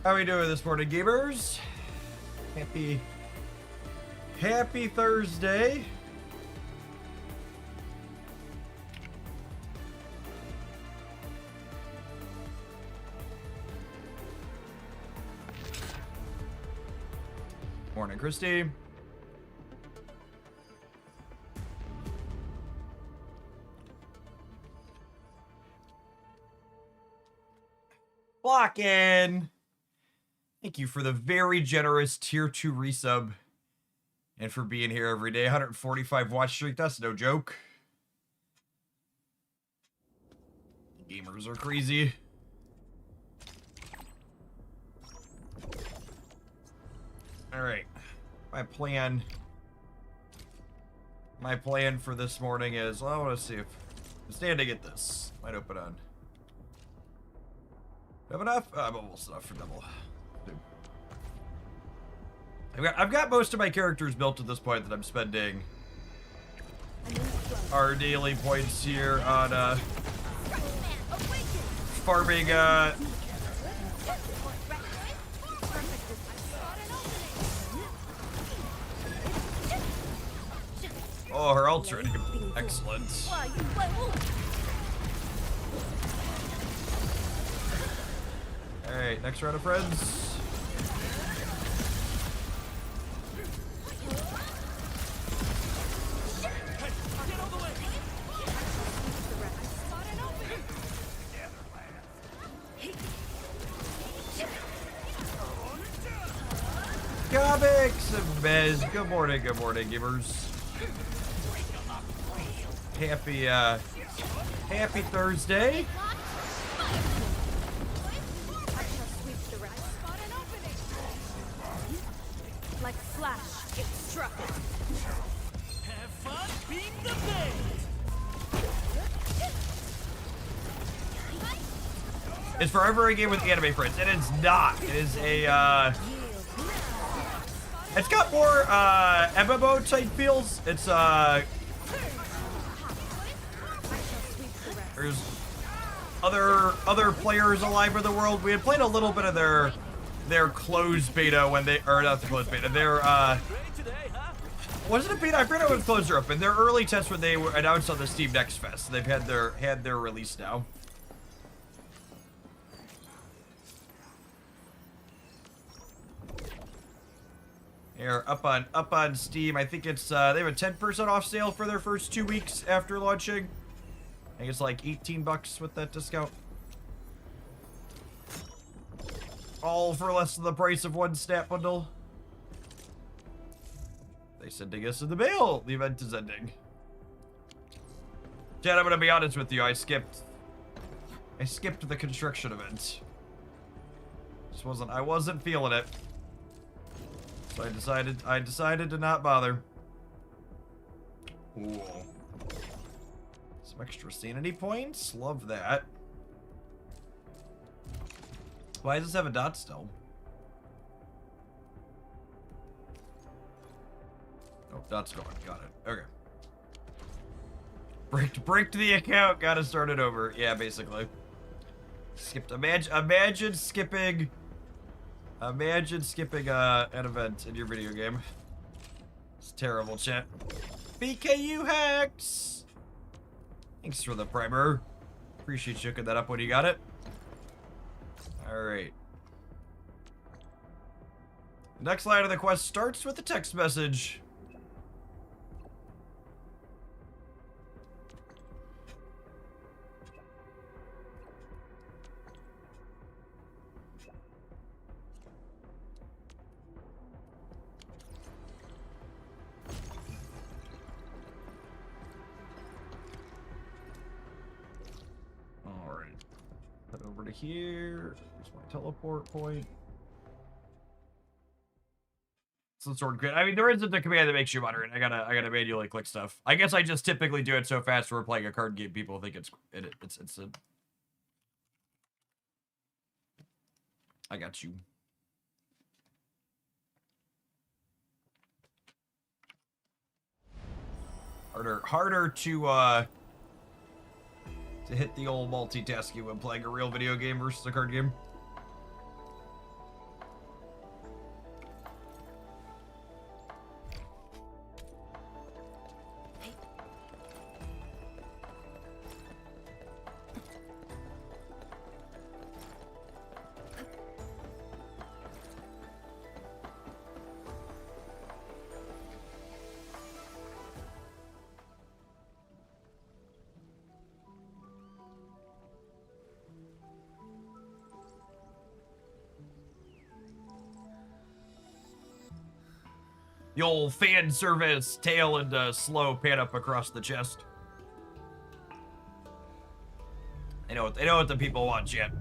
How we doing this morning, gamers? Happy Thursday. Morning, Christy. Block in. Thank you for the very generous tier 2 resub and for being here every day. 145 watch streak, that's no joke. Gamers are crazy. Alright. My plan for this morning is, well, I want to see if I'm standing at this. Might open on. Have enough? I'm almost enough for double. I've got most of my characters built at this point that I'm spending our daily points here on farming oh, her ultra. Excellent. Alright, next round of friends. Comics and Bez. Good morning, gamers. Happy Thursday. Like Flash, it's struck. Have fun being the best. Is Farever a game with anime friends? It is not. It is a it's got more MMO type feels. It's there's other players alive in the world. We had played a little bit of their closed beta when they, or not the closed beta, their wasn't it beta? I forget when closed are open. Their early test when they were announced on the Steam Next Fest. They've had their release now. They're up on Steam. I think it's they have a 10% off sale for their first 2 weeks after launching. I think it's like $18 with that discount. All for less than the price of one snap bundle. They sending us in the mail. The event is ending. Chad, I'm gonna be honest with you. I skipped the construction event. I wasn't feeling it. So I decided to not bother. Ooh. Some extra sanity points. Love that. Why does this have a dot still? Oh, dot's gone. Got it. Okay. Bricked the account. Gotta start it over. Yeah, basically. Skipped. Imagine skipping an event in your video game. It's terrible, chat. BKU hacks. Thanks for the primer. Appreciate you hooking that up when you got it. Alright. Next line of the quest starts with a text message. Over to here. Here's my teleport point. Some sort of, I mean, there isn't a command that makes you moderate. I gotta manually click stuff. I guess I just typically do it so fast we're playing a card game. People think it's a. I got you. Harder to hit the old multitasking when playing a real video game versus a card game. The old fan service tail and slow pan up across the chest. They know what the people want, chat.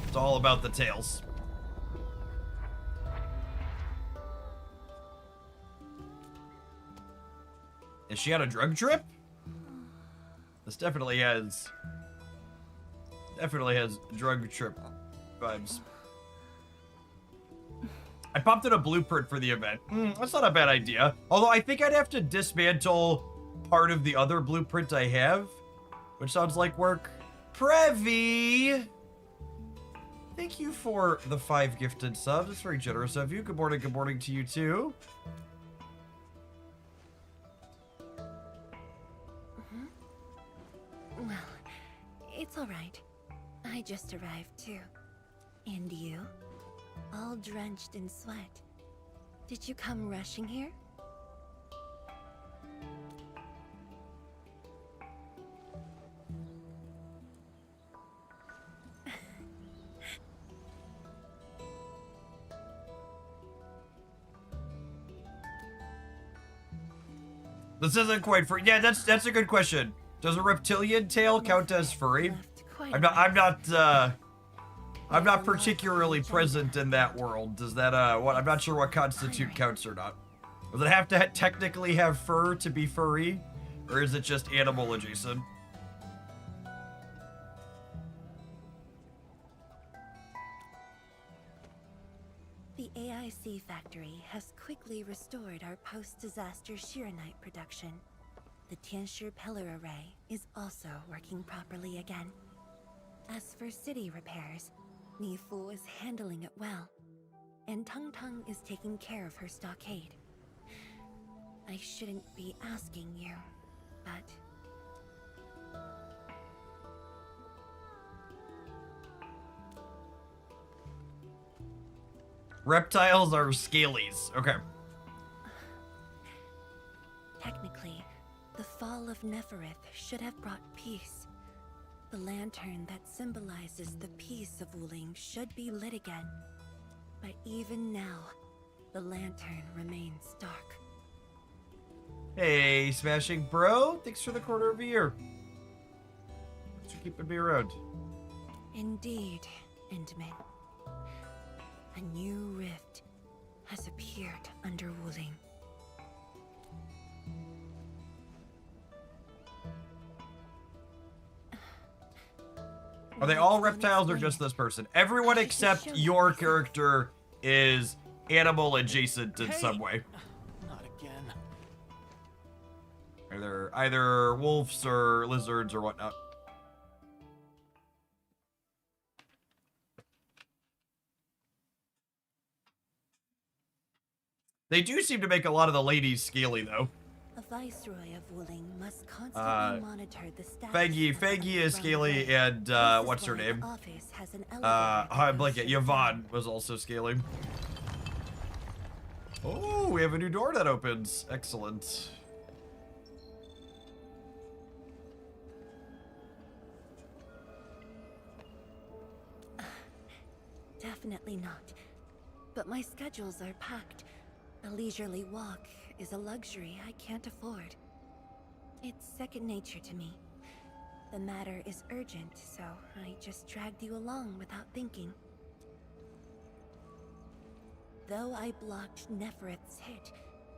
It's all about the tails. Is she on a drug trip? This definitely has drug trip vibes. I popped in a blueprint for the event. That's not a bad idea. Although I think I'd have to dismantle part of the other blueprint I have, which sounds like work. Previ! Thank you for the 5 gifted subs. It's very generous of you. Good morning to you too. Well, it's all right. I just arrived too. And you? All drenched in sweat. Did you come rushing here? This isn't quite free. Yeah, that's a good question. Does a reptilian tail count as furry? I'm not particularly present in that world. Does that what? I'm not sure what constitute counts or not. Does it have to technically have fur to be furry, or is it just animal adjacent? The AIC factory has quickly restored our post-disaster Shiranite production. The Tianshi pillar array is also working properly again. As for city repairs, Nifu is handling it well, and Tung Tung is taking care of her stockade. I shouldn't be asking you, but... Reptiles are scalies. Okay. Technically, the fall of Neferith should have brought peace. The lantern that symbolizes the peace of Wuling should be lit again. But even now, the lantern remains dark. Hey, Smashing Bro. Thanks for the quarter of a year. Thanks for keeping me around. Indeed, Intamin. A new rift has appeared under Wuling. Are they all reptiles or just this person? Everyone except your character is animal adjacent in some way. Not again. Either wolves or lizards or whatnot. They do seem to make a lot of the ladies scaly, though. A viceroy of Wuling must constantly monitor the status. Faggy is scaly, and what's her name? I'm blanking. Yvonne was also scaly. Oh, we have a new door that opens. Excellent. Definitely not. But my schedules are packed. A leisurely walk is a luxury I can't afford. It's second nature to me. The matter is urgent, so I just dragged you along without thinking. Though I blocked Neferith's hit,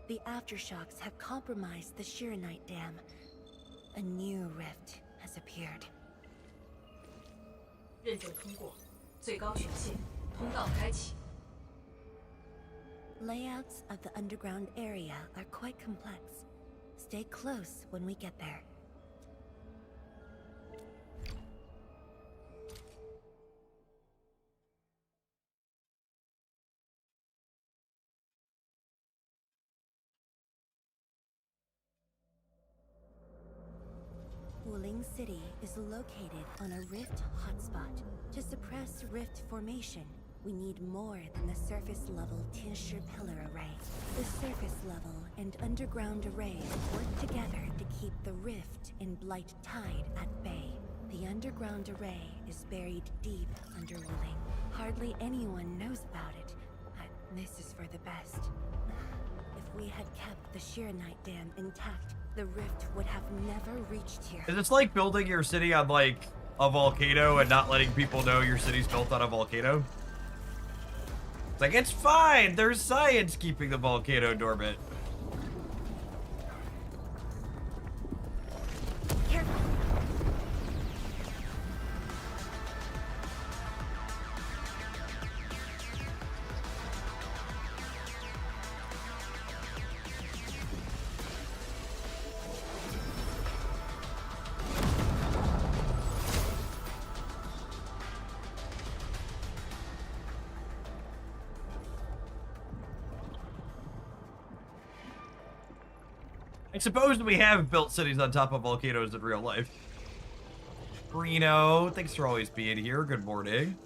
the aftershocks have compromised the Shiranite dam. A new rift has appeared. 认证通过，最高权限，通道开启。 Layouts of the underground area are quite complex. Stay close when we get there. Wuling City is located on a rift hotspot. To suppress rift formation, we need more than the surface-level Tianshi pillar array. The surface-level and underground arrays work together to keep the rift in Blight Tide at bay. The underground array is buried deep under Wuling. Hardly anyone knows about it, but This is for the best. If we had kept the Shirenite Dam intact, the rift would have never reached here. It's like building your city on, like, a volcano and not letting people know your city's built on a volcano. It's like, it's fine! There's science keeping the volcano dormant. Careful. I suppose we have built cities on top of volcanoes in real life. Reno, thanks for always being here. Good morning.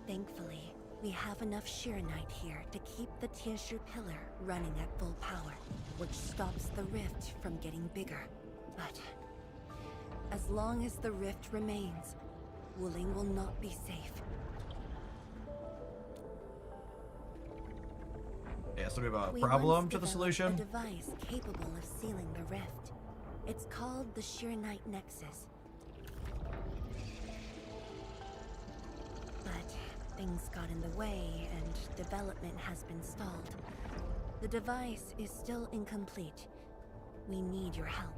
Thankfully, we have enough Shirenite here to keep the Tianshu pillar running at full power, which stops the rift from getting bigger. But as long as the rift remains, Wuling will not be safe. Yeah, so we have a We problem once to the developed solution. a device capable of sealing the rift. It's called the Shirenite nexus. But things got in the way and development has been stalled. The device is still incomplete. We need your help.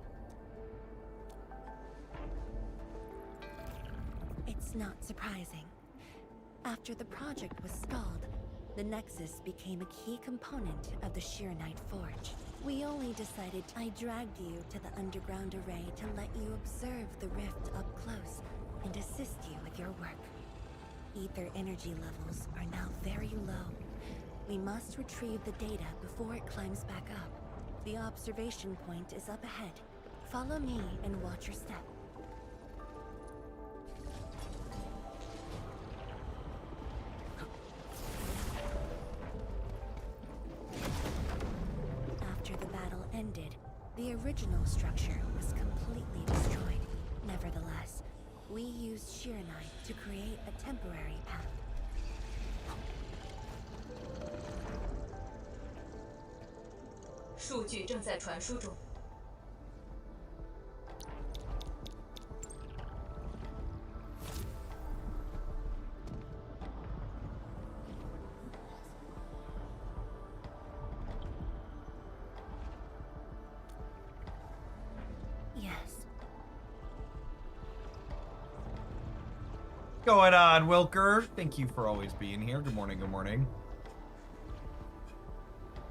It's not surprising. After the project was stalled, the Nexus became a key component of the Shirenite Forge. We only decided I dragged you to the underground array to let you observe the rift up close and assist you with your work. Ether energy levels are now very low. We must retrieve the data before it climbs back up. The observation point is up ahead. Follow me and watch your step. After the battle ended, the original structure was completely destroyed. Nevertheless, we used Shirenite to create a temporary path. 数据正在传输中。 Yes. Going on, Wilker? Thank you for always being here. Good morning, good morning.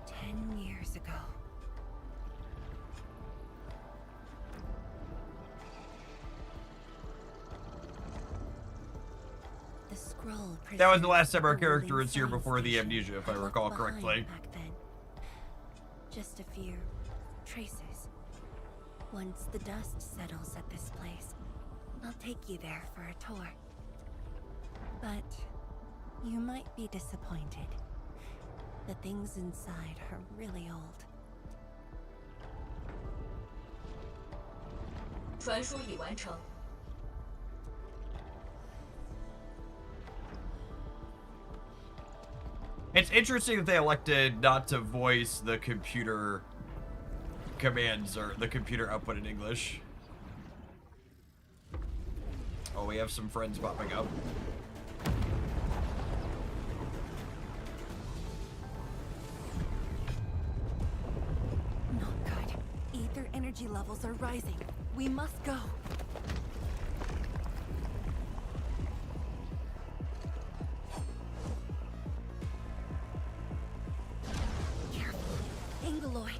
10 years ago. The scroll. That was the last time our presents character Wuling was here Science before the Station amnesia, if I left recall behind correctly. back then. Just a few traces. Once the dust settles at this place, I'll take you there for a tour. But you might be disappointed. The things inside are really old. 传输已完成。 It's interesting that they elected not to voice the computer commands or the computer output in English. Oh, we have some friends popping up. Not good. Ether energy levels are rising. We must go. Careful. Angaloy.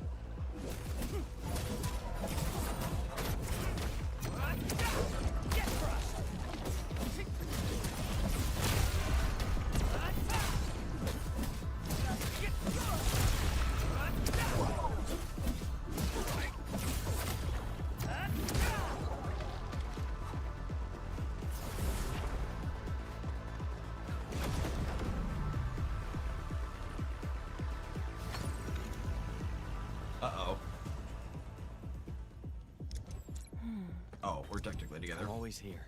technically together. I'm always here.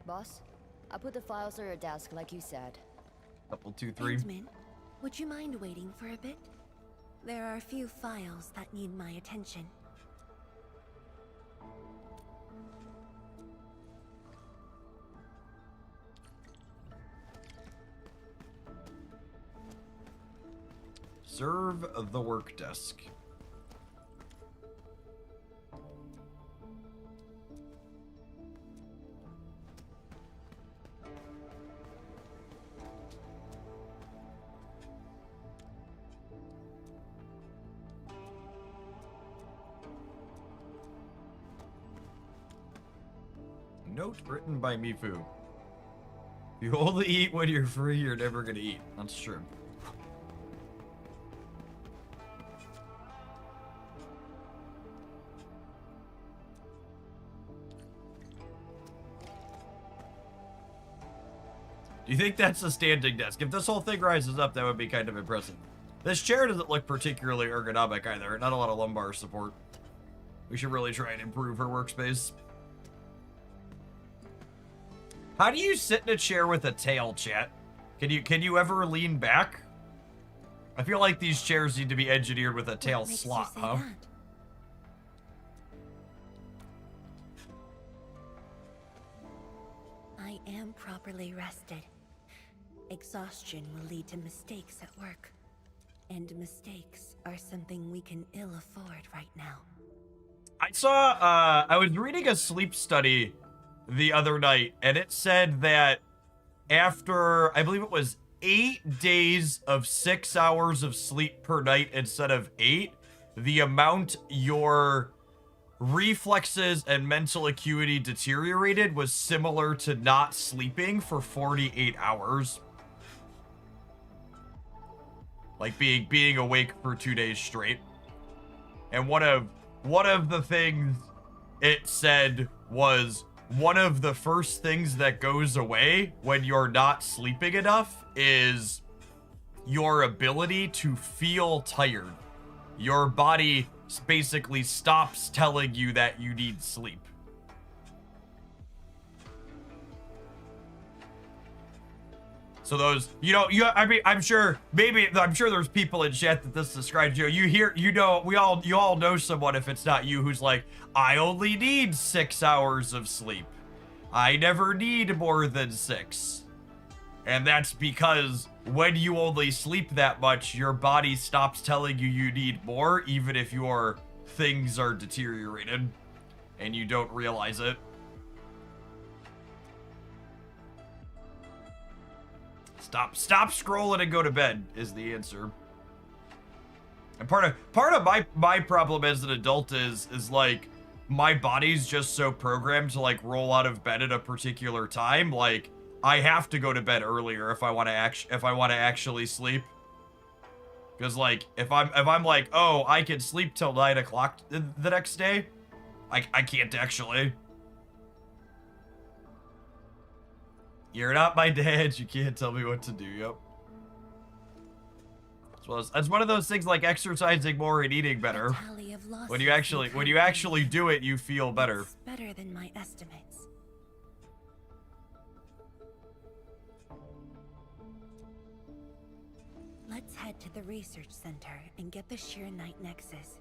Boss, I put the files on your desk like you said. Couple, 2, 3. Admin, would you mind waiting for a bit? There are a few files that need my attention. Serve the work desk. Note written by Mifu. You only eat when you're free, you're never gonna eat. That's true. Do you think that's a standing desk? If this whole thing rises up, that would be kind of impressive. This chair doesn't look particularly ergonomic either. Not a lot of lumbar support. We should really try and improve her workspace. How do you sit in a chair with a tail, chat? Can you ever lean back? I feel like these chairs need to be engineered with a tail What makes slot, you say huh? that? I am properly rested. Exhaustion will lead to mistakes at work. And mistakes are something we can ill afford right now. I was reading a sleep study the other night, and it said that after, I believe it was 8 days of 6 hours of sleep per night instead of 8, the amount your reflexes and mental acuity deteriorated was similar to not sleeping for 48 hours. Like being awake for 2 days straight. And one of the things it said was one of the first things that goes away when you're not sleeping enough is your ability to feel tired. Your body basically stops telling you that you need sleep. So those, I mean, I'm sure there's people in chat that this describes you all know someone, if it's not you, who's like, I only need 6 hours of sleep. I never need more than 6. And that's because when you only sleep that much, your body stops telling you need more, even if your things are deteriorated and you don't realize it. Stop scrolling and go to bed is the answer. And part of my problem as an adult is like my body's just so programmed to like roll out of bed at a particular time. Like I have to go to bed earlier if I want to actually sleep. Because like if I'm like, oh, I can sleep till 9 o'clock the next day, I can't actually. You're not my dad. You can't tell me what to do. Yep. It's one of those things like exercising more and eating better. When you actually do it, you feel better. It's better than my estimates. Let's head to the research center and get the Sheer-Night nexus.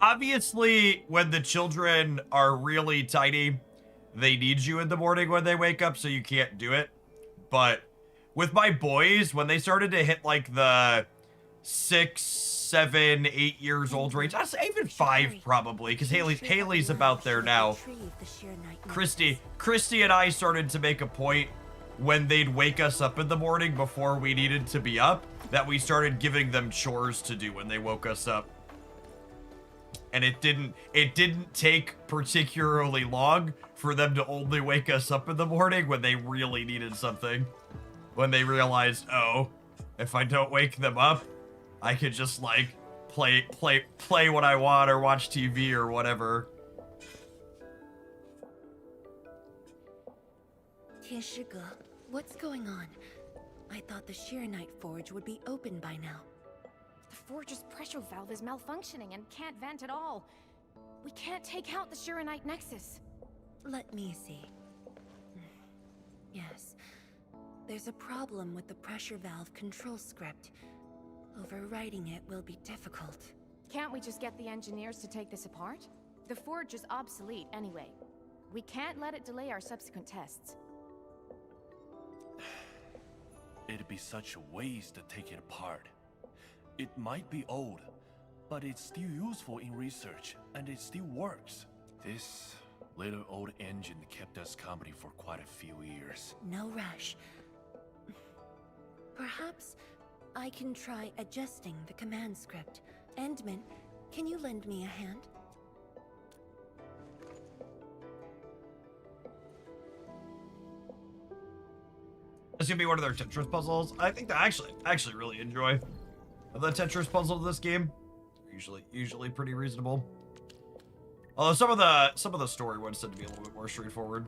Obviously, when the children are really tiny, they need you in the morning when they wake up, so you can't do it. But with my boys, when they started to hit like the 6, 7, 8 years old range, I'd say even 5 probably, because Haley's about there now. Christy and I started to make a point when they'd wake us up in the morning before we needed to be up, that we started giving them chores to do when they woke us up. and it didn't take particularly long for them to only wake us up in the morning when they really needed something. When they realized, oh, if I don't wake them up, I could just like play what I want or watch TV or whatever. Tianshige, what's going on? I thought the Shirenite Forge would be open by now. The forge's pressure valve is malfunctioning and can't vent at all. We can't take out the Shirenite nexus. Let me see. Yes. There's a problem with the pressure valve control script. Overriding it will be difficult. Can't we just get the engineers to take this apart? The forge is obsolete anyway. We can't let it delay our subsequent tests. It'd be such a waste to take it apart. It might be old, but it's still useful in research, and it still works. This little old engine kept us company for quite a few years. No rush. Perhaps I can try adjusting the command script. Endman, can you lend me a hand? This gonna be one of their Tetris puzzles. I think that I actually really enjoy the Tetris puzzle of this game. Usually pretty reasonable. Although some of the story ones tend to be a little bit more straightforward.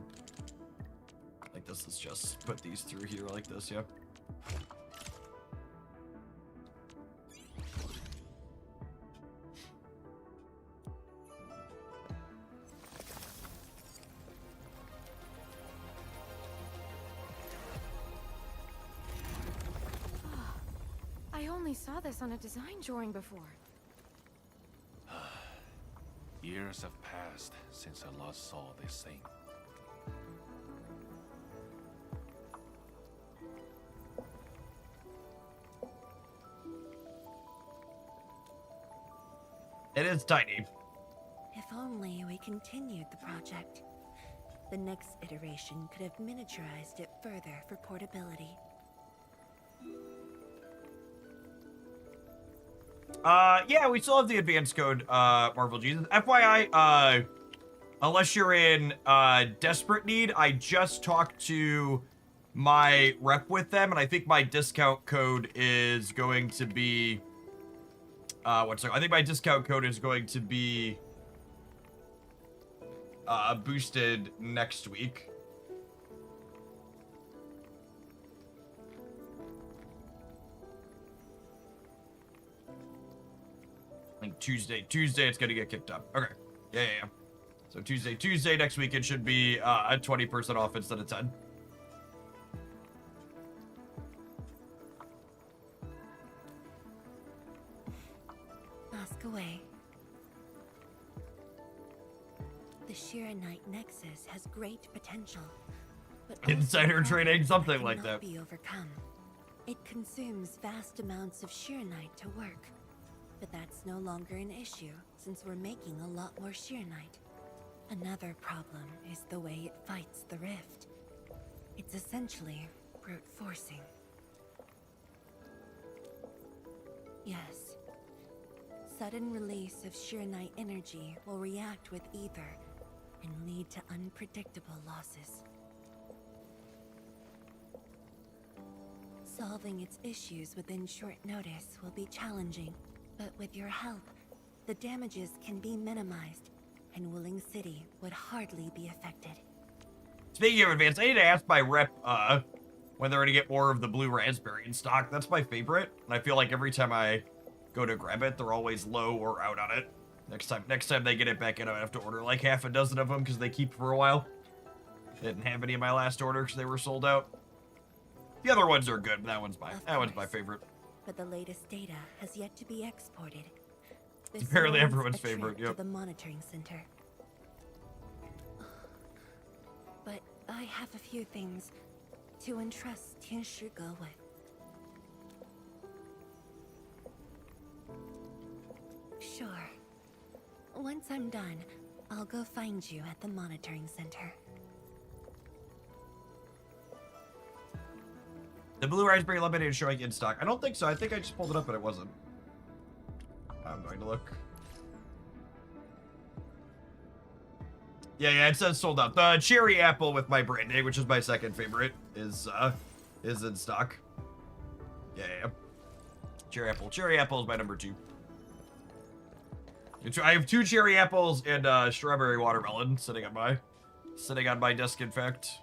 Like this is just put these through here like this, yeah. I only saw this on a design drawing before. Years have passed since I last saw this thing. It is tiny. If only we continued the project. The next iteration could have miniaturized it further for portability. Yeah, we still have the advanced code, Marvel Jesus. FYI, unless you're in, desperate need, I just talked to my rep with them, and I think my discount code is going to be, I think my discount code is going to be, boosted next week. And Tuesday it's gonna get kicked up. Okay. Yeah. So Tuesday next week it should be a 20% off instead of 10. Ask away. The Shirenite nexus has great potential, but Insider also trading, something cannot like that. be overcome. It consumes vast amounts of Shirenite to work. But that's no longer an issue, since we're making a lot more Shirenite. Another problem is the way it fights the rift. It's essentially brute forcing. Yes. Sudden release of Shirenite energy will react with ether and lead to unpredictable losses. Solving its issues within short notice will be challenging. But with your help, the damages can be minimized, and Willing City would hardly be affected. Speaking of advanced, I need to ask my rep, when they're gonna get more of the blue raspberry in stock. That's my favorite, and I feel like every time I go to grab it, they're always low or out on it. Next time they get it back in, I have to order like half a dozen of them because they keep for a while. Didn't have any in my last order because they were sold out. The other ones are good, but that one's my favorite. But the latest data has yet to be exported. This Apparently warrants everyone's a trip favorite, to yep. the monitoring center. But I have a few things to entrust Tianshige with. Sure. Once I'm done, I'll go find you at the monitoring center. The blue raspberry lemonade is showing in stock. I don't think so. I think I just pulled it up, but it wasn't. I'm going to look. Yeah, it says sold out. The cherry apple with my branding, which is my second favorite, is in stock. Yeah. Cherry apple. Cherry apple is my number 2. I have 2 cherry apples and strawberry watermelon sitting on my desk, in fact.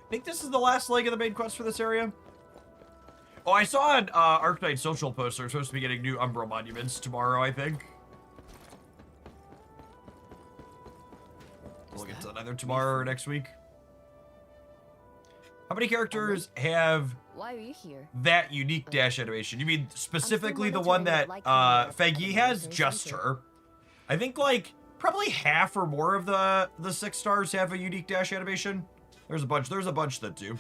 I think this is the last leg of the main quest for this area. Oh, I saw an Arknights social post. They're supposed to be getting new Umbral monuments tomorrow, I think. We'll get to that either tomorrow or next week. How many characters have Why are you here? that unique dash animation? You mean specifically the one that Faggy has? Just her. I think like probably half or more of the 6 stars have a unique dash animation. There's a bunch that do.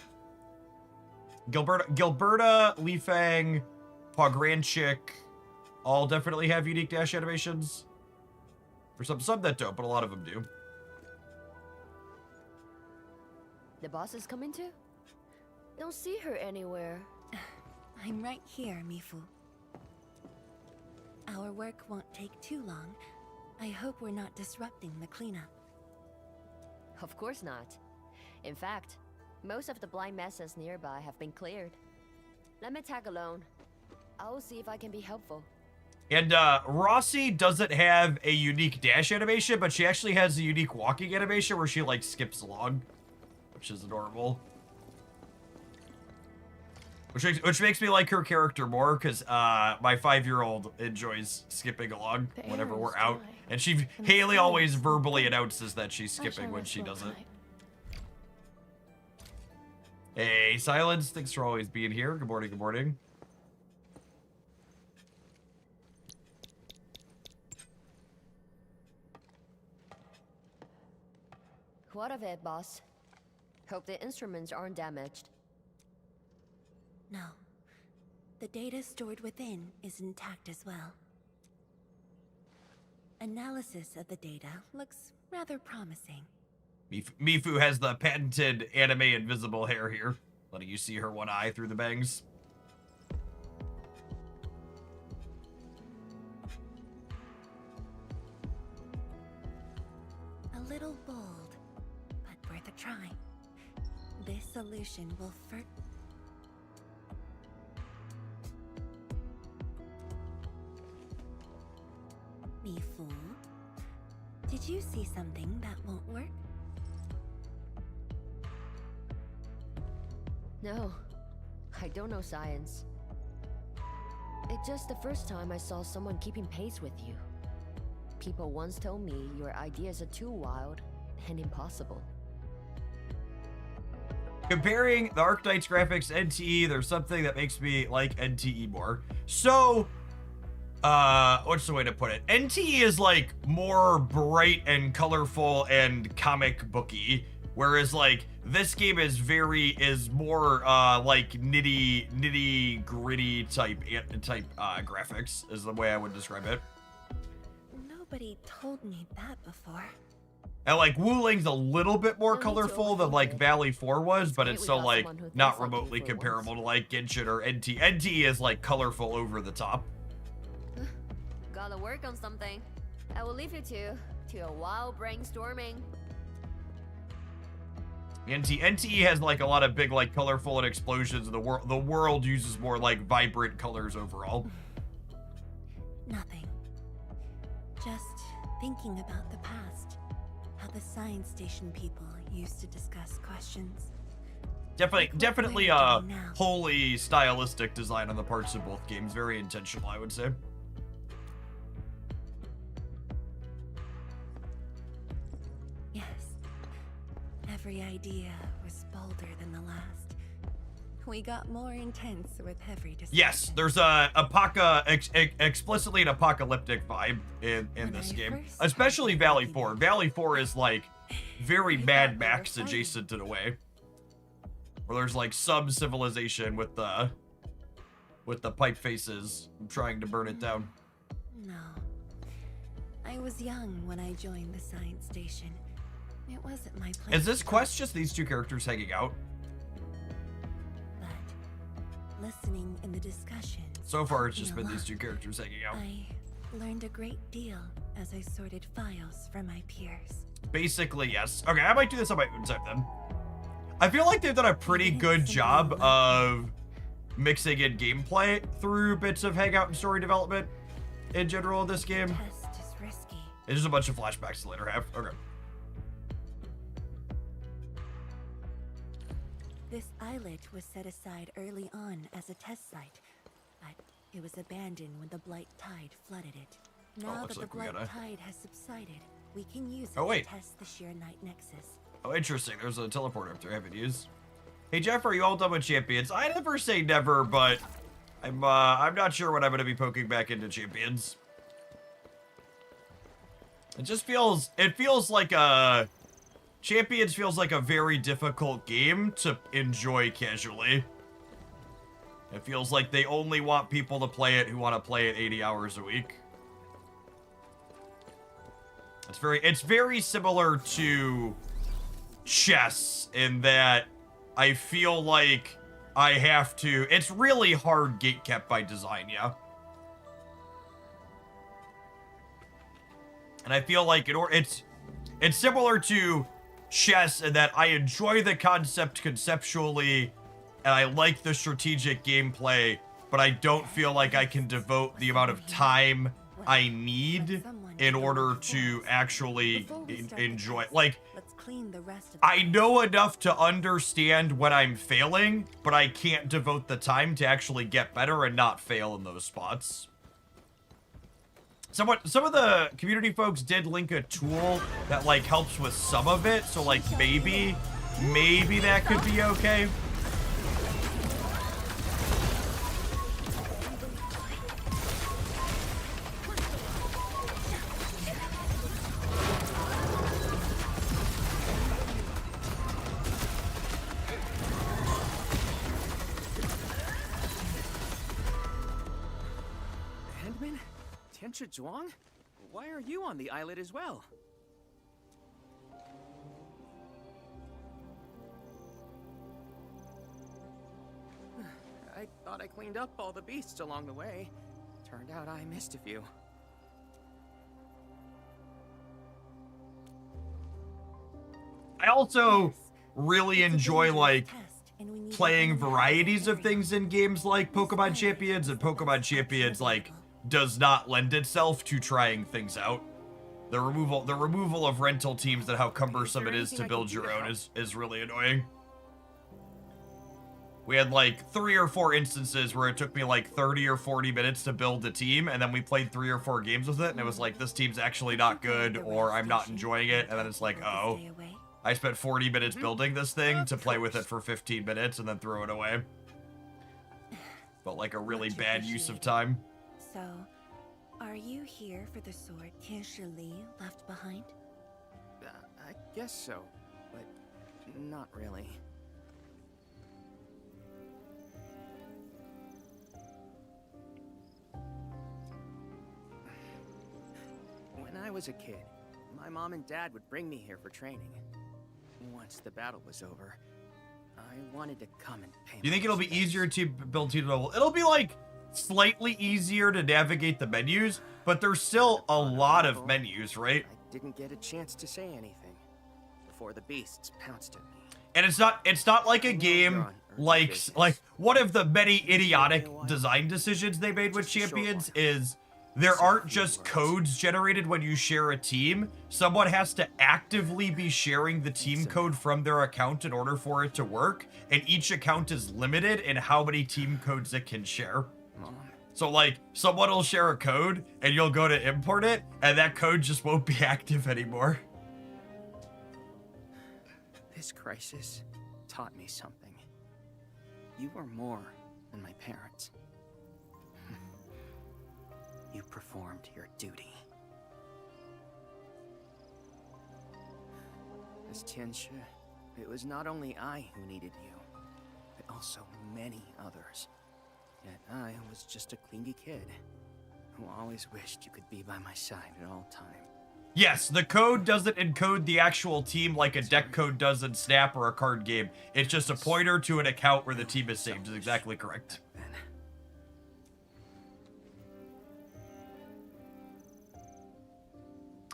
Gilberta, Li Fang, Pogranchik, all definitely have unique dash animations. For some that don't, but a lot of them do. The boss is coming too? Don't see her anywhere. I'm right here, Mifu. Our work won't take too long. I hope we're not disrupting the cleanup. Of course not. In fact, most of the blind messes nearby have been cleared. Let me tag along. I'll see if I can be helpful. And Rossi doesn't have a unique dash animation, but she actually has a unique walking animation where she like skips along, which is adorable. Which makes me like her character more, because my 5-year-old enjoys skipping along whenever we're out. And Haley always verbally announces that she's skipping when she does it. Hey, Silence, thanks for always being here. Good morning, good morning. What of it, boss? Hope the instruments aren't damaged. No. The data stored within is intact as well. Analysis of the data looks rather promising. Mifu has the patented anime invisible hair here, letting you see her one eye through the bangs. A little bold, but worth a try. This solution will Mifu, did you see something that won't work? No, I don't know science. It's just the first time I saw someone keeping pace with you. People once told me your ideas are too wild and impossible. Comparing the Arknights graphics to NTE, there's something that makes me like NTE more. So, what's the way to put it? NTE is like more bright and colorful and comic booky, whereas like this game is more like nitty gritty type graphics is the way I would describe it. Nobody told me that before. And like Wuling's a little bit more colorful than like Valley 4 was, but it's still like not remotely comparable to like Genshin or NT. NT is like colorful over the top. Gotta work on something. I will leave you to a wild brainstorming. NTE has like a lot of big like colorful and explosions, and the world uses more like vibrant colors overall. Nothing. Just thinking about the past. How the science station people used to discuss questions. Definitely wholly stylistic design on the parts of both games. Very intentional, I would say. Yes. Every idea was bolder than the last. We got more intense with every discussion. Yes, there's explicitly an apocalyptic vibe in this game, especially Valley 4. Valley 4 is like very Mad Max adjacent in a way, where there's like some civilization with the pipe faces trying to burn it down. No. I was young when I joined the science station. It wasn't my plan. Is this quest just these two characters hanging out? But listening in the discussion. So far, it's just been these two characters hanging out. I learned a great deal as I sorted files for my peers. Basically, yes. Okay, I might do this on my own time then. I feel like they've done a pretty good job of mixing in gameplay through bits of hangout and story development in general in this game. Test is risky. It's just a bunch of flashbacks to later have. Okay. This islet was set aside early on as a test site, but it was abandoned when the Blight Tide flooded it. Now looks that like the we Blight gotta- Tide has subsided, we can use it Oh, wait. to test the Sheer Night Nexus. Oh, interesting. There's a teleporter up there I haven't used. Hey, Jeff, are you all done with Champions? I never say never, but I'm not sure when I'm going to be poking back into Champions. It just feels like Champions feels like a very difficult game to enjoy casually. It feels like they only want people to play it who want to play it 80 hours a week. It's very similar to chess in that I feel like I have to. It's really hard gatekept by design, yeah. And I feel like it's similar to chess in that I enjoy the concept conceptually and I like the strategic gameplay, but I don't feel like I can devote the amount of time I need in order to actually enjoy. Like, Let's clean the rest of I know enough to understand when I'm failing, but I can't devote the time to actually get better and not fail in those spots. Some of the community folks did link a tool that like helps with some of it, so like maybe that could be okay. Handman? Tianchi Zhuang? Why are you on the islet as well? I thought I cleaned up all the beasts along the way. Turned out I missed a few. I also really enjoy like playing varieties of things in games like Pokemon Champions, and Pokemon Champions like does not lend itself to trying things out. The removal of rental teams and how cumbersome it is to build your own is really annoying. We had like 3 or 4 instances where it took me like 30 or 40 minutes to build a team, and then we played 3 or 4 games with it, and it was like, this team's actually not good, or I'm not enjoying it, and then it's like, oh, I spent 40 minutes building this thing to play with it for 15 minutes and then throw it away. Felt like a really bad use of time. So, are you here for the sword Tianshi Li left behind? I guess so, but not really. When I was a kid, my mom and dad would bring me here for training. Once the battle was over, I wanted to come and pay. Do you think my it'll be respects. easier to build team level? It'll be like slightly easier to navigate the menus, but there's still a lot of menus, right? I didn't get a chance to say anything before the beasts pounced at me. And it's not like a game like one of the many idiotic design decisions they made with Champions is there aren't just codes generated when you share a team. Someone has to actively be sharing the team code from their account in order for it to work, and each account is limited in how many team codes it can share. So like someone will share a code and you'll go to import it and that code just won't be active anymore. This crisis taught me something. You were more than my parents. You performed your duty. As Tianshi, it was not only I who needed you, but also many others. Yet I was just a clingy kid who always wished you could be by my side at all times. Yes, the code doesn't encode the actual team like a deck code does in Snap or a card game. It's just a pointer to an account where the team is saved. Is exactly correct.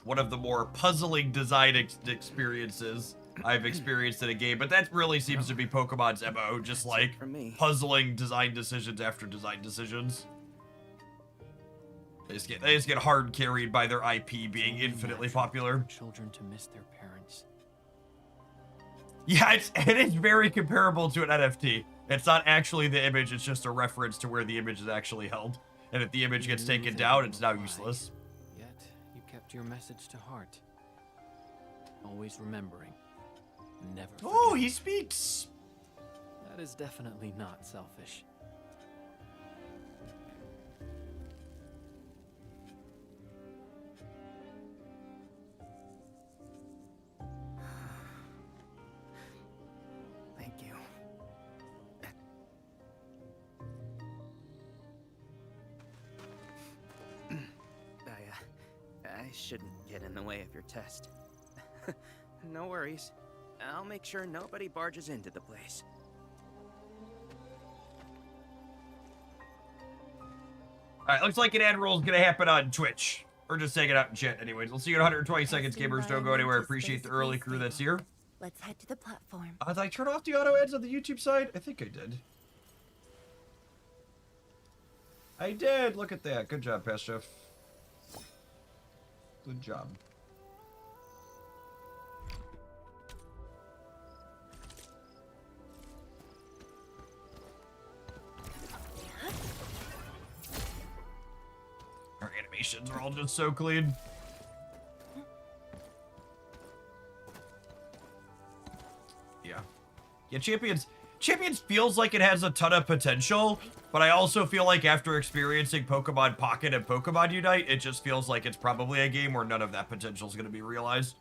One of the more puzzling design experiences I've experienced in a game, but that really seems to be Pokemon's MO, just like puzzling design decisions after design decisions. They just get hard carried by their IP being infinitely popular. Children to miss their parents. Yeah, it is very comparable to an NFT. It's not actually the image, it's just a reference to where the image is actually held. And if the image gets taken down, it's now useless. Yet, you kept your message to heart. Always remembering. Never forgetting. Oh, he speaks! That is definitely not selfish. Thank you. I shouldn't get in the way of your test. No worries. I'll make sure nobody barges into the place. Alright, looks like an ad roll is gonna happen on Twitch. Or just hanging out in chat anyways. We'll see you in 120 seconds, gamers. Don't go anywhere. Appreciate the early crew that's here. Let's head to the platform. Did I turn off the auto ads on the YouTube side? I think I did. I did! Look at that. Good job, Past Chef. Good job. Our animations are all just so clean. Yeah, Champions feels like it has a ton of potential, but I also feel like after experiencing Pokemon Pocket and Pokemon Unite, it just feels like it's probably a game where none of that potential is going to be realized.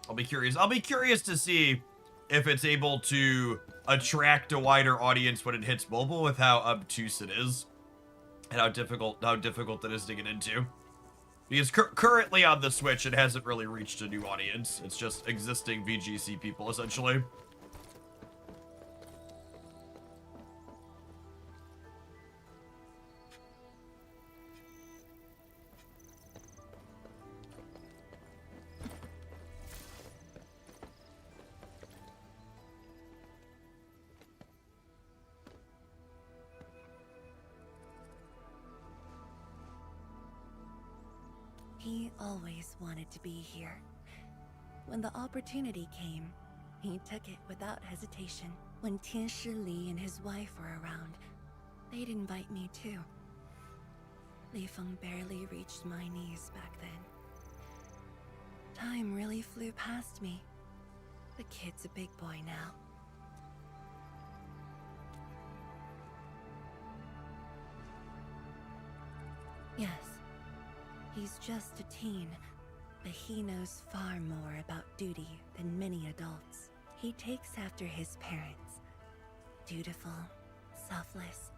I'll be curious to see if it's able to attract a wider audience when it hits mobile with how obtuse it is and how difficult it is to get into. Because currently on the Switch, it hasn't really reached a new audience. It's just existing VGC people, essentially. He always wanted to be here. When the opportunity came, he took it without hesitation. When Tianshi Li and his wife were around, they'd invite me too. Li Feng barely reached my knees back then. Time really flew past me. The kid's a big boy now. Yes. He's just a teen, but he knows far more about duty than many adults. He takes after his parents. Dutiful, selfless,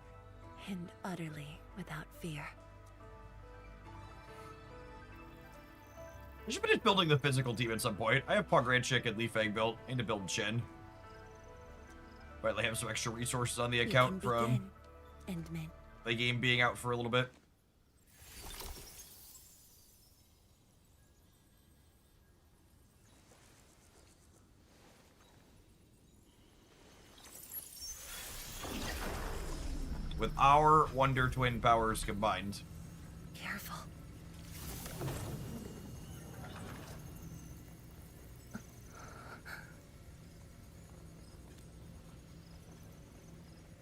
and utterly without fear. I should be just building the physical team at some point. I have Pogranchik and Li Feng built. I need to build Chen. But I have some extra resources on the account from the game being out for a little bit. With our Wonder Twin powers combined. Careful.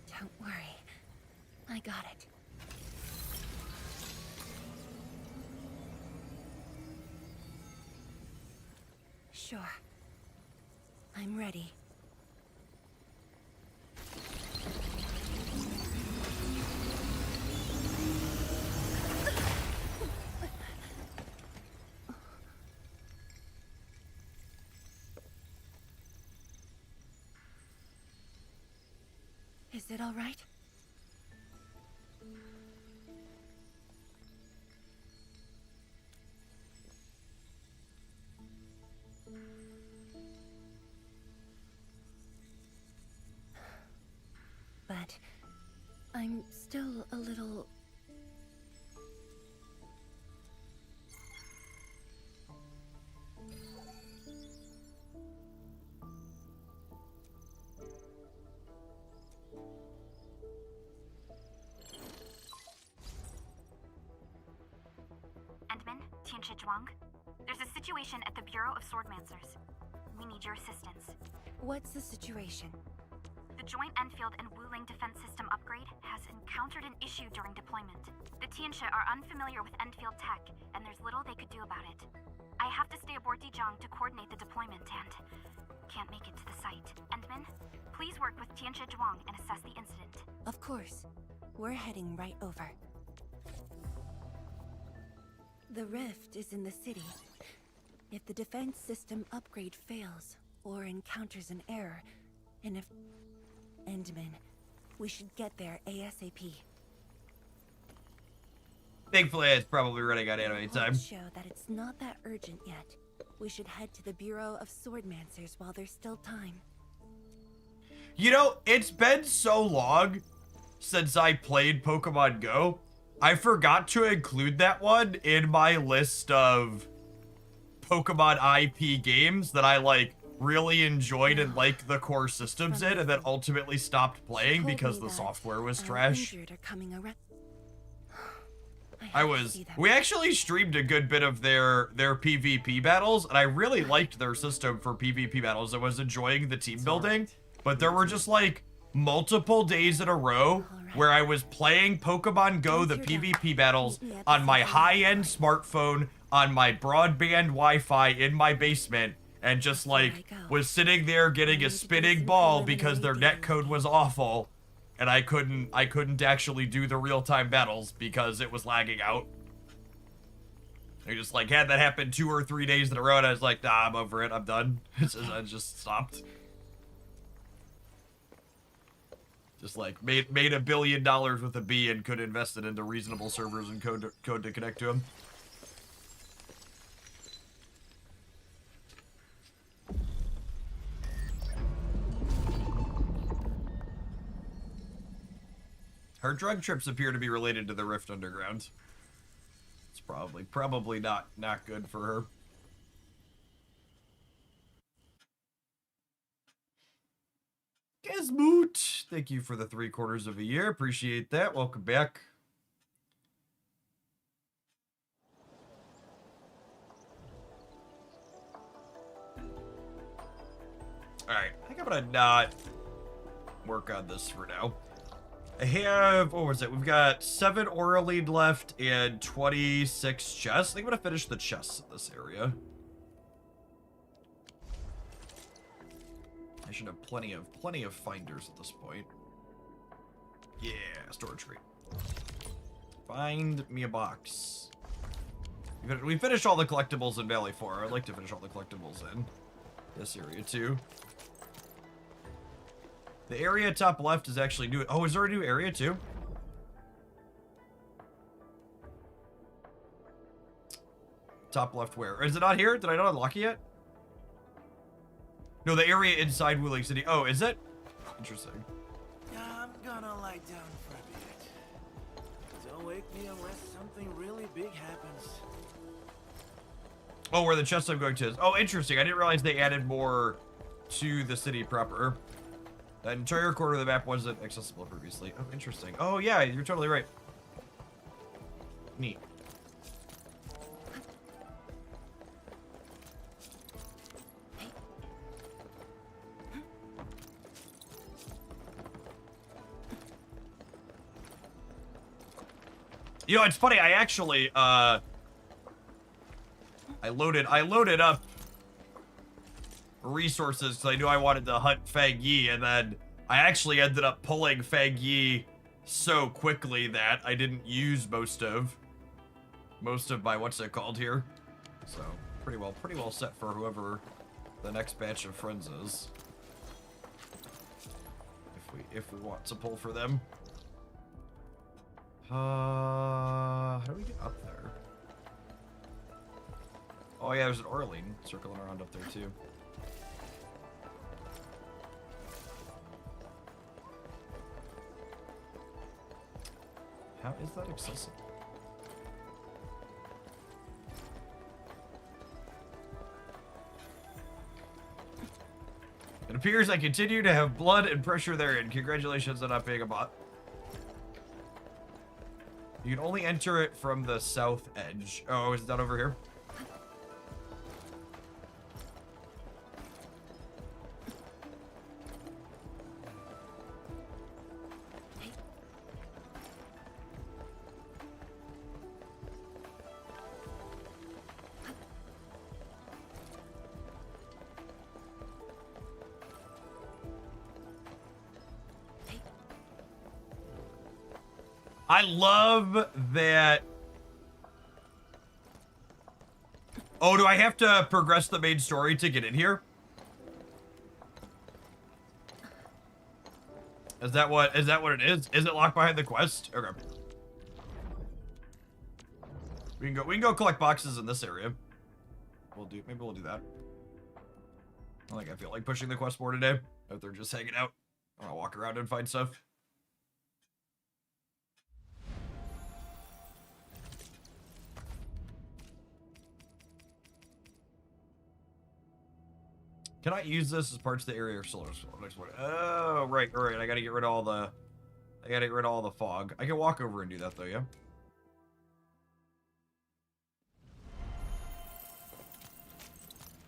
Don't worry. I got it. Sure. I'm ready. Is it all right? But I'm still a little... Endman, Tianshi Zhuang. There's a situation at the Bureau of Swordmancers. We need your assistance. What's the situation? The Joint Enfield and Wuling Defense System upgrade has encountered an issue during deployment. The Tianshi are unfamiliar with Enfield tech, and there's little they could do about it. I have to stay aboard Dijong to coordinate the deployment and can't make it to the site. Endman, please work with Tianshi Zhuang and assess the incident. Of course. We're heading right over. The rift is in the city. If the defense system upgrade fails, or encounters an error, and if... Endman, we should get there ASAP. Thankfully, it's probably running out of anime time. Reports show that it's not that urgent yet. We should head to the Bureau of Swordmancers while there's still time. You know, it's been so long since I played Pokemon Go. I forgot to include that one in my list of Pokemon IP games that I, like, really enjoyed and liked the core systems in, and then ultimately stopped playing because the software was trash. We actually streamed a good bit of their PvP battles, and I really liked their system for PvP battles. I was enjoying the team building, but there were just like multiple days in a row where I was playing Pokemon Go, the PvP battles, on my high-end smartphone, on my broadband Wi-Fi in my basement, and just like was sitting there getting a spinning ball because their netcode was awful, and I couldn't actually do the real-time battles because it was lagging out. I just like had that happen 2 or 3 days in a row, and I was like, nah, I'm over it, I'm done. I just stopped. Just like made $1 billion with a B and could invest it into reasonable servers and code to connect to them. Her drug trips appear to be related to the Rift Underground. It's probably not good for her. Gizmoot, thank you for the 3/4 of a year. Appreciate that. Welcome back. Alright, I think I'm gonna not work on this for now. I have, what was it? We've got 7 Aura Lead left and 26 chests. I think I'm gonna finish the chests in this area. I should have plenty of finders at this point. Yeah, storage rate. Find me a box. We finished all the collectibles in Valley 4. I'd like to finish all the collectibles in this area too. The area top left is actually new. Oh, is there a new area too? Top left where? Is it not here? Did I not unlock it yet? No, the area inside Wuling City. Oh, is it? Interesting. I'm gonna lie down for a bit. Don't wake me unless something really big happens. Oh, where the chest I'm going to is. Oh, interesting. I didn't realize they added more to the city proper. That entire corner of the map wasn't accessible previously. Oh, interesting. Oh, yeah, you're totally right. Neat. You know, it's funny, I actually, I loaded up resources because I knew I wanted to hunt Fang Yi, and then I actually ended up pulling Fang Yi so quickly that I didn't use most of my, what's it called here? So, pretty well set for whoever the next batch of friends is. if we want to pull for them. How do we get up there? Oh yeah, there's an Orlean circling around up there too. How is that accessible? It appears I continue to have blood and pressure therein. Congratulations on not being a bot. You can only enter it from the south edge. Oh, is that over here? I love that. Oh, do I have to progress the main story to get in here? Is that what it is? Is it locked behind the quest? Okay. We can go collect boxes in this area. Maybe we'll do that. I feel like pushing the quest more today. If they're just hanging out, I'll walk around and find stuff. Can I use this as parts of the area or solar? Oh, right. I gotta get rid of all the fog. I can walk over and do that though, yeah?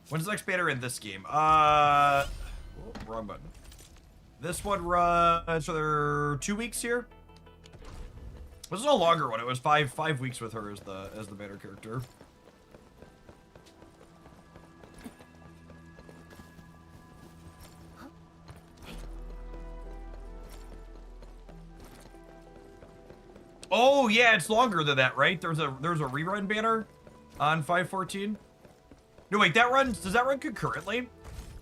When's the next banner in this game? Wrong button. This one runs for 2 weeks here. This is a longer one. It was five weeks with her as the banner character. Oh yeah, it's longer than that, right? There's a rerun banner on 514. No wait, does that run concurrently?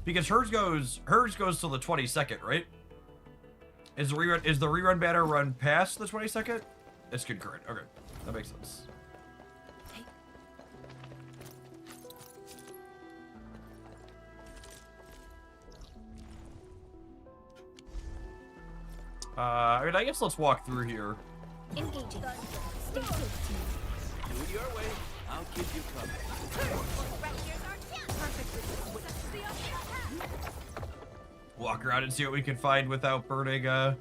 Because hers goes till the 22nd, right? Is the rerun banner run past the 22nd? It's concurrent. Okay, that makes sense. I mean, I guess let's walk through here. Engaging. Stay safe, team. Do it your way. I'll keep you covered. Walk around and see what we can find without burning, Engaging.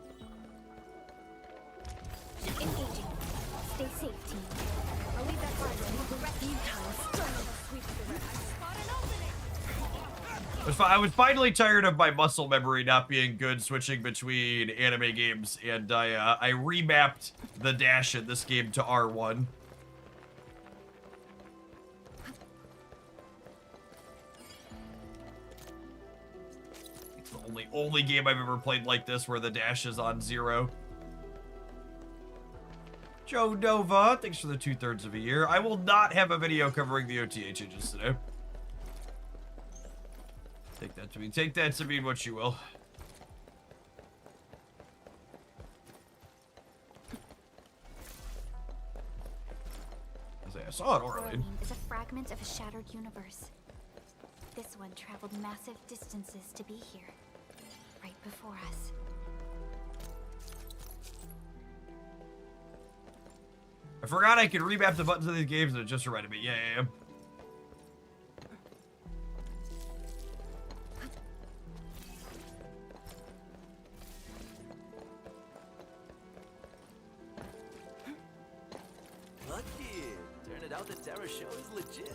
Stay safe, team. I'll leave that fire and move the rest of I was finally tired of my muscle memory not being good switching between anime games, and I remapped the dash in this game to R1. It's the only game I've ever played like this where the dash is on 0. Joe Nova, thanks for the 2/3 of a year. I will not have a video covering the OTA changes today. Take that to mean what you will. I saw it already. Is a fragment of a shattered universe. This one traveled massive distances to be here, right before us. I forgot I could remap the buttons of these games and it just reminded me. Yeah. The terror show is legit.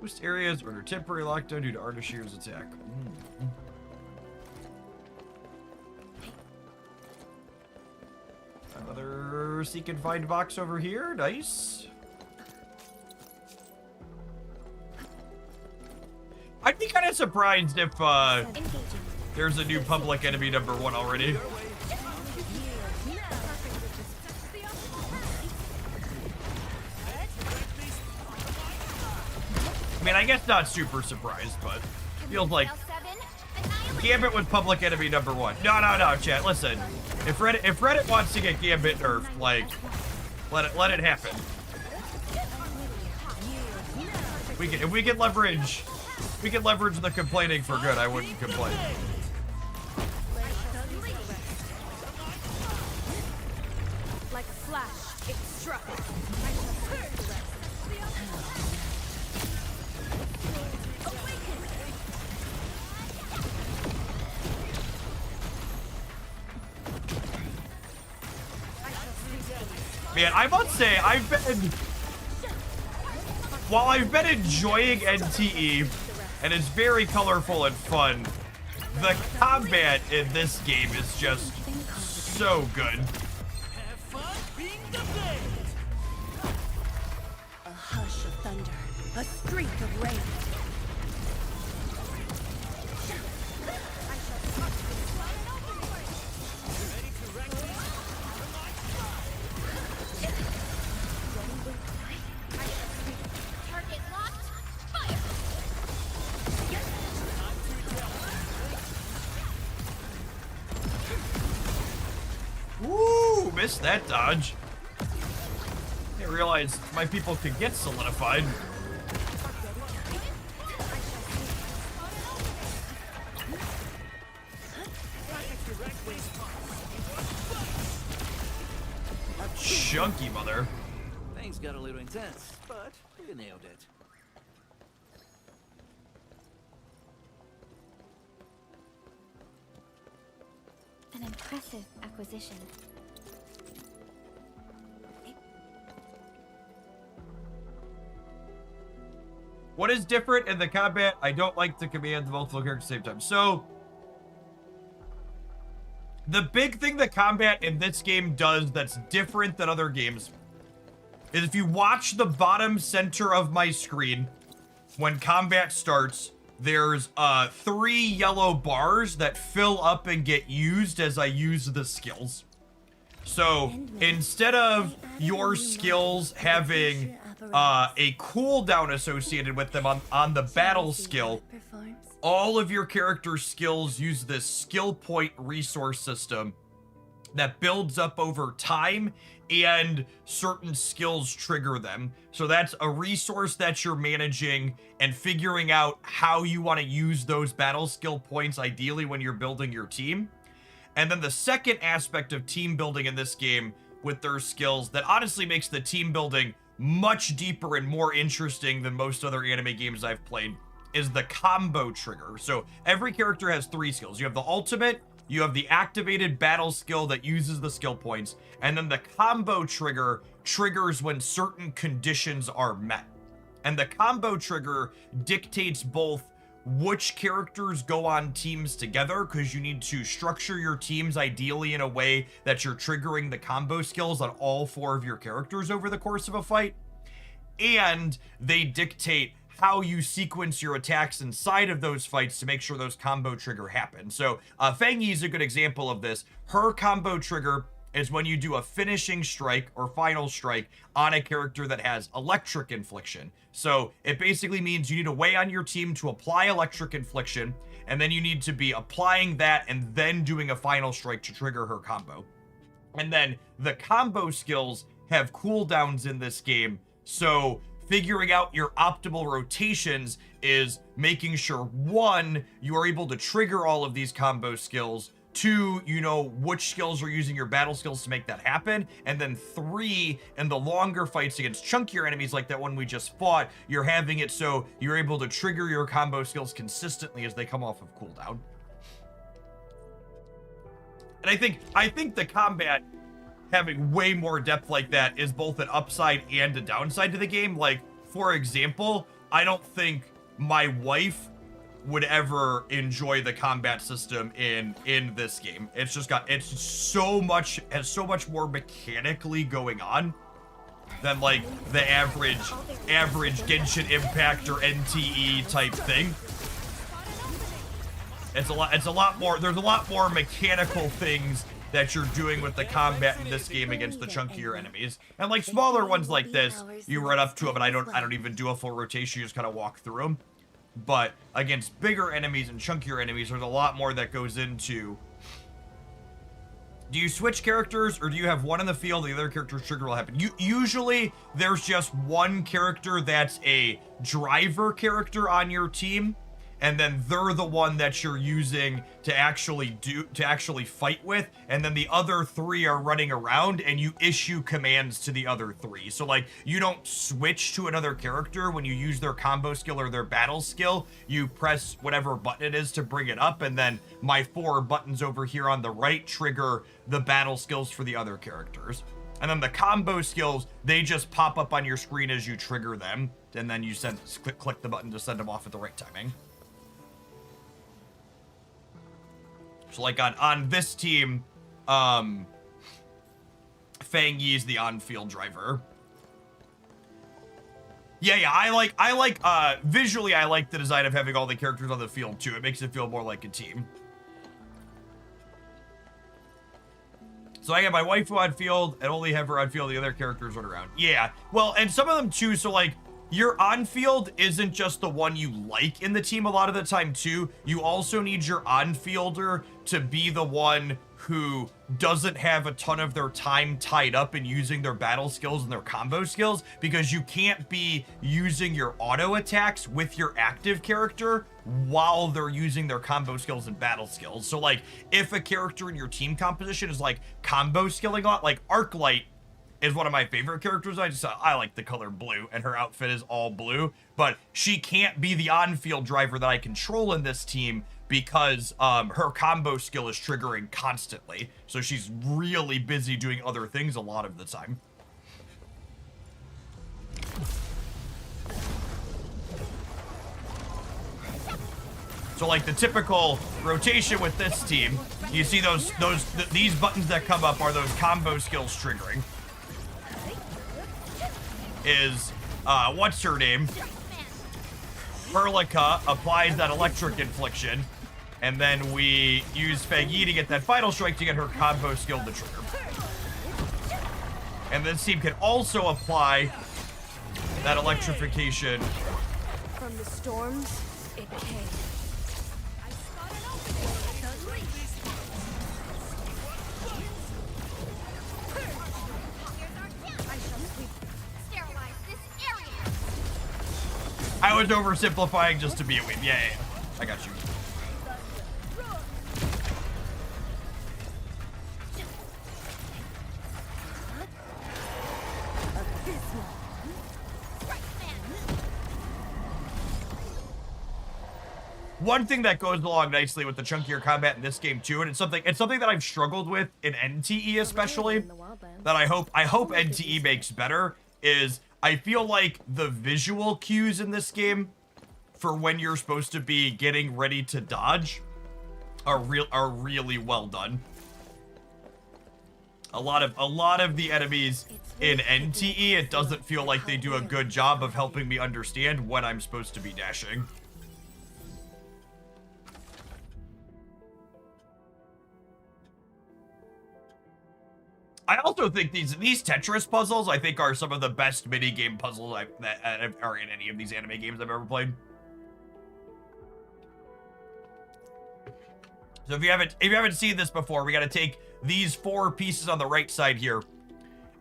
Most areas are under temporary lockdown due to Ardashir's attack. Another seek and find box over here. Nice. I'd be kind of surprised if there's a new public enemy #1 already. mean, I guess not super surprised, but feels like Gambit was public enemy #1. No, chat. Listen, if Reddit wants to get Gambit nerfed, like, let it happen. If we can leverage the complaining for good, I wouldn't complain. Like flash, it struck. Man, I must say, while I've been enjoying NTE, and it's very colorful and fun, the combat in this game is just so good. A hush of thunder, a streak of rain. Woo! Missed that dodge. Didn't realize my people could get solidified. Chunky mother. Things got a little intense, but you nailed it. An impressive acquisition. What is different in the combat? I don't like to command multiple characters at the same time. So, the big thing that combat in this game does that's different than other games is if you watch the bottom center of my screen, when combat starts, there's 3 yellow bars that fill up and get used as I use the skills. So instead of your skills having a cooldown associated with them on the battle skill, all of your character's skills use this skill point resource system that builds up over time, and certain skills trigger them. So that's a resource that you're managing and figuring out how you want to use those battle skill points, ideally when you're building your team. And then the second aspect of team building in this game with their skills that honestly makes the team building much deeper and more interesting than most other anime games I've played is the combo trigger. So every character has 3 skills. You have the ultimate, you have the activated battle skill that uses the skill points, and then the combo trigger triggers when certain conditions are met. And the combo trigger dictates both which characters go on teams together, because you need to structure your teams ideally in a way that you're triggering the combo skills on all 4 of your characters over the course of a fight. And they dictate how you sequence your attacks inside of those fights to make sure those combo trigger happen. So Fang Yi is a good example of this. Her combo trigger is when you do a finishing strike or final strike on a character that has electric infliction. So it basically means you need a way on your team to apply electric infliction, and then you need to be applying that and then doing a final strike to trigger her combo. And then the combo skills have cooldowns in this game, so figuring out your optimal rotations is making sure, 1, you are able to trigger all of these combo skills, 2, you know which skills are using your battle skills to make that happen, and then 3, in the longer fights against chunkier enemies like that one we just fought, you're having it so you're able to trigger your combo skills consistently as they come off of cooldown. And I think the combat having way more depth like that is both an upside and a downside to the game. Like, for example, I don't think my wife would ever enjoy the combat system in this game. It's just has so much more mechanically going on than like the average Genshin Impact or NTE type thing. It's a lot more, there's a lot more mechanical things that you're doing with the combat in this game against the chunkier enemies. And like smaller ones like this, you run up to them, and I don't even do a full rotation, you just kind of walk through them. But against bigger enemies and chunkier enemies, there's a lot more that goes into... Do you switch characters, or do you have one in the field, the other character's trigger will happen? Usually, there's just one character that's a driver character on your team, and then they're the one that you're using to actually fight with, and then the other 3 are running around, and you issue commands to the other 3. So like, you don't switch to another character when you use their combo skill or their battle skill. You press whatever button it is to bring it up, and then my 4 buttons over here on the right trigger the battle skills for the other characters. And then the combo skills, they just pop up on your screen as you trigger them, and then you click the button to send them off at the right timing. So like on this team, Fang Yi's the on-field driver. Yeah, I like visually I like the design of having all the characters on the field too. It makes it feel more like a team. So I got my waifu on field and only have her on field, the other characters run around. Yeah, well, and some of them too, so like, your on-field isn't just the one you like in the team a lot of the time too. You also need your on-fielder to be the one who doesn't have a ton of their time tied up in using their battle skills and their combo skills, because you can't be using your auto attacks with your active character while they're using their combo skills and battle skills. So like, if a character in your team composition is like combo skilling a lot, like Arknight is one of my favorite characters. I like the color blue, and her outfit is all blue, but she can't be the on-field driver that I control in this team because her combo skill is triggering constantly. So she's really busy doing other things a lot of the time. So like the typical rotation with this team, you see these buttons that come up are those combo skills triggering. Is what's her name? Perlica applies that electric infliction, and then we use Fang Yi to get that final strike to get her combo skill to trigger. And this team can also apply that electrification. From the storms, it came. I was oversimplifying just to be a win. Yeah. I got you. One thing that goes along nicely with the chunkier combat in this game too, and it's something that I've struggled with in NTE especially, that I hope NTE makes better, is I feel like the visual cues in this game for when you're supposed to be getting ready to dodge are really well done. A lot of the enemies in NTE, it doesn't feel like they do a good job of helping me understand when I'm supposed to be dashing. I also think these Tetris puzzles, I think, are some of the best mini-game puzzles that are in any of these anime games I've ever played. So if you haven't seen this before, we got to take these 4 pieces on the right side here,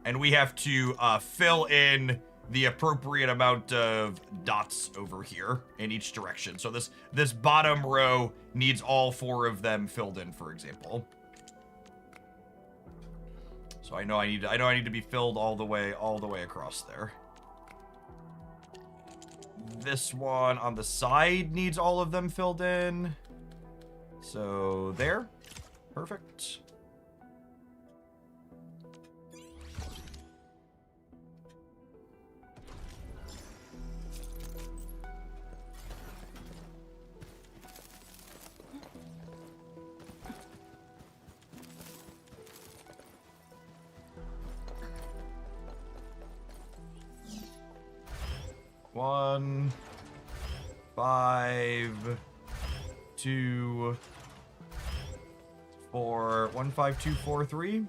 and we have to fill in the appropriate amount of dots over here in each direction. So this bottom row needs all 4 of them filled in, for example. So I know I need to be filled all the way across there. This one on the side needs all of them filled in. So there. Perfect. One, 5, 2, for 15243.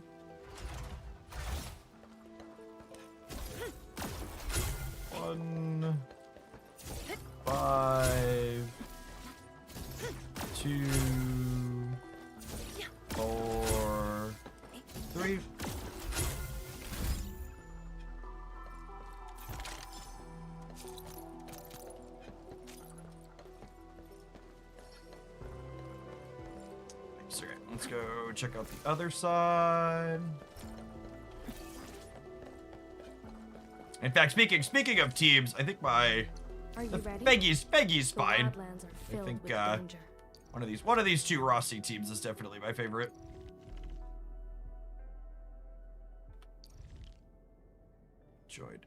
One, 5, 2, 4, 3. Okay, let's go check out the other side. In fact, speaking of teams, I think Are you ready? Peggy's fine. The Wildlands are I filled think with danger. one of these two Rossi teams is definitely my favorite.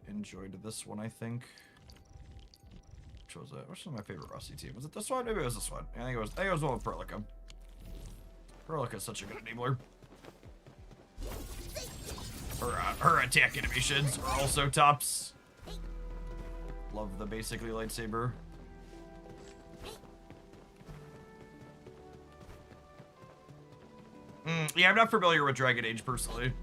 Enjoyed this one, I think. Which was my favorite Rossi team? Was it this one? Maybe it was this one. I think it was one with Perlica. Perlica is such a good enabler. Her attack animations are also tops. Love the basically lightsaber. Yeah, I'm not familiar with Dragon Age personally.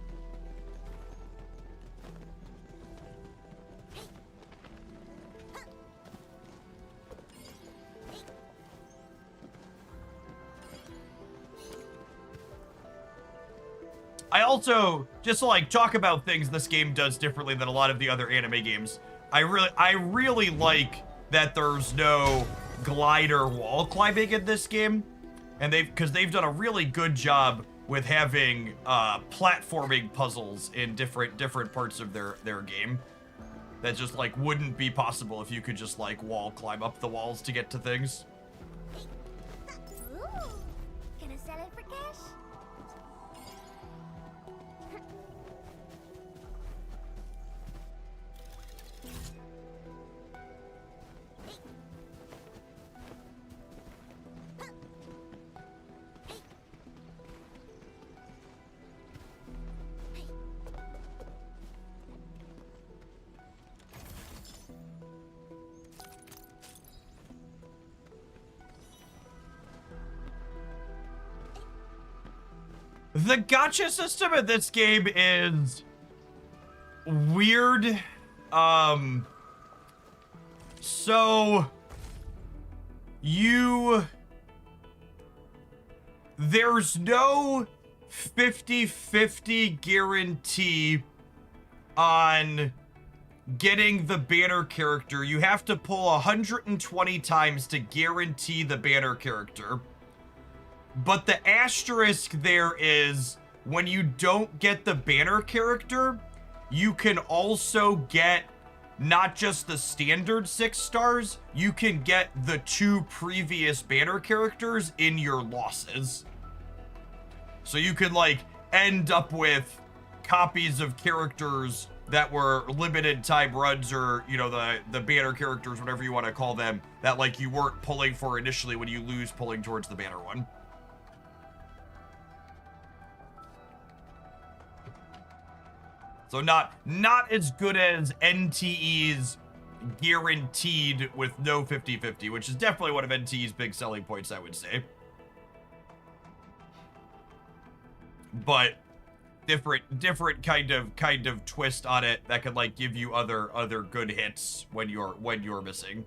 I also, just to like talk about things this game does differently than a lot of the other anime games, I really like that there's no glider wall climbing in this game. And because they've done a really good job with having platforming puzzles in different parts of their game that just like wouldn't be possible if you could just like wall climb up the walls to get to things. Ooh, gonna sell it for cash? The gacha system in this game is weird. So there's no 50-50 guarantee on getting the banner character. You have to pull 120 times to guarantee the banner character. But the asterisk there is when you don't get the banner character, you can also get not just the standard 6 stars, you can get the 2 previous banner characters in your losses. So you can like end up with copies of characters that were limited time runs, or you know, the banner characters, whatever you want to call them, that like you weren't pulling for initially when you lose pulling towards the banner one. So not as good as NTE's guaranteed with no 50-50, which is definitely one of NTE's big selling points, I would say. But different kind of twist on it that could like give you other good hits when you're missing.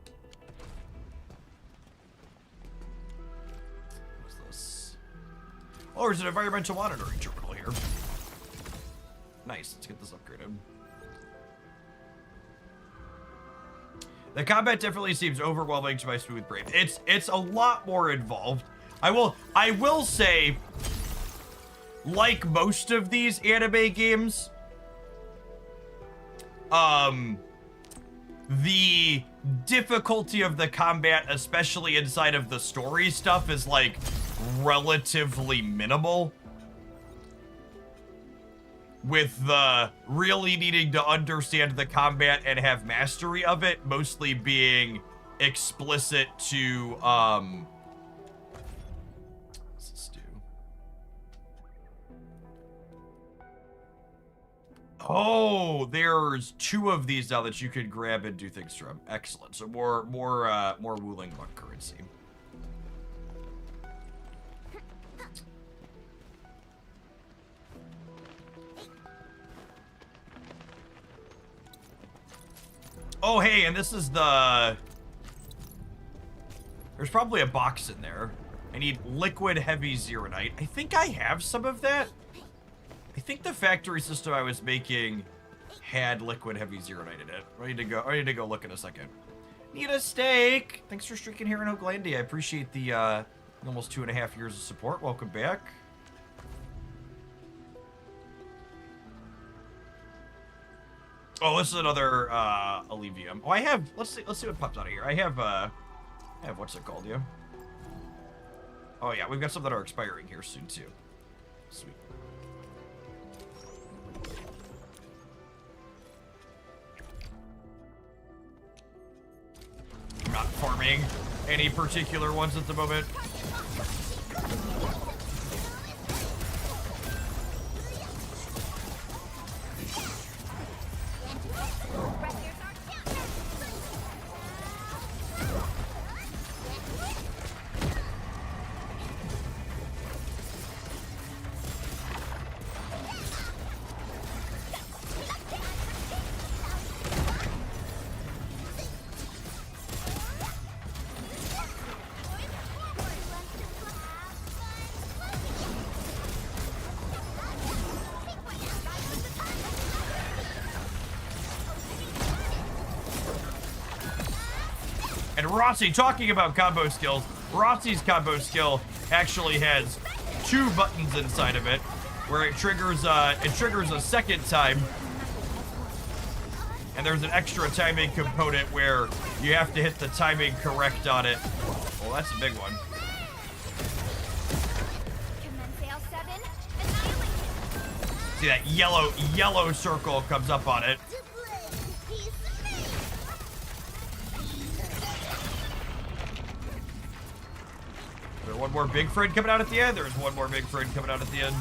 What's this? Oh, there's an environmental monitoring terminal here. Nice, let's get this upgraded. The combat definitely seems overwhelming to my smooth brain. It's a lot more involved. I will say, like most of these anime games, the difficulty of the combat, especially inside of the story stuff, is like relatively minimal. With the really needing to understand the combat and have mastery of it mostly being explicit to, what's this do? Oh, there's 2 of these now that you can grab and do things from. Excellent. So more Wuling luck currency. Oh, hey, and this is the... There's probably a box in there. I need liquid heavy zeronite. I think I have some of that. I think the factory system I was making had liquid heavy zeronite in it. I need to go look in a second. Need a steak. Thanks for streaking here in Oaklandia. I appreciate the almost 2.5 years of support. Welcome back. Oh, this is another Allevium. Oh, I have. Let's see what pops out of here. I have what's it called? Yeah. Oh yeah, we've got some that are expiring here soon too. Sweet. I'm not farming any particular ones at the moment. And Rossi, talking about combo skills, Rossi's combo skill actually has 2 buttons inside of it, where it triggers a second time, and there's an extra timing component where you have to hit the timing correct on it. Well, that's a big one. See that yellow circle comes up on it. One more big friend coming out at the end. There's one more big friend coming out at the end.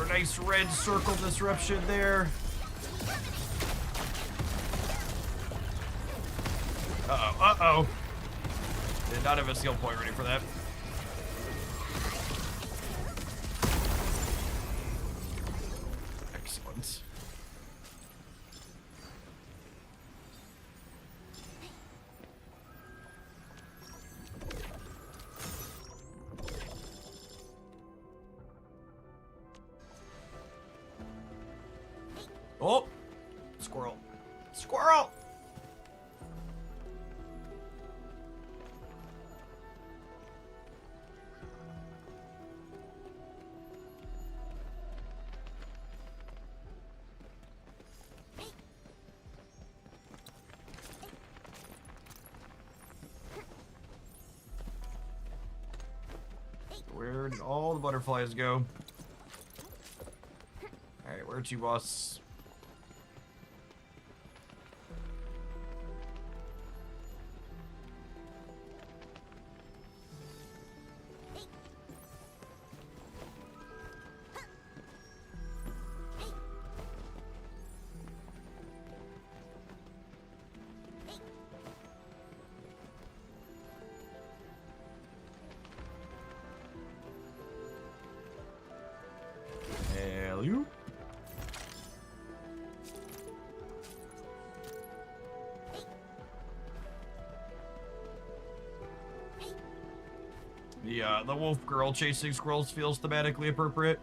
Nice red circle disruption there. Uh-oh. Did not have a skill point ready for that. Excellent. Oh! Squirrel. Squirrel! Where did all the butterflies go? Alright, where to, boss? You? The wolf girl chasing squirrels feels thematically appropriate.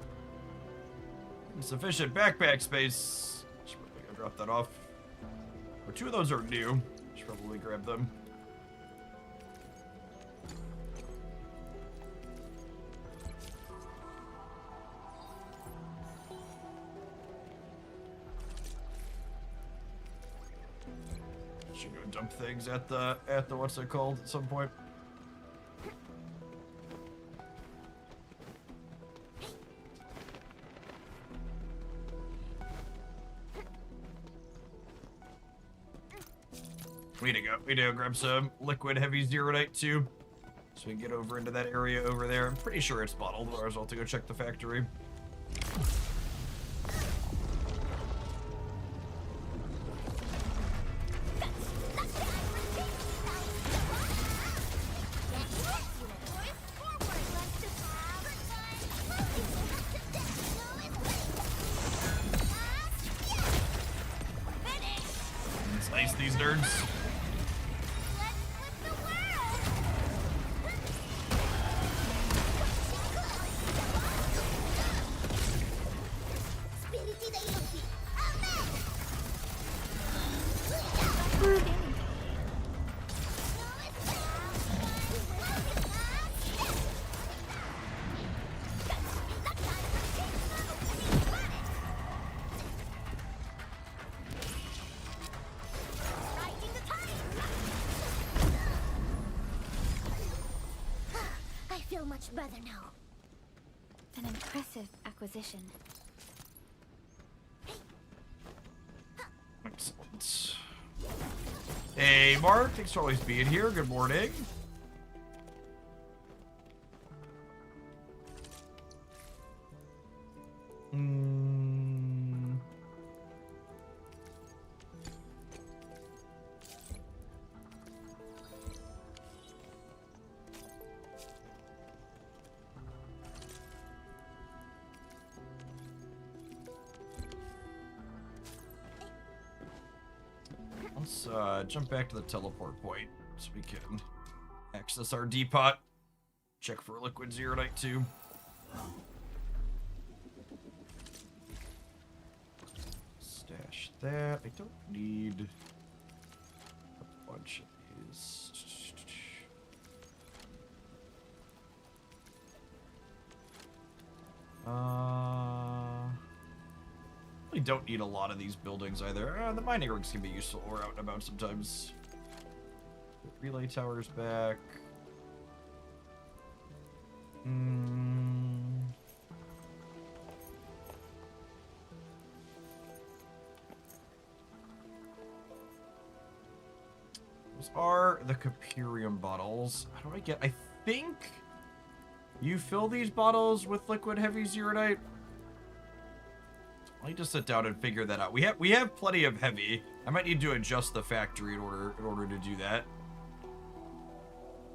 Insufficient backpack space. Should probably go drop that off. Or 2 of those are new. Should probably grab them. Should go dump things at the what's it called at some point. We need to go grab some liquid heavy zeronite too, so we can get over into that area over there. I'm pretty sure it's bottled, otherwise I'll have to go check the factory. nerds. I feel much better now. An impressive acquisition. Excellent. Hey, Mark. Thanks for always being here. Good morning. Let's jump back to the teleport point so we can access our depot. Check for liquid zeronite too. Stash that. I don't need a bunch of these. We don't need a lot of these buildings either. The mining rigs can be useful. We're out and about sometimes. Relay towers back. Those are the Capurium bottles. How do I get... I think you fill these bottles with liquid heavy zeronite. I need to sit down and figure that out. We have plenty of heavy. I might need to adjust the factory in order to do that.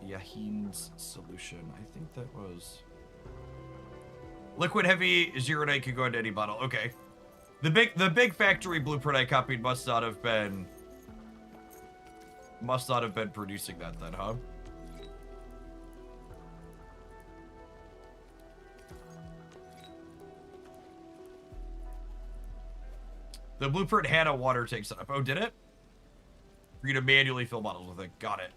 Yahin's solution. I think that was liquid heavy zeronite can go into any bottle. Okay. The big factory blueprint I copied must not have been producing that then, huh? The blueprint had a water tank set up. Oh, did it? For you to manually fill bottles with it. Got it.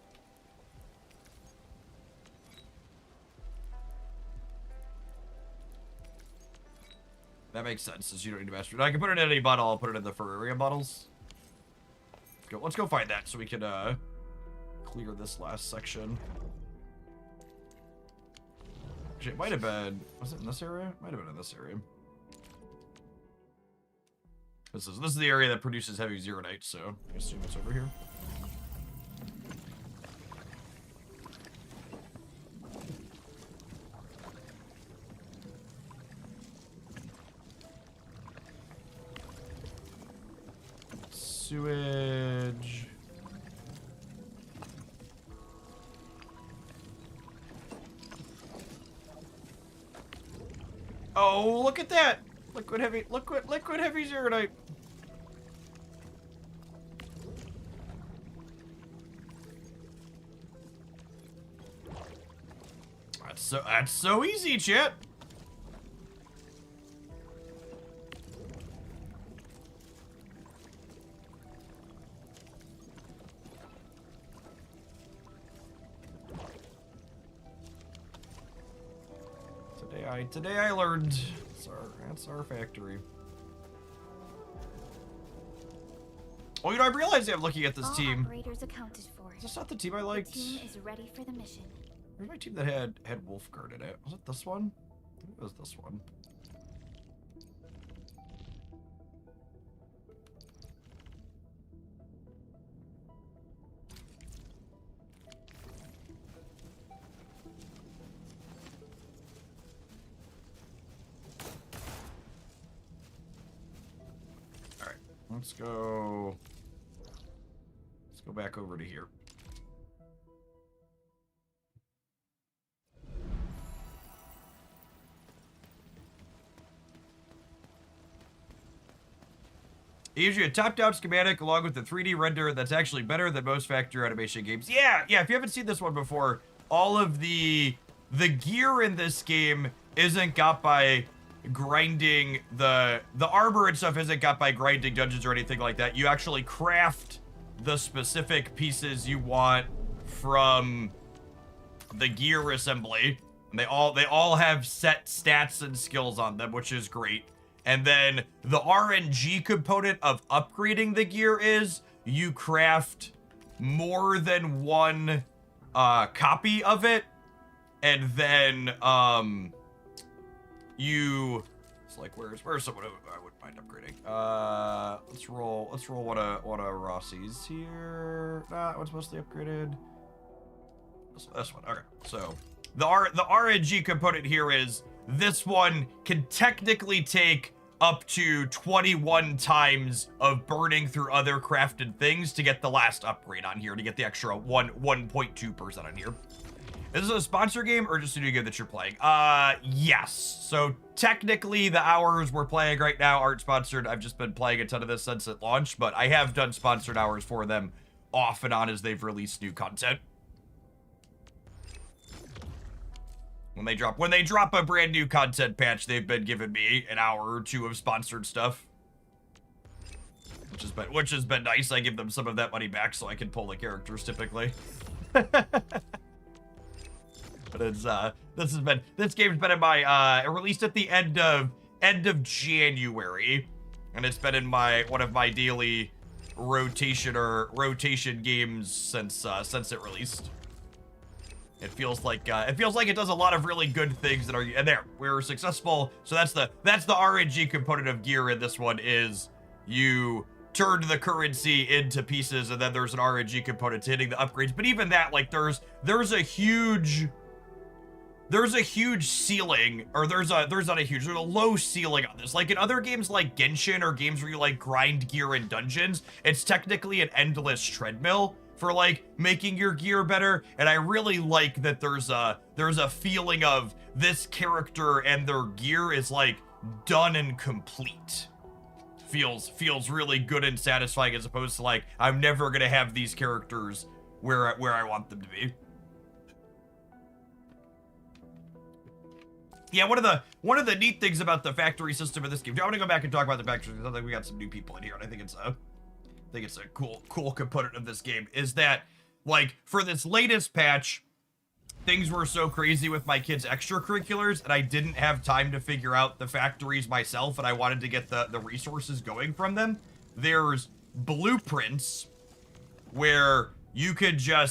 That makes sense, since you don't need to master it. I can put it in any bottle. I'll put it in the Farever bottles. Let's go find that so we can clear this last section. Actually, it might have been... Was it in this area? It might have been in this area. This is the area that produces heavy zeronite, so I assume it's over here. Sewage. Oh, look at that! Liquid heavy zeronite. That's so easy, chat. Today I learned. That's our factory. Oh, you know, I realized I'm looking at this team. Operators accounted for. Is this not the team I liked? The team is ready for the mission. Where's my team that had Wolfguard in it? Was it this one? I think it was this one. Alright, let's go back over to here. It gives you a top-down schematic along with the 3D render that's actually better than most factory automation games. Yeah, if you haven't seen this one before, all of the gear in this game isn't got by grinding the armor and stuff isn't got by grinding dungeons or anything like that. You actually craft the specific pieces you want from the gear assembly. And they all have set stats and skills on them, which is great. And then the RNG component of upgrading the gear is you craft more than one copy of it, and then it's like where's someone who I wouldn't mind upgrading. Let's roll one of Rossi's here. That one's mostly upgraded. This one. Okay, so the RNG component here is this one can technically take up to 21 times of burning through other crafted things to get the last upgrade on here, to get the extra 1.2% on here. Is this a sponsor game or just a new game that you're playing? Yes. So technically the hours we're playing right now aren't sponsored. I've just been playing a ton of this since it launched, but I have done sponsored hours for them off and on as they've released new content. When they drop a brand new content patch, they've been giving me an hour or two of sponsored stuff, which has been nice. I give them some of that money back so I can pull the characters typically. But it's this game's been in my released at the end of January, and it's been in one of my daily rotation games since it released. It feels like it does a lot of really good things that are, and there, we're successful. So that's the RNG component of gear in this one, is you turned the currency into pieces, and then there's an RNG component to hitting the upgrades. But even that, like, there's a huge ceiling, or there's a low ceiling on this. Like in other games like Genshin or games where you like grind gear in dungeons, it's technically an endless treadmill for like making your gear better. And I really like that there's a feeling of this character and their gear is like done and complete. Feels really good and satisfying, as opposed to like, I'm never gonna have these characters where I want them to be. Yeah, one of the neat things about the factory system of this game, I want to go back and talk about the factory system. I think we got some new people in here, and I think it's a cool component of this game, is that, like, for this latest patch, things were so crazy with my kids' extracurriculars, and I didn't have time to figure out the factories myself, and I wanted to get the resources going from them. There's blueprints where you could go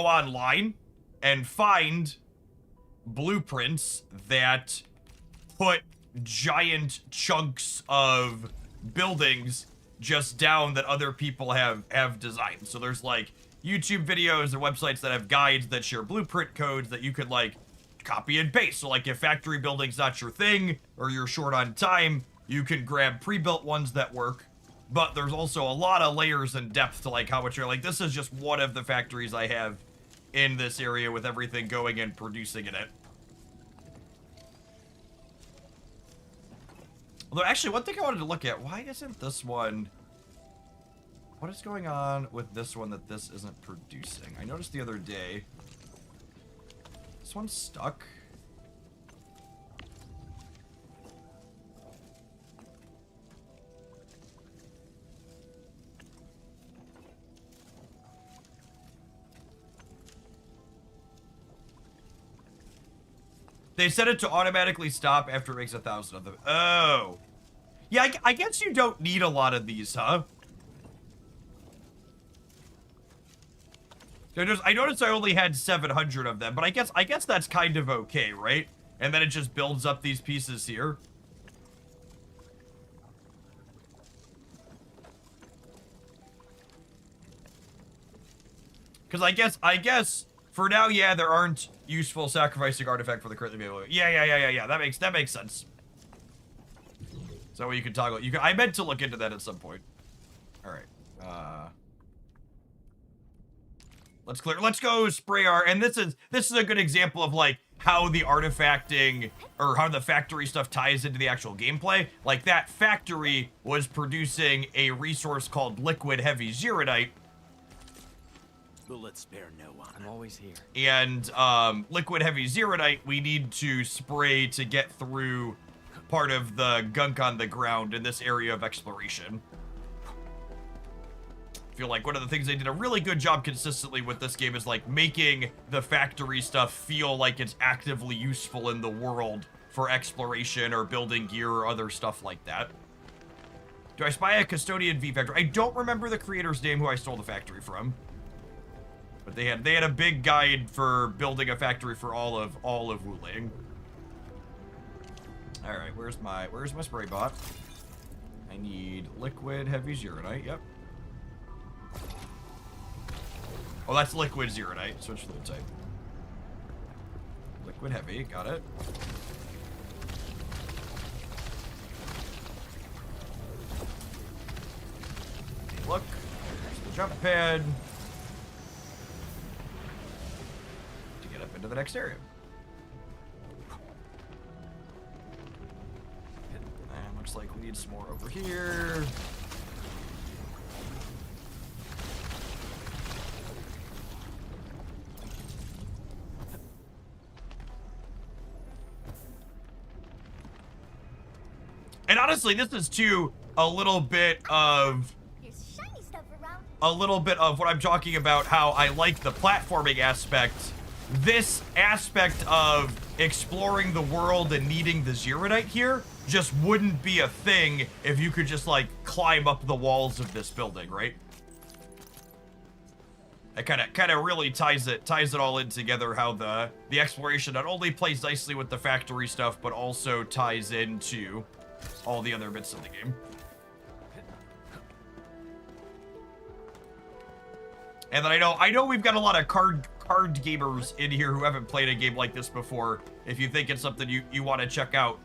online and find blueprints that put giant chunks of buildings just down that other people have designed. So there's like YouTube videos and websites that have guides that share blueprint codes that you could like copy and paste. So like if factory building's not your thing or you're short on time, you can grab pre-built ones that work. But there's also a lot of layers and depth to like how much you're like, this is just one of the factories I have in this area with everything going and producing in it. Although, actually, one thing I wanted to look at, why isn't this one... What is going on with this one that this isn't producing? I noticed the other day... This one's stuck. They set it to automatically stop after it makes 1,000 of them. Oh. Yeah, I guess you don't need a lot of these, huh? I noticed I only had 700 of them, but I guess that's kind of okay, right? And then it just builds up these pieces here. Because I guess for now, yeah, there aren't useful sacrificing artifact for the currently available. Yeah. That makes sense. So you can toggle. I meant to look into that at some point. All right. Let's go spray our. And this is a good example of like how the artifacting or how the factory stuff ties into the actual gameplay. Like, that factory was producing a resource called liquid heavy zerodite. Bullets spare no one. I'm always here. And liquid heavy zerodite we need to spray to get through part of the gunk on the ground in this area of exploration. I feel like one of the things they did a really good job consistently with this game is like making the factory stuff feel like it's actively useful in the world for exploration or building gear or other stuff like that. Do I spy a custodian V factory? I don't remember the creator's name who I stole the factory from. But they had a big guide for building a factory for all of Wuling. All right, where's my spray bot? I need liquid heavy zerodite. Yep. Oh, that's liquid zerodite. Switch fluid type. Liquid heavy. Got it. Okay, look. There's the jump pad. To get up into the next area. And looks like we need some more over here. And honestly, this is too a little bit of what I'm talking about, how I like the platforming aspect. This aspect of exploring the world and needing the zerodite here just wouldn't be a thing if you could just like climb up the walls of this building, right? It kind of really ties it all in together, how the exploration not only plays nicely with the factory stuff, but also ties into all the other bits of the game. And then I know we've got a lot of card gamers in here who haven't played a game like this before. If you think it's something you want to check out,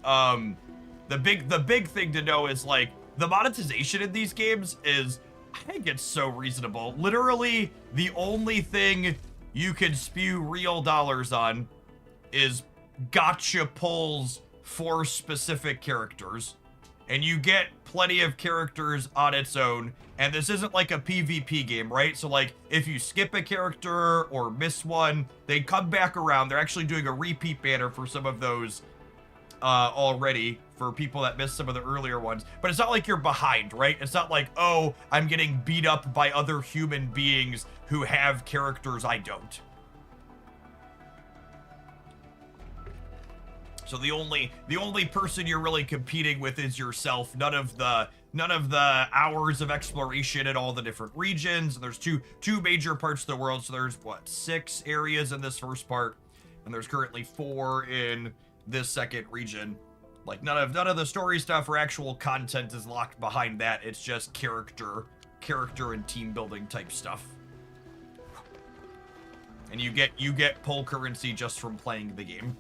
the big thing to know is like the monetization in these games is, I think it's so reasonable. Literally, the only thing you can spew real dollars on is gacha pulls for specific characters. And you get plenty of characters on its own. And this isn't like a PvP game, right? So like, if you skip a character or miss one, they come back around. They're actually doing a repeat banner for some of those already, for people that missed some of the earlier ones. But it's not like you're behind, right? It's not like, oh, I'm getting beat up by other human beings who have characters I don't. So the only person you're really competing with is yourself. None of the hours of exploration in all the different regions. There's two major parts of the world. So there's what, 6 areas in this first part, and there's currently 4 in this second region. Like none of the story stuff or actual content is locked behind that. It's just character and team building type stuff. And you get pull currency just from playing the game.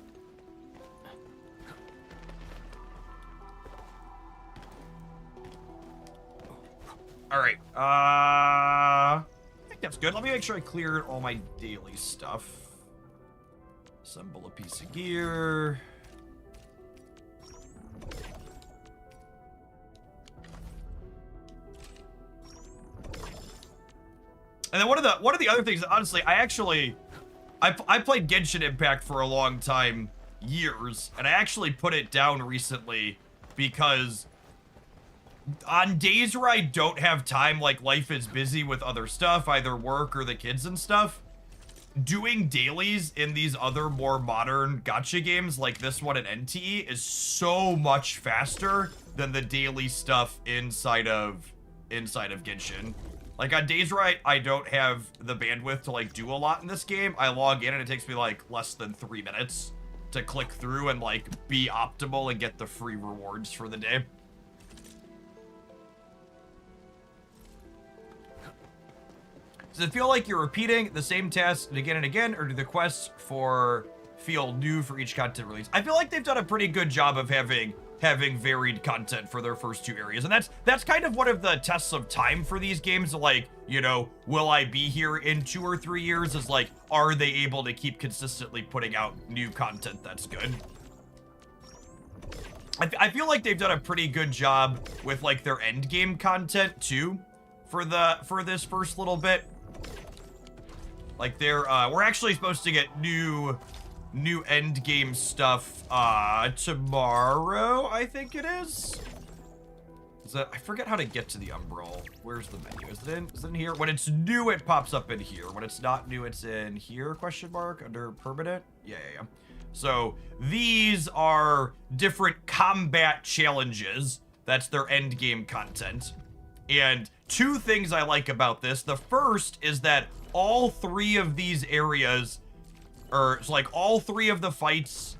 All right, I think that's good. Let me make sure I cleared all my daily stuff. Assemble a piece of gear. And then one of the other things, honestly, I played Genshin Impact for a long time, years, and I actually put it down recently because on days where I don't have time, like life is busy with other stuff, either work or the kids and stuff, doing dailies in these other more modern gacha games like this one at NTE is so much faster than the daily stuff inside of Genshin. Like on days where I don't have the bandwidth to like do a lot in this game, I log in and it takes me like less than 3 minutes to click through and like be optimal and get the free rewards for the day. Does it feel like you're repeating the same tasks again and again, or do the quests feel new for each content release? I feel like they've done a pretty good job of having having varied content for their first 2 areas. And that's kind of one of the tests of time for these games. Like, you know, will I be here in 2 or 3 years? Is like, are they able to keep consistently putting out new content that's good? I feel like they've done a pretty good job with like their end game content too for this first little bit. Like we're actually supposed to get new end game stuff tomorrow, I think it is. I forget how to get to the Umbral. Where's the menu? Is it in here? When it's new, it pops up in here. When it's not new, it's in here, question mark, under permanent? Yeah. So these are different combat challenges. That's their end game content. And 2 things I like about this. The first is that all 3 of these areas, it's like all 3 of the fights,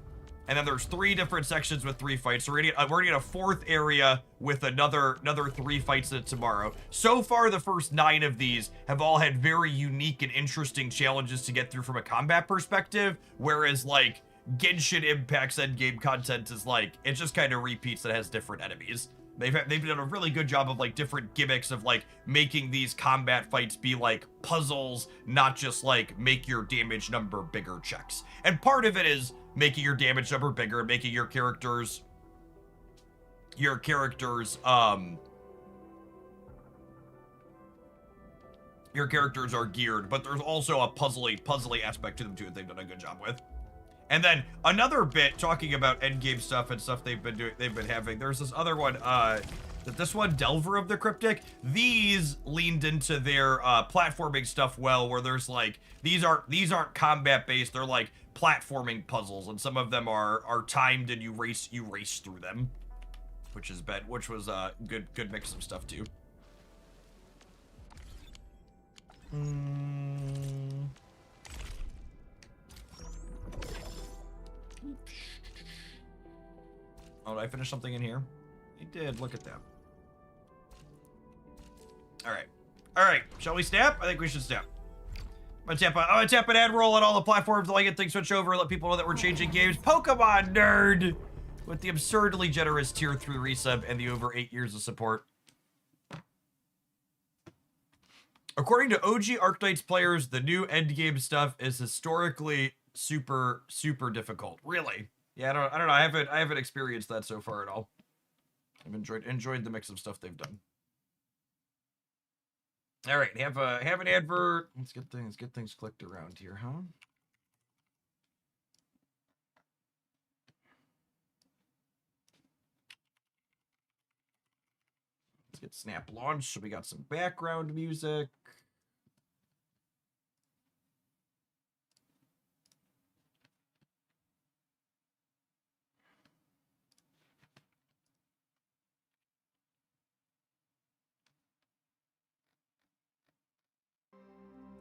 and then there's 3 different sections with 3 fights. So we're gonna get a 4th area with another 3 fights in it tomorrow. So far, the first 9 of these have all had very unique and interesting challenges to get through from a combat perspective, whereas like Genshin Impact's endgame content is like, it just kind of repeats that has different enemies. They've done a really good job of like different gimmicks of like making these combat fights be like puzzles, not just like make your damage number bigger checks. And part of it is making your damage number bigger, making your characters are geared, but there's also a puzzly aspect to them too that they've done a good job with. And then another bit talking about endgame stuff and stuff they've been having. There's this other one, this one, Delver of the Cryptic. These leaned into their platforming stuff well, where there's like these aren't combat based. They're like platforming puzzles, and some of them are timed, and you race through them, which was a good mix of stuff too. Oh, did I finish something in here? I did. Look at that. All right. Shall we snap? I think we should snap. I'm gonna tap an ad roll on all the platforms to get things switch over and let people know that we're changing games. Pokemon nerd with the absurdly generous tier 3 resub and the over 8 years of support. According to OG Arknights players, the new endgame stuff is historically super difficult. Really? Yeah, I don't know. I haven't experienced that so far at all. I've enjoyed the mix of stuff they've done. All right, have an advert. Let's get things clicked around here, huh? Let's get Snap launched so we got some background music.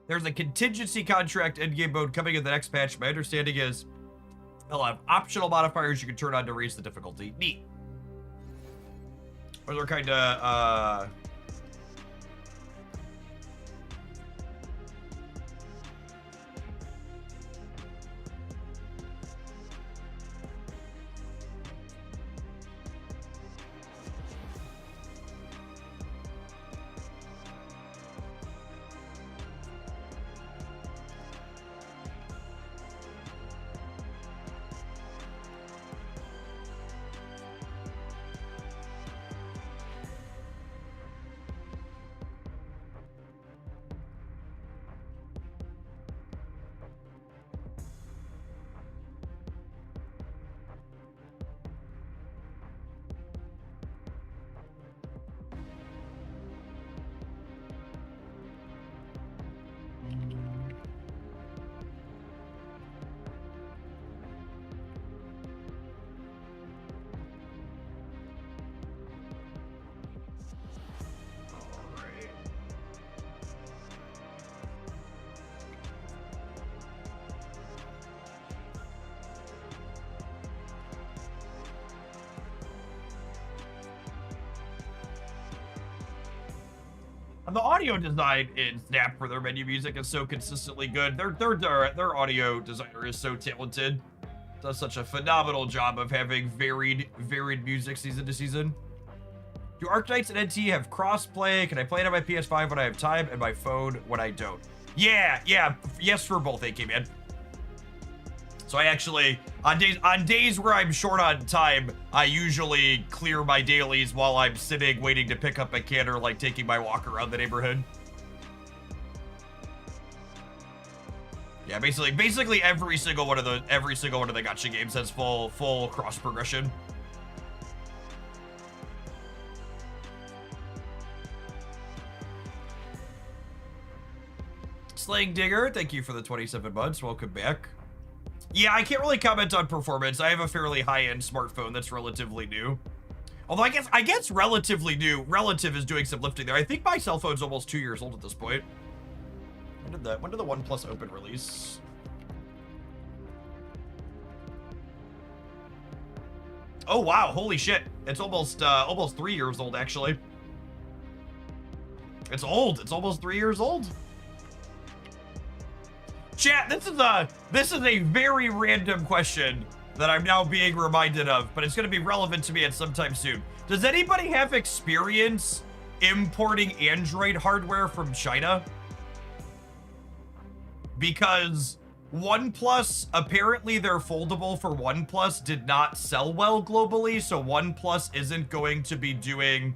There's a contingency contract endgame mode coming in the next patch. My understanding is they'll have optional modifiers you can turn on to raise the difficulty. Neat. Or they're kind of, and the audio design in Snap for their menu music is so consistently good. Their audio designer is so talented. Does such a phenomenal job of having varied music season to season. Do Arknights and NT have crossplay? Can I play it on my PS5 when I have time and my phone when I don't? Yeah, yes for both, AK man. So I actually, on days where I'm short on time, I usually clear my dailies while I'm sitting waiting to pick up a kid or like taking my walk around the neighborhood. Yeah, basically every single one of the gacha games has full cross progression. Slaying Digger, thank you for the 27 months. Welcome back. Yeah, I can't really comment on performance. I have a fairly high-end smartphone that's relatively new. Although I guess relatively new. Relative is doing some lifting there. I think my cell phone's almost 2 years old at this point. When did the OnePlus Open release? Oh wow, holy shit. It's almost 3 years old actually. It's old. It's almost 3 years old. Chat, this is a very random question that I'm now being reminded of, but it's going to be relevant to me at some time soon. Does anybody have experience importing Android hardware from China? Because OnePlus, apparently their foldable for OnePlus did not sell well globally, so OnePlus isn't going to be doing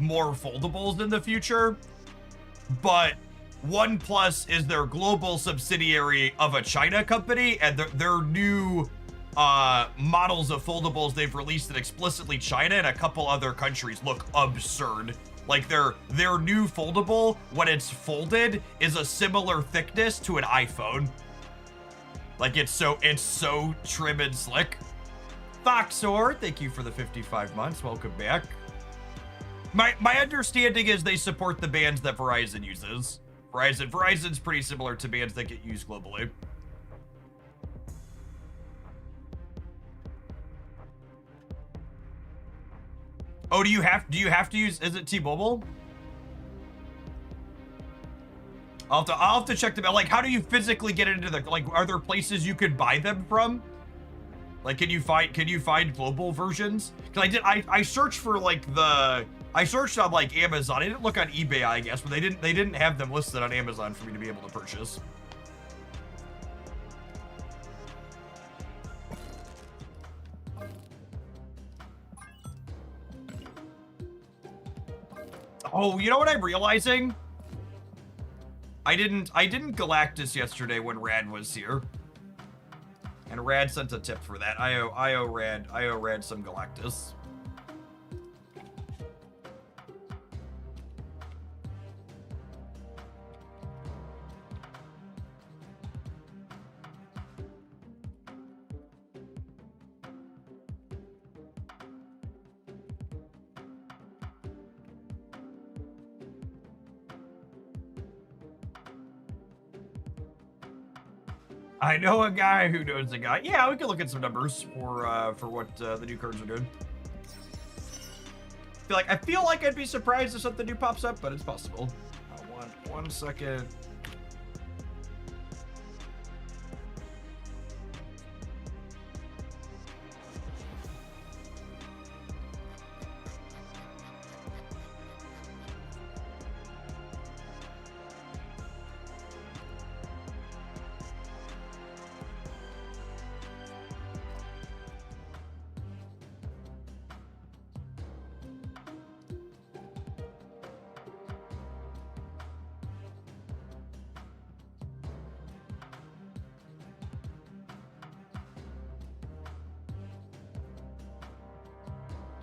more foldables in the future, but OnePlus is their global subsidiary of a China company, and their new models of foldables they've released in explicitly China and a couple other countries look absurd. Like their new foldable, when it's folded, is a similar thickness to an iPhone. Like it's so trim and slick. Foxor, thank you for the 55 months. Welcome back. My understanding is they support the bands that Verizon uses. Verizon's pretty similar to bands that get used globally. Oh, do you have to use, is it T-Mobile? I'll have to check them out. Like, how do you physically get into the, like, are there places you could buy them from? Like, can you find global versions? Cause I searched for like I searched on like Amazon. I didn't look on eBay, I guess, but they didn't have them listed on Amazon for me to be able to purchase. Oh, you know what I'm realizing? I didn't Galactus yesterday when Rad was here. And Rad sent a tip for that. I owe Rad some Galactus. I know a guy who knows a guy. Yeah, we can look at some numbers for what the new cards are doing. I feel like I'd be surprised if something new pops up, but it's possible. One second.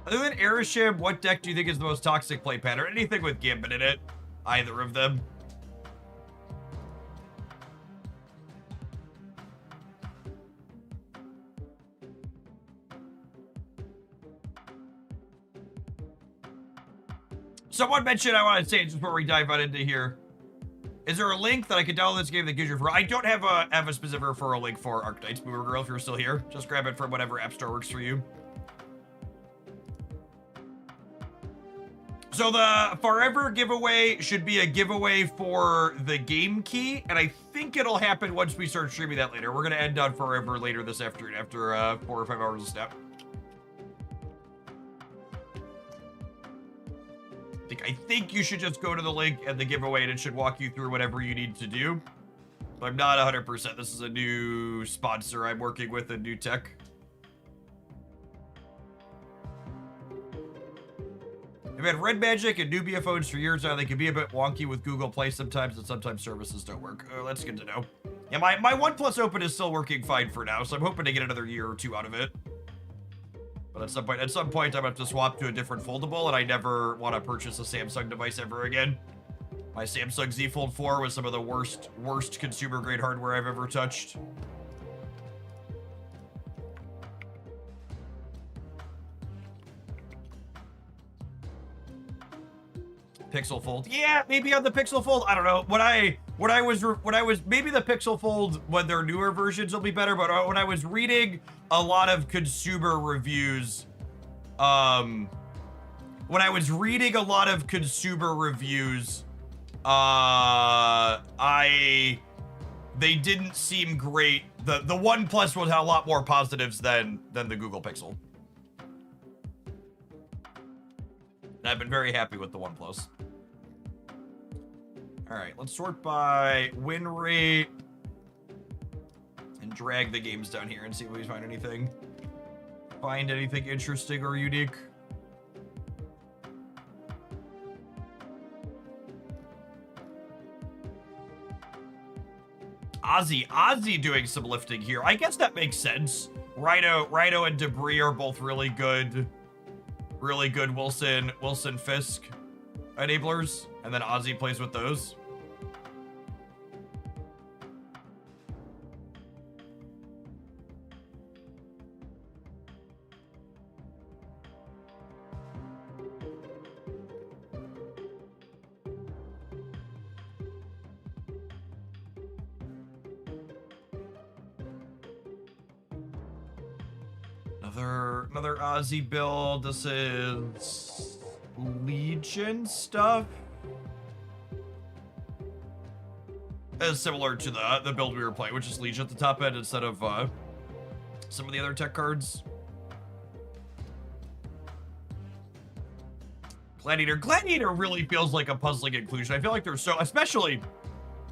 Other than Airship, what deck do you think is the most toxic play pattern? Anything with Gambit in it. Either of them. Someone mentioned, I want to say just before we dive on into here. Is there a link that I can download this game that gives you referral? I don't have a specific referral link for Arknights, Boomer Girl, if you're still here. Just grab it from whatever app store works for you. So the Farever giveaway should be a giveaway for the game key, and I think it'll happen once we start streaming that later. We're gonna end on Farever later this afternoon after 4 or 5 hours of snap. I think you should just go to the link and the giveaway, and it should walk you through whatever you need to do. But I'm not 100%. This is a new sponsor I'm working with, a new tech. I've had Red Magic and Nubia phones for years now. They can be a bit wonky with Google Play sometimes, and sometimes services don't work. Oh, that's good to know. Yeah, my OnePlus Open is still working fine for now, so I'm hoping to get another year or 2 out of it. But at some point, I'm going to have to swap to a different foldable, and I never want to purchase a Samsung device ever again. My Samsung Z Fold 4 was some of the worst consumer-grade hardware I've ever touched. Pixel Fold. Yeah, maybe on the Pixel Fold. I don't know. Maybe the Pixel Fold, when their newer versions will be better, but when I was reading a lot of consumer reviews, they didn't seem great. The OnePlus one had a lot more positives than the Google Pixel. And I've been very happy with the OnePlus. All right, let's sort by win rate and drag the games down here and see if we find anything. Find anything interesting or unique. Ozzy doing some lifting here. I guess that makes sense. Rhino and Debris are both really good Wilson Fisk enablers, and then Ozzy plays with those. Another Ozzy build. This is Legion stuff. It's similar to the build we were playing, which is Legion at the top end instead of some of the other tech cards. Gladiator really feels like a puzzling inclusion. I feel like there's so, especially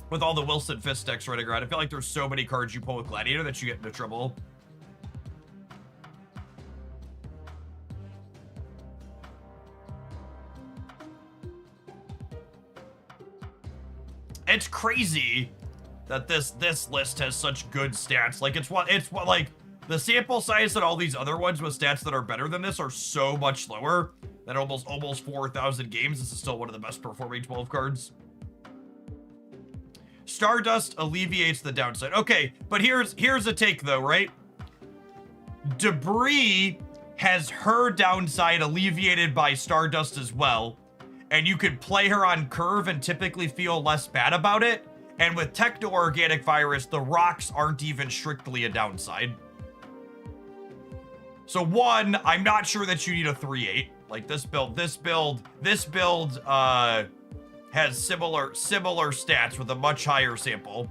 with all the Wilson Fisk decks running around, I feel like there's so many cards you pull with Gladiator that you get into trouble. It's crazy that this list has such good stats. Like it's like the sample size that all these other ones with stats that are better than this are so much lower that almost 4,000 games. This is still one of the best performing 12 cards. Stardust alleviates the downside. Okay, but here's a take though, right? Debris has her downside alleviated by Stardust as well. And you could play her on curve and typically feel less bad about it. And with Techno-Organic Virus, the rocks aren't even strictly a downside. So one, I'm not sure that you need a 3/8. Like this build has similar stats with a much higher sample.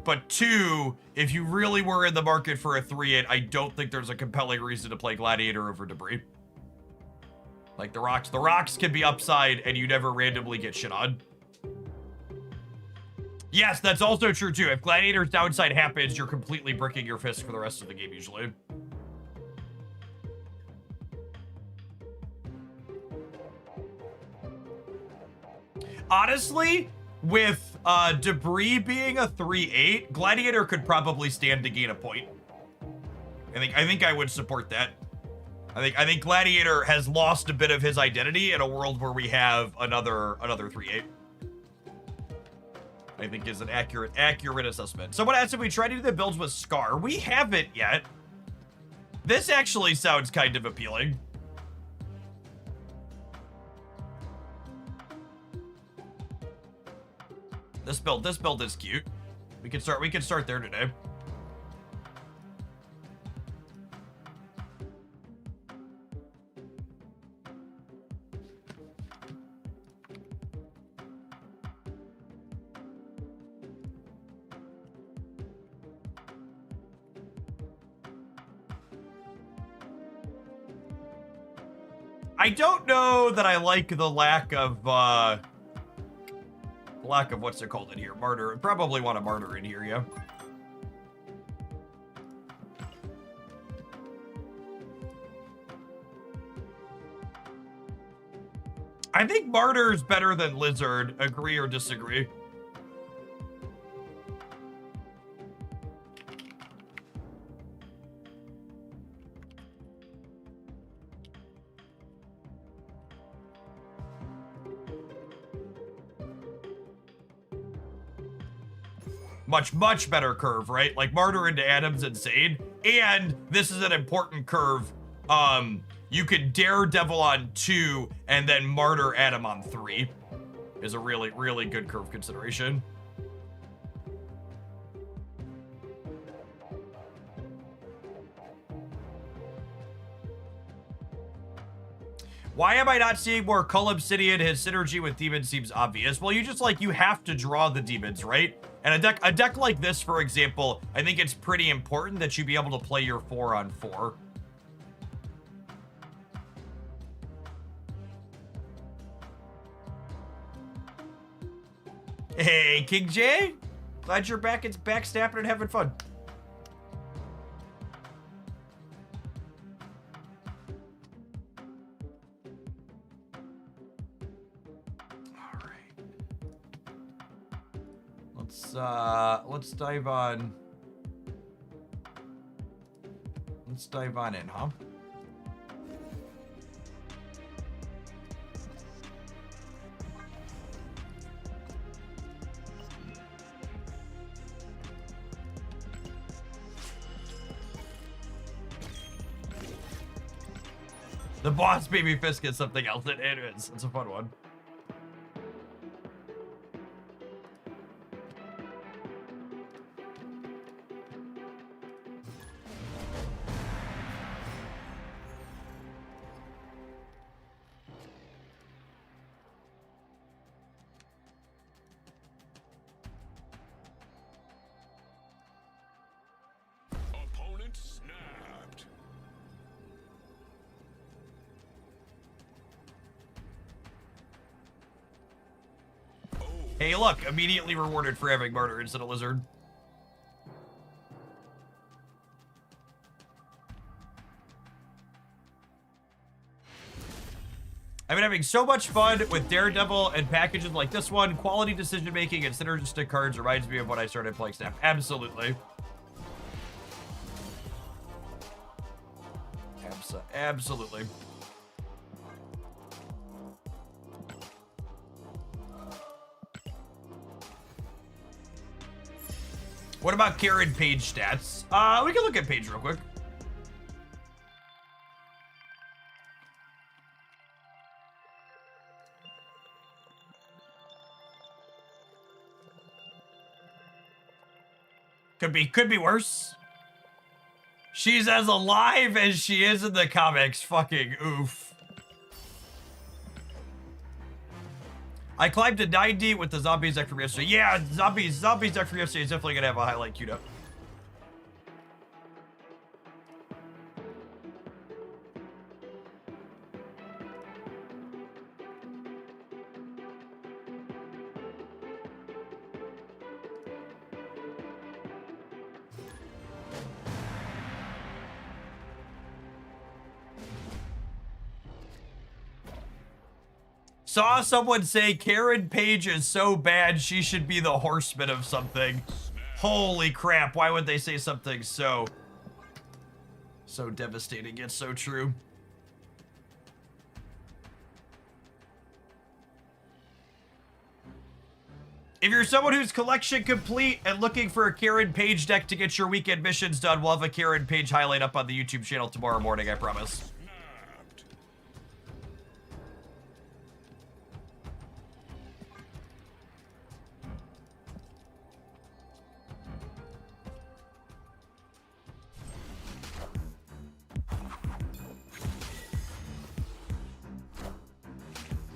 But two, if you really were in the market for a 3/8, I don't think there's a compelling reason to play Gladiator over Debris. Like the rocks can be upside and you never randomly get shit on. Yes, that's also true too. If Gladiator's downside happens, you're completely bricking your fist for the rest of the game usually. Honestly, with Debris being a 3/8, Gladiator could probably stand to gain a point. I think I would support that. I think Gladiator has lost a bit of his identity in a world where we have another 3/8. I think is an accurate assessment. Someone asked if we tried to do the builds with Scar. We haven't yet. This actually sounds kind of appealing. This build is cute. We can start there today. I don't know that I like the lack of what's it called in here? Martyr. Probably want a martyr in here, yeah. I think martyr's better than lizard. Agree or disagree? Much better curve, right? Like martyr into Adam's insane. And this is an important curve. You could daredevil on 2 and then martyr Adam on 3 is a really good curve consideration. Why am I not seeing more Cull Obsidian? His synergy with demons seems obvious. Well, you have to draw the demons, right? And a deck like this, for example, I think it's pretty important that you be able to play your 4-on-4. Hey, King J. Glad you're back. It's backstabbing and having fun. All right. Let's dive on. Let's dive on in, huh? The boss baby fist gets something else. It is. It's a fun one. Opponent snapped. Hey, look, immediately rewarded for having martyr instead of lizard. I've been having so much fun with Daredevil and packages like this one. Quality decision making and synergistic cards reminds me of when I started playing Snap. Absolutely. Absolutely. What about Karen Page stats? We can look at Page real quick. Could be worse. She's as alive as she is in the comics. Fucking oof. I climbed to 90 with the zombies deck from yesterday. Yeah, zombies deck from yesterday is definitely gonna have a highlight queued up. Saw someone say Karen Page is so bad she should be the horseman of something. Holy crap, why would they say something so devastating? It's so true. If you're someone who's collection complete and looking for a Karen Page deck to get your weekend missions done, we'll have a Karen Page highlight up on the YouTube channel tomorrow morning, I promise.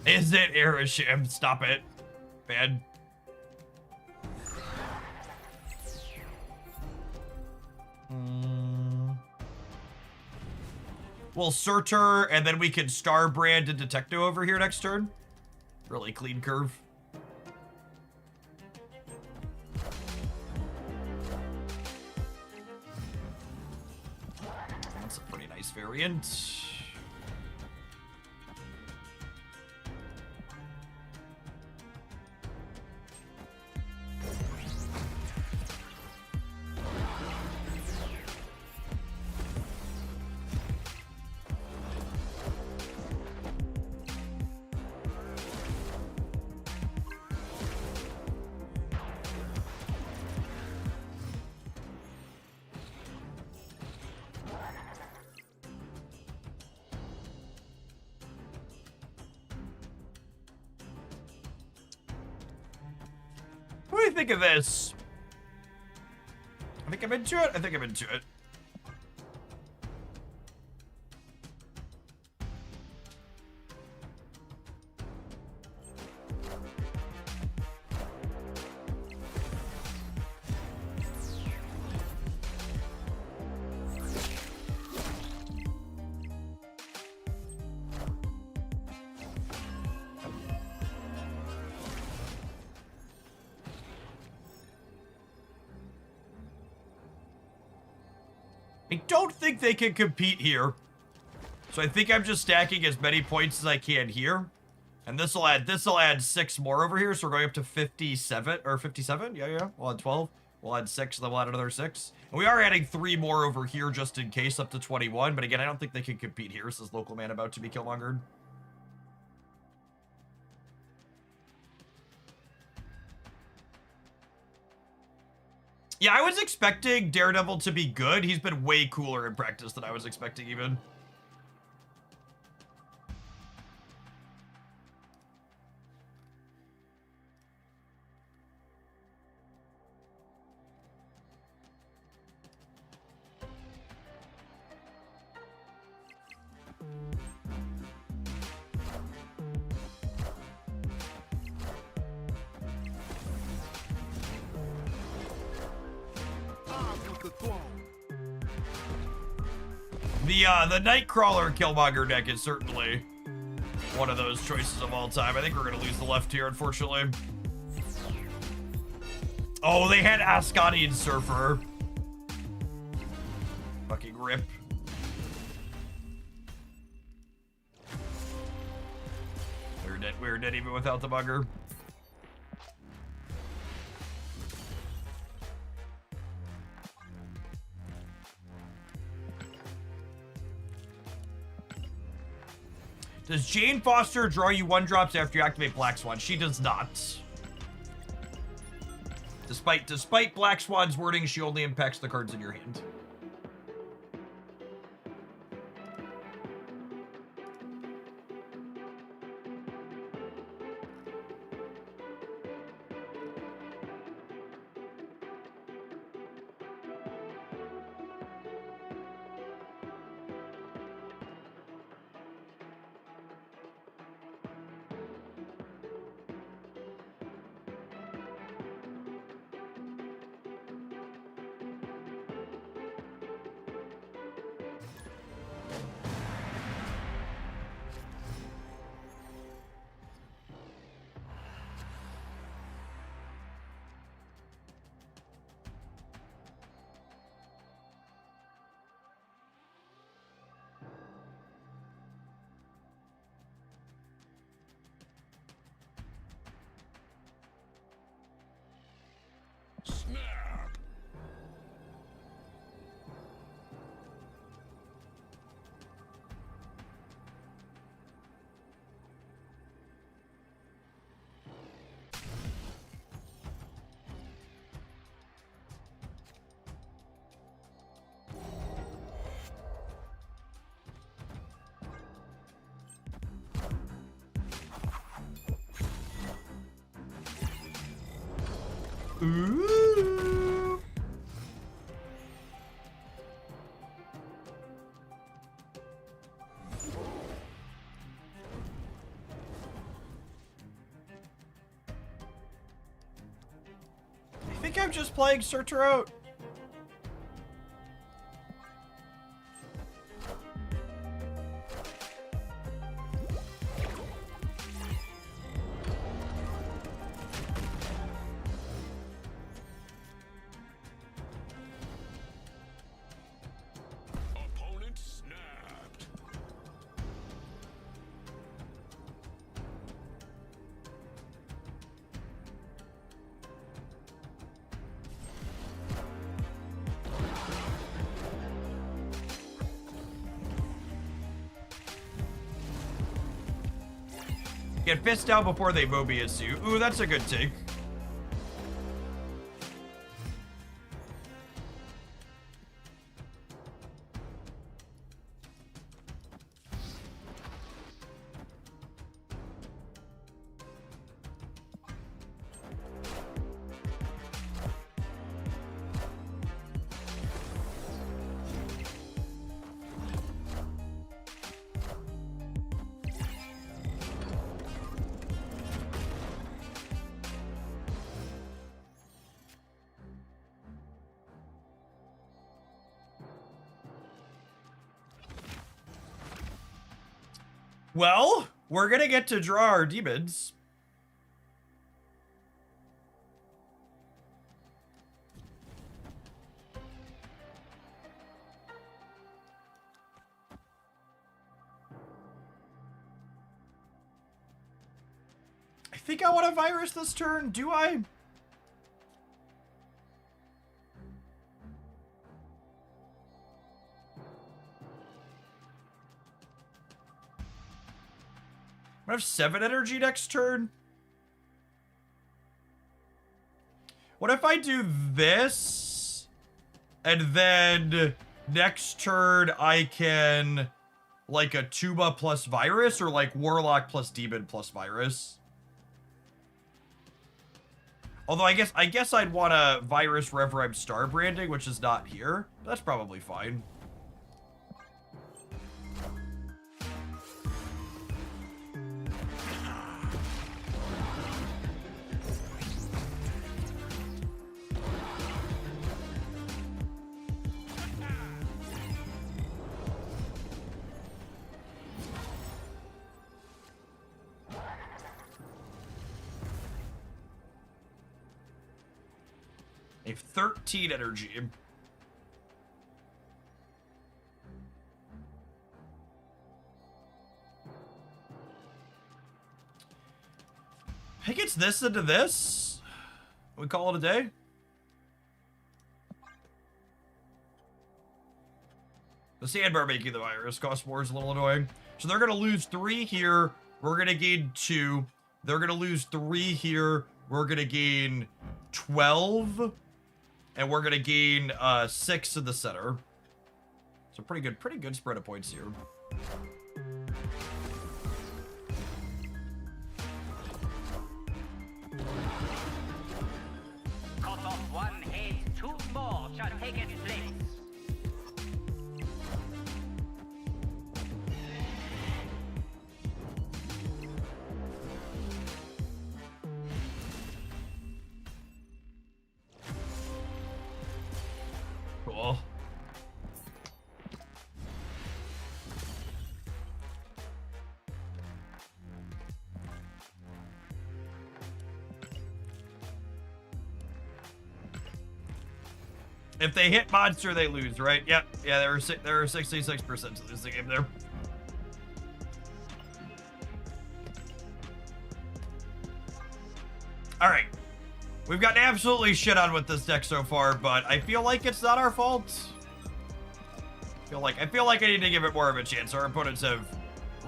Is it Erisham? Stop it. Man. We'll Surtur, and then we can Starbrand and Detecto over here next turn. Really clean curve. That's a pretty nice variant. What do you think of this? I think I'm into it. I think I'm into it. I don't think they can compete here. So I think I'm just stacking as many points as I can here. And this'll add 6 more over here, so we're going up to 57 or 57. Yeah. We'll add 12. We'll add 6, then we'll add another 6. And we are adding 3 more over here just in case, up to 21. But again, I don't think they can compete here. This is local man about to be Killmongered. Yeah, I was expecting Daredevil to be good. He's been way cooler in practice than I was expecting even. The Nightcrawler Killmonger deck is certainly one of those choices of all time. I think we're going to lose the left here, unfortunately. Oh, they had Ascanian Surfer. Fucking rip. We were dead even without the bugger. Does Jane Foster draw you 1-drops after you activate Black Swan? She does not. Despite Black Swan's wording, she only impacts the cards in your hand. Ooh. I think I'm just playing Surtur out. Get fist down before they Mobius you. Ooh, that's a good take. Well, we're gonna get to draw our demons. I think I want to virus this turn. Do I? I have 7 energy next turn. What if I do this, and then next turn I can, like, a Tuba plus virus, or like Warlock plus Demon plus virus? Although I guess I'd want a virus wherever I'm star branding, which is not here. That's probably fine. I have 13 energy. I think it's this into this. We call it a day. The sandbar making the virus cost more is a little annoying. So they're going to lose 3 here. We're going to gain 2. They're going to lose 3 here. We're going to gain 12. And we're going to gain 6 in the center. So pretty good spread of points here. Cut off 1 head, 2 more shall take its place. Cool. If they hit monster, they lose, right? Yep. Yeah, there were 66% to lose the game there. All right. We've gotten absolutely shit on with this deck so far, but I feel like it's not our fault. I feel like I need to give it more of a chance. Our opponents have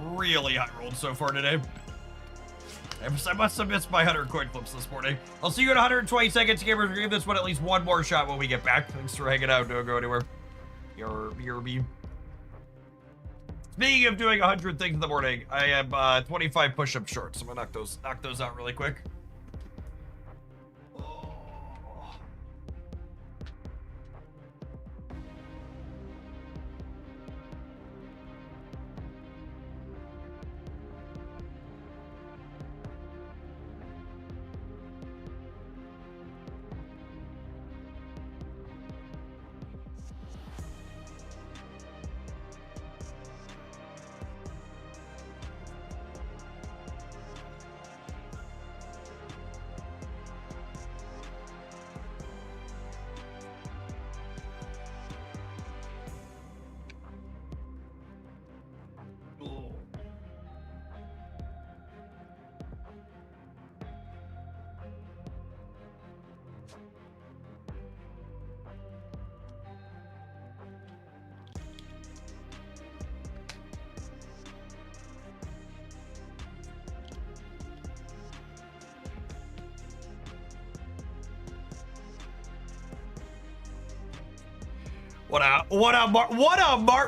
really high rolled so far today. I must have missed my 100 coin flips this morning. I'll see you in 120 seconds, gamers. We'll give this one at least one more shot when we get back. Thanks for hanging out. Don't go anywhere. BRB. Speaking of doing 100 things in the morning, I am 25 push-ups short, so I'm gonna knock those out really quick.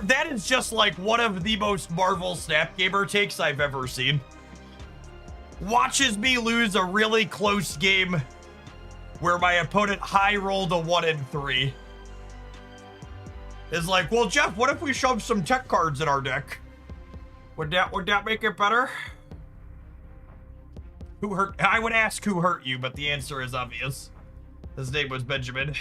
That is just like one of the most Marvel Snap Gamer takes I've ever seen. Watches me lose a really close game where my opponent high rolled a 1 in 3. Is like, well, Jeff, what if we shove some tech cards in our deck? Would that make it better? Who hurt? I would ask who hurt you, but the answer is obvious. His name was Benjamin.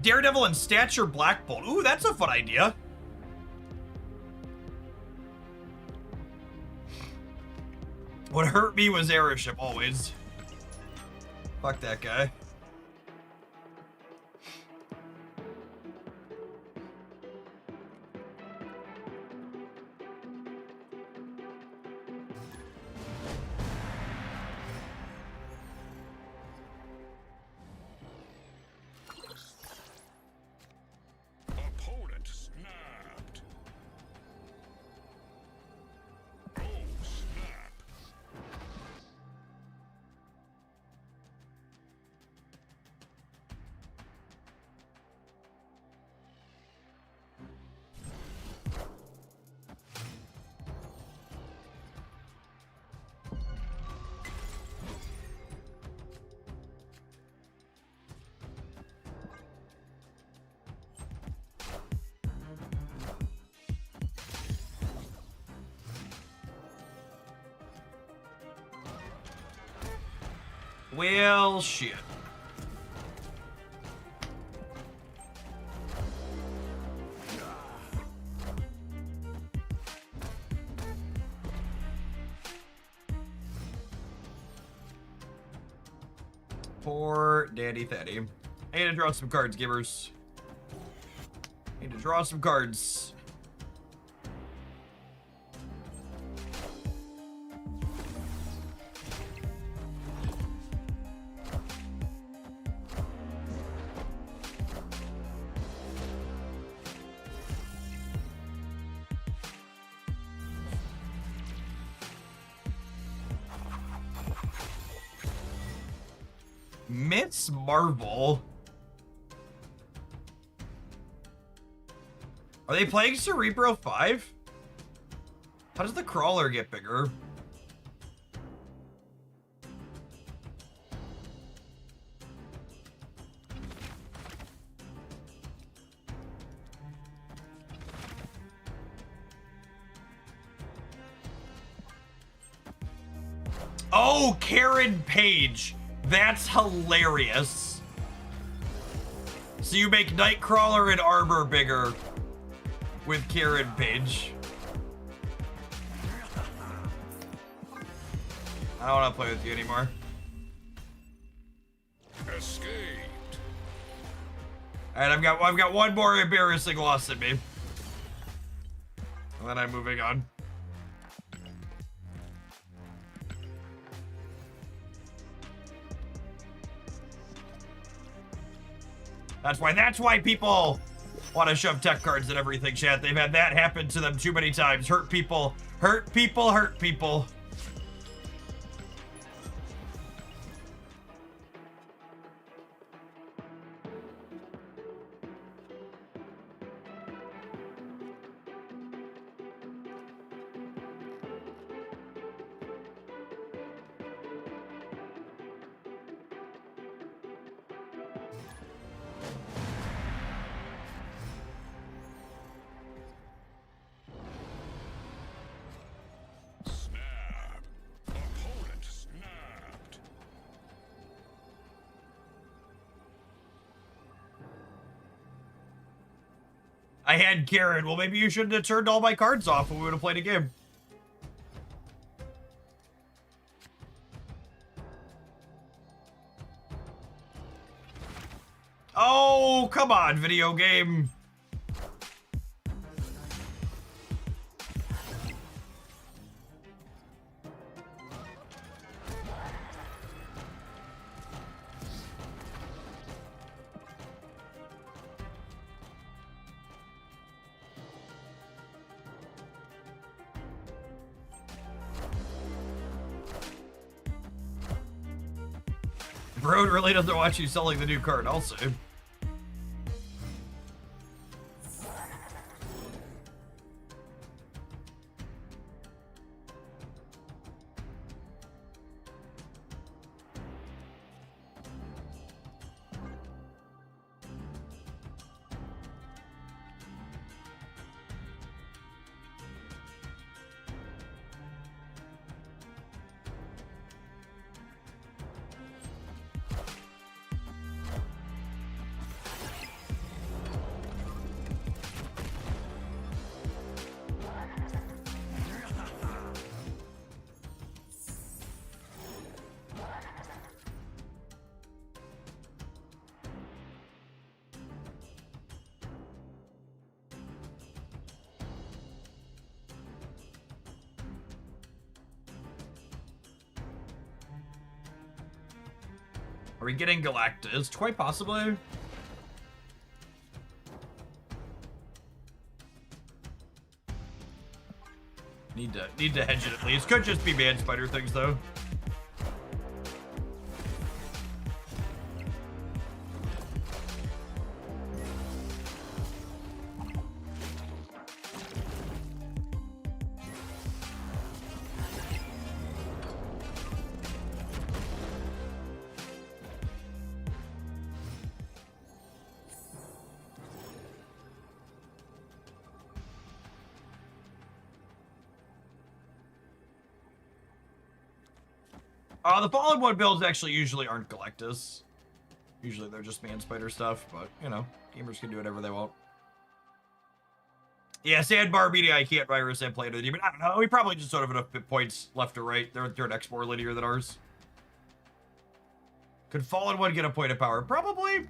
Daredevil and Stature Black Bolt. Ooh, that's a fun idea. What hurt me was Airship, always. Fuck that guy. Opponent snapped. Oh, snap. Well, shit. Poor Daddy Thaddy. I need to draw some cards, givers. I need to draw some cards. Miss Marvel. Are they playing Cerebro 5? How does the crawler get bigger? Oh, Karen Page. That's hilarious. So you make Nightcrawler and Armor bigger with Karen Page. I don't want to play with you anymore. Escaped. All right, I've got one more embarrassing loss in me, and then I'm moving on. That's why people want to shove tech cards and everything, chat. They've had that happen to them too many times. Hurt people, hurt people, hurt people. I had Karen. Well, maybe you shouldn't have turned all my cards off when we would have played a game. Oh, come on, video game. Bro really doesn't watch you selling the new card, also. Are we getting Galactus? Quite possibly. Need to hedge it at least. Could just be man spider things though. The Fallen One builds actually usually aren't Galactus. Usually they're just man spider stuff, but, you know, gamers can do whatever they want. Yeah, Sandbar media, I can't virus and play to the demon. I don't know, we probably just don't have enough points left or right. They're an X more linear than ours. Could Fallen One get a point of power? Probably.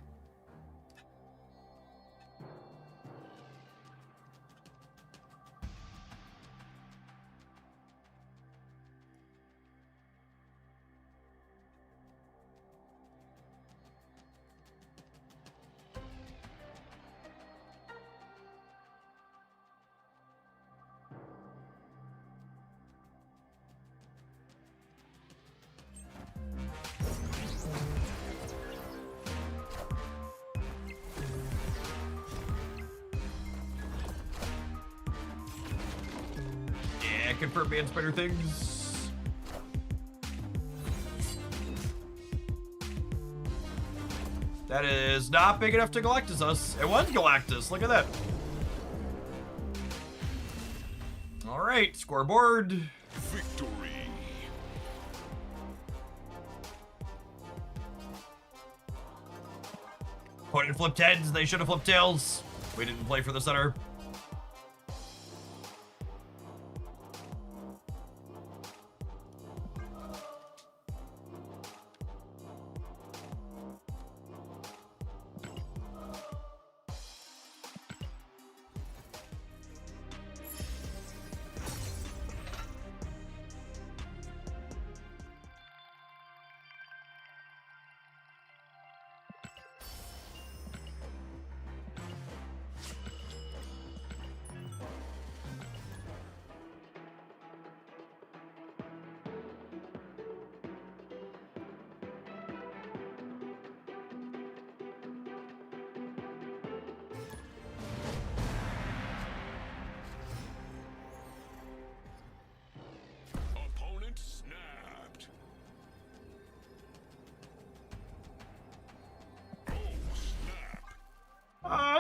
Confirm man spider things. That is not big enough to Galactus us. It was Galactus. Look at that. All right, scoreboard. Victory. Point and flip heads. They should have flipped tails. We didn't play for the center.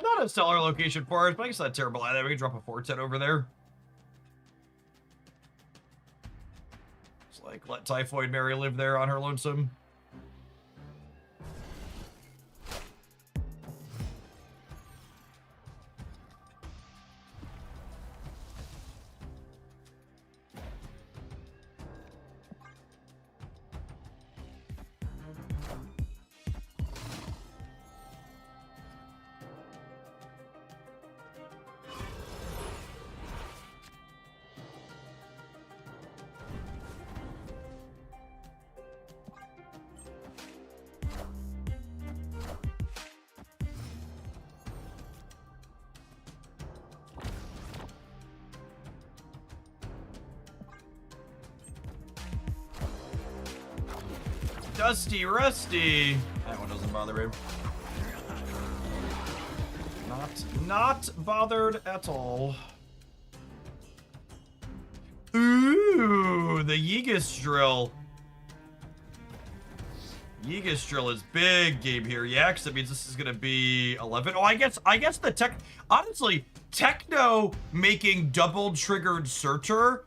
Not a stellar location for us, but I guess not terrible either. We can drop a 410 over there. Just like let Typhoid Mary live there on her lonesome. Dusty Rusty. That one doesn't bother me. Not bothered at all. Ooh, the Yeegus drill. Yeegus drill is big game here. Yeah, because that means this is gonna be 11. Oh, I guess the tech. Honestly, Techno making double triggered searcher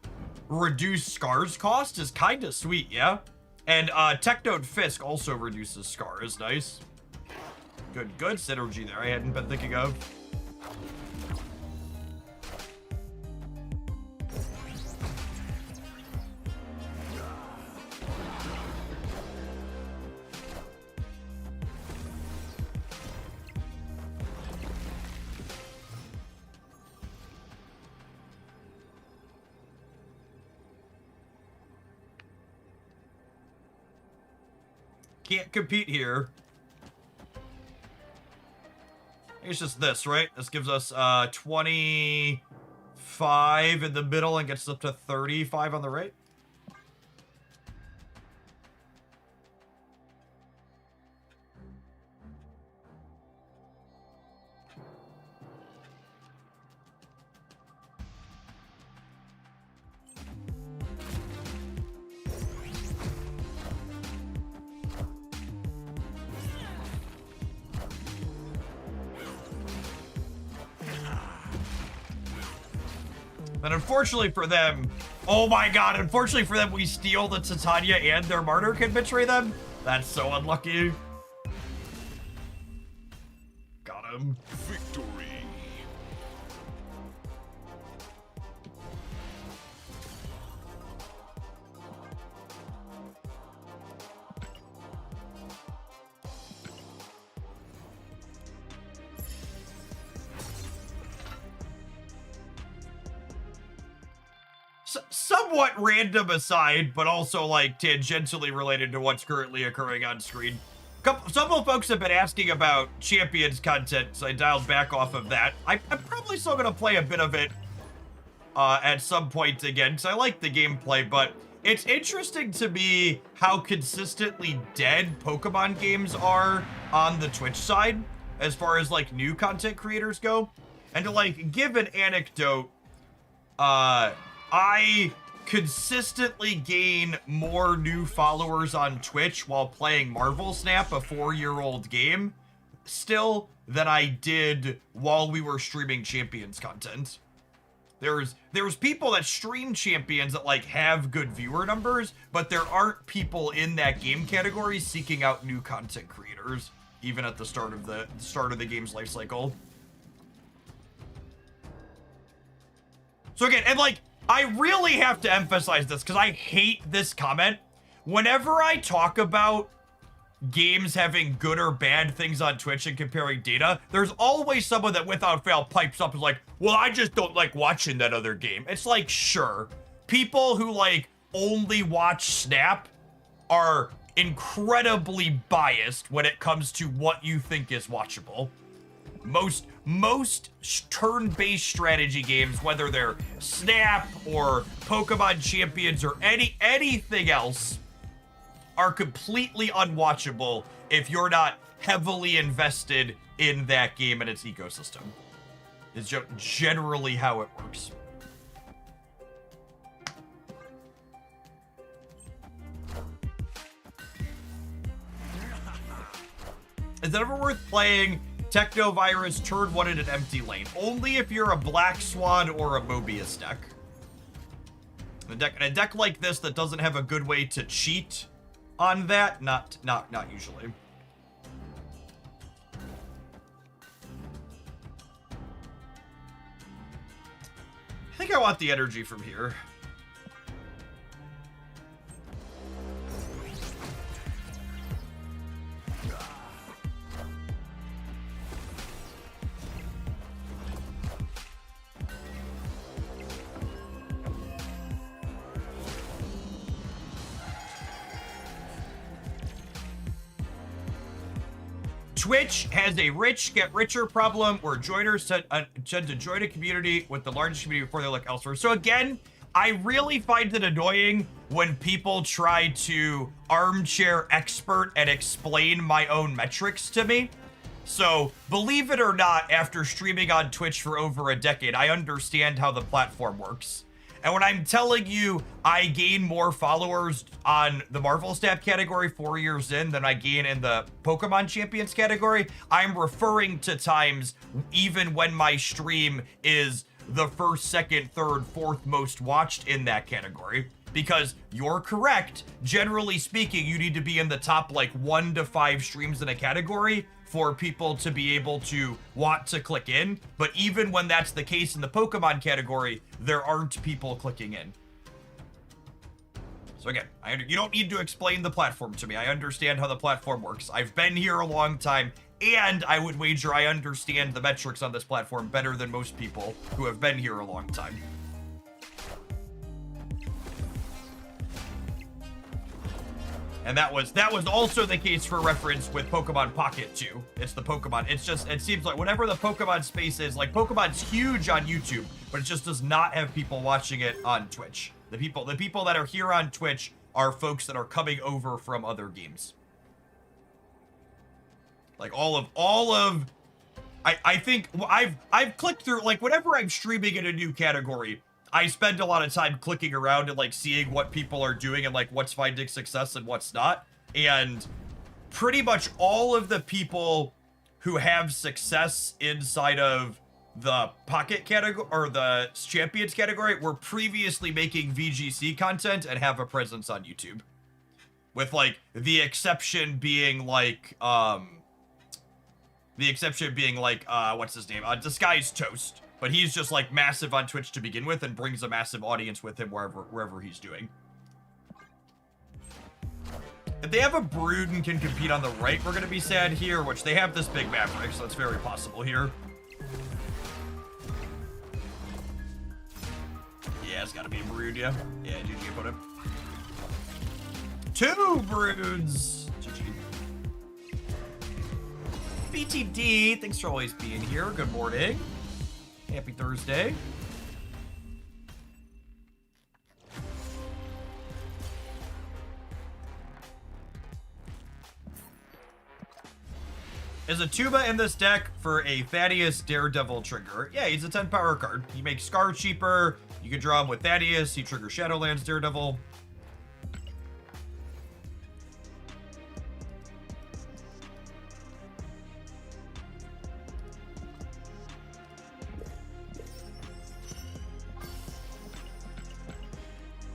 reduce scars cost is kind of sweet. Yeah, and Techno Fisk also reduces scars. Nice. Good synergy there. I hadn't been thinking of. Can't compete here. It's just this, right? This gives us 25 in the middle and gets up to 35 on the right. And unfortunately for them, oh my god, unfortunately for them, we steal the Titania and their martyr can betray them. That's so unlucky. Got him. Victory. Somewhat random aside, but also like tangentially related to what's currently occurring on screen. Several folks have been asking about Champions content, so I dialed back off of that. I'm probably still gonna play a bit of it at some point again, because I like the gameplay, but it's interesting to me how consistently dead Pokemon games are on the Twitch side, as far as like new content creators go. And to like give an anecdote, I consistently gain more new followers on Twitch while playing Marvel Snap, a 4-year-old game, still than I did while we were streaming Champions content. There's people that stream Champions that like have good viewer numbers, but there aren't people in that game category seeking out new content creators, even at the start of the game's life cycle. So again, and like, I really have to emphasize this because I hate this comment. Whenever I talk about games having good or bad things on Twitch and comparing data, there's always someone that without fail pipes up and is like, well, I just don't like watching that other game. It's like, sure. People who like only watch Snap are incredibly biased when it comes to what you think is watchable. Most turn-based strategy games, whether they're Snap or Pokemon Champions or anything else, are completely unwatchable if you're not heavily invested in that game and its ecosystem. It's generally how it works. Is it ever worth playing Technovirus turn 1 in an empty lane? Only if you're a Black Swan or a Mobius deck. A deck like this that doesn't have a good way to cheat on that, not usually. I think I want the energy from here. Twitch has a rich get richer problem where joiners tend to join a community with the largest community before they look elsewhere. So again, I really find it annoying when people try to armchair expert and explain my own metrics to me. So, believe it or not, after streaming on Twitch for over a decade, I understand how the platform works. And when I'm telling you I gain more followers on the Marvel Stab category 4 years in than I gain in the Pokemon Champions category, I'm referring to times even when my stream is the first, second, third, fourth most watched in that category. Because you're correct, generally speaking, you need to be in the top like 1 to 5 streams in a category for people to be able to want to click in. But even when that's the case in the Pokemon category, there aren't people clicking in. So again, you don't need to explain the platform to me. I understand how the platform works. I've been here a long time, and I would wager I understand the metrics on this platform better than most people who have been here a long time. And that was also the case for reference with Pokemon Pocket too. It's the Pokemon. It seems like whatever the Pokemon space is, like Pokemon's huge on YouTube, but it just does not have people watching it on Twitch. The people that are here on Twitch are folks that are coming over from other games. Like I think I've clicked through, like whenever I'm streaming in a new category, I spend a lot of time clicking around and like seeing what people are doing and like what's finding success and what's not. And pretty much all of the people who have success inside of the Pocket category or the Champions category were previously making VGC content and have a presence on YouTube. With like the exception being like what's his name? Disguised Toast. But he's just like massive on Twitch to begin with and brings a massive audience with him wherever he's doing. If they have a Brood and can compete on the right, we're gonna be sad here, which they have this big Maverick, so it's very possible here. Yeah, it's gotta be a Brood, yeah. Yeah, GG opponent. 2 Broods! GG. BTD, thanks for always being here. Good morning. Happy Thursday. Is a Tuba in this deck for a Thaddeus Daredevil trigger? Yeah, he's a 10 power card. He makes Scar cheaper. You can draw him with Thaddeus. He triggers Shadowlands Daredevil.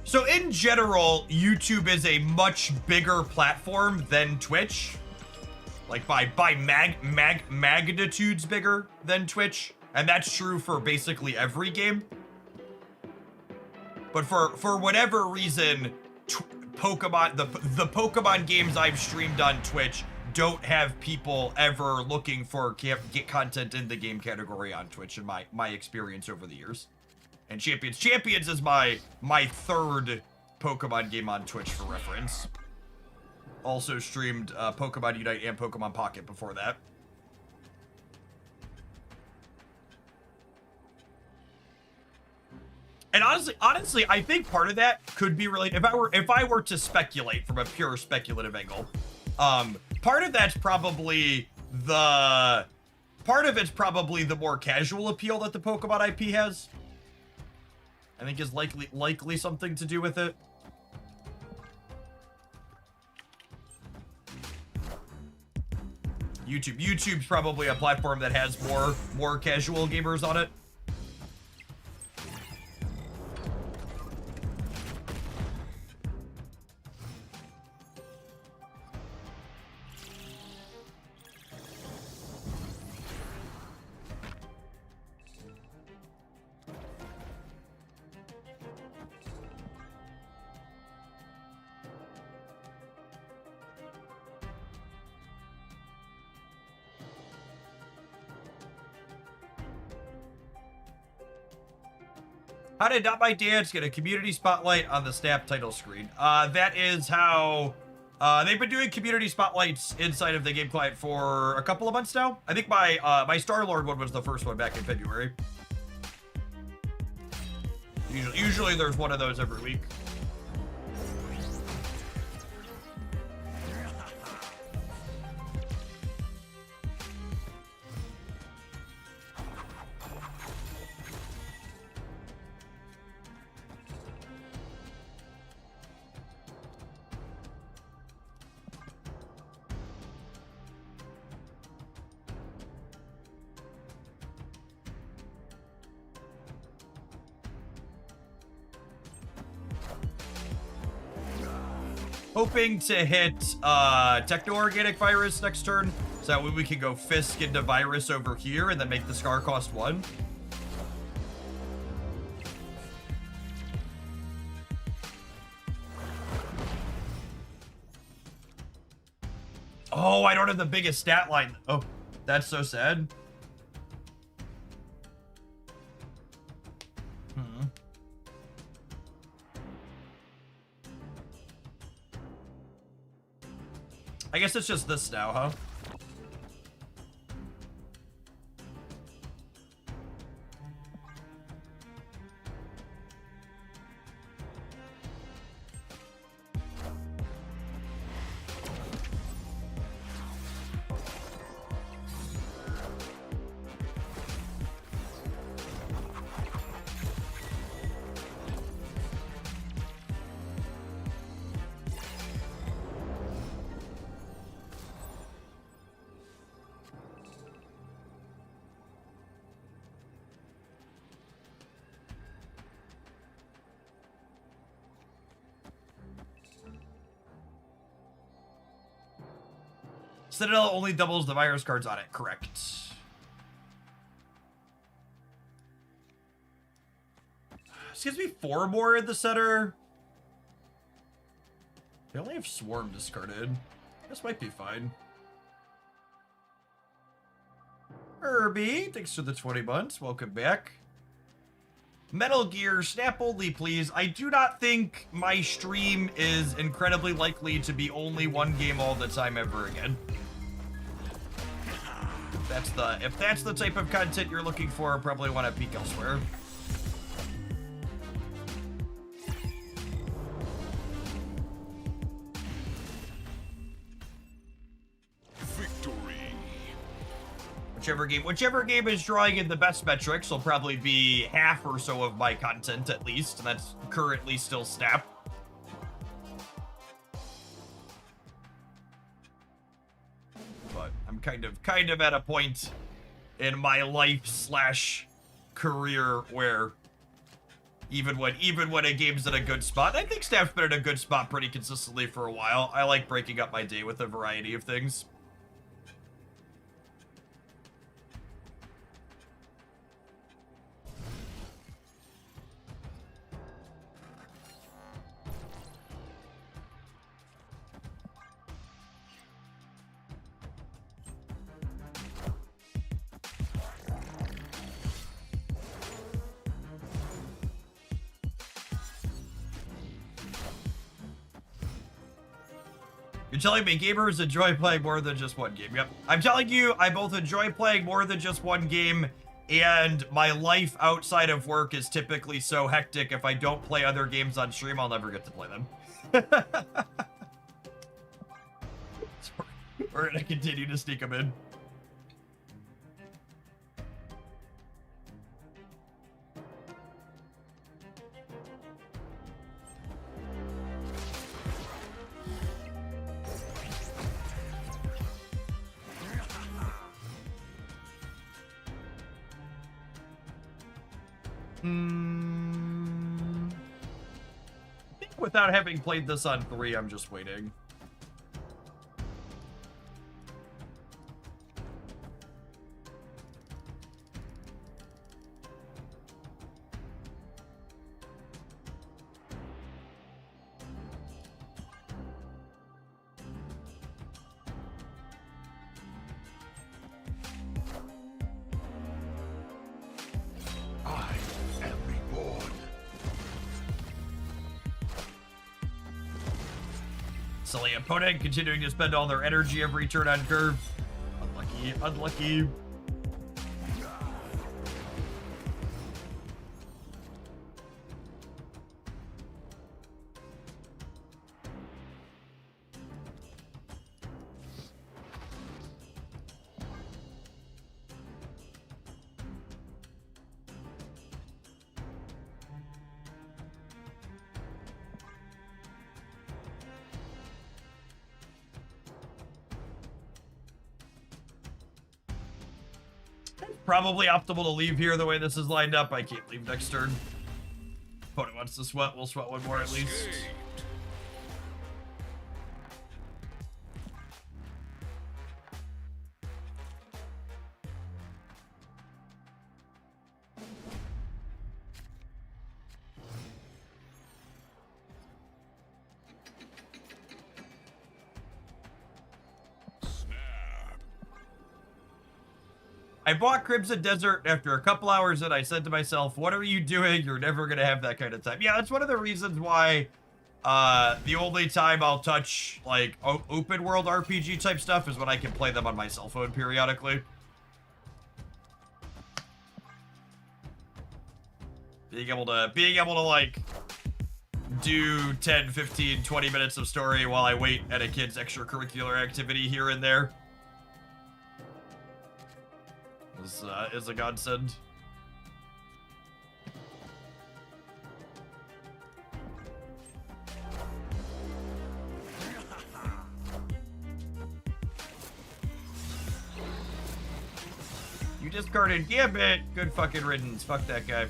So in general, YouTube is a much bigger platform than Twitch. Like by magnitudes bigger than Twitch. And that's true for basically every game. But for whatever reason, Pokemon, the Pokemon games I've streamed on Twitch don't have people ever looking for get content in the game category on Twitch in my experience over the years. And Champions is my third Pokemon game on Twitch for reference. Also streamed Pokemon Unite and Pokemon Pocket before that. And honestly, I think part of that could be related. If I were to speculate from a pure speculative angle, part of it's probably the more casual appeal that the Pokemon IP has. I think is likely something to do with it. YouTube's probably a platform that has more casual gamers on it. How did Not My Dance get a community spotlight on the Snap title screen? That is how they've been doing community spotlights inside of the game client for a couple of months now. I think my Star-Lord one was the first one back in February. Usually there's one of those every week. hoping to hit techno-organic virus next turn, so that way we can go Fisk into virus over here and then make the Scar cost 1. Oh, I don't have the biggest stat line. Oh, that's so sad. I guess it's just this now, huh? Citadel only doubles the virus cards on it. Correct. This gives me 4 more in the center. They only have Swarm discarded. This might be fine. Herbie, thanks for the 20 months. Welcome back. Metal Gear, snap only, please. I do not think my stream is incredibly likely to be only one game all the time ever again. If that's the type of content you're looking for, probably want to peek elsewhere. Victory. Whichever game is drawing in the best metrics will probably be half or so of my content at least, and that's currently still Snap. But I'm kind of at a point in my life / career where even when a game's in a good spot, I think Snap's been in a good spot pretty consistently for a while. I like breaking up my day with a variety of things. You're telling me gamers enjoy playing more than just one game. Yep. I'm telling you, I both enjoy playing more than just one game, and my life outside of work is typically so hectic. If I don't play other games on stream, I'll never get to play them. So we're gonna continue to sneak them in. I think without having played this on 3, I'm just waiting. Silly opponent continuing to spend all their energy every turn on curve. Unlucky, unlucky. Probably optimal to leave here the way this is lined up. I can't leave next turn. Opponent wants to sweat. We'll sweat one more at least. I bought Crimson Desert. After a couple hours in, I said to myself, what are you doing? You're never going to have that kind of time. Yeah, that's one of the reasons why the only time I'll touch, like, open world RPG type stuff is when I can play them on my cell phone periodically. Being able to, like, do 10, 15, 20 minutes of story while I wait at a kid's extracurricular activity here and there is a godsend. You discarded Gambit. Good fucking riddance. Fuck that guy.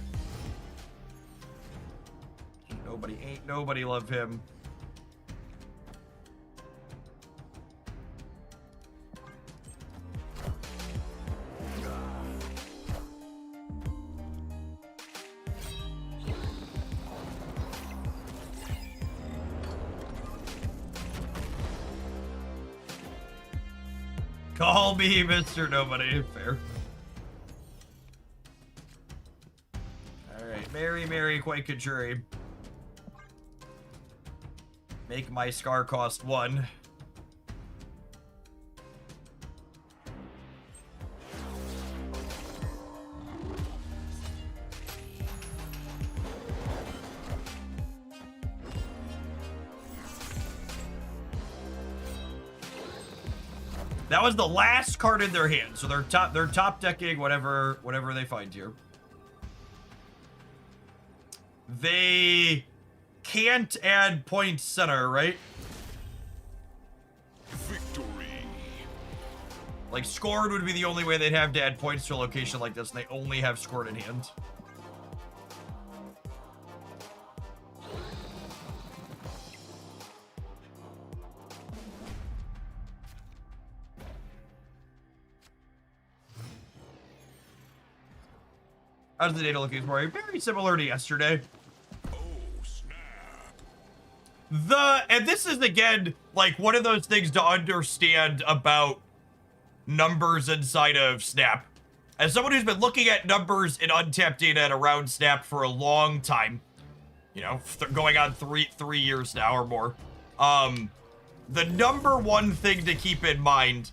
Ain't nobody love him. Call me Mr. Nobody. Fair. Alright, Mary, quite contrary. Make my scar cost 1. That was the last card in their hand, so they're top decking whatever they find here. They can't add points center, right? Victory. Like, scored would be the only way they'd have to add points to a location like this, and they only have scored in hand. How's the data looking for you? Very similar to yesterday. And this is, again, like, one of those things to understand about numbers inside of Snap. As someone who's been looking at numbers in untapped data and around Snap for a long time, you know, going on three years now or more, the number one thing to keep in mind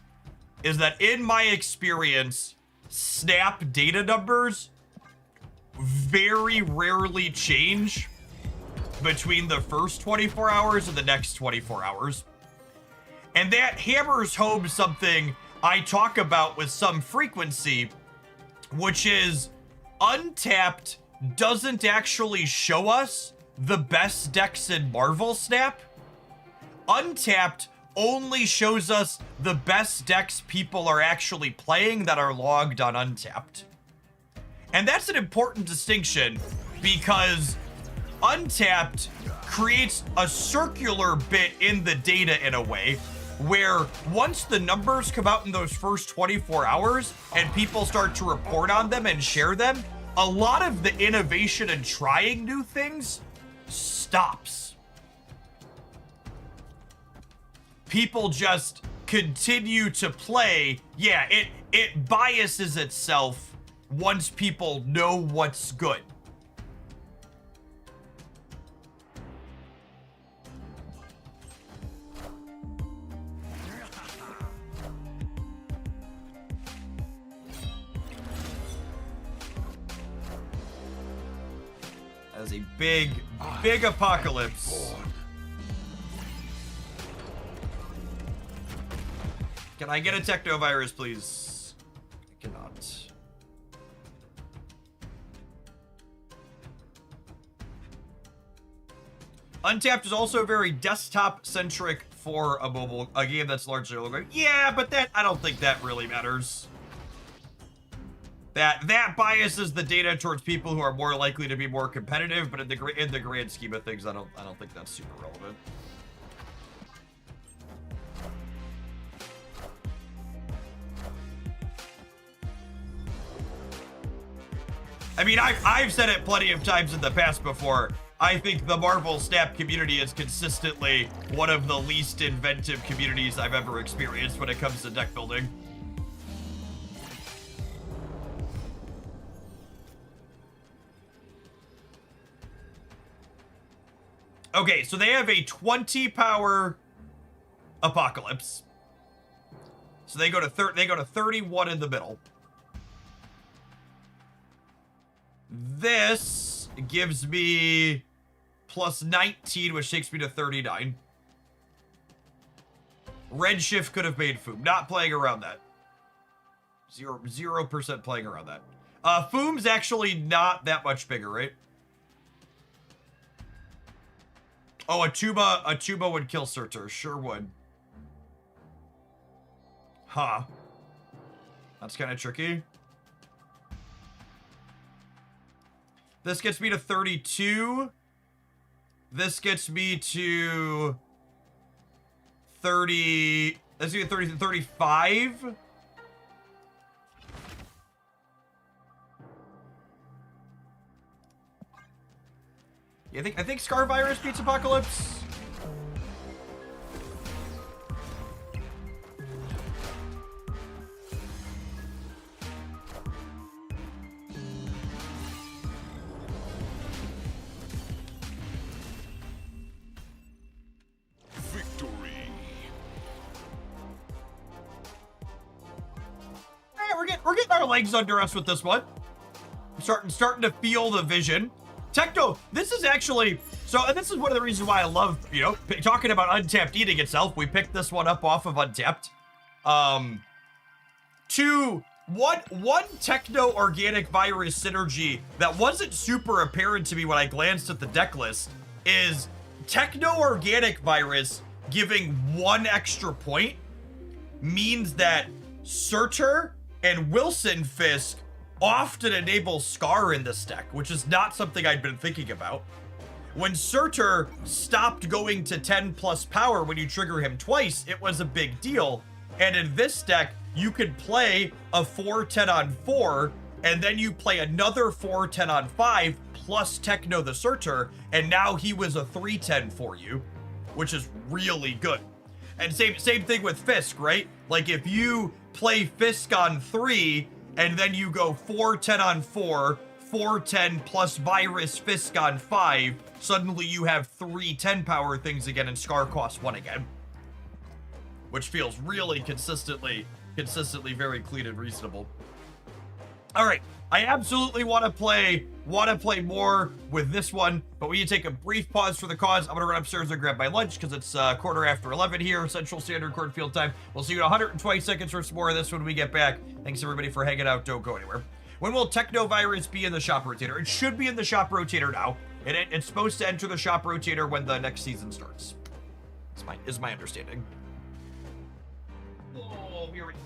is that, in my experience, Snap data numbers very rarely change between the first 24 hours and the next 24 hours. And that hammers home something I talk about with some frequency, which is Untapped doesn't actually show us the best decks in Marvel Snap. Untapped only shows us the best decks people are actually playing that are logged on Untapped. And that's an important distinction because Untapped creates a circular bit in the data in a way where once the numbers come out in those first 24 hours and people start to report on them and share them, a lot of the innovation and trying new things stops. People just continue to play. Yeah, it biases itself once people know what's good. As a big apocalypse. Can I get a technovirus, please? I cannot. Untapped is also very desktop-centric for a game that's largely holographic. Yeah, but I don't think that really matters. That biases the data towards people who are more likely to be more competitive, but in the grand scheme of things, I don't think that's super relevant. I mean, I've said it plenty of times in the past before. I think the Marvel Snap community is consistently one of the least inventive communities I've ever experienced when it comes to deck building. Okay, so they have a 20 power apocalypse. So they go to 31 in the middle. This gives me plus 19, which takes me to 39. Redshift could have made Foom. Not playing around that. 0% playing around that. Foom's actually not that much bigger, right? Oh, a tuba would kill Surtur. Sure would. Huh. That's kind of tricky. This gets me to 32. This gets me to 30. Let's get 30 to 35. Yeah, I think Scar Virus beats Apocalypse. We're getting our legs under us with this one. Starting to feel the vision. Techno, this is actually, and this is one of the reasons why I love, talking about Untapped eating itself. We picked this one up off of Untapped. One techno organic virus synergy that wasn't super apparent to me when I glanced at the deck list is techno organic virus giving 1 extra point means that Surtur and Wilson Fisk often enable Scar in this deck, which is not something I'd been thinking about. When Surtur stopped going to 10 plus power when you trigger him twice, it was a big deal. And in this deck, you could play a 4-10 on 4, and then you play another 4-10 on 5 plus Techno the Surtur, and now he was a 3-10 for you, which is really good. And same thing with Fisk, right? Like if you play Fisk on 3, and then you go 4-10 on 4, 4-10 plus Virus Fisk on 5, suddenly you have 3 10 power things again, and Scar costs 1 again. Which feels really consistently very clean and reasonable. All right, I absolutely want to play more with this one, but we need to take a brief pause for the cause. I'm gonna run upstairs and grab my lunch because it's 11:15 here, Central Standard Cornfield time. We'll see you in 120 seconds for some more of this when we get back. Thanks everybody for hanging out. Don't go anywhere. When will Technovirus be in the shop rotator? It should be in the shop rotator now. It's supposed to enter the shop rotator when the next season starts. Is my understanding. Oh, here we go.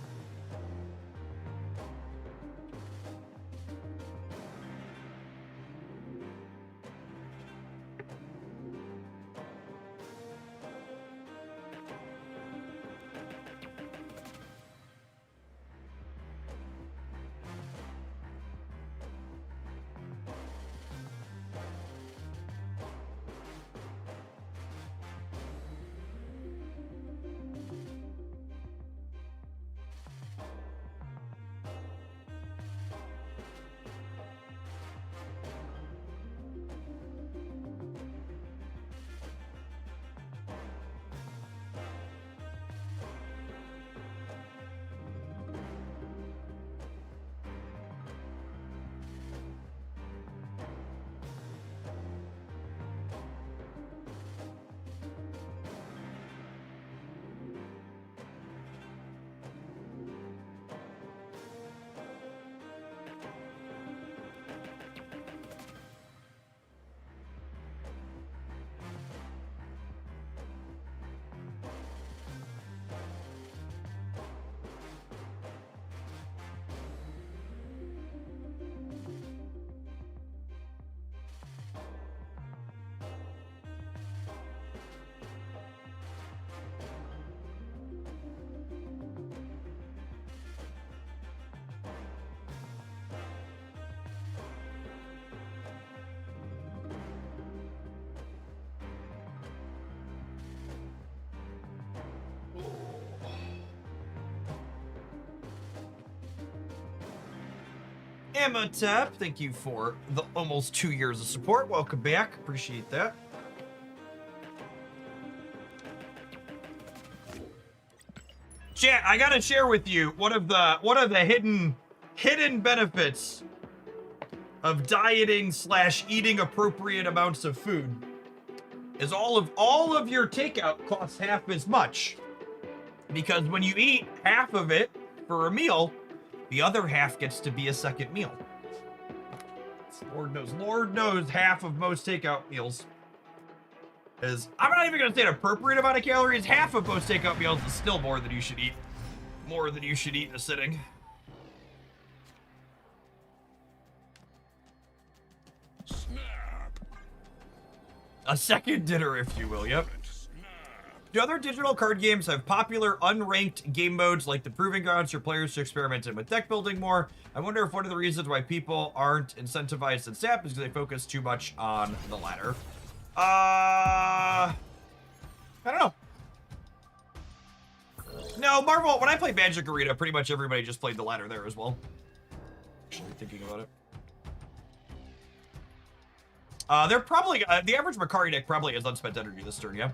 Amatep, thank you for the almost 2 years of support. Welcome back. Appreciate that. Chat, I gotta share with you one of the hidden benefits of dieting / eating appropriate amounts of food is all of your takeout costs half as much. Because when you eat half of it for a meal, the other half gets to be a second meal. Lord knows half of most takeout meals is, I'm not even gonna say an appropriate amount of calories. Half of most takeout meals is still more than you should eat. More than you should eat in a sitting. Snap. A second dinner, if you will, yep. Do other digital card games have popular unranked game modes like the Proving Grounds for players to experiment in with deck building more? I wonder if one of the reasons why people aren't incentivized in SAP is because they focus too much on the latter. I don't know. No, Marvel, when I played Magic Arena, pretty much everybody just played the ladder there as well. Actually thinking about it. They're probably, the average Macari deck probably has unspent energy this turn, yeah?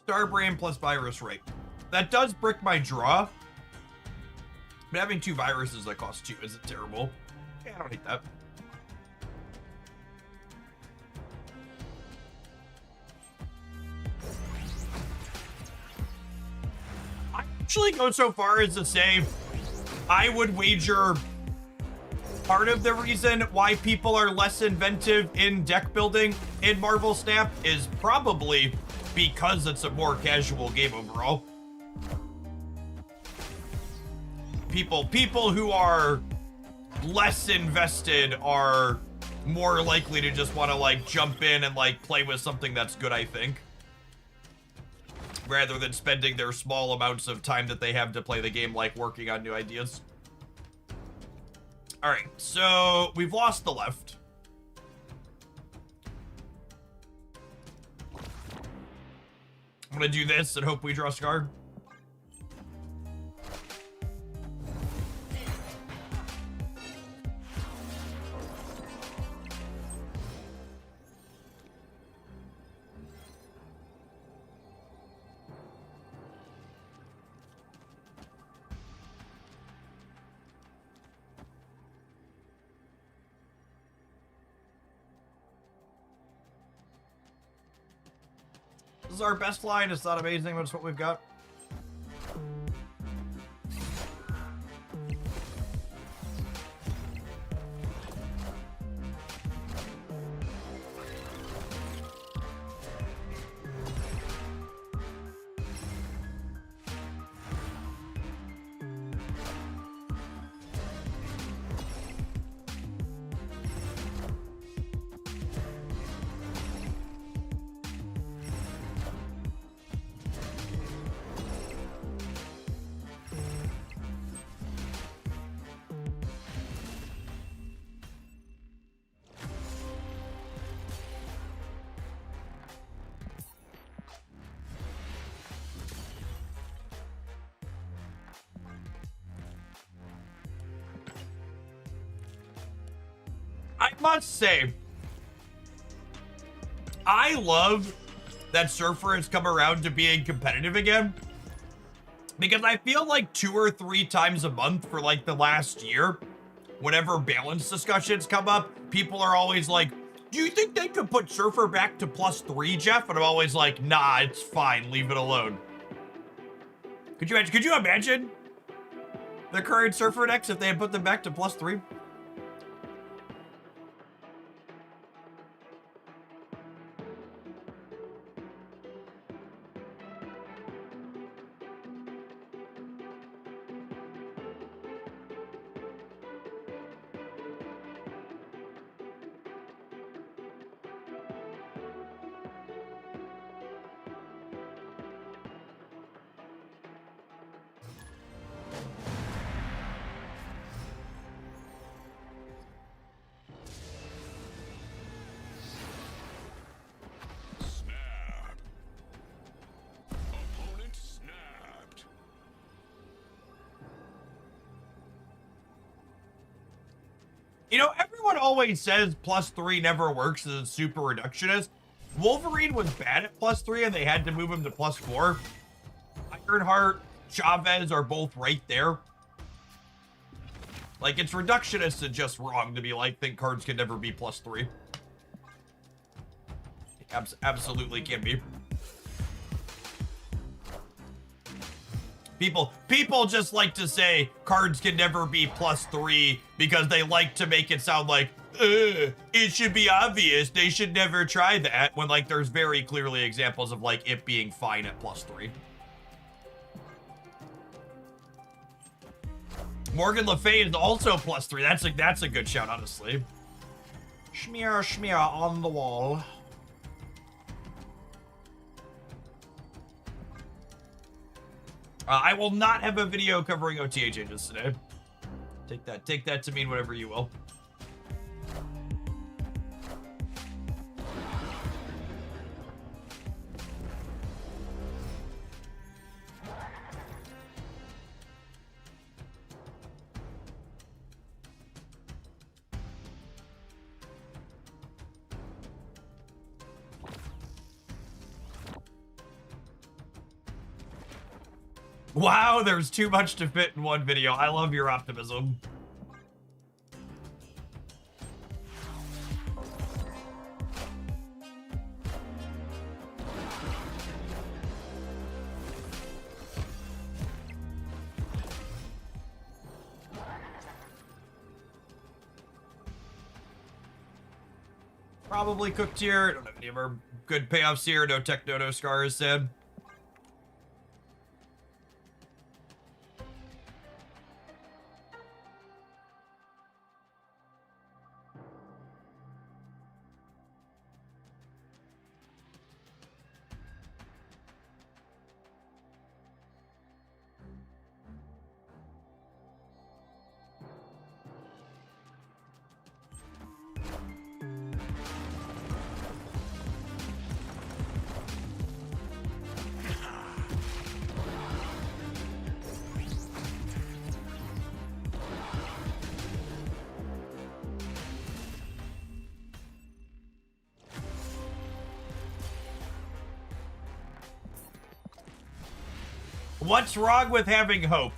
Starbrain plus virus rate. That does brick my draw. But having 2 viruses that cost 2 isn't terrible. Yeah, I don't hate that. I actually go so far as to say I would wager part of the reason why people are less inventive in deck building in Marvel Snap is probably because it's a more casual game overall. People who are less invested are more likely to just want to like jump in and like play with something that's good, I think, rather than spending their small amounts of time that they have to play the game like working on new ideas. All right, so we've lost the left. I'm gonna do this and hope we draw Scar. This is our best line. It's not amazing, but it's what we've got. I must say, I love that Surfer has come around to being competitive again, because I feel like 2 or 3 times a month for like the last year, whenever balance discussions come up, people are always like, do you think they could put Surfer back to +3, Jeff? And I'm always like, nah, it's fine, leave it alone. Could you imagine the current Surfer decks if they had put them back to +3? You know, everyone always says +3 never works as a super reductionist. Wolverine was bad at +3 and they had to move him to +4. Ironheart, Chavez are both right there. Like, it's reductionist and just wrong to be like, think cards can never be +3. Absolutely can be. People just like to say cards can never be +3 because they like to make it sound like, it should be obvious. They should never try that, when like there's very clearly examples of like it being fine at +3. Morgan Le Fay is also +3. That's a good shout, honestly. Schmear on the wall. I will not have a video covering OTA changes today. Take that to mean whatever you will. Wow, there's too much to fit in one video. I love your optimism. Probably cooked here. Don't have any of our good payoffs here. No Techno, no Scars said. What's wrong with having hope?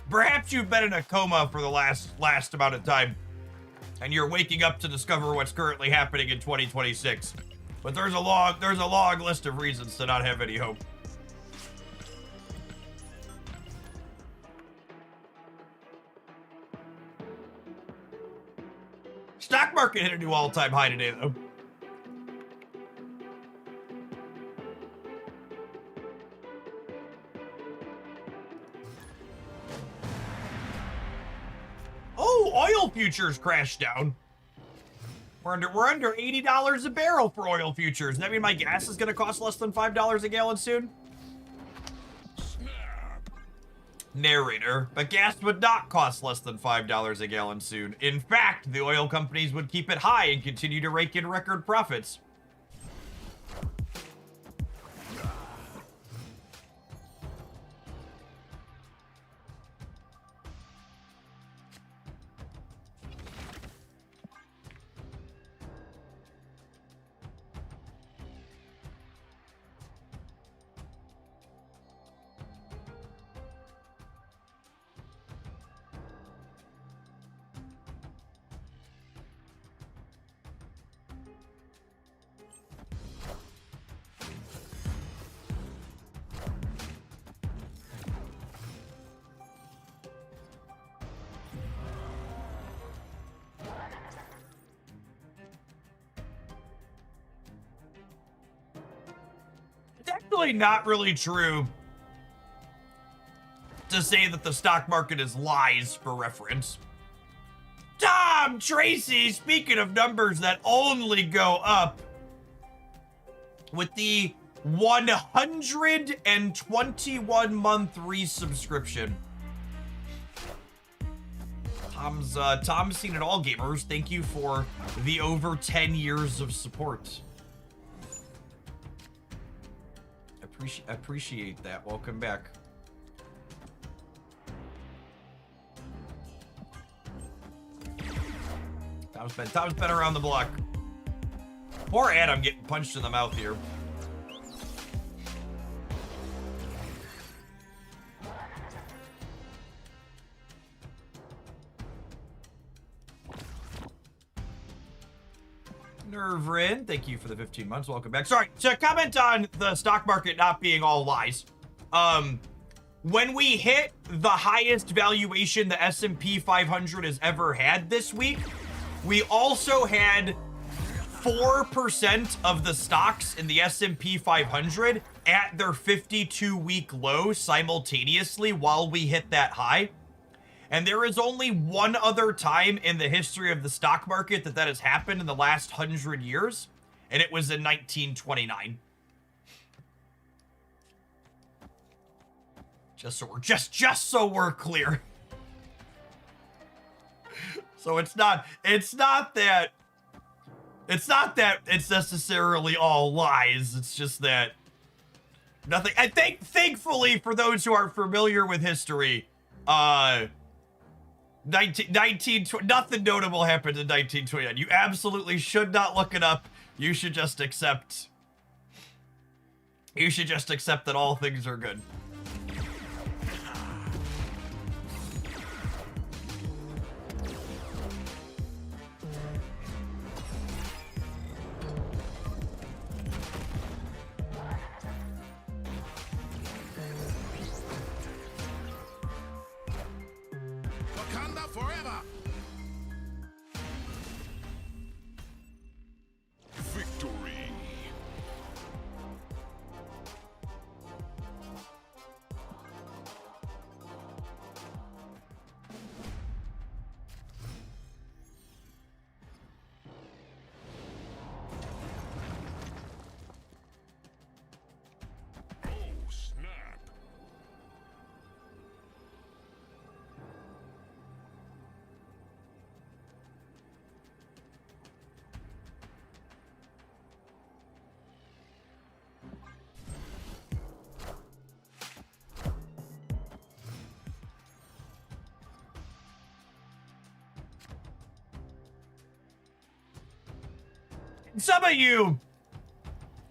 Perhaps you've been in a coma for the last amount of time, and you're waking up to discover what's currently happening in 2026. But there's a long list of reasons to not have any hope. Stock market hit a new all-time high today, though. Oil futures crashed down. We're under $80 a barrel for oil futures. Does that mean my gas is gonna cost less than $5 a gallon soon? Snap. Narrator, but gas would not cost less than $5 a gallon soon. In fact, the oil companies would keep it high and continue to rake in record profits. actually not really true to say that the stock market is lies for reference. Tom Tracy, speaking of numbers that only go up, with the 121-month resubscription. Tom's seen it all, gamers. Thank you for the over 10 years of support. Appreciate that. Welcome back. Tom's been around the block. Poor Adam getting punched in the mouth here. Nervrin, thank you for the 15 months. Welcome back. Sorry, to comment on the stock market not being all lies. When we hit the highest valuation the S&P 500 has ever had this week, we also had 4% of the stocks in the S&P 500 at their 52-week low simultaneously while we hit that high. And there is only one other time in the history of the stock market that has happened in the last 100 years, and it was in 1929. Just so we're clear. So it's not that it's necessarily all lies. It's just that nothing. I think, thankfully, for those who are familiar with history, 1920, nothing notable happened in 1929. You absolutely should not look it up. You should just accept that all things are good. Forever! Victory! Oh, snap!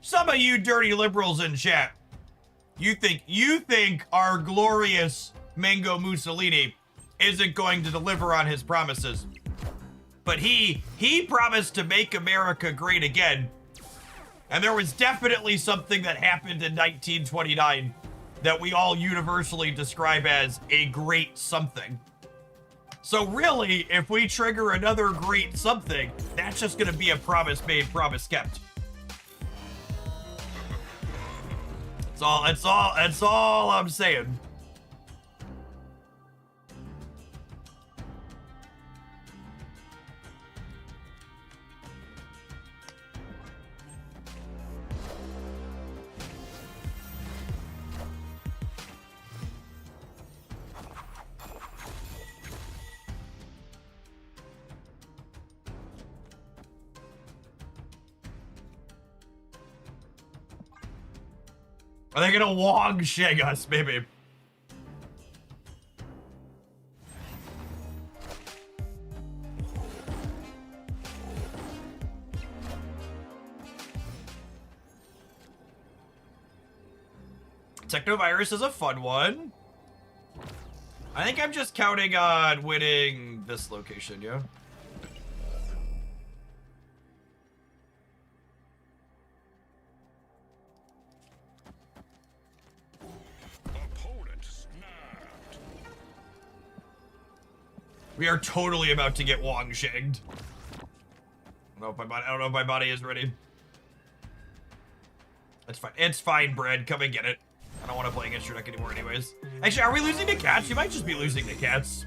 Some of you dirty liberals in chat, you think our glorious Mango Mussolini isn't going to deliver on his promises. But he promised to make America great again. And there was definitely something that happened in 1929 that we all universally describe as a great something. So really, if we trigger another great something, that's just gonna be a promise made, promise kept. That's all I'm saying. Are they gonna Wong shag us, baby? Technovirus is a fun one. I think I'm just counting on winning this location, yeah? We are totally about to get Wong shagged. I don't know if my body is ready. It's fine. It's fine, Brad. Come and get it. I don't want to play against your deck anymore anyways. Actually, are we losing to cats? You might just be losing to cats.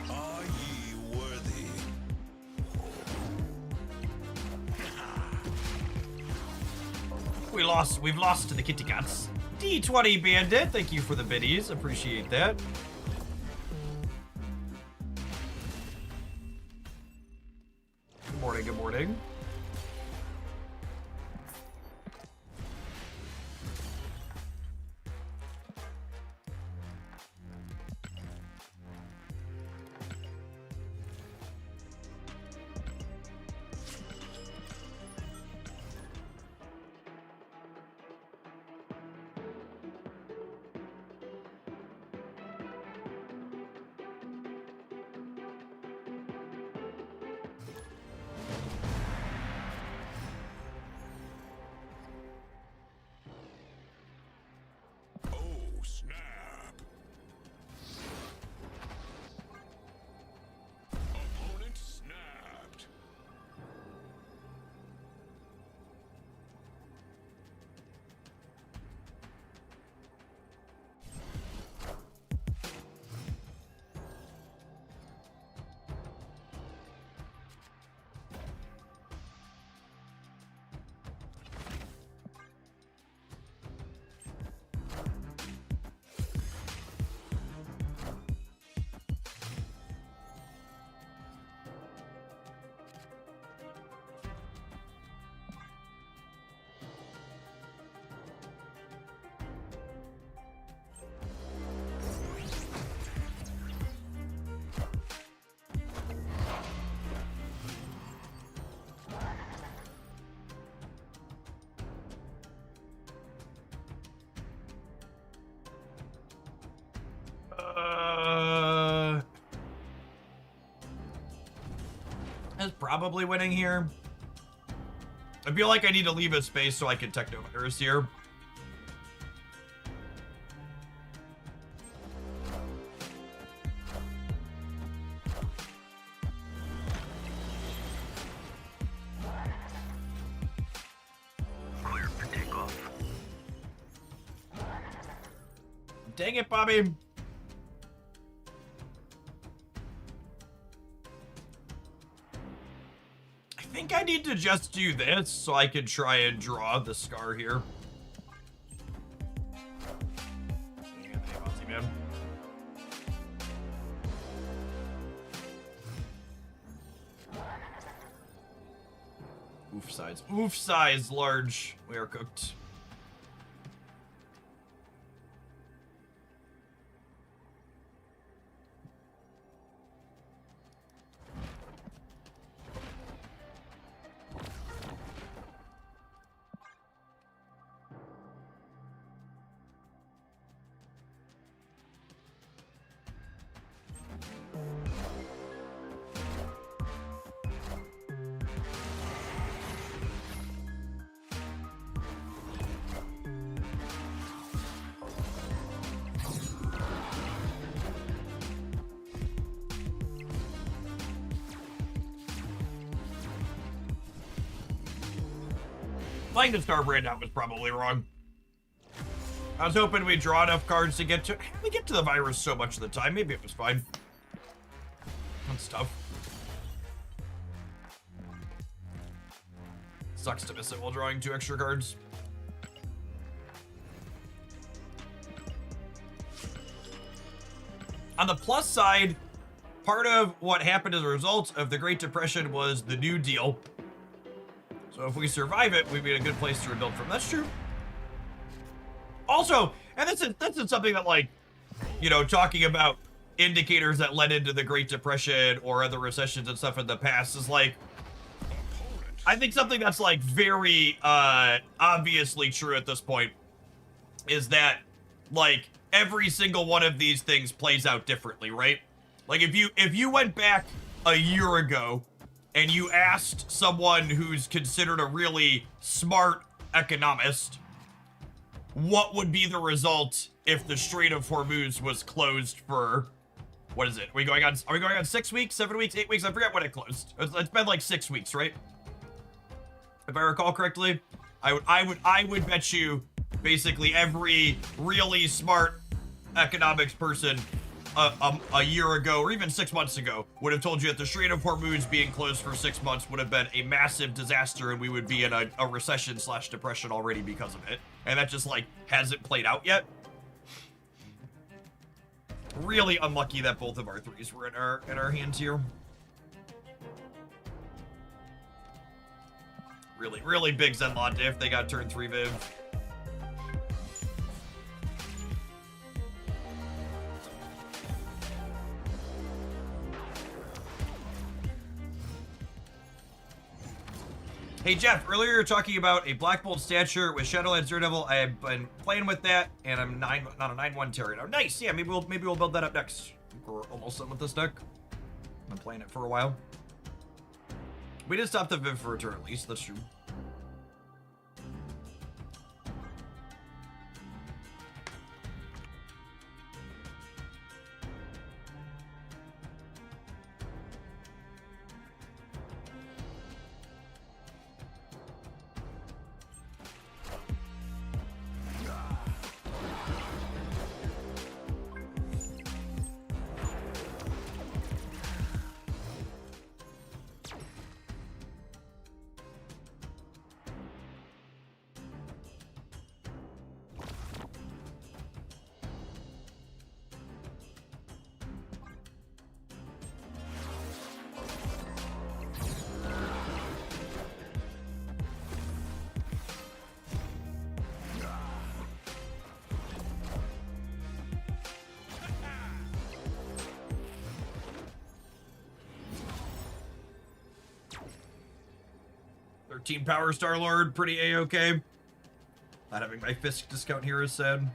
Are ye worthy? We've lost to the kitty cats. D20 Bandit, thank you for the biddies. Appreciate that. Good morning, good morning. Oh, snap. Opponent snapped. Is probably winning here. I feel like I need to leave a space so I can Technovirus here. Clear for takeoff. Dang it, Bobby. I think I need to just do this so I can try and draw the scar here. Yeah, Aussie, man. Oof size. Oof size large. We are cooked. Playing the Starbrand out was probably wrong. I was hoping we'd draw enough cards to get to... We get to the virus so much of the time. Maybe it was fine. That's tough. Sucks to miss it while drawing 2 extra cards. On the plus side, part of what happened as a result of the Great Depression was the New Deal. So if we survive it, we'd be in a good place to rebuild from. That's true. Also, and that's something that, like, you know, talking about indicators that led into the Great Depression or other recessions and stuff in the past is like, I think something that's like very obviously true at this point is that, like, every single one of these things plays out differently, right? Like, if you went back a year ago and you asked someone who's considered a really smart economist, what would be the result if the Strait of Hormuz was closed for, what is it? Are we going on 6 weeks, 7 weeks, 8 weeks? I forget when it closed. It's been like 6 weeks, right? if I recall correctly. I would bet you basically every really smart economics person a year ago or even 6 months ago would have told you that the Strait of Hormuz being closed for 6 months would have been a massive disaster and we would be in a recession / depression already because of it. And that just like hasn't played out yet. Really unlucky that both of our threes were in our hands here. Really big Zenlon if they got turn 3 Viv. Hey Jeff, earlier you were talking about a Black Bolt stature with Shadowlands Daredevil. I have been playing with that, and I'm on a 9/1 Terry now. Nice, yeah. Maybe we'll build that up next. We're almost done with this deck. I've been playing it for a while. We did stop the Viv for a turn at least. That's true. Team Power Star-Lord, pretty A-okay. Not having my Fisk discount here is sad.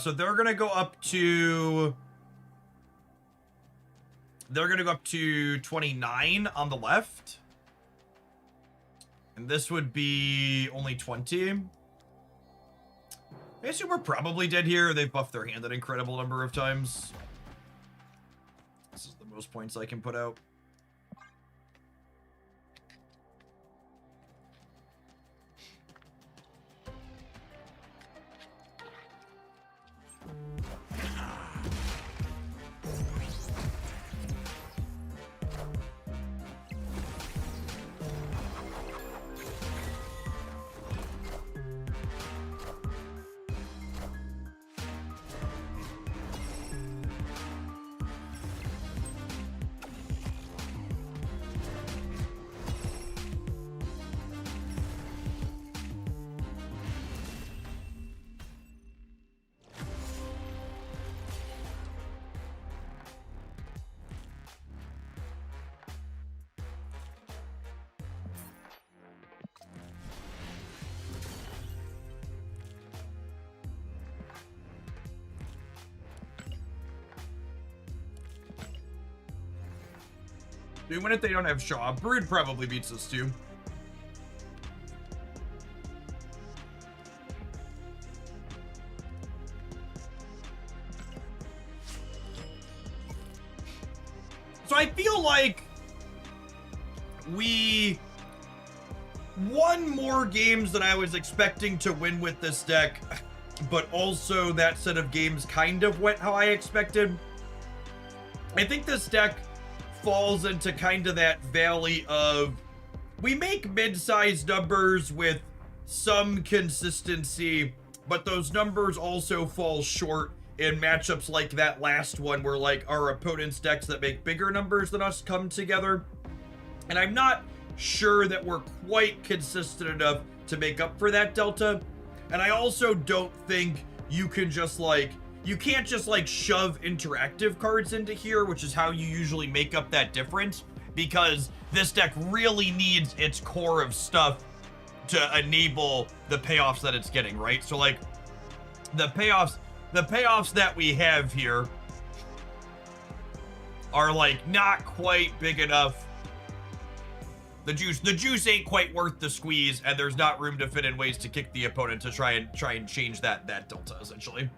So they're gonna go up to... They're gonna go up to 29 on the left. And this would be only 20. I assume we're probably dead here. They've buffed their hand an incredible number of times. This is the most points I can put out. Even if they don't have Shaw, Brood probably beats us too. So I feel like we won more games than I was expecting to win with this deck, but also that set of games kind of went how I expected. I think this deck falls into kind of that valley of we make mid-sized numbers with some consistency, but those numbers also fall short in matchups like that last one where like our opponent's decks that make bigger numbers than us come together. And I'm not sure that we're quite consistent enough to make up for that delta. And I also don't think you can just like you can't just like shove interactive cards into here, which is how you usually make up that difference, because this deck really needs its core of stuff to enable the payoffs that it's getting, right? So like the payoffs that we have here are like not quite big enough. The juice ain't quite worth the squeeze, and there's not room to fit in ways to kick the opponent to try and change that delta essentially.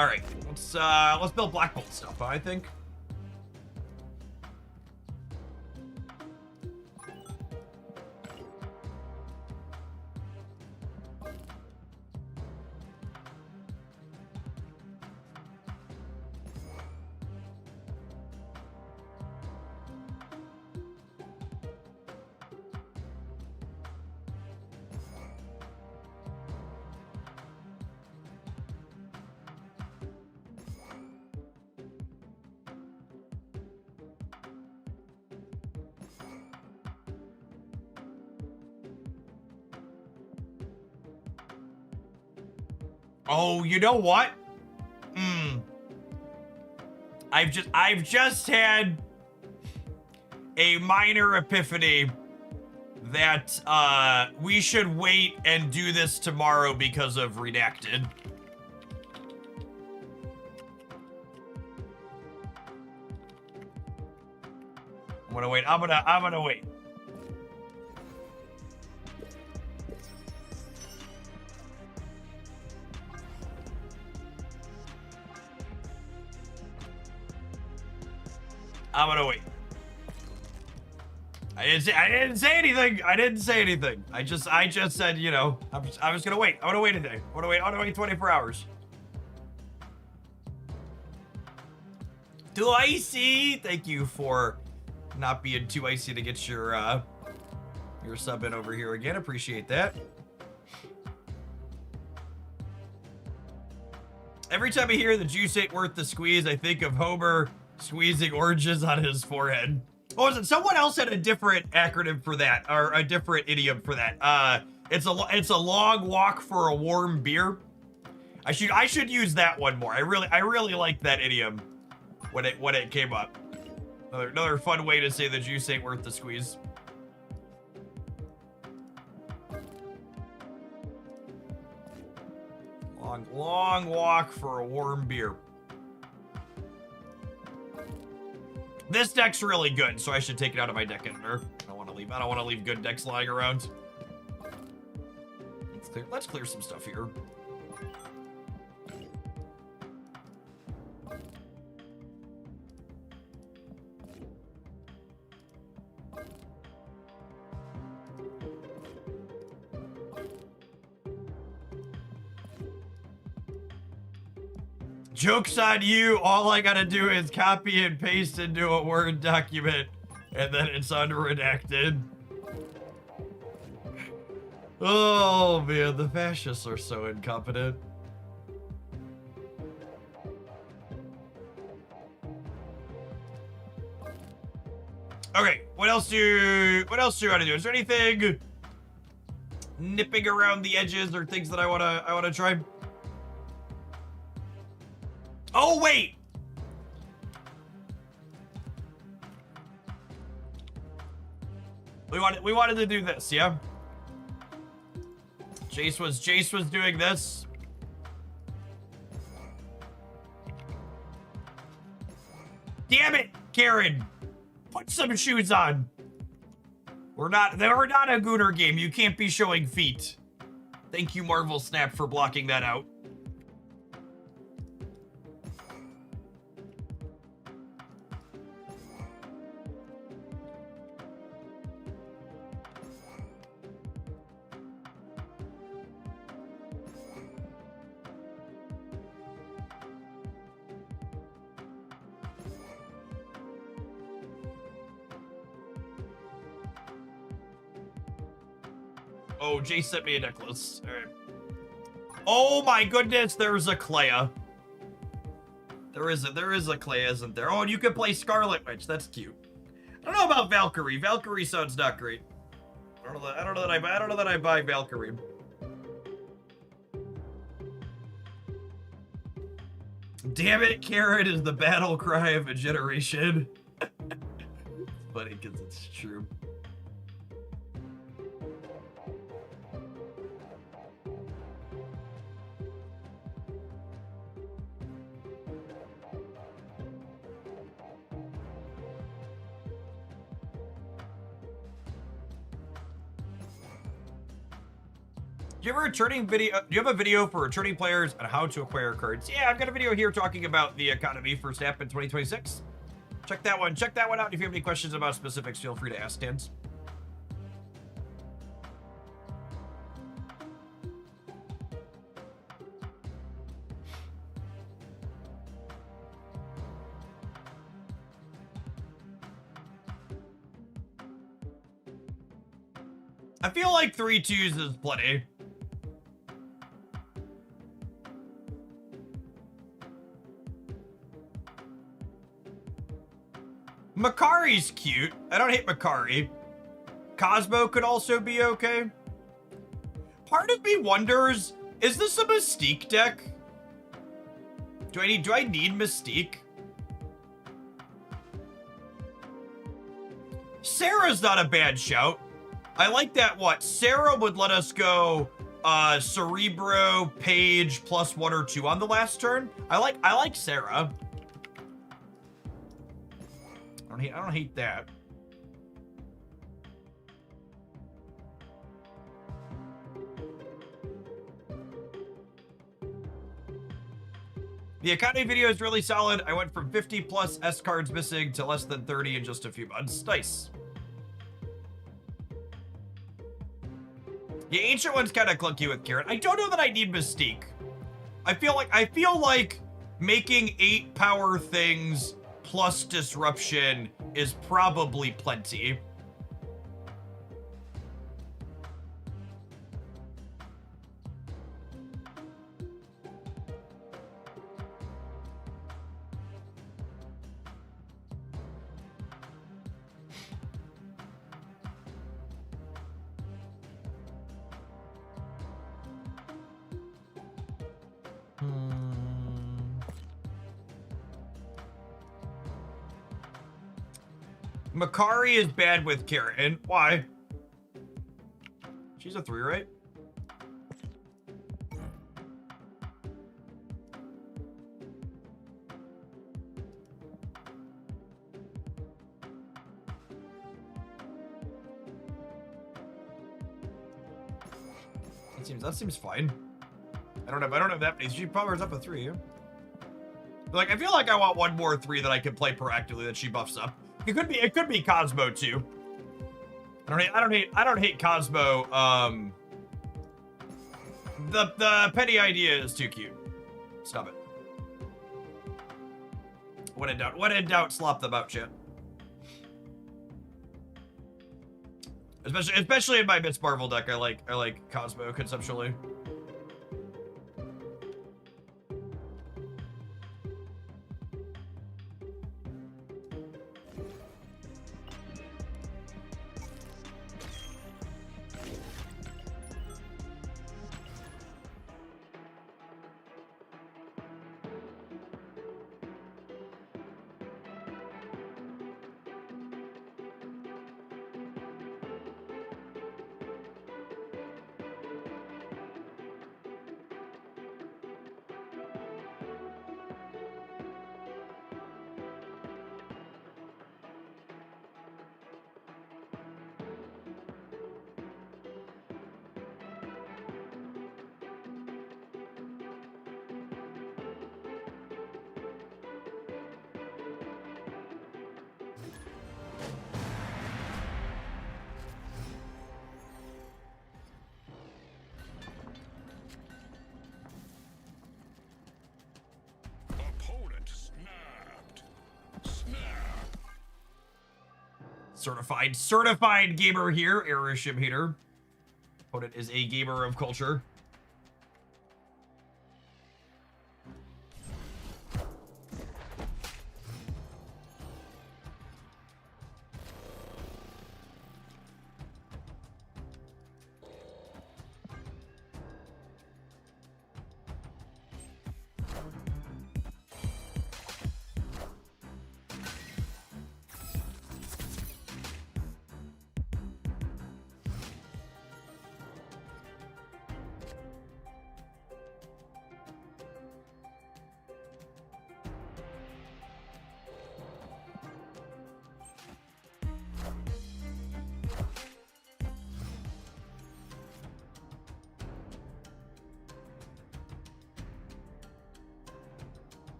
All right, let's build Black Bolt stuff, I think. Oh, you know what? I've just had a minor epiphany that we should wait and do this tomorrow because of Redacted. I'm gonna wait. I'm gonna wait. I'm gonna wait. I didn't say anything. I didn't say anything. I just said, you know, I was gonna wait. I'm gonna wait a day. I'm gonna wait 24 hours. Too icy. Thank you for not being too icy to get your sub in over here again. Appreciate that. Every time I hear the juice ain't worth the squeeze, I think of Homer squeezing oranges on his forehead. Oh, was it someone else had a different acronym for that, or a different idiom for that? It's a long walk for a warm beer. I should use that one more. I really like that idiom when it came up. Another fun way to say the juice ain't worth the squeeze. Long walk for a warm beer. This deck's really good, so I should take it out of my deck editor. I don't want to leave good decks lying around. Let's clear some stuff here. Joke's on you. All I gotta do is copy and paste into a Word document, and then it's unredacted. Oh man, the fascists are so incompetent. Okay, what else do you want to do? Is there anything nipping around the edges or things that I wanna try? Oh, wait! We wanted to do this, yeah? Jace was doing this. Damn it, Karen! Put some shoes on. We're not a Gooner game. You can't be showing feet. Thank you, Marvel Snap, for blocking that out. Oh, Jay sent me a necklace. All right. Oh my goodness, there's a Clea. There is a Clea, isn't there? Oh, and you can play Scarlet Witch. That's cute. I don't know about Valkyrie. Valkyrie sounds not great. I don't know that I buy Valkyrie. Damn it, Karen is the battle cry of a generation. Funny because it's true. Do you have a returning video? Do you have a video for returning players on how to acquire cards? Yeah, I've got a video here talking about the economy for Snap in 2026. Check that one. Check that one out. If you have any questions about specifics, feel free to ask Tans. I feel like 3 2s is plenty. Makari's cute. I don't hate Makari. Cosmo could also be okay. Part of me wonders, is this a Mystique deck? Do I need Mystique? Sarah's not a bad shout. I like that. What? Sarah would let us go Cerebro, Page, plus 1 or 2 on the last turn. I like Sarah. I don't hate that. The economy video is really solid. I went from 50 plus S cards missing to less than 30 in just a few months. Nice. The ancient one's kind of clunky with Karen. I don't know that I need Mystique. I feel like making 8 power things plus disruption is probably plenty. Makari is bad with Karen. Why? She's a 3, right? That seems fine. I don't have that many. She powers up a 3. Yeah? Like, I feel like I want one more 3 that I can play proactively that she buffs up. It could be Cosmo too. I don't hate Cosmo. The petty idea is too cute. Stop it. When in doubt, slop them out, chat. Especially in my Miss Marvel deck, I like Cosmo conceptually. Certified gamer here, Erishim hater. Opponent is a gamer of culture.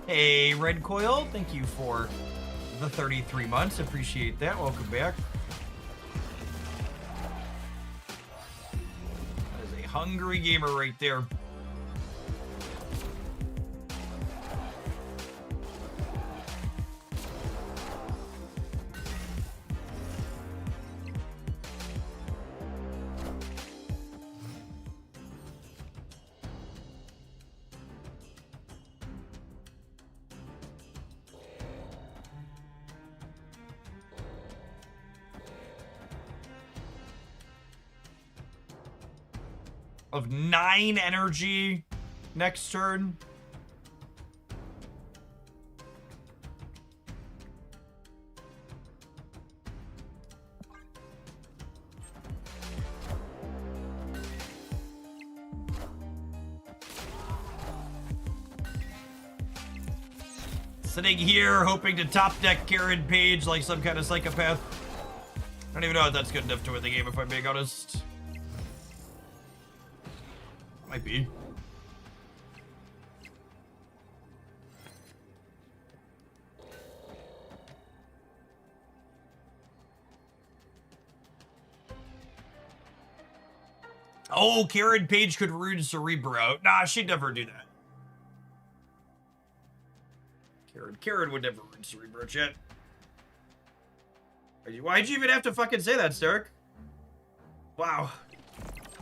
Hey, Red Coil, thank you for the 33 months. Appreciate that. Welcome back. That is a hungry gamer right there. Of 9 energy next turn. Sitting here hoping to top deck Karen Page like some kind of psychopath. I don't even know if that's good enough to win the game, if I'm being honest. Might be. Oh, Karen Page could rune Cerebro. Nah, she'd never do that. Karen would never rune Cerebro, chat. Why'd you even have to fucking say that, Stark? Wow.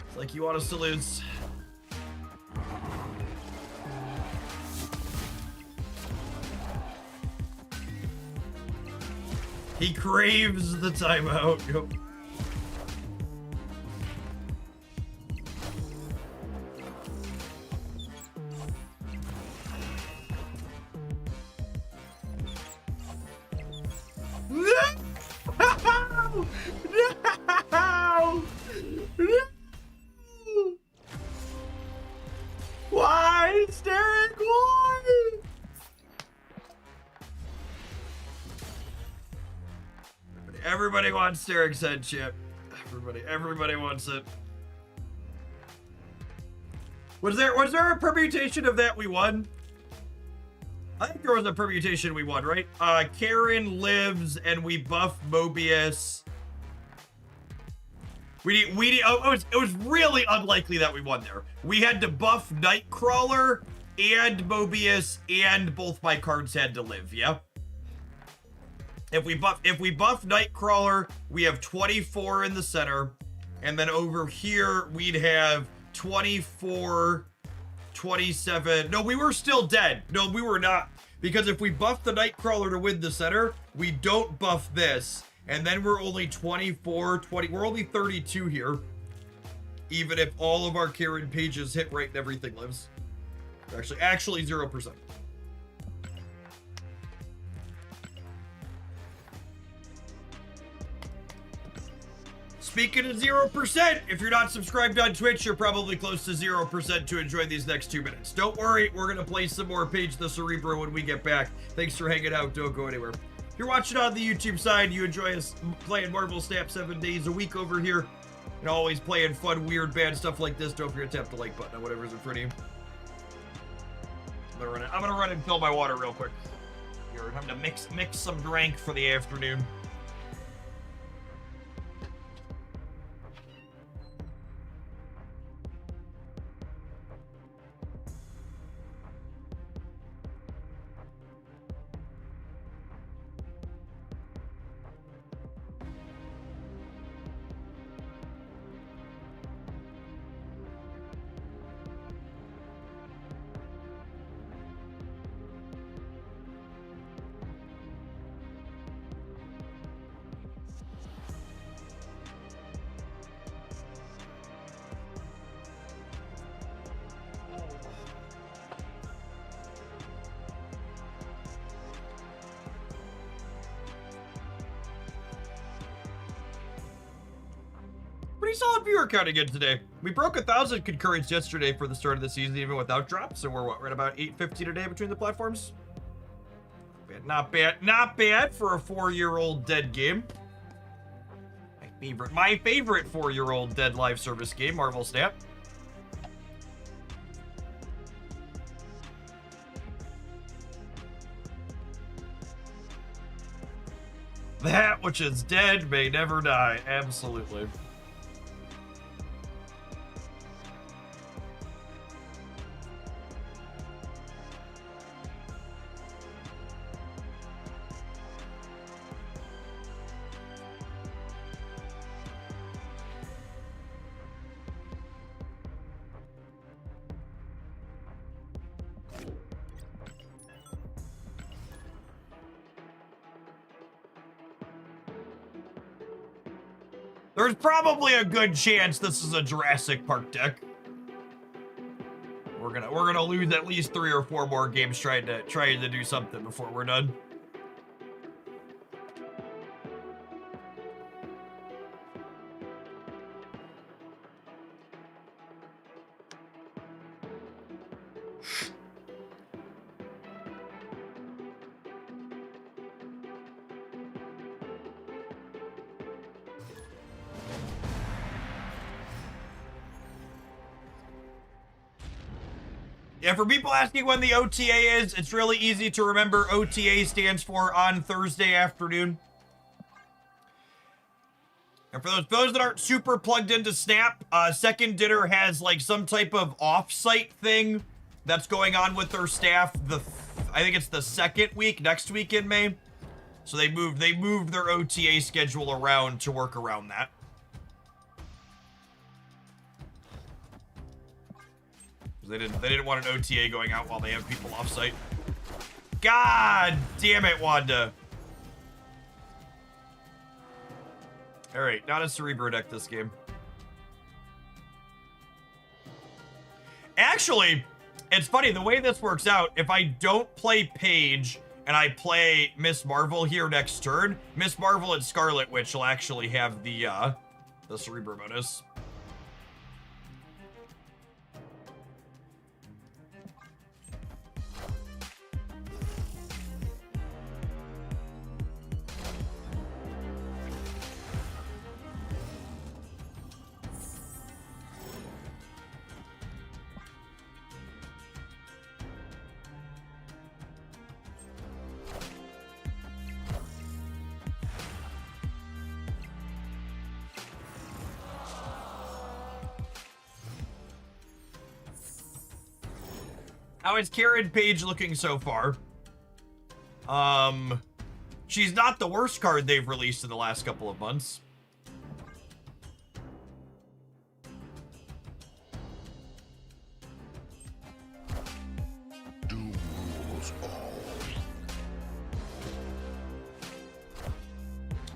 It's like you want us to lose. He craves the timeout. Yep. No! No! No! Why, Derek? Why? Everybody wants Derek's head chip. Everybody wants it. Was there a permutation of that we won? I think there was a permutation we won, right? Karen lives and we buff Mobius. It was really unlikely that we won there. We had to buff Nightcrawler and Mobius, and both my cards had to live, yeah? If we buff Nightcrawler, we have 24 in the center, and then over here we'd have 24, 27. No, we were still dead. No, we were not. Because if we buff the Nightcrawler to win the center, we don't buff this. And then we're only 24, 20. We're only 32 here. Even if all of our Karen Pages hit right and everything lives. Actually 0%. Speaking of 0%, if you're not subscribed on Twitch, you're probably close to 0% to enjoy these next 2 minutes. Don't worry, we're going to play some more Page the Cerebro when we get back. Thanks for hanging out. Don't go anywhere. If you're watching on the YouTube side, you enjoy us playing Marvel Snap 7 days a week over here, and always playing fun, weird, bad stuff like this. Don't forget to tap the like button on whatever's in front of you. I'm gonna run and fill my water real quick. Here, time to mix some drink for the afternoon. Pretty solid viewer count again today. We broke 1,000 concurrents yesterday for the start of the season, even without drops. So we're at about 850 today between the platforms. Not bad for a 4-year-old dead game. My favorite 4-year-old dead live service game, Marvel Snap. That which is dead may never die. Absolutely. There's probably a good chance this is a Jurassic Park deck. We're gonna lose at least 3 or 4 more games trying to do something before we're done. Yeah, for people asking when the OTA is, it's really easy to remember. OTA stands for on Thursday afternoon. And for those that aren't super plugged into Snap, Second Dinner has like some type of off-site thing that's going on with their staff. I think it's the second week, next week in May. So they moved their OTA schedule around to work around that. They didn't want an OTA going out while they have people off-site. God damn it, Wanda. Alright, not a Cerebro deck this game. Actually, it's funny, the way this works out, if I don't play Paige and I play Miss Marvel here next turn, Miss Marvel and Scarlet Witch will actually have the Cerebro bonus. How is Karen Page looking so far? She's not the worst card they've released in the last couple of months.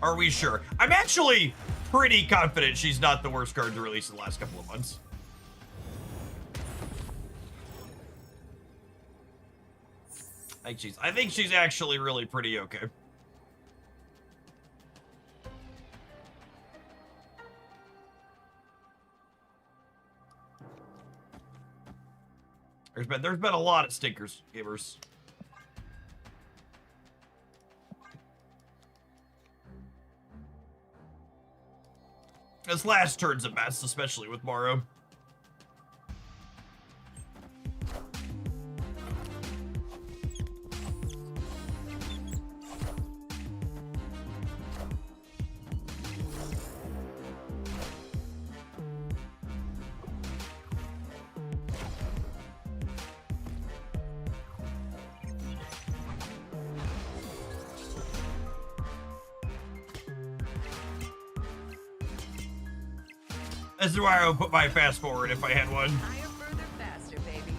Are we sure? I'm actually pretty confident she's not the worst card to release in the last couple of months. I think she's actually really pretty okay. There's been a lot of stinkers, gamers. This last turn's a mess, especially with Morrow. This is where I would put my fast forward if I had one. Higher, further, faster, baby.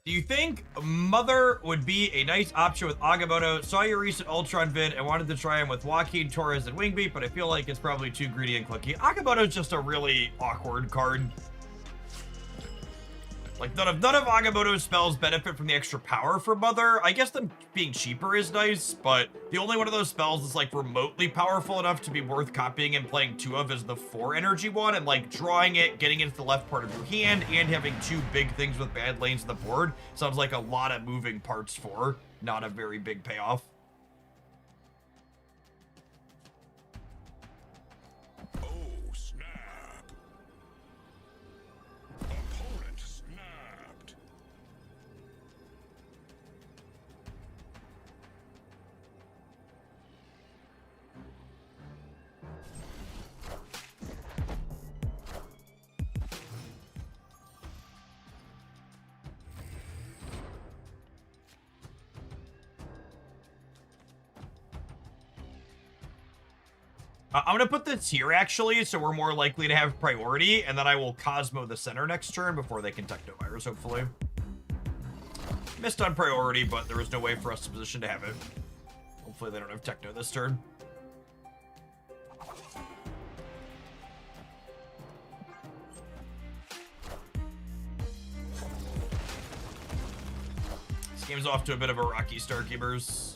Do you think Mother would be a nice option with Agamotto? Saw your recent Ultron vid and wanted to try him with Joaquin, Torres, and Wingbeat, but I feel like it's probably too greedy and clicky. Agamotto's just a really awkward card. Like, none of Agamotto's spells benefit from the extra power from Mother. I guess them being cheaper is nice, but the only one of those spells that's, like, remotely powerful enough to be worth copying and playing 2 of is the 4 energy one, and, like, drawing it, getting into the left part of your hand, and having 2 big things with bad lanes on the board sounds like a lot of moving parts for not a very big payoff. I'm gonna put this here, actually, so we're more likely to have priority, and then I will Cosmo the center next turn before they can Technovirus, hopefully. Missed on priority, but there was no way for us to position to have it. Hopefully they don't have Techno this turn. This game's off to a bit of a rocky start, Keepers.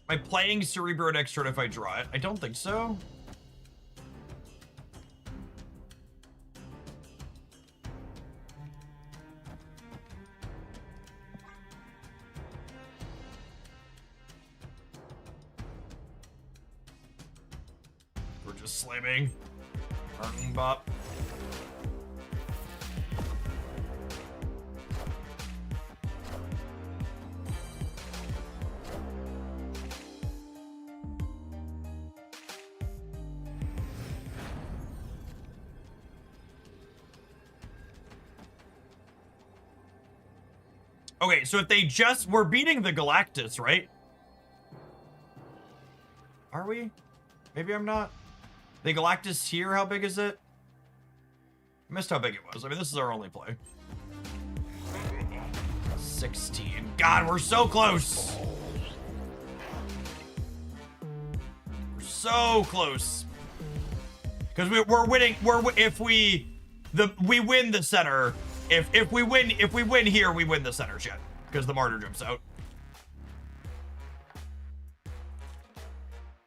Am I playing Cerebro next turn if I draw it? I don't think so. We're just slamming. Bop. Okay, so if they just... We're beating the Galactus, right? Are we? Maybe I'm not. The Galactus here, how big is it? I missed how big it was. I mean, this is our only play. 16. God, we're so close. We're so close. Because we're winning. If we win the center. If we win here, we win the center shit because the martyr jumps out.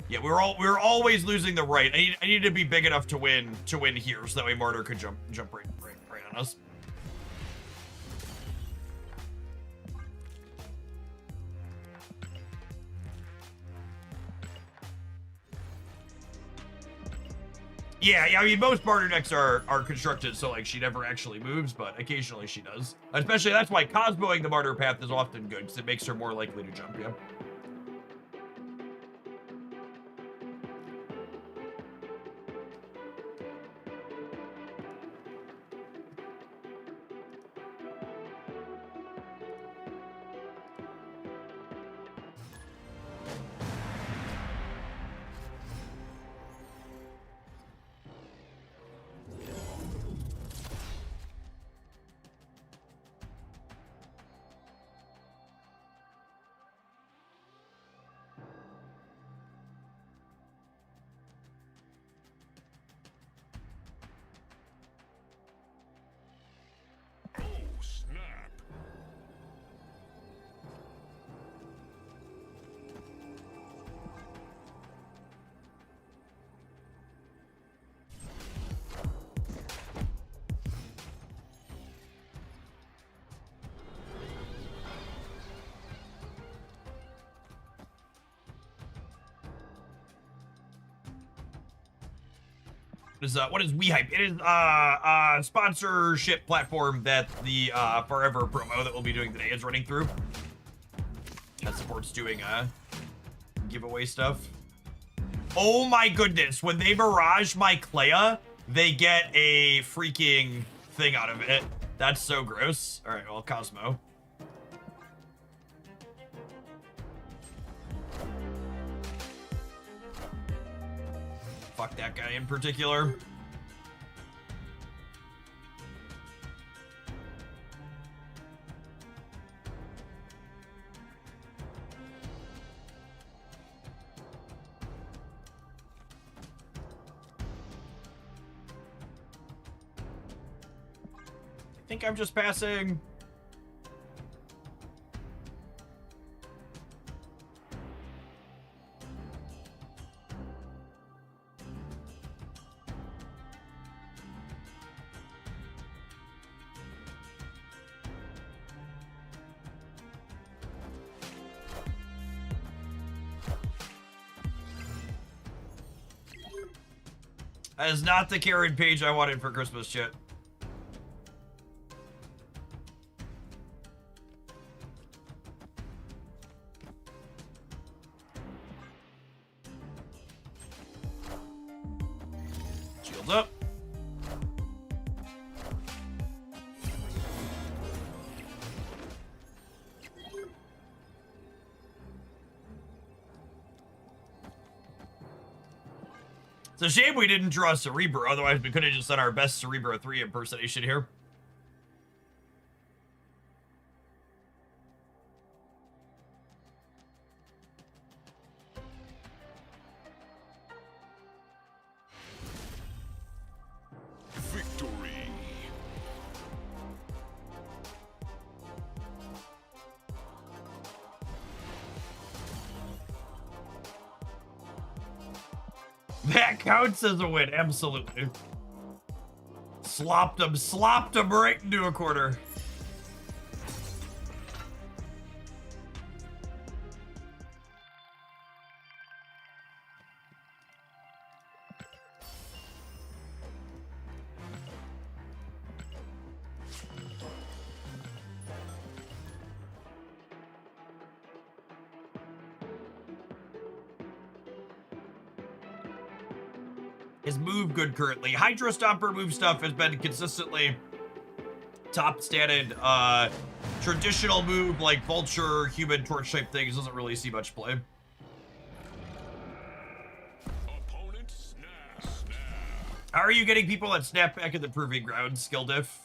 Yeah, we're always losing the right. I need to be big enough to win here, so that way martyr could jump right on us. Yeah, I mean, most martyr decks are constructed so, like, she never actually moves, but occasionally she does. Especially, that's why Cosmoing the martyr path is often good, because it makes her more likely to jump, yeah. what is WeHype? It is sponsorship platform that the Farever promo that we'll be doing today is running through. That supports doing giveaway stuff. Oh my goodness, when they barrage my Clea, they get a freaking thing out of it. That's so gross. All right, well, Cosmo. Fuck that guy in particular. I think I'm just passing. That is not the carried page I wanted for Christmas, shit. Shields up. It's a shame we didn't draw Cerebro, otherwise we could have just done our best Cerebro 3 impersonation here. Victory. That counts as a win, absolutely. Slopped him right into a corner. His move good currently. Hydro Stomper move stuff has been consistently top statted. Traditional move like Vulture, Human Torch type things doesn't really see much play. Opponent snap. How are you getting people that snap back in the Proving Ground, skill diff?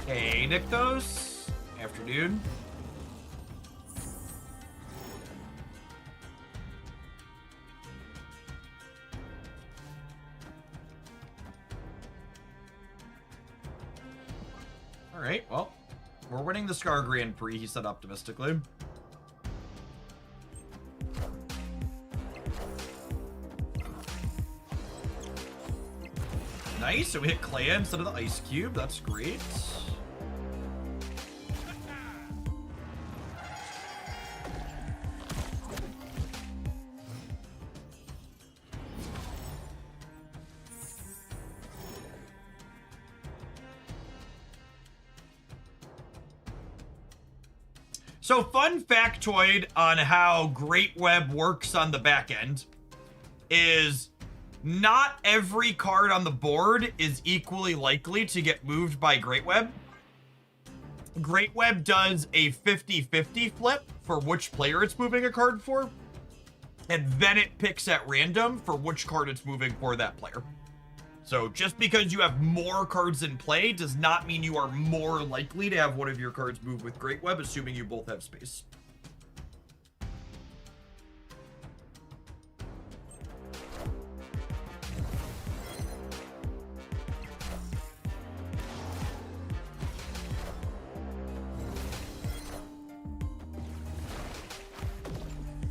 Hey, Nyctos. Afternoon. All right, well, we're winning the Scar Grand Prix, he said optimistically. Nice, so we hit Clea instead of the Ice Cube. That's great. So fun factoid on how Great Web works on the back end is not every card on the board is equally likely to get moved by Great Web. Great Web does a 50-50 flip for which player it's moving a card for, and then it picks at random for which card it's moving for that player. So just because you have more cards in play does not mean you are more likely to have one of your cards move with Great Web, assuming you both have space.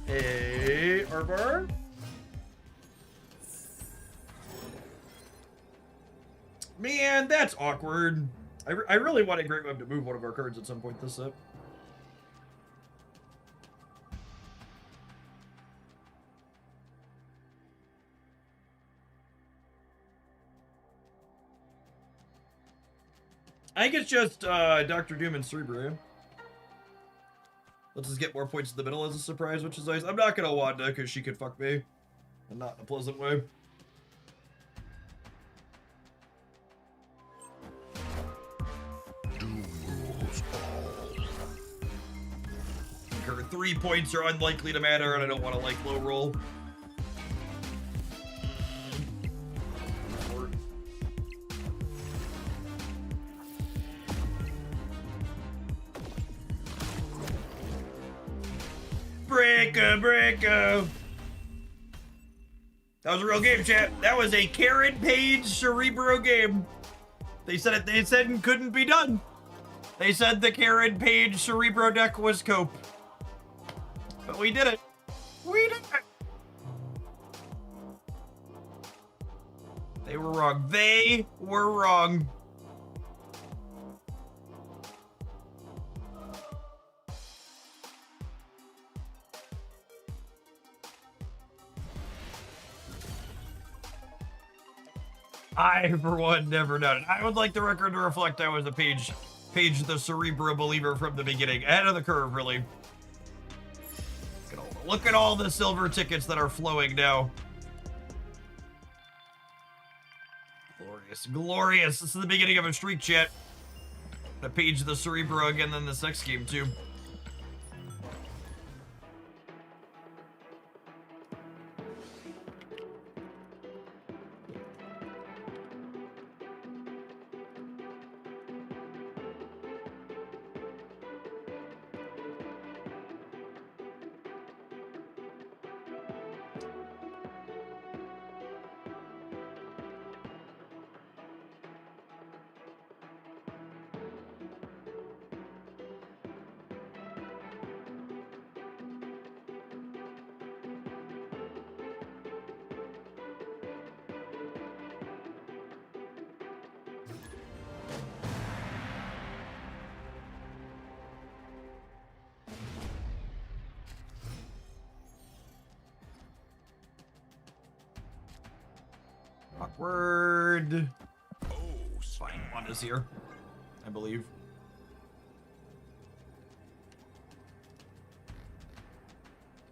Hey, Arbor. Man, that's awkward. I really wanted Great Web to move one of our cards at some point this set. I think it's just Dr. Doom and Cerebro. Let's just get more points in the middle as a surprise, which is nice. I'm not gonna Wanda because she could fuck me, and not in a pleasant way. Doom rules all. Her 3 points are unlikely to matter, and I don't want to like low roll. Breaker. That was a real game, chat. That was a Karen Page Cerebro game. They said it. They said it couldn't be done. They said the Karen Page Cerebro deck was cope, but we did it. We did it. They were wrong. They were wrong. I, for one, never doubted. I would like the record to reflect I was a Page the Cerebro believer from the beginning. Ahead of the curve, really. Look at all the silver tickets that are flowing now. Glorious. Glorious. This is the beginning of a streak, chat. The Page the Cerebro again, then this next game, too. Awkward. Oh, fine. Wanda's here, I believe.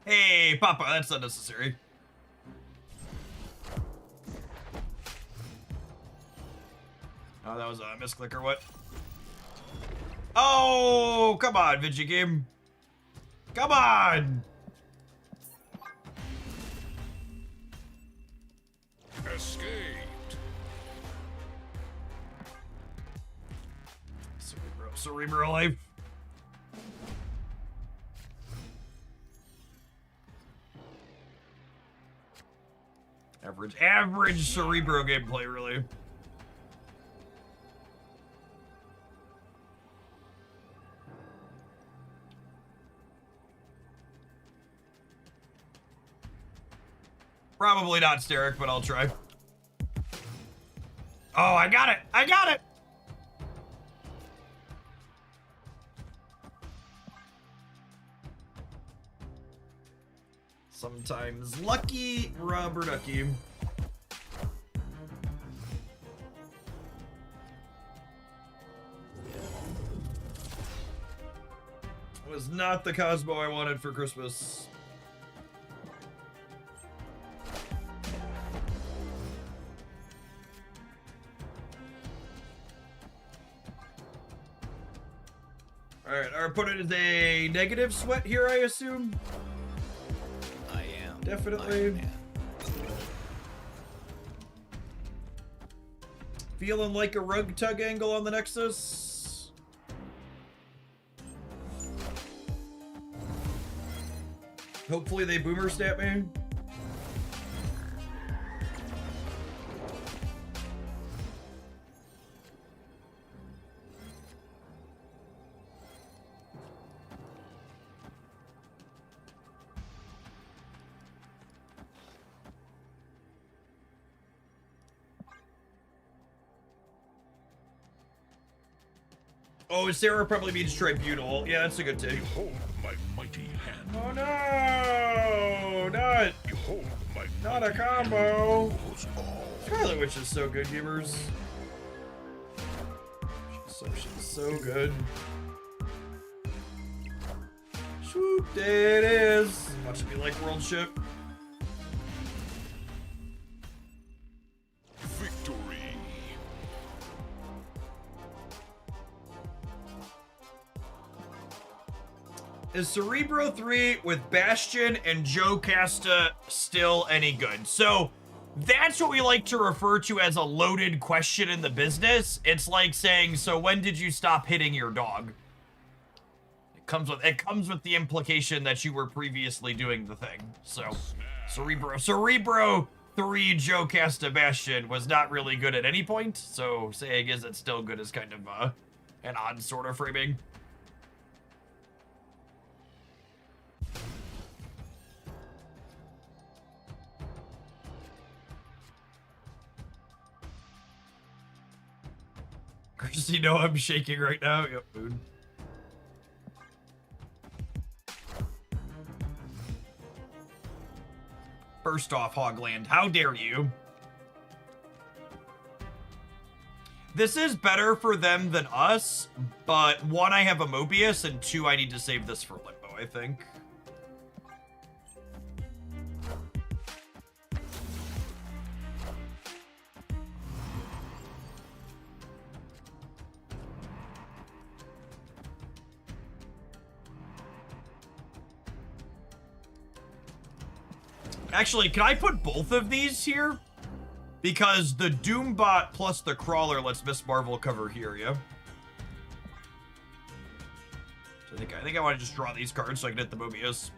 Hey, Papa, that's unnecessary. Oh, that was a misclick or what? Oh, come on, Vinci game. Come on. Escaped. Cerebro life. Average Cerebro gameplay, really. Probably not Steric, but I'll try. Oh, I got it! I got it! Sometimes lucky, rubber ducky. Was not the Cosmo I wanted for Christmas. Alright, our opponent is a negative sweat here, I assume? I am. Definitely. Feeling like a rug tug angle on the Nexus. Hopefully they boomer stat me. Oh, Sarah probably means tribunal. Yeah, that's a good take. Behold my mighty hand. Oh no! Not a combo. Scarlet Witch is so good, gamers. She's so good. Swoop, there it is. Watch me like world ship. Victory. Is Cerebro 3 with Bastion and Joe Casta still any good? So that's what we like to refer to as a loaded question in the business. It's like saying, so when did you stop hitting your dog? It comes with the implication that you were previously doing the thing. So Cerebro 3 Joe Casta Bastion was not really good at any point. So saying is it still good is kind of an odd sort of framing. Christy, no, I'm shaking right now. Yep, food. First off, Hogland, how dare you? This is better for them than us, but one, I have a Mobius, and two, I need to save this for Limbo, I think. Actually, can I put both of these here? Because the Doombot plus the Crawler lets Miss Marvel cover here, yeah? So I think I want to just draw these cards so I can hit the Mobius.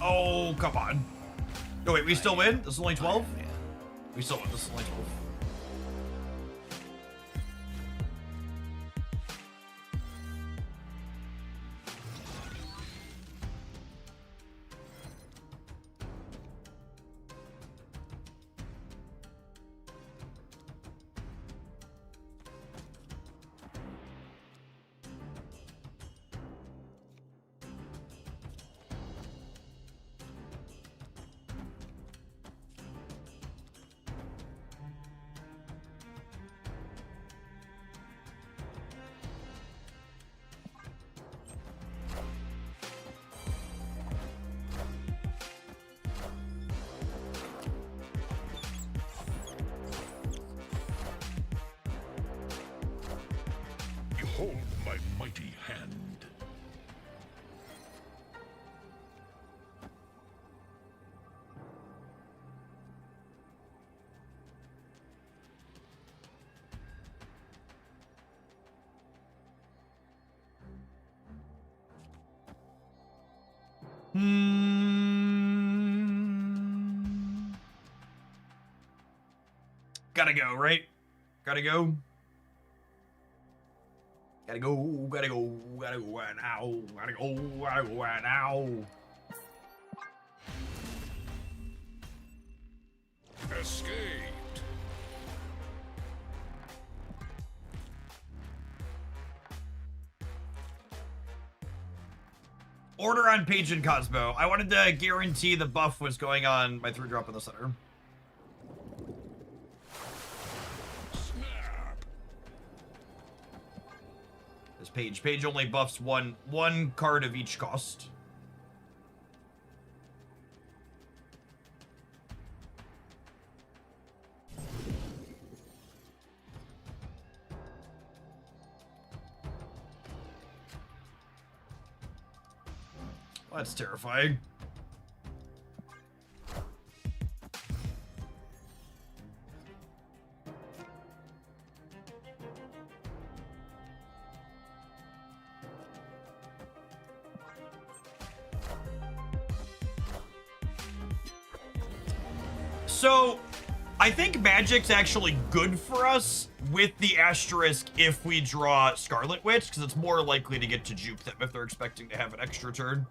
Oh, come on. No, wait, we still win? This is only 12? We still win. This is only 12. Behold my mighty hand. Gotta go, right? Gotta go. Gotta go, gotta go, gotta go right now. Gotta go right now. Escaped. Order on Paige and Cosmo. I wanted to guarantee the buff was going on my 3-drop in the center. This page only buffs one card of each cost. Well, that's terrifying. So, I think Magic's actually good for us with the asterisk if we draw Scarlet Witch, because it's more likely to get to juke them if they're expecting to have an extra turn.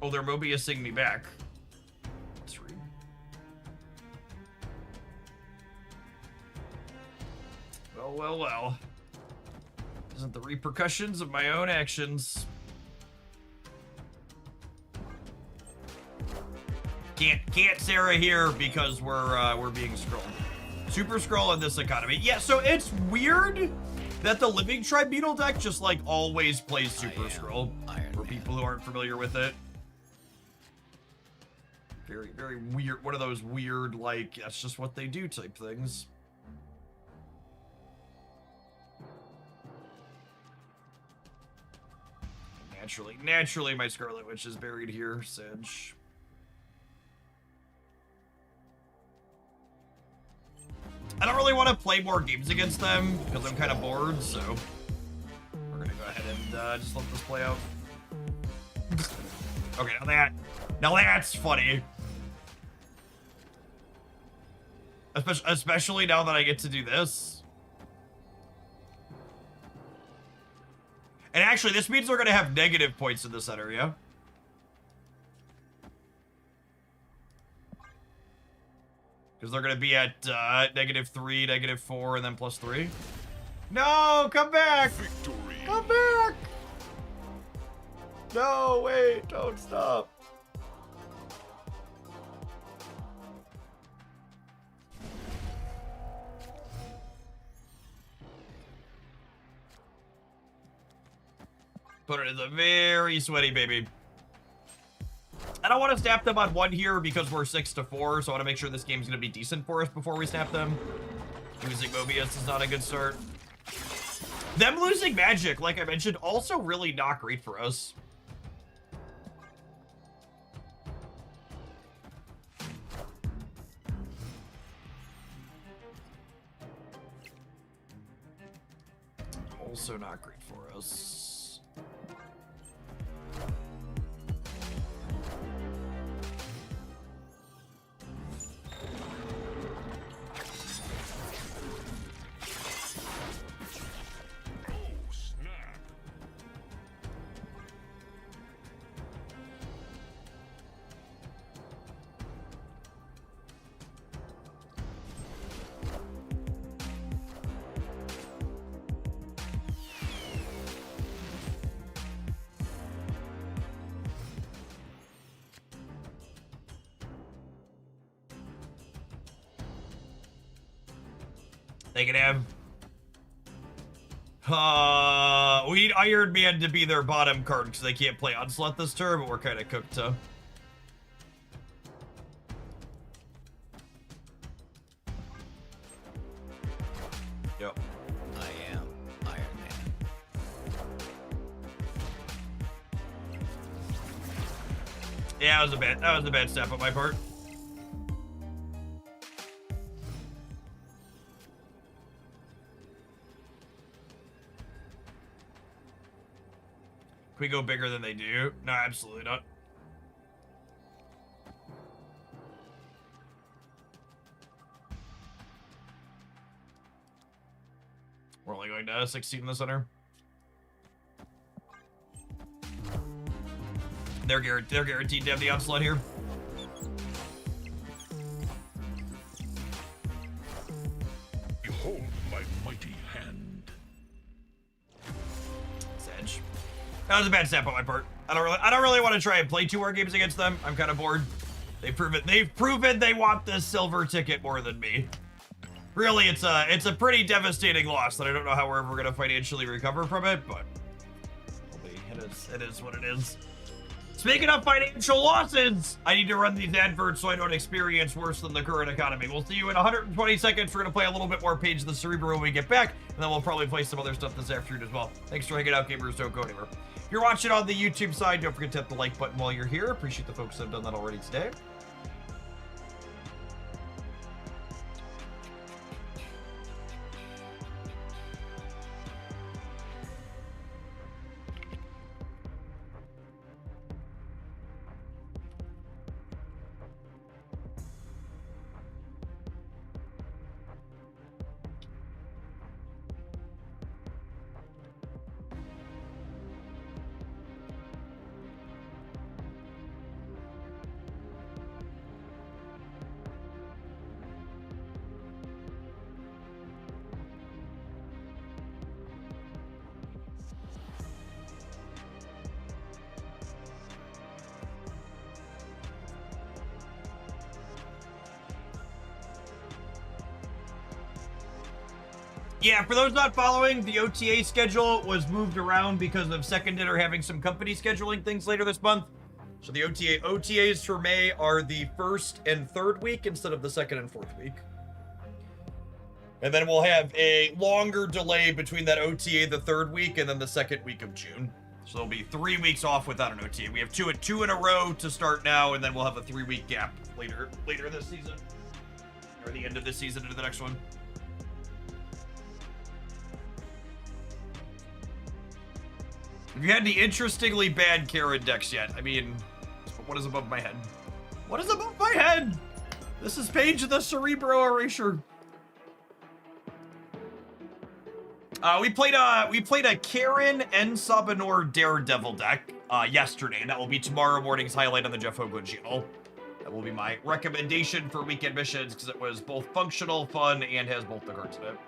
Oh, they're Mobiusing me back. That's rude. Well, well, well. Isn't the repercussions of my own actions. Can't Sarah here because we're being scrolled. Super scroll in this economy. Yeah, so it's weird that the Living Tribunal deck just like always plays Super Scroll for people who aren't familiar with it. Very, very weird. One of those weird, like, that's just what they do type things. Naturally, my Scarlet Witch is buried here, Sedge. I don't really want to play more games against them because I'm kind of bored, so we're gonna go ahead and just let this play out. Okay, now that's funny. Especially now that I get to do this. And actually, this means they're going to have negative points in this area. Because they're going to be at -3, -4, and then +3. No, come back! Victory. Come back! No, wait, don't stop. But it is a very sweaty baby. I don't want to snap them on 1 here because we're 6-4, so I want to make sure this game's going to be decent for us before we snap them. Losing Mobius is not a good start. Them losing Magic, like I mentioned, also really not great for us. Also not great for us. They can have... we need Iron Man to be their bottom card because they can't play Onslaught this turn, but we're kind of cooked to. Yep. I am Iron Man. Yeah, that was a bad step on my part. Can we go bigger than they do? No, absolutely not. We're only going to 16 in the center. They're guaranteed to have the Onslaught here. Behold my mighty hand. Sedge. That was a bad step on my part. I don't really want to try and play 2 more games against them. I'm kind of bored. They've proven they want this silver ticket more than me. Really, it's a pretty devastating loss that I don't know how we're ever gonna financially recover from it, but it is what it is. Speaking of financial losses, I need to run these adverts so I don't experience worse than the current economy. We'll see you in 120 seconds. We're gonna play a little bit more Page of the Cerebro when we get back, and then we'll probably play some other stuff this afternoon as well. Thanks for hanging out, gamers. Don't go anywhere. If you're watching on the YouTube side, don't forget to hit the like button while you're here. Appreciate the folks that have done that already today. Yeah, for those not following, the OTA schedule was moved around because of Second Dinner having some company scheduling things later this month. So the OTAs for May are the 1st and 3rd week instead of the 2nd and 4th week. And then we'll have a longer delay between that OTA the 3rd week and then the 2nd week of June. So there'll be 3 weeks off without an OTA. We have two in a row to start now, and then we'll have a 3-week gap later this season. Or the end of this season into the next one. Have you had any interestingly bad Karen decks yet? I mean, what is above my head? What is above my head? This is Page of the Cerebro Erasure. We played a Karen and Sabanor Daredevil deck yesterday, and that will be tomorrow morning's highlight on the Jeff Hoagland channel. That will be my recommendation for weekend missions because it was both functional, fun, and has both the cards in it.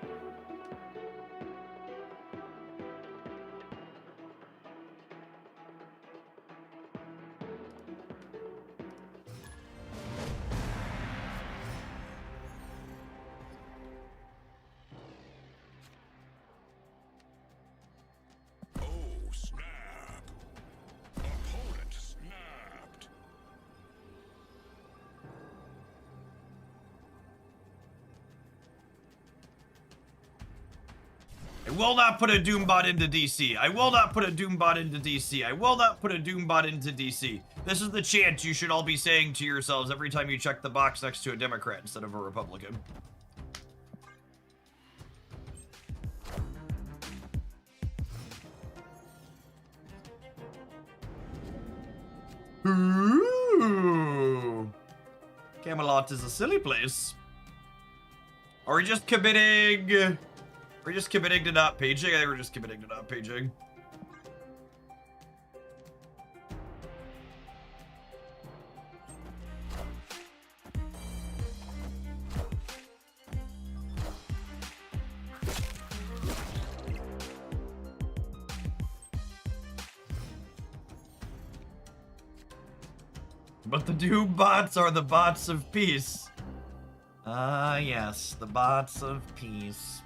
I will not put a Doombot into DC. I will not put a Doombot into DC. I will not put a Doombot into DC. This is the chant you should all be saying to yourselves every time you check the box next to a Democrat instead of a Republican. Ooh. Camelot is a silly place. Are we just committing... We're just committing to not paging? I think we're just committing to not paging. But the Doom bots are the bots of peace. Ah, yes, the bots of peace.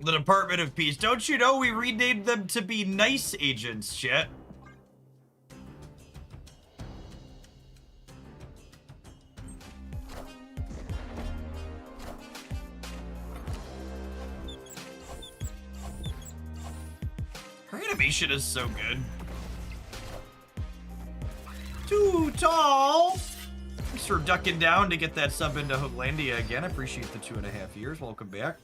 The Department of Peace. Don't you know we renamed them to be nice agents, chat? Her animation is so good. Too tall! Thanks for ducking down to get that sub into Hoaglandia again. I appreciate the 2.5 years. Welcome back.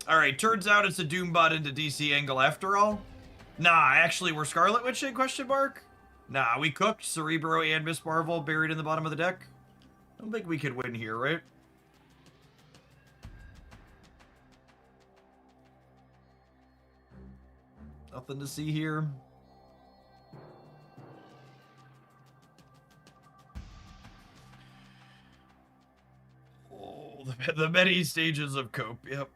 Alright, turns out it's a Doombot into DC angle after all. Nah, actually, we're Scarlet Witching, question mark? Nah, we cooked Cerebro and Miss Marvel buried in the bottom of the deck. I don't think we could win here, right? Nothing to see here. Oh, the many stages of cope, yep.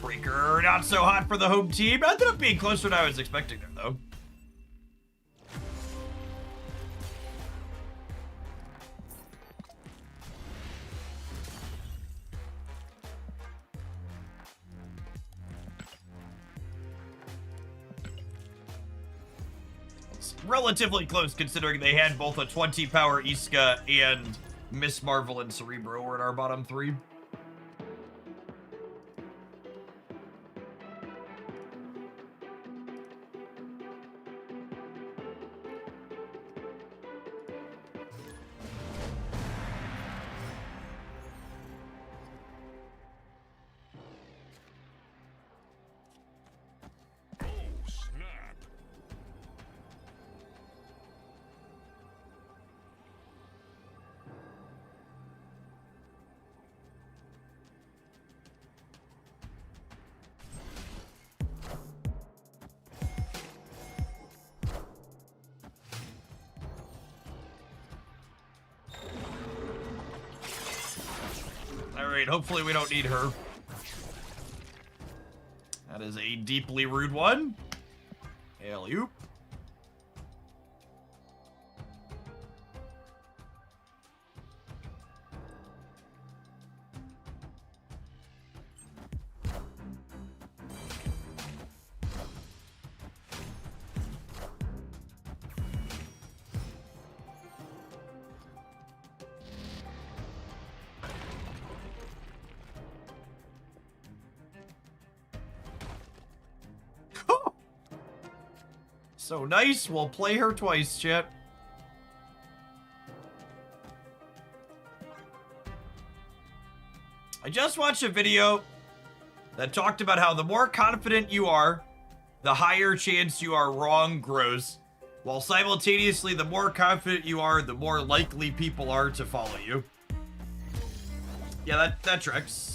Breaker, not so hot for the home team. Ended up being closer than I was expecting there, though. It's relatively close considering they had both a 20 power Iska and Miss Marvel and Cerebro were in our bottom three. Alright, hopefully we don't need her. That is a deeply rude one. Alley-oop. So nice, we'll play her twice, chat. I just watched a video that talked about how the more confident you are, the higher chance you are wrong grows, while simultaneously the more confident you are, the more likely people are to follow you. Yeah, that tracks.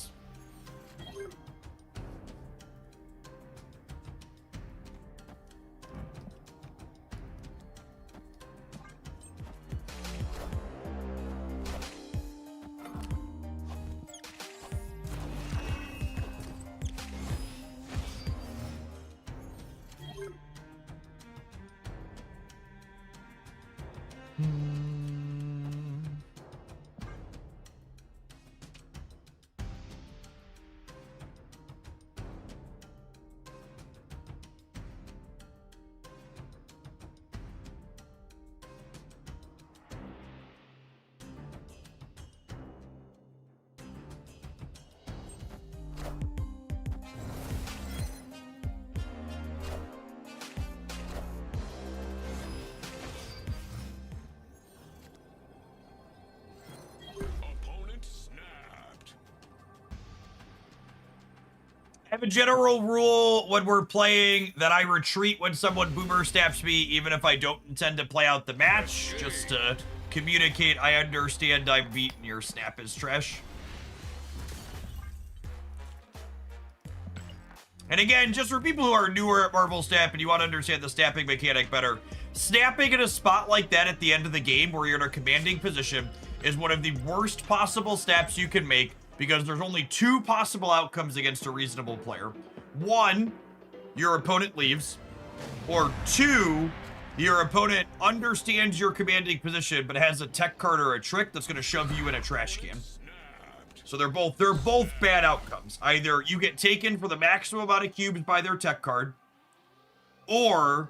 I have a general rule when we're playing that I retreat when someone boomer stabs me, even if I don't intend to play out the match, just to communicate I understand I'm beat and your snap is trash. And again, just for people who are newer at Marvel Snap and you want to understand the snapping mechanic better, snapping in a spot like that at the end of the game where you're in a commanding position is one of the worst possible snaps you can make, because there's only two possible outcomes against a reasonable player. One, your opponent leaves. Or two, your opponent understands your commanding position but has a tech card or a trick that's going to shove you in a trash can. So they're both bad outcomes. Either you get taken for the maximum amount of cubes by their tech card, or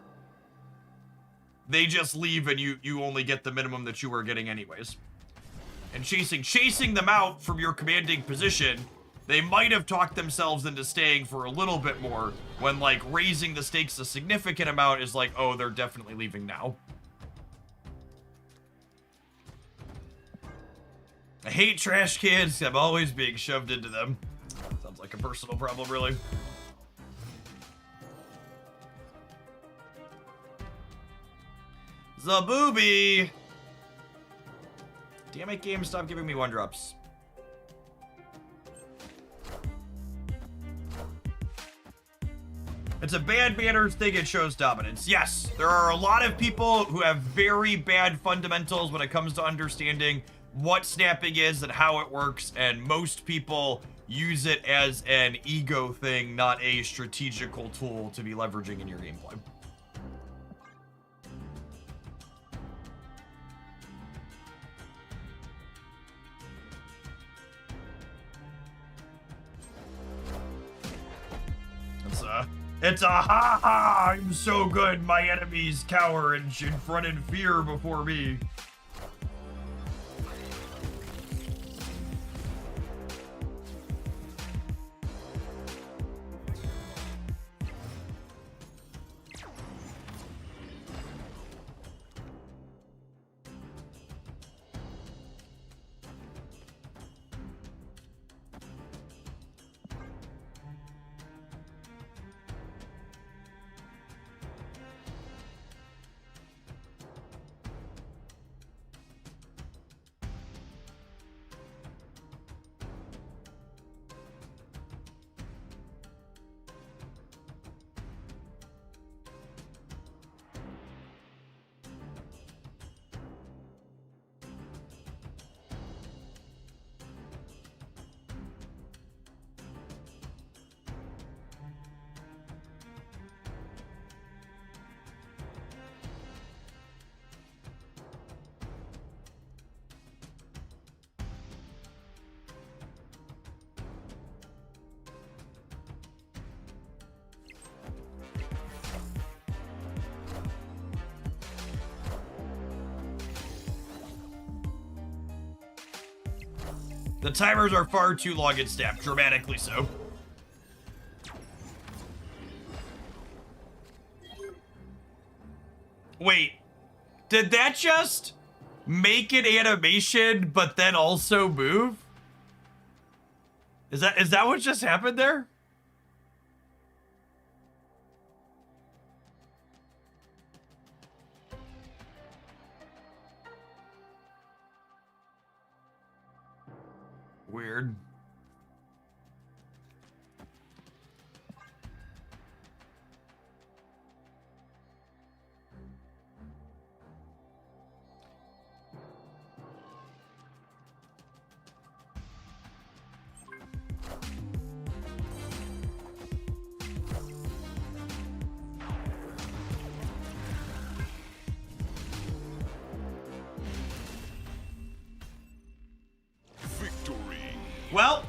they just leave and you only get the minimum that you were getting anyways. And chasing them out from your commanding position, they might have talked themselves into staying for a little bit more when, like, raising the stakes a significant amount is like, oh, they're definitely leaving now. I hate trash cans. I'm always being shoved into them. Sounds like a personal problem, really. Zabooby! Damn it, game, stop giving me 1-drops. It's a bad manners thing, it shows dominance. Yes, there are a lot of people who have very bad fundamentals when it comes to understanding what snapping is and how it works, and most people use it as an ego thing, not a strategical tool to be leveraging in your gameplay. It's a ha-ha! I'm so good, my enemies cower in front in fear before me. The timers are far too long and snapped, dramatically so. Wait, did that just make an animation but then also move? Is that what just happened there? Weird. Well,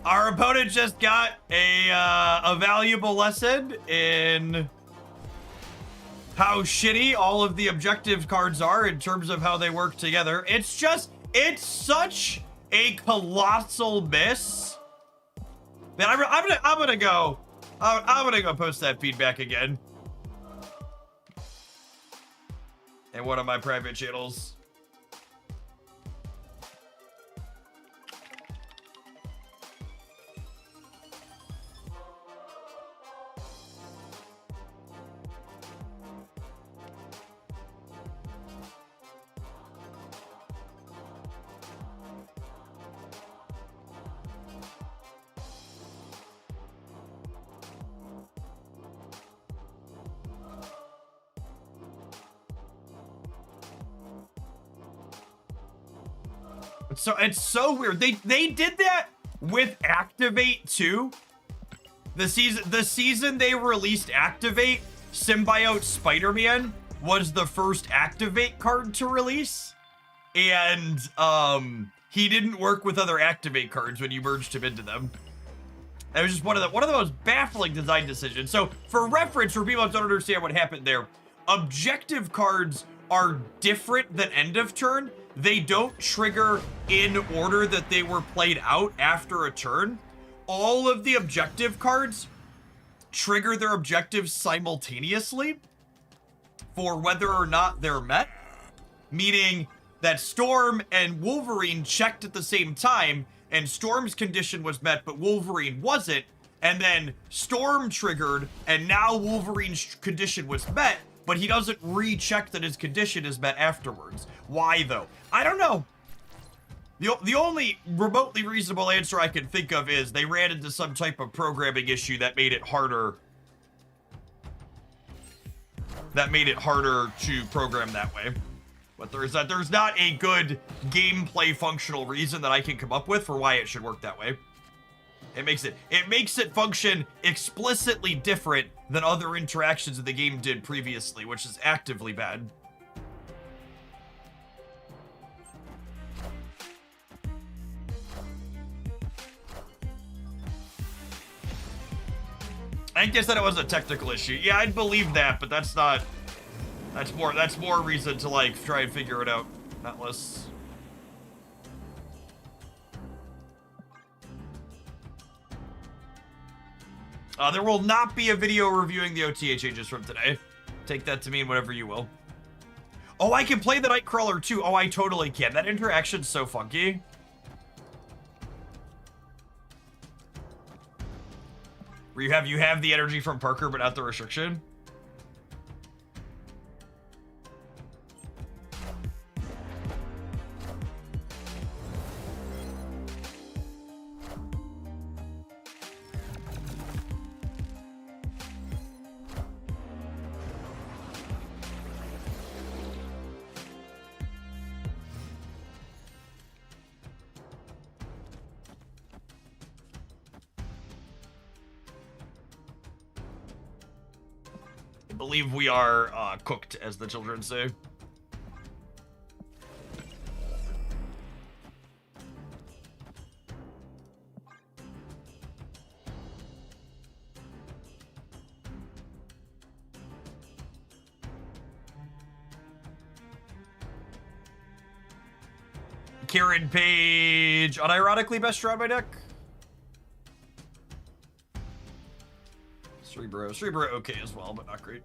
our opponent just got a valuable lesson in how shitty all of the objective cards are in terms of how they work together. It's such a colossal miss that I'm gonna go post that feedback again in one of my private channels. So it's so weird. They did that with Activate too. The season they released Activate, Symbiote Spider-Man was the first Activate card to release, and he didn't work with other Activate cards when you merged him into them. It was just one of the most baffling design decisions. So for reference, for people that don't understand what happened there, objective cards are different than end of turn. They don't trigger in order that they were played out after a turn. All of the objective cards trigger their objectives simultaneously for whether or not they're met, meaning that Storm and Wolverine checked at the same time, and Storm's condition was met, but Wolverine wasn't, and then Storm triggered, and now Wolverine's condition was met, but he doesn't recheck that his condition is met afterwards. Why, though? I don't know. The only remotely reasonable answer I can think of is they ran into some type of programming issue that made it harder. That made it harder to program that way. But there's not a good gameplay functional reason that I can come up with for why it should work that way. It makes it function explicitly different than other interactions that the game did previously, which is actively bad. I guess that it was a technical issue. Yeah, I'd believe that, but that's not. That's more reason to like try and figure it out, not less. There will not be a video reviewing the OTA changes from today. Take that to mean whatever you will. Oh, I can play the Nightcrawler too. Oh, I totally can. That interaction's so funky. Where you have the energy from Parker, but not the restriction. I believe we are cooked, as the children say. Karen Page, unironically best drawn by deck. Cerebro okay as well, but not great.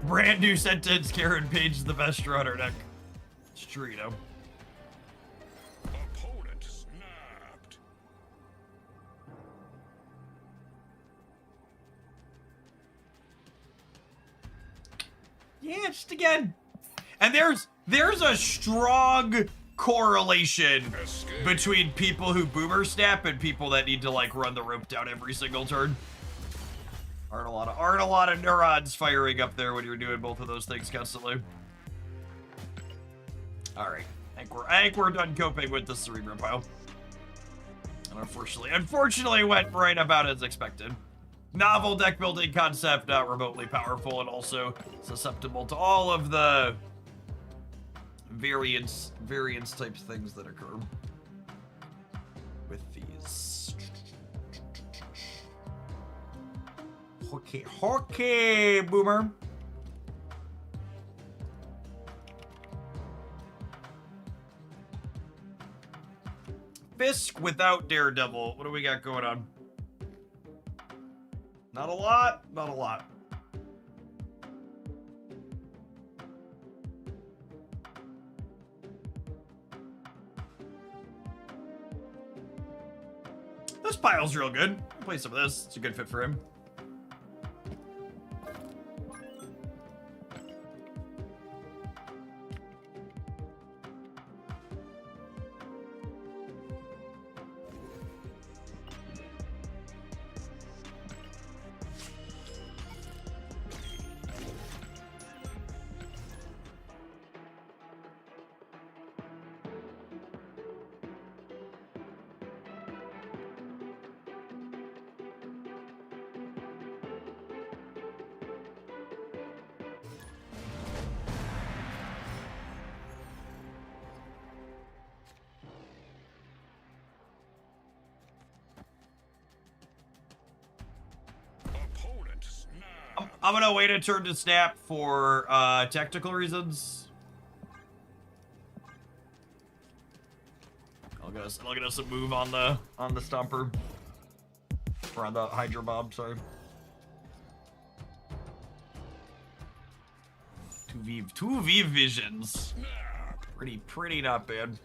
Brand new sentence, Karen Page is the best runner deck. It's true, you know. Opponent snapped. Yeah, just again. And there's a strong correlation between people who boomer snap and people that need to like run the rope down every single turn. Aren't a lot of neurons firing up there when you're doing both of those things constantly. All right, I think we're done coping with the Cerebro pile. And unfortunately went right about as expected. Novel deck building concept, not remotely powerful, and also susceptible to all of the variance type things that occur with these. Okay, boomer. Fisk without Daredevil. What do we got going on? Not a lot. Not a lot. This pile's real good. I'll play some of this. It's a good fit for him. gonna wait a turn to snap for tactical reasons. I'll get us a move on the stomper. Or on the Hydra Bomb, sorry. 2v visions. Pretty not bad.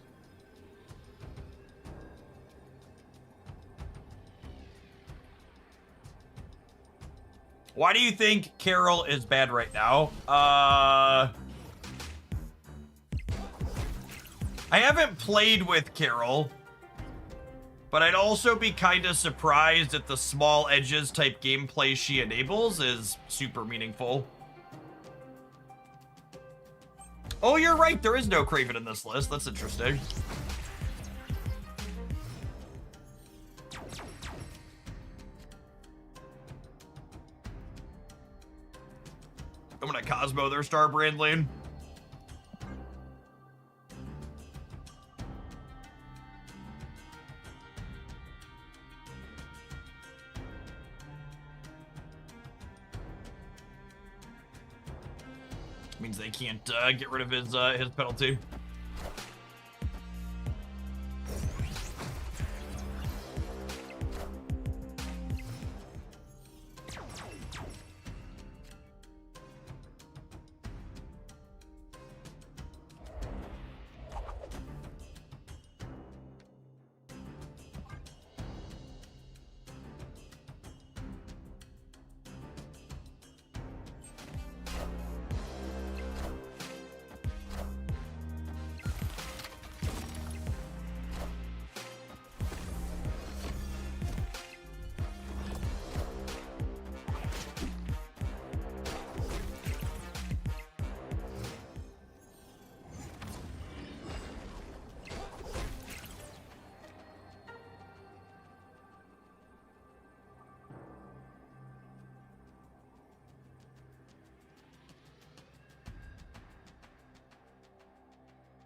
Why do you think Carol is bad right now? I haven't played with Carol, but I'd also be kind of surprised that the small edges type gameplay she enables is super meaningful. Oh, you're right. There is no Kraven in this list. That's interesting. I'm gonna Cosmo their star brand lane. Means they can't get rid of his penalty.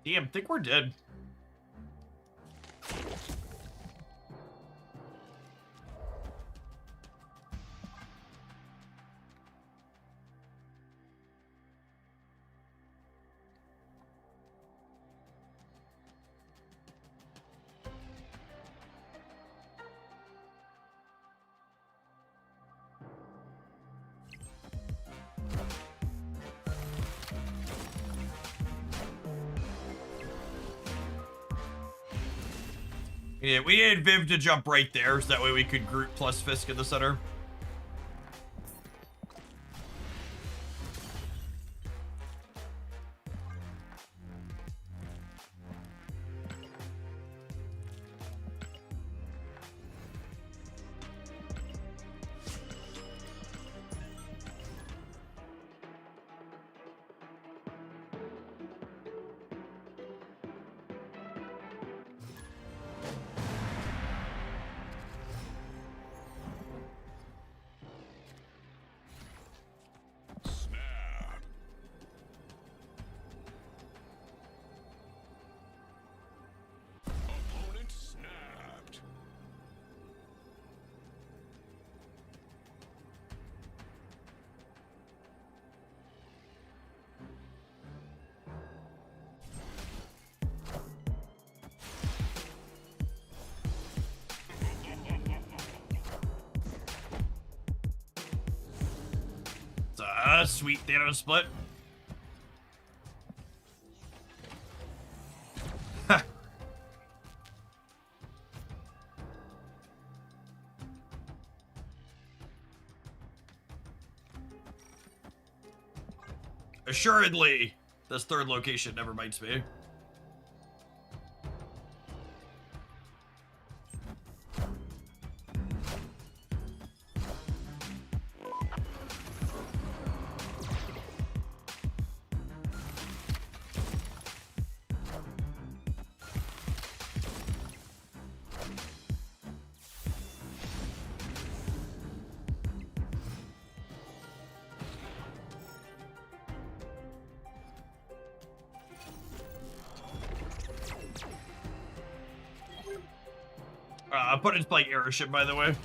Damn, think we're dead. Yeah, we needed Viv to jump right there, so that way we could Groot plus Fisk in the center. Sweet Thanos split. Assuredly, this third location never bites me. Opponent's playing Airship, by the way.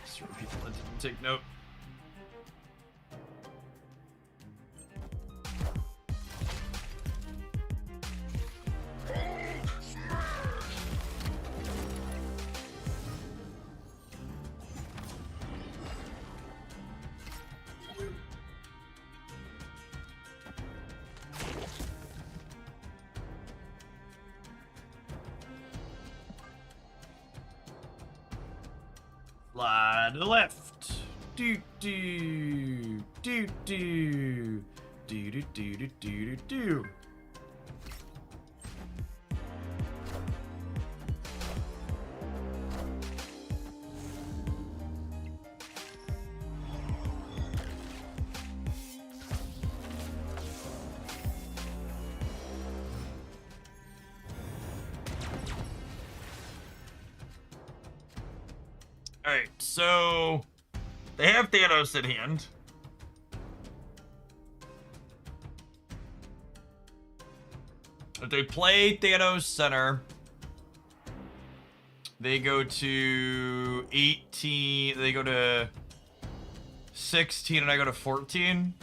Just for people that didn't take note. Slide to the left. Do do do do do do do do do do. Alright, so they have Thanos in hand. If they play Thanos center, they go to 18, they go to 16, and I go to 14.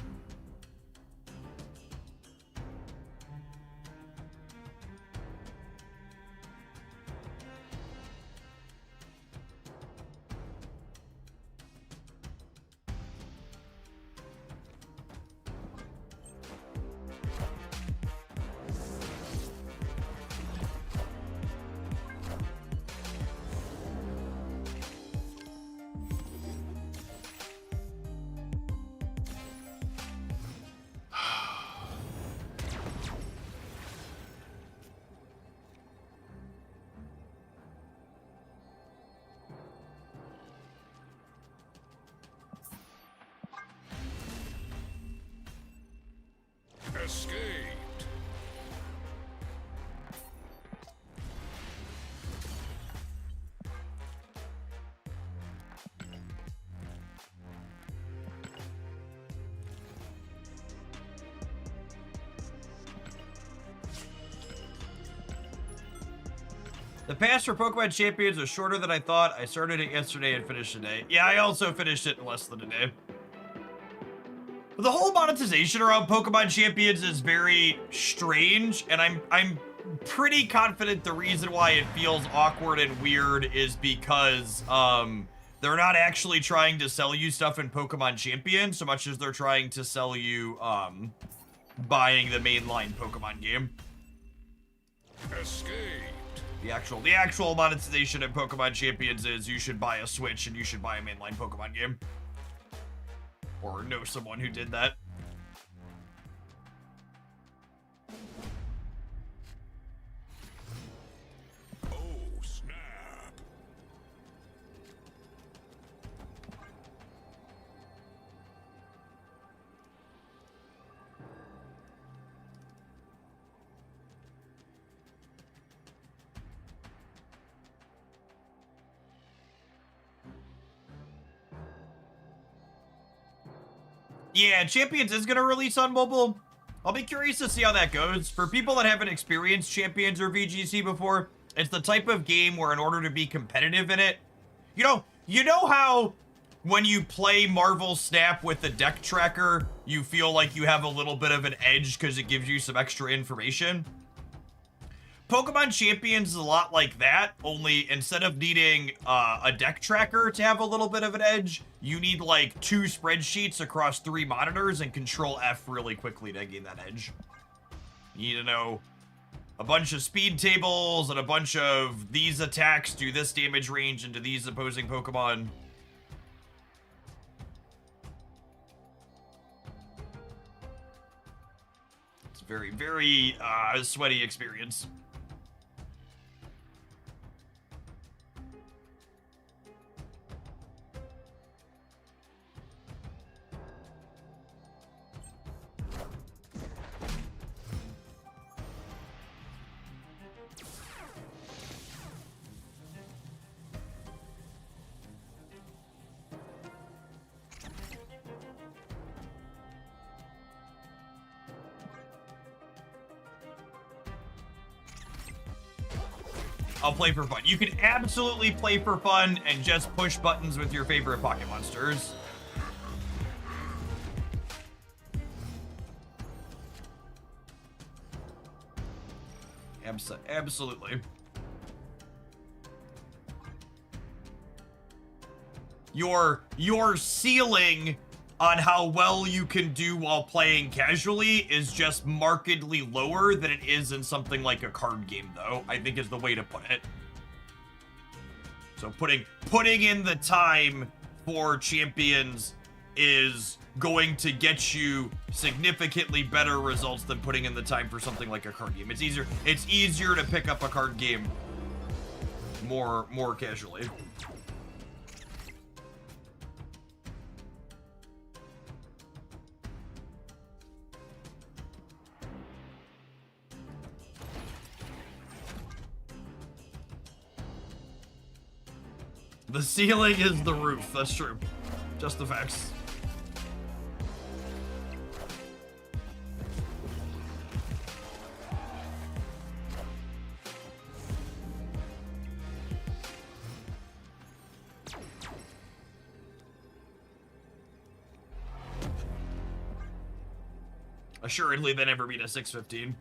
Escaped. The pass for Pokemon Champions was shorter than I thought. I started it yesterday and finished today. Yeah, I also finished it in less than a day. The whole monetization around Pokemon Champions is very strange, and I'm pretty confident the reason why it feels awkward and weird is because they're not actually trying to sell you stuff in Pokemon Champions so much as they're trying to sell you buying the mainline Pokemon game. Escaped. The actual monetization in Pokemon Champions is you should buy a Switch and you should buy a mainline Pokemon game. Or know someone who did that. Oh, snap. Yeah, Champions is going to release on mobile. I'll be curious to see how that goes. For people that haven't experienced Champions or VGC before, it's the type of game where in order to be competitive in it, you know how when you play Marvel Snap with the deck tracker, you feel like you have a little bit of an edge because it gives you some extra information? Pokemon Champions is a lot like that, only instead of needing a deck tracker to have a little bit of an edge, you need like 2 spreadsheets across 3 monitors and Control F really quickly to gain that edge. You need to know a bunch of speed tables and a bunch of these attacks do this damage range into these opposing Pokemon. It's a very, very sweaty experience. I'll play for fun. You can absolutely play for fun and just push buttons with your favorite Pocket Monsters. Absolutely. Your ceiling on how well you can do while playing casually is just markedly lower than it is in something like a card game, though, I think is the way to put it. So putting in the time for champions is going to get you significantly better results than putting in the time for something like a card game. It's easier to pick up a card game more casually. The ceiling is the roof. That's true. Just the facts. Assuredly, they never beat a 615.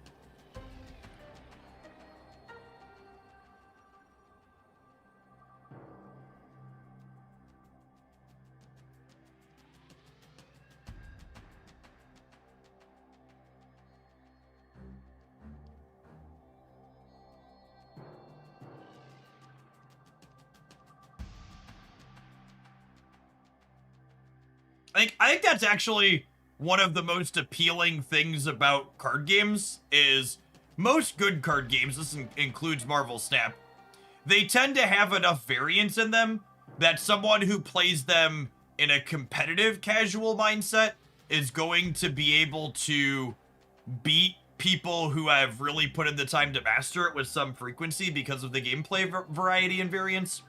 I think that's actually one of the most appealing things about card games is most good card games, this includes Marvel Snap, they tend to have enough variance in them that someone who plays them in a competitive casual mindset is going to be able to beat people who have really put in the time to master it with some frequency because of the gameplay variety and variance.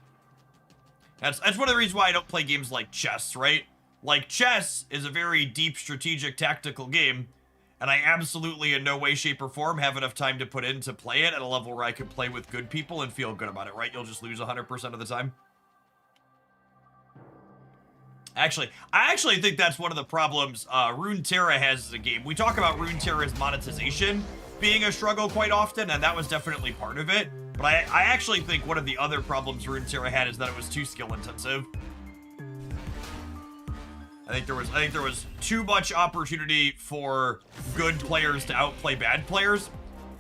That's one of the reasons why I don't play games like chess, right? Like, chess is a very deep, strategic, tactical game, and I absolutely in no way, shape, or form have enough time to put in to play it at a level where I can play with good people and feel good about it, right? You'll just lose 100% of the time. Actually, I actually think that's one of the problems Runeterra has as a game. We talk about Runeterra's monetization being a struggle quite often, and that was definitely part of it. But I actually think one of the other problems Runeterra had is that it was too skill intensive. I think there was too much opportunity for good players to outplay bad players.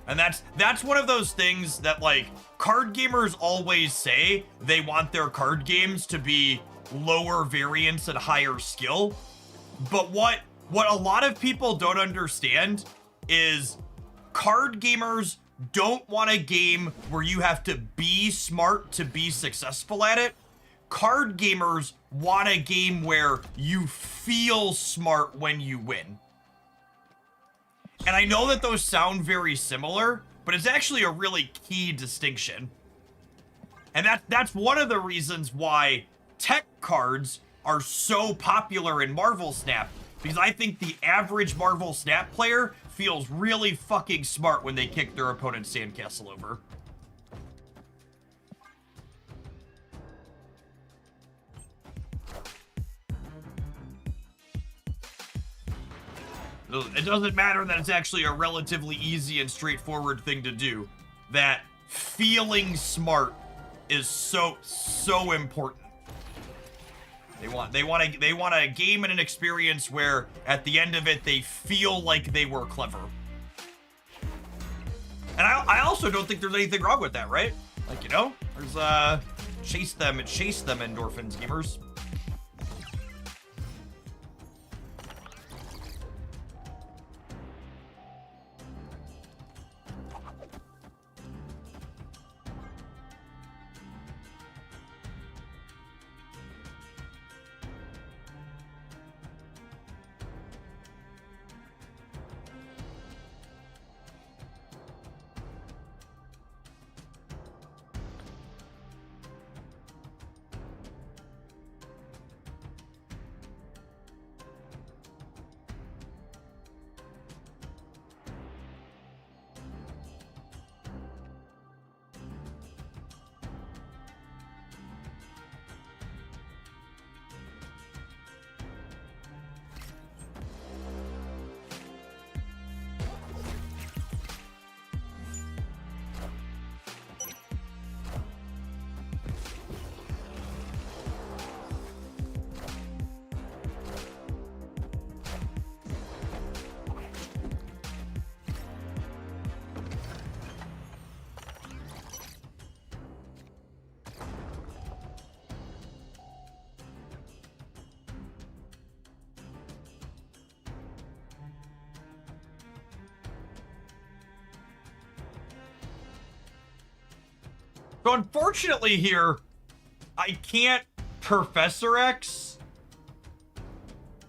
And that's one of those things that, like, card gamers always say they want their card games to be lower variance and higher skill. But what a lot of people don't understand is card gamers don't want a game where you have to be smart to be successful at it. Card gamers want a game where you feel smart when you win. And I know that those sound very similar, but it's actually a really key distinction. And that's one of the reasons why tech cards are so popular in Marvel Snap, because I think the average Marvel Snap player feels really fucking smart when they kick their opponent's sandcastle over. It doesn't matter that it's actually a relatively easy and straightforward thing to do. That feeling smart is so important. They want a game and an experience where at the end of it they feel like they were clever. And I also don't think there's anything wrong with that, right? Like, you know, there's chase them endorphins, gamers. So unfortunately here, I can't Professor X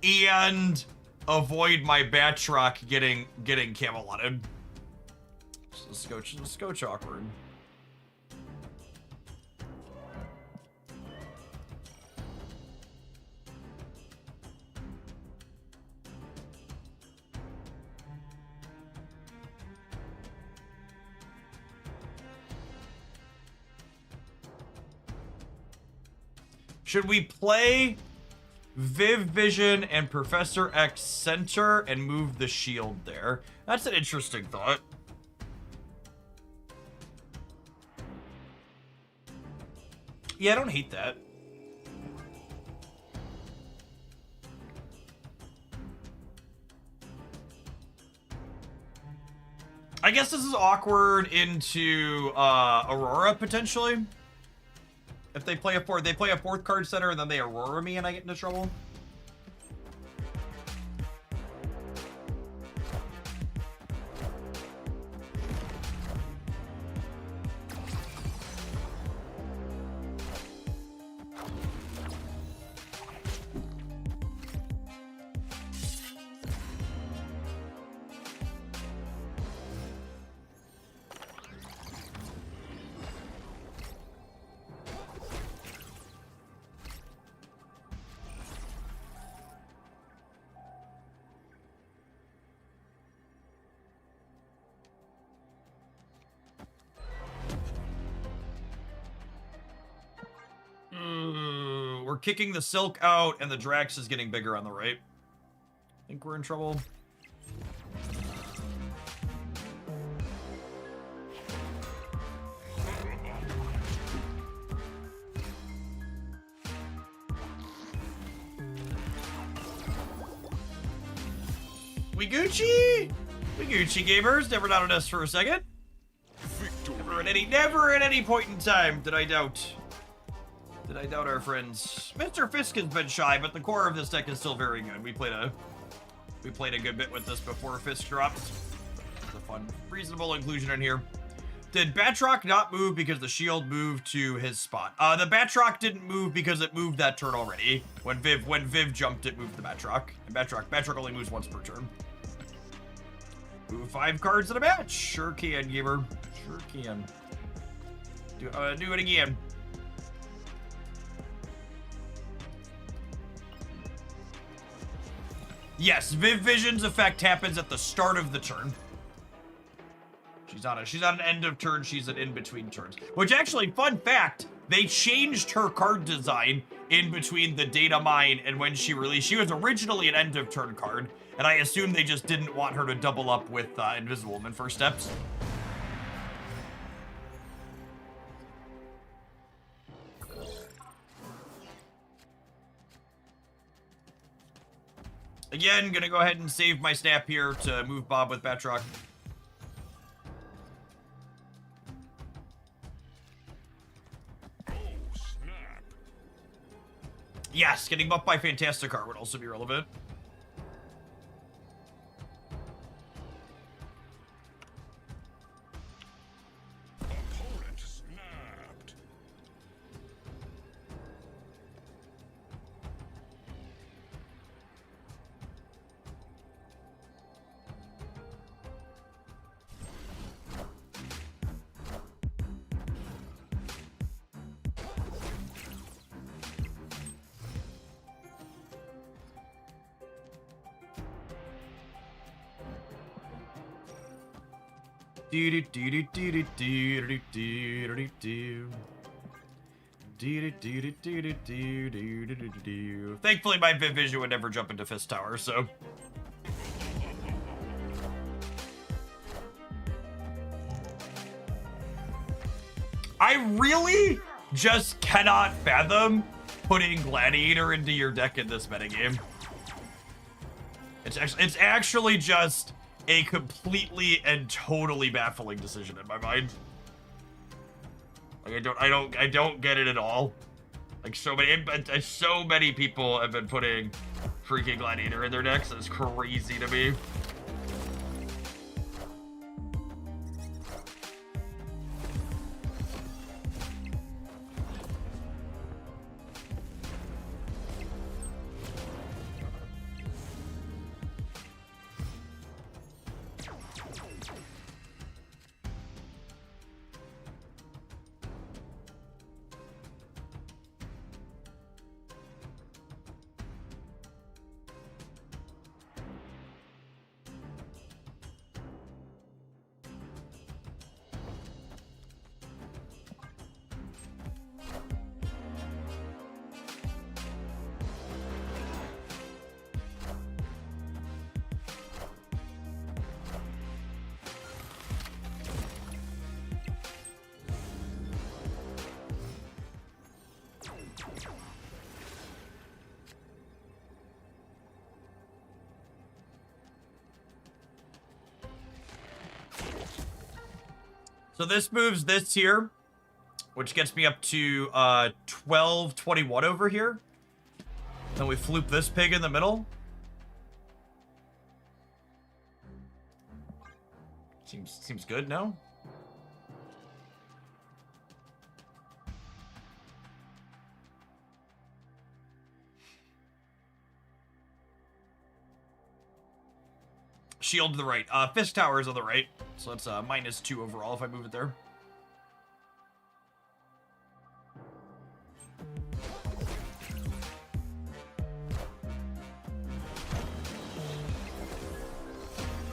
and avoid my Batroc getting Camelotted. So let's go awkward. Should we play Viv Vision and Professor X center and move the shield there? That's an interesting thought. Yeah, I don't hate that. I guess this is awkward into Aurora potentially. If they play a fourth card center and then they Aurora me and I get into trouble. We're kicking the Silk out, and the Drax is getting bigger on the right. I think we're in trouble. We Gucci! We Gucci gamers, never doubted us for a second. Never at any point in time did I doubt our friends. Mr. Fisk has been shy, but the core of this deck is still very good. We played a good bit with this before Fisk dropped. It's a fun, reasonable inclusion in here. Did Batroc not move because the shield moved to his spot? The Batroc didn't move because it moved that turn already. When Viv jumped, it moved the Batroc. And Batroc only moves once per turn. Move 5 cards in a match. Sure can, gamer. Sure can. Do it again. Yes, Viv Vision's effect happens at the start of the turn. She's not an end of turn, she's an in-between turns. Which actually, fun fact, they changed her card design in between the data mine and when she released. She was originally an end of turn card, and I assume they just didn't want her to double up with Invisible Woman first steps. Again, gonna go ahead and save my snap here to move Bob with Batroc. Oh, snap. Yes, getting buffed by Fantastic Art would also be relevant. Opponent snapped. Thankfully, my Viv Vision would never jump into Fist Tower, so. I really just cannot fathom putting Gladiator into your deck in this metagame. It's actually just a completely and totally baffling decision in my mind. Like I don't get it at all. Like so many people have been putting freaking Gladiator in their decks. It's crazy to me. So this moves this here, which gets me up to 1221 over here. Then we floop this pig in the middle. Seems good, no? Shield to the right. Fist towers on the right. So that's -2 overall if I move it there.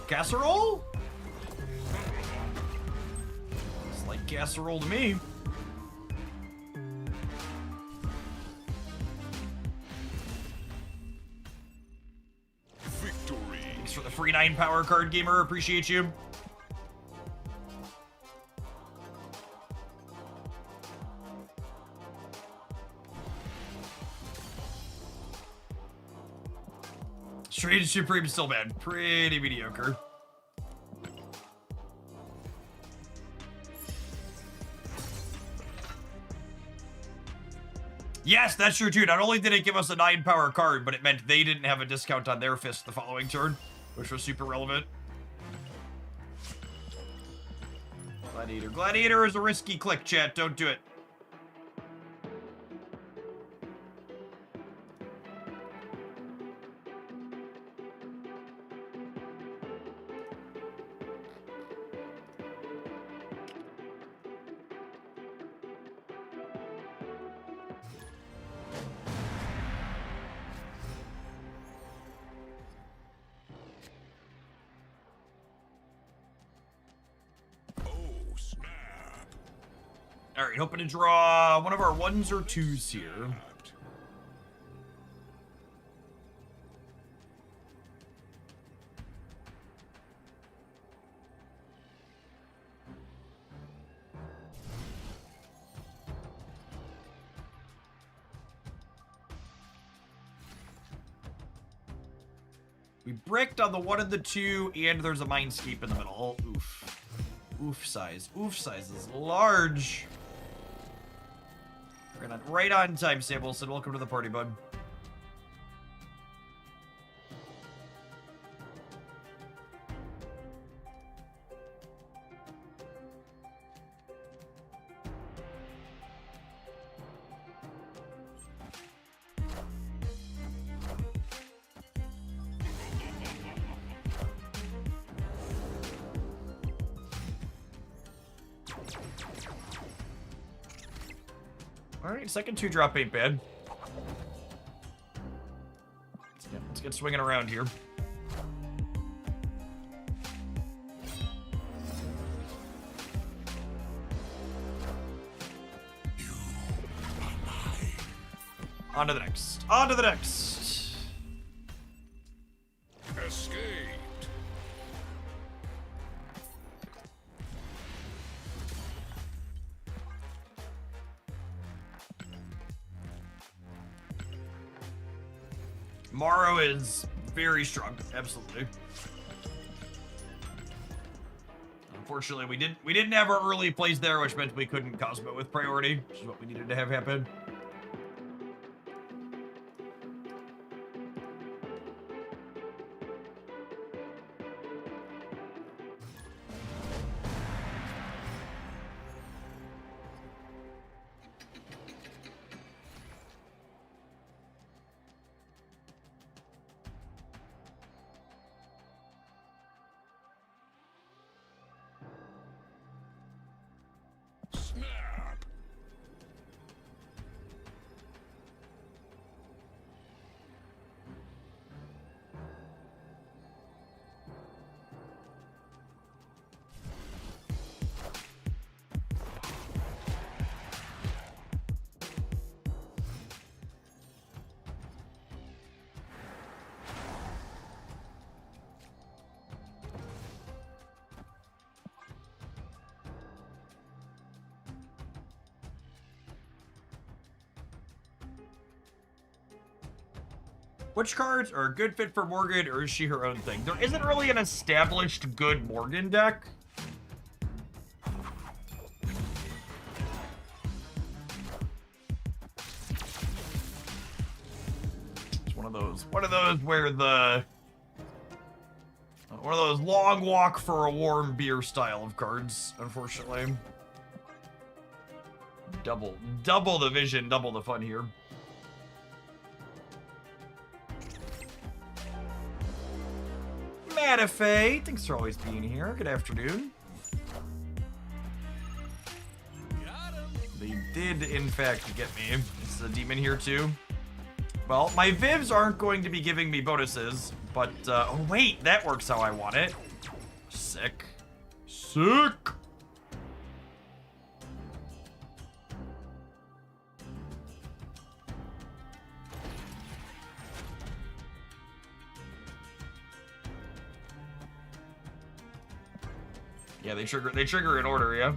Casserole? It's like casserole to me. Victory. Thanks for the free 9 power card, gamer. Appreciate you. Strange Supreme is still bad. Pretty mediocre. Yes, that's true too. Not only did it give us a 9 power card, but it meant they didn't have a discount on their fist the following turn, which was super relevant. Gladiator. Gladiator is a risky click, chat. Don't do it. Alright, hoping to draw one of our 1s or 2s here. We bricked on the 1 and the 2, and there's a mindscape in the middle. Oof. Oof size. Oof size is large. Right on time, Samuelson. Welcome to the party, bud. Alright, second 2-drop ain't bad. Let's get swinging around here. On to the next. On to the next. Escaped. Morrow is very strong, absolutely. Unfortunately, we didn't have our early plays there, which meant we couldn't Cosmo with priority, which is what we needed to have happen. Snap. Which cards are a good fit for Morgan, or is she her own thing? There isn't really an established good Morgan deck. One of those where the... One of those long walk for a warm beer style of cards, unfortunately. Double the vision, double the fun here. Matafe, thanks for always being here. Good afternoon. They did, in fact, get me. Is the demon here too? Well, my Vivs aren't going to be giving me bonuses, but, oh wait, that works how I want it. Sick. Sick! Yeah, they trigger in order, yeah?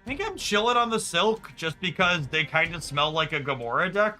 I think I'm chilling on the Silk just because they kind of smell like a Gamora deck.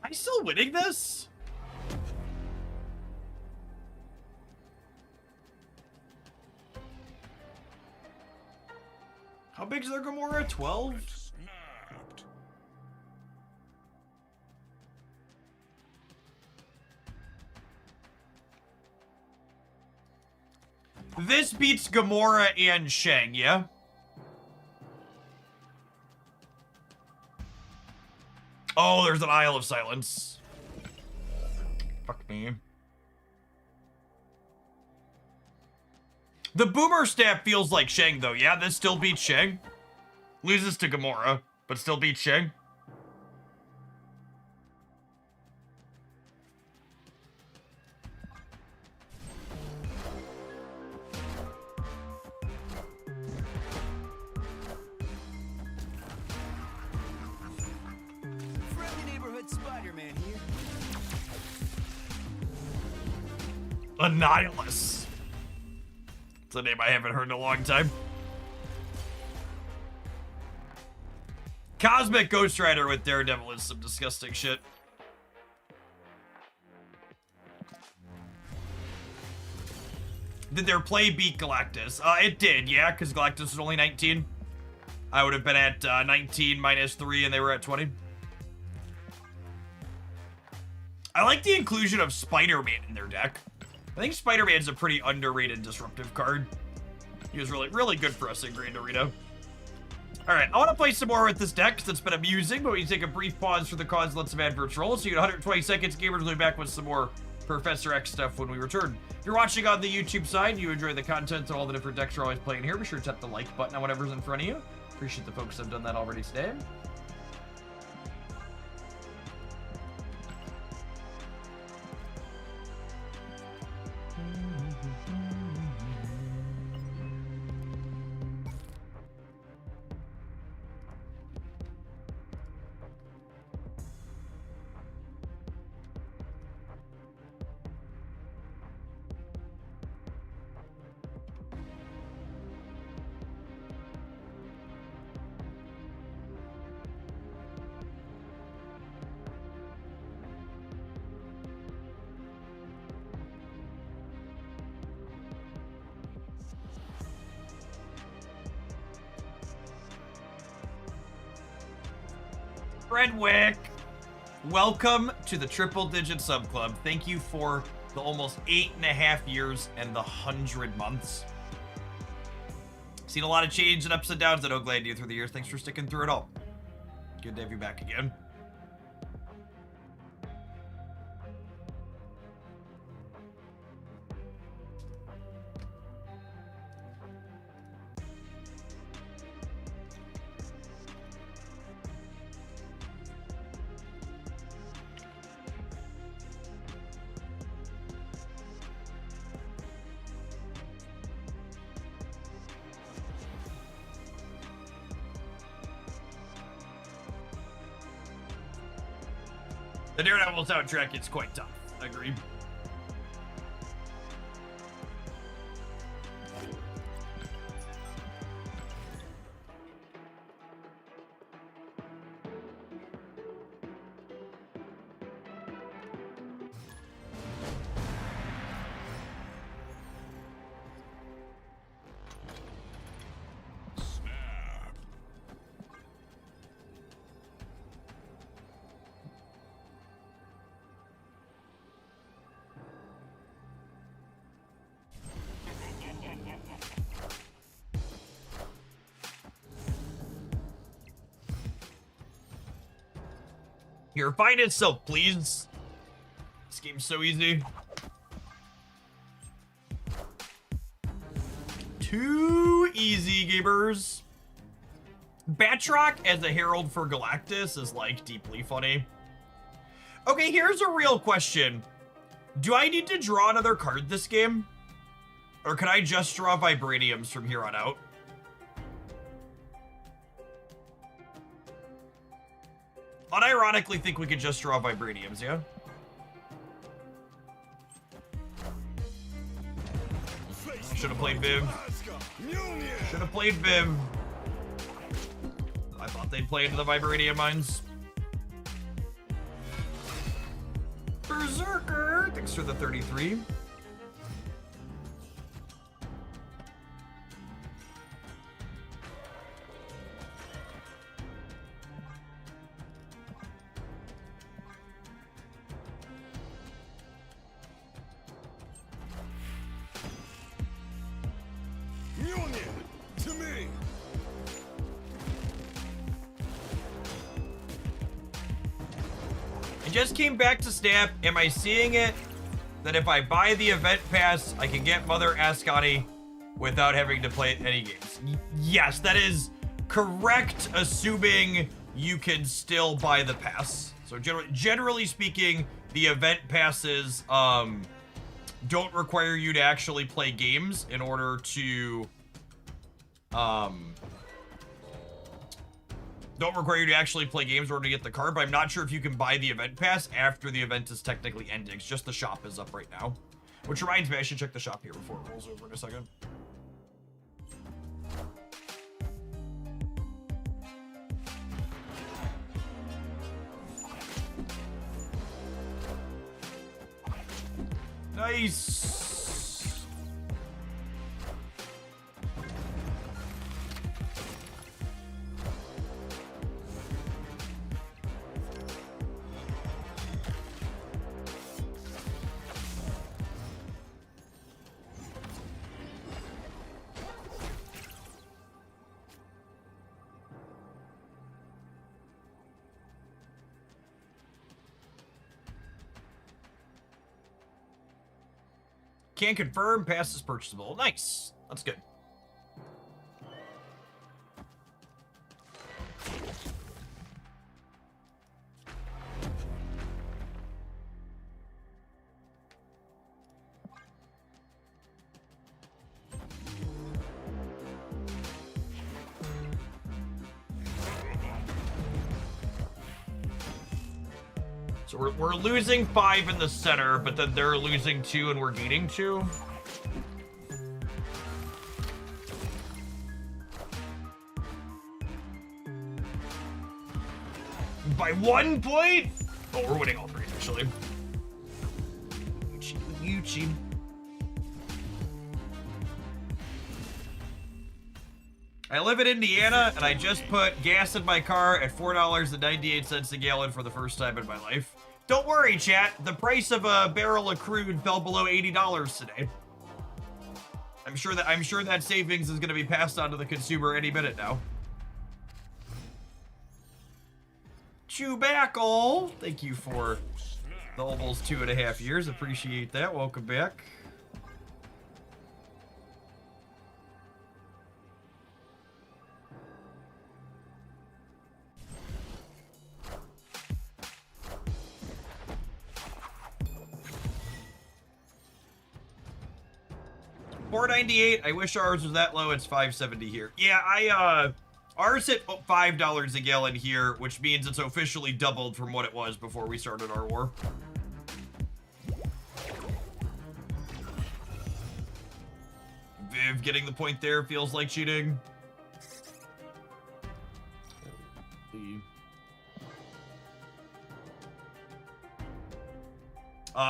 Am I still winning this? How big is their Gamora? 12? This beats Gamora and Shang, yeah? Oh, there's an Isle of Silence. Fuck me. The Boomer Staff feels like Shang, though. Yeah, this still beats Shang. Loses to Gamora, but still beats Shang. Spider-Man here. Annihilus. It's a name I haven't heard in a long time. Cosmic Ghost Rider with Daredevil is some disgusting shit. Did their play beat Galactus? It did, yeah, because Galactus was only 19. I would have been at 19 minus 3 and they were at 20. I like the inclusion of Spider-Man in their deck. I think Spider-Man's a pretty underrated disruptive card. He was really, really good for us in Grand Arena. Alright, I want to play some more with this deck because it's been amusing, but we take a brief pause for the cause, let some adverts roll. So you get 120 seconds, gamers will be back with some more Professor X stuff when we return. If you're watching on the YouTube side, you enjoy the content and all the different decks we're always playing here, be sure to tap the like button on whatever's in front of you. Appreciate the folks that have done that already today. Redwick, welcome to the Triple Digit Sub Club. Thank you for the almost 8.5 years and the 100 months. Seen a lot of change and ups and downs at Oakley through the years. Thanks for sticking through it all. Good to have you back again. The Daredevil soundtrack is quite tough. Agreed. Here, find itself, please. This game's so easy. Too easy, gamers. Batroc as a herald for Galactus is, like, deeply funny. Okay, here's a real question. Do I need to draw another card this game? Or can I just draw Vibraniums from here on out? Unironically think we could just draw Vibraniums, yeah? Should have played Viv. Should have played Viv. I thought they'd play into the Vibranium mines. Berserker! Thanks for the 33. To me. I just came back to Snap. Am I seeing it? That if I buy the event pass, I can get Mother Ascani without having to play any games. Yes, that is correct, assuming you can still buy the pass. So generally speaking, the event passes don't require you to actually play games in order to don't require you to actually play games in order to get the card, but I'm not sure if you can buy the event pass after the event is technically ending. It's just the shop is up right now. Which reminds me, I should check the shop here before it rolls over in a second. Nice. Can confirm, pass is purchasable. Nice. That's good. So we're losing 5 in the center, but then they're losing 2 and we're gaining 2. By 1 point? Oh, we're winning all 3 actually. Yuchi. I live in Indiana, and I just put gas in my car at $4.98 a gallon for the first time in my life. Don't worry, chat. The price of a barrel of crude fell below $80 today. I'm sure that savings is going to be passed on to the consumer any minute now. Chewbacca, thank you for the almost 2.5 years. Appreciate that. Welcome back. $4.98. I wish ours was that low. It's $5.70 here. Yeah, ours hit $5 a gallon here, which means it's officially doubled from what it was before we started our war. Viv getting the point there feels like cheating.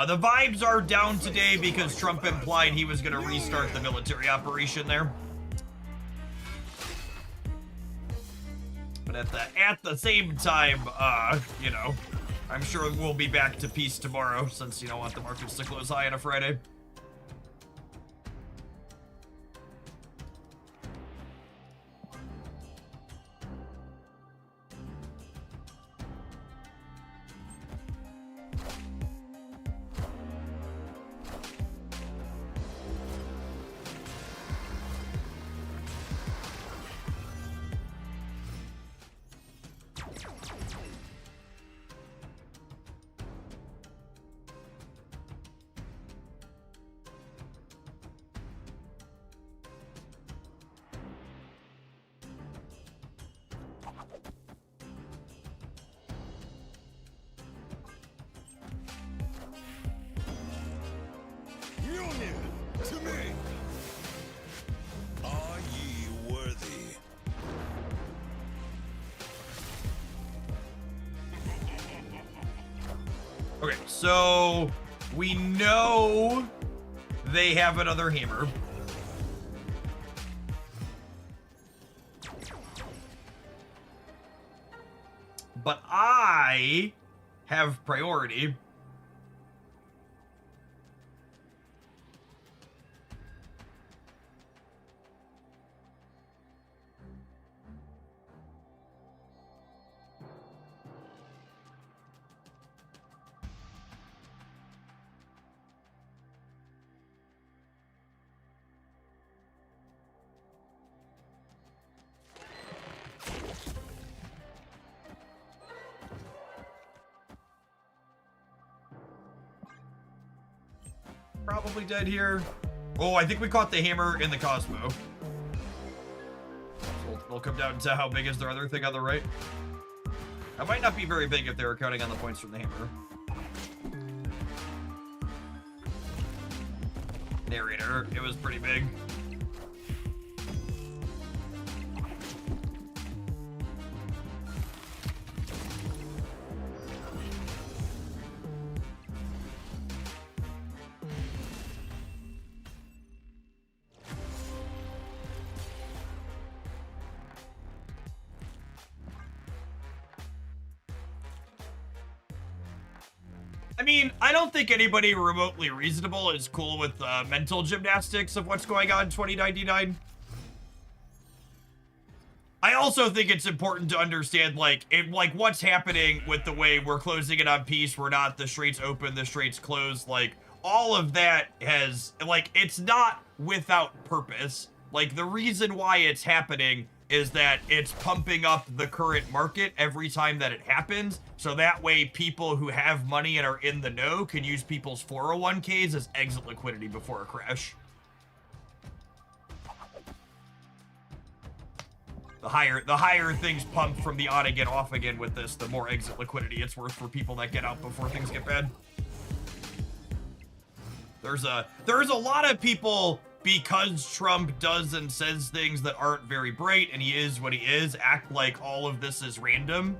The vibes are down today because Trump implied he was going to restart the military operation there. But at the same time, you know, I'm sure we'll be back to peace tomorrow since you don't want the markets to close high on a Friday. To me. Are ye worthy? Okay, so we know they have another hammer. But I have priority. Probably dead here. Oh, I think we caught the hammer in the Cosmo. So it'll come down to how big is their other thing on the right. That might not be very big if they were counting on the points from the hammer. Narrator, it was pretty big. I mean, I don't think anybody remotely reasonable is cool with mental gymnastics of what's going on in 2099. I also think it's important to understand, like, what's happening with the way we're closing it on peace. We're not, the straits open, the straits closed. Like, all of that has, like, it's not without purpose. Like, the reason why it's happening is that it's pumping up the current market every time that it happens. So that way people who have money and are in the know can use people's 401ks as exit liquidity before a crash. The higher things pump from the on again, off again with this, the more exit liquidity it's worth for people that get out before things get bad. There's a lot of people, because Trump does and says things that aren't very bright, and he is what he is, act like all of this is random,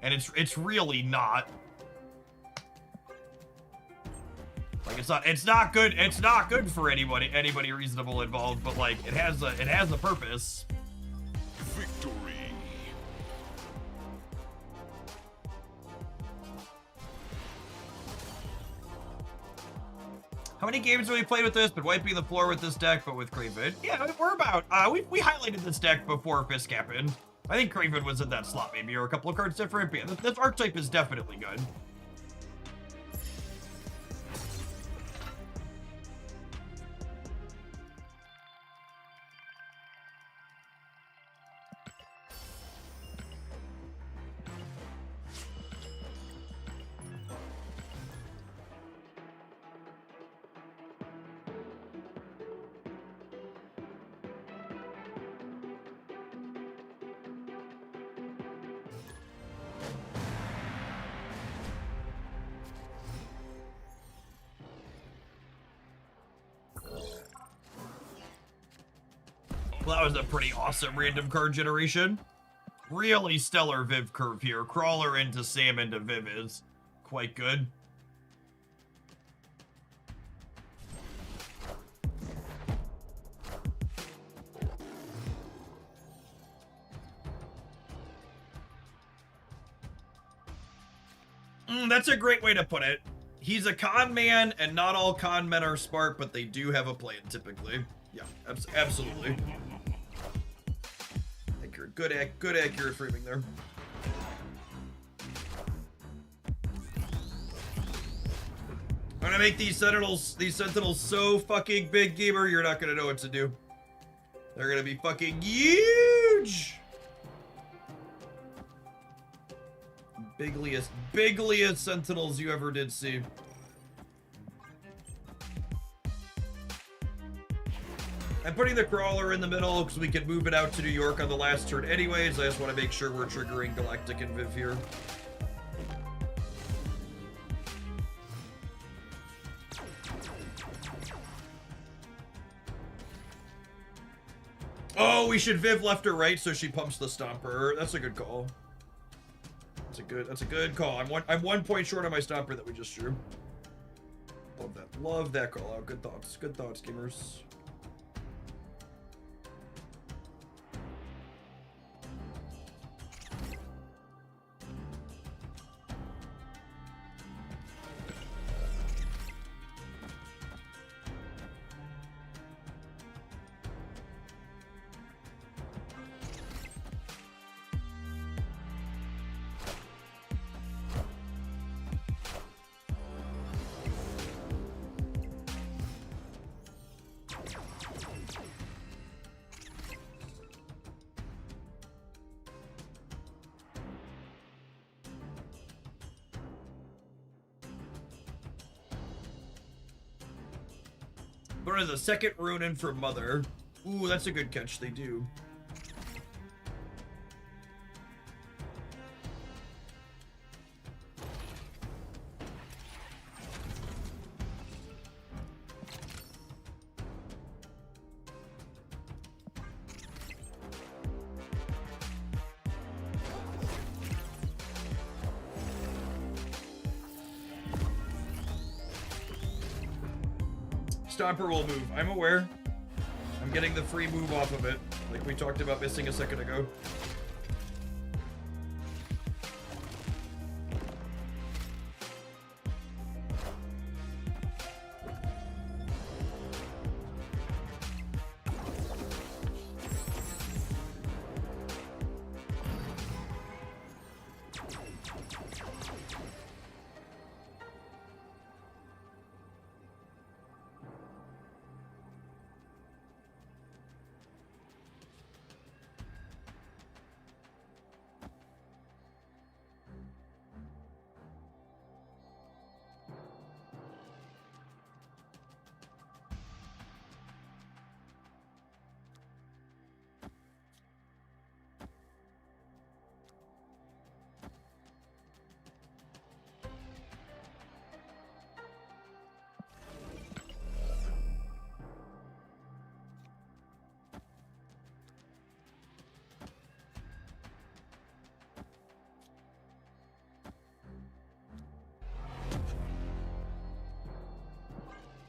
and it's really not. Like, it's not good for anybody reasonable involved, but like it has a purpose. Victory. How many games have we played with this? Been wiping the floor with this deck, but with Craven. Yeah, we're about, we highlighted this deck before Fisk happened. I think Craven was in that slot, maybe, or a couple of cards different, but yeah, this archetype is definitely good. Well, that was a pretty awesome random card generation. Really stellar Viv curve here. Crawler into Sam into Viv is quite good. That's a great way to put it. He's a con man, and not all con men are smart, but they do have a plan, typically. Yeah, absolutely. Accurate. Good accurate framing there. I'm gonna make these sentinels so fucking big, gamer, you're not gonna know what to do. They're gonna be fucking huge! Bigliest sentinels you ever did see. I'm putting the crawler in the middle because we can move it out to New York on the last turn anyways. I just want to make sure we're triggering Galactic and Viv here. Oh, we should Viv left or right so she pumps the Stomper. That's a good call. That's a good call. I'm 1 point short on my Stomper that we just drew. Love that. Love that call out. Good thoughts. Good thoughts, gamers. But there's a second rune in for Mother. Ooh, that's a good catch. They do. Stomper will move. I'm aware. I'm getting the free move off of it, like we talked about missing a second ago.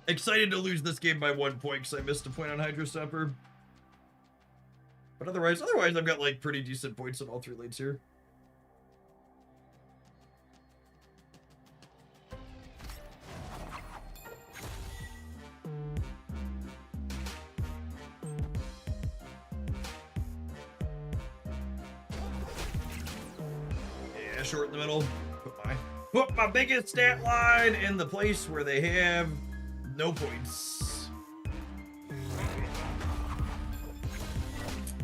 Excited to lose this game by 1 point because I missed a point on Hydro Stomper. But otherwise I've got like pretty decent points on all three lanes here. of short in the middle. Put my biggest stat line in the place where they have no points.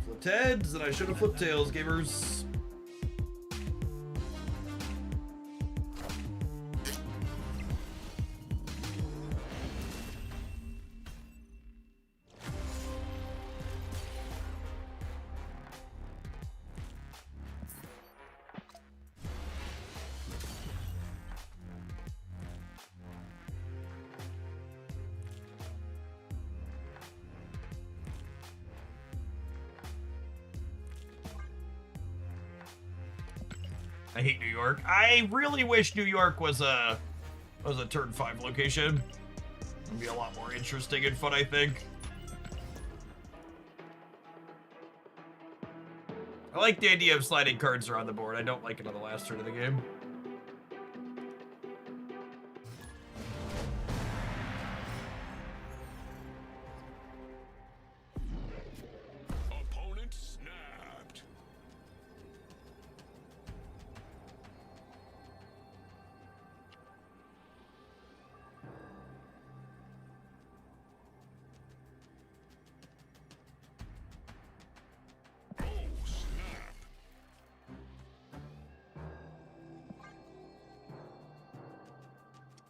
Flipped heads, and I should have flipped tails, gamers. I hate New York. I really wish New York was a turn 5 location. It'd be a lot more interesting and fun, I think. I like the idea of sliding cards around the board. I don't like it on the last turn of the game. Opponent snapped.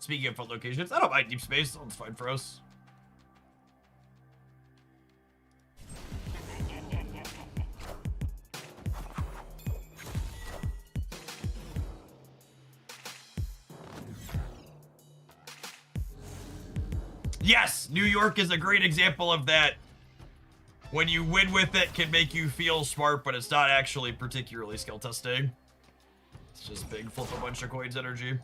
Speaking of fun locations, I don't mind deep space. That's fine for us. Yes, New York is a great example of that. When you win with it, can make you feel smart, but it's not actually particularly skill testing. It's just big flip a bunch of coins energy.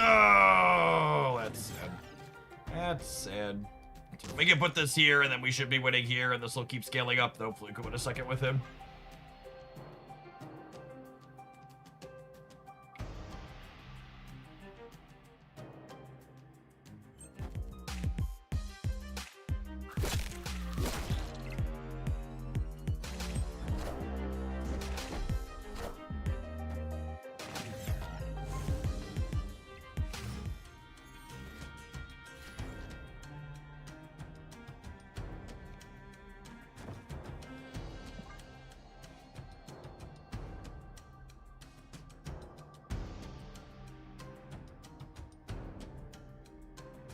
Oh, that's sad. That's sad. We can put this here, and then we should be winning here, and this will keep scaling up. Hopefully we can win a second with him.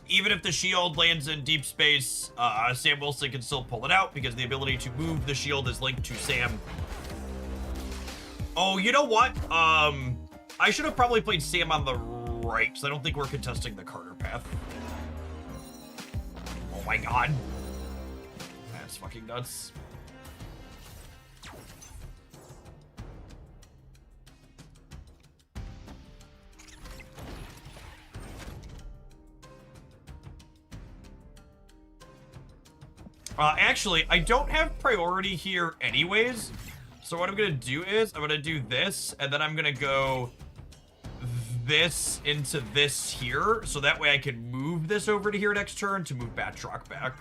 Even if the shield lands in deep space, Sam Wilson can still pull it out because the ability to move the shield is linked to Sam. Oh, you know what? I should have probably played Sam on the right, because I don't think we're contesting the Carter path. Oh my god. That's fucking nuts. Actually, I don't have priority here anyways. So what I'm going to do is I'm going to do this, and then I'm going to go this into this here. So that way I can move this over to here next turn to move Batroc back.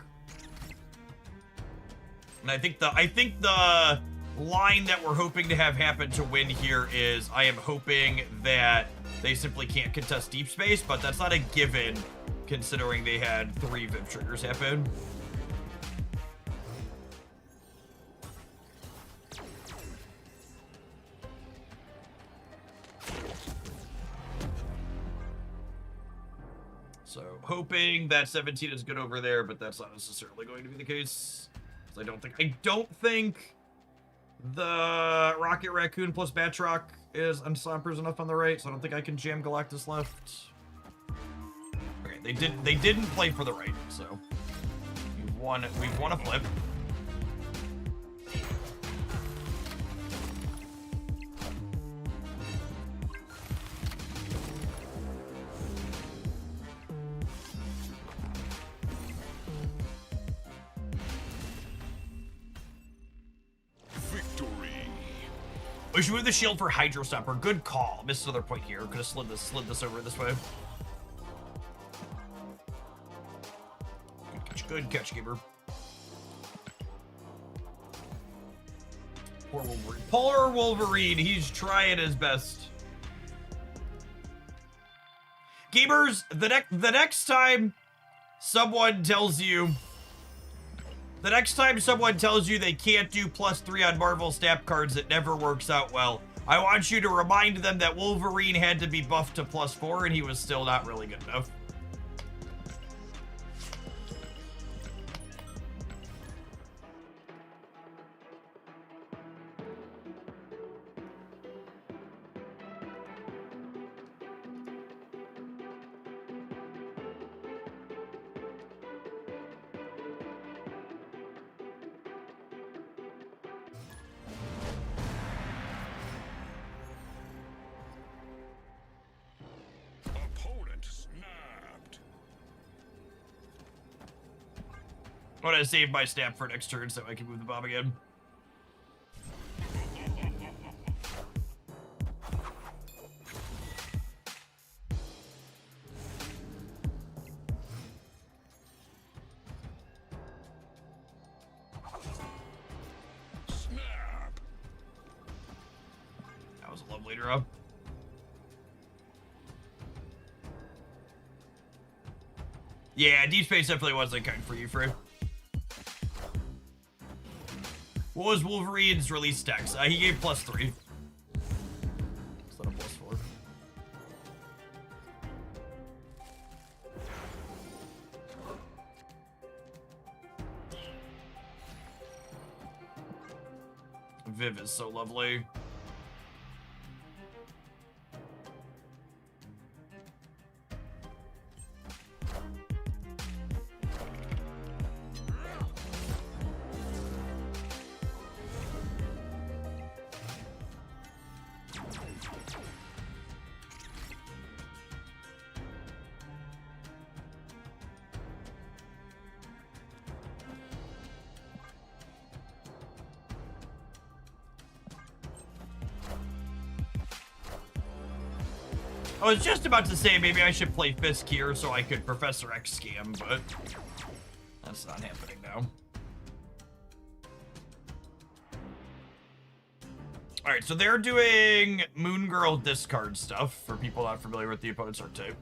And I think the line that we're hoping to have happen to win here is I am hoping that they simply can't contest deep space, but that's not a given considering they had 3 Viv triggers happen. So, hoping that 17 is good over there, but that's not necessarily going to be the case. So I don't think the Rocket Raccoon plus Batroc is unstoppers enough on the right, so I don't think I can jam Galactus left. Okay, they didn't play for the right, so we've won a flip. We should move the shield for Hydro Stopper. Good call. Missed another point here. Could have slid this over this way. Good catch, Gamer. Poor Wolverine. Poor Wolverine. He's trying his best. Gamers, the next time someone tells you they can't do +3 on Marvel Snap cards, it never works out well. I want you to remind them that Wolverine had to be buffed to +4 and he was still not really good enough. I want to save my snap for next turn so I can move the bomb again. Snap. That was a lovely drop. Yeah, Deep Space definitely wasn't kind for you, Frey. What was Wolverine's release dex? He gave +3. Instead of +4. Viv is so lovely. I was just about to say maybe I should play Fisk here so I could Professor X scam, but that's not happening now. Alright, so they're doing Moon Girl discard stuff for people not familiar with the opponent's archetype.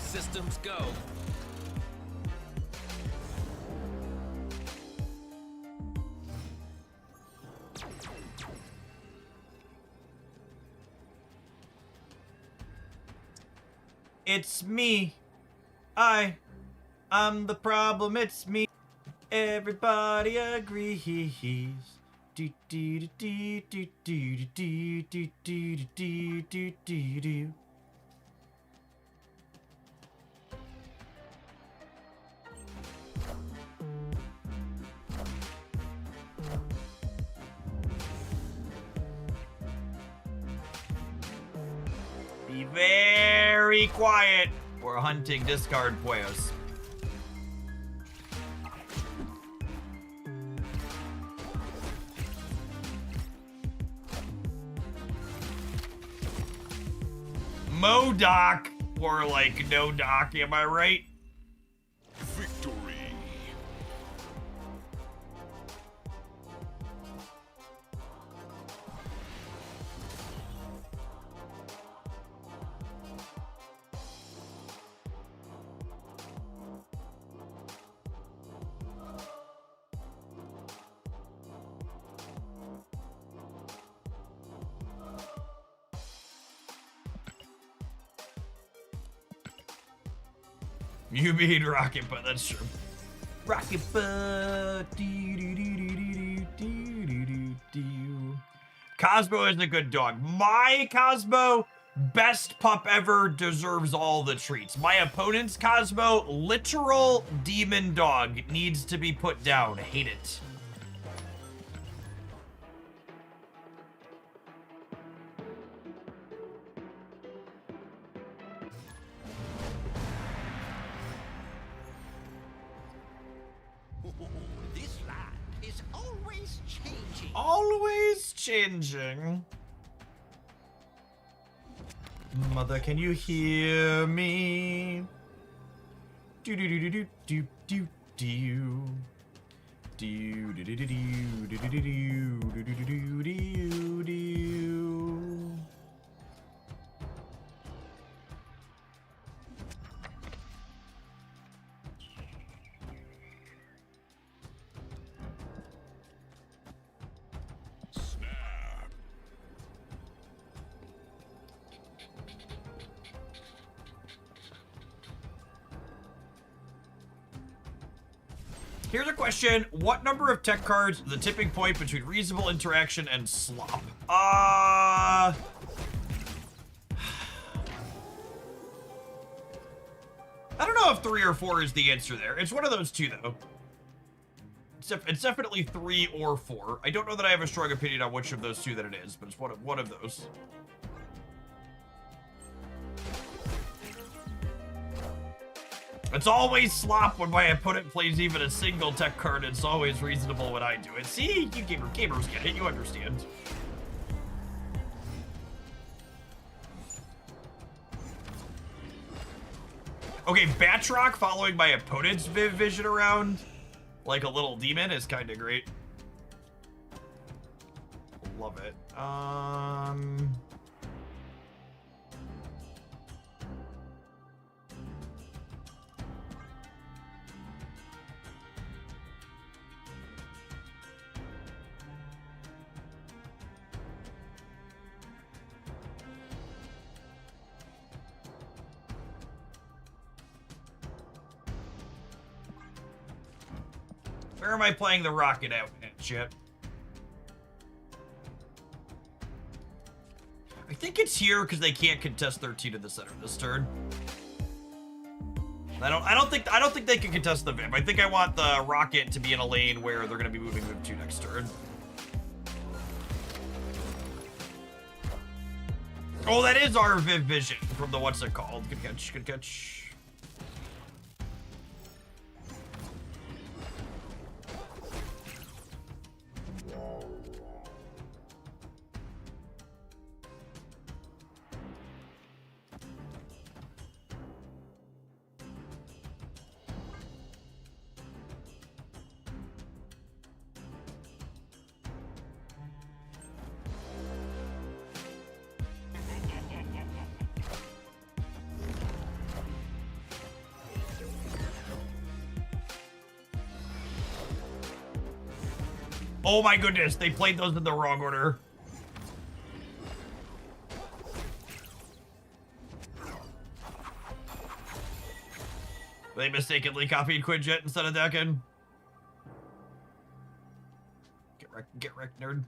Systems go. It's me. I'm the problem. It's me. Everybody agrees. Do do do do do do do do do do do do. Be very quiet. We're hunting discard Pueyos. Modoc, or like no doc, am I right? Victory. You mean Rocket Butt, that's true. Rocket Butt. Cosmo is a good dog. My Cosmo Best pup ever, deserves all the treats. My opponent's Cosmo, literal demon dog, needs to be put down. Hate it. This land is always changing. Always changing. Mother, can you hear me? Do do do do do do do do. Do do do do do do do do do do do do do. Here's a question. What number of tech cards is the tipping point between reasonable interaction and slop? I don't know if 3 or 4 is the answer there. It's one of those two, though. It's definitely 3 or 4. I don't know that I have a strong opinion on which of those two that it is, but it's one of those. It's always slop when my opponent plays even a single tech card. It's always reasonable when I do it. See? You gamers get it. You understand. Okay, Batroc following my opponent's Viv Vision around like a little demon is kind of great. Love it. Where am I playing the rocket out at, shit? I think it's here because they can't contest 13 in the center this turn. I don't think they can contest the Viv. I think I want the rocket to be in a lane where they're gonna be moving Viv 2 next turn. Oh, that is our Viv Vision from the what's it called? Good catch, good catch. Oh my goodness, they played those in the wrong order. They mistakenly copied Quinjet instead of Decken. Get wrecked, nerd.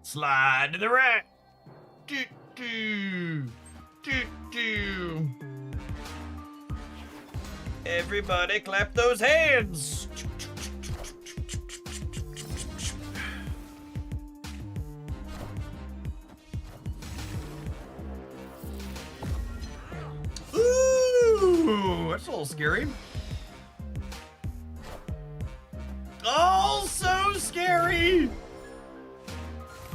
Slide to the right. Do, do, do, do. Everybody clap those hands. Ooh, that's a little scary. Oh, so scary.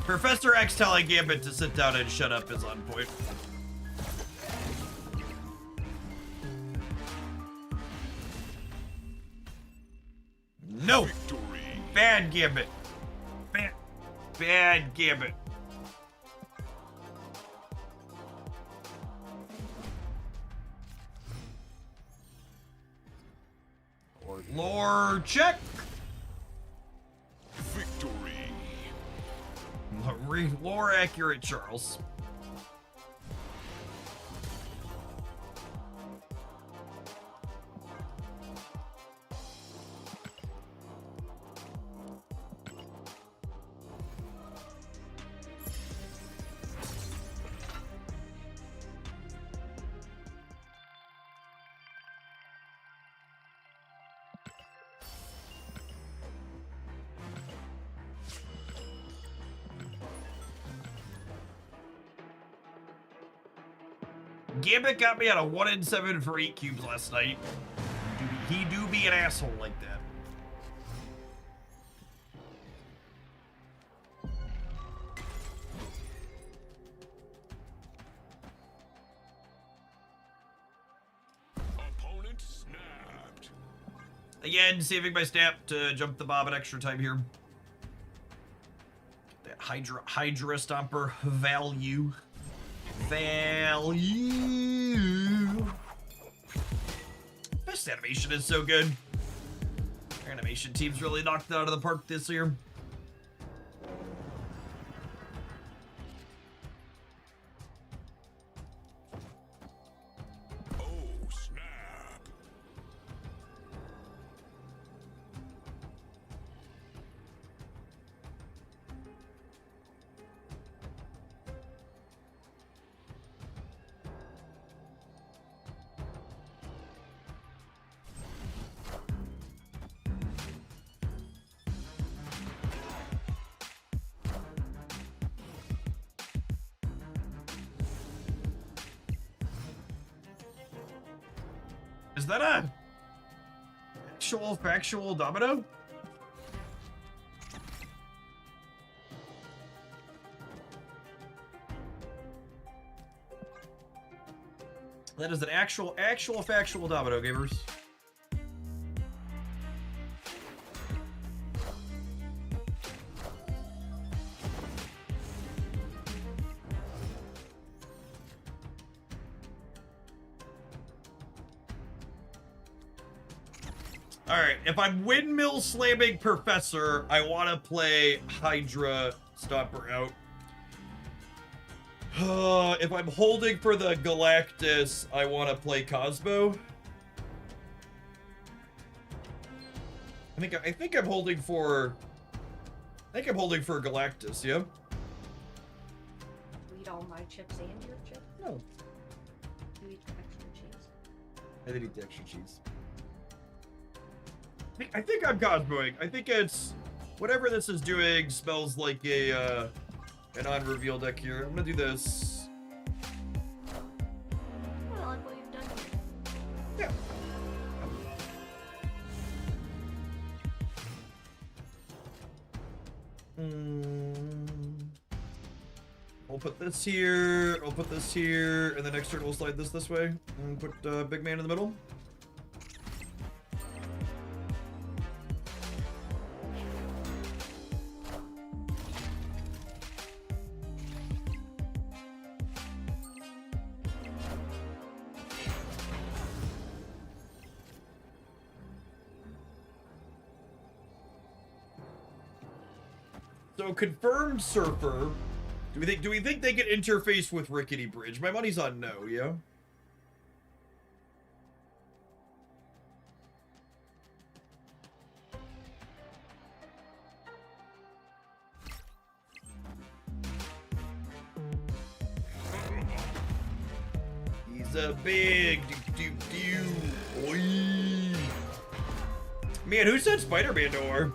Professor X telling Gambit to sit down and shut up is on point. No! Victory. Bad Gambit. Bad Gambit. Lore check. Victory. Lore accurate, Charles. Gambit got me at a 1 in 7 for 8 cubes last night. He do be an asshole like that. Opponent snapped. Again, saving my snap to jump the bob an extra time here. That Hydra Stomper value. This animation is so good. Our animation team's really knocked it out of the park this year. Oh, snap. Is that a factual domino? That is an actual factual domino, gamers. Alright, if I'm windmill slamming Professor, I want to play Hydra Stomper out. If I'm holding for the Galactus, I want to play Cosmo. I think I'm holding for Galactus, yeah? You eat all my chips and your chips? No. You eat extra cheese? I did eat the extra cheese. I think I'm Cosmoing. I think it's whatever this is doing smells like a an unrevealed deck here. I'm gonna do this. I like what you've done. Yeah. I'll put this here. I'll put this here, and then next turn we'll slide this way and put big man in the middle. So confirmed Surfer. Do we think they can interface with Rickety Bridge? My money's on no, yeah? He's a big do. Man, who said Spider-Man door?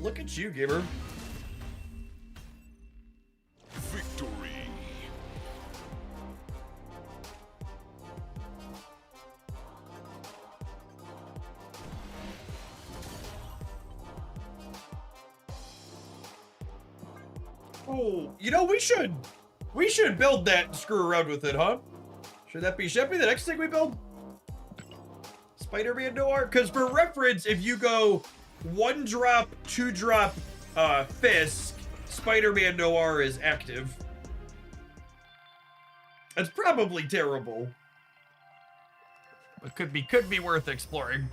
Look at you, gamer. Victory. Oh, you know, we should build that and screw around with it, huh? Should that be the next thing we build? Spider-Man Noir? Because for reference, if you go 1-drop, 2-drop Fisk, Spider-Man Noir is active. It's probably terrible. But could be worth exploring.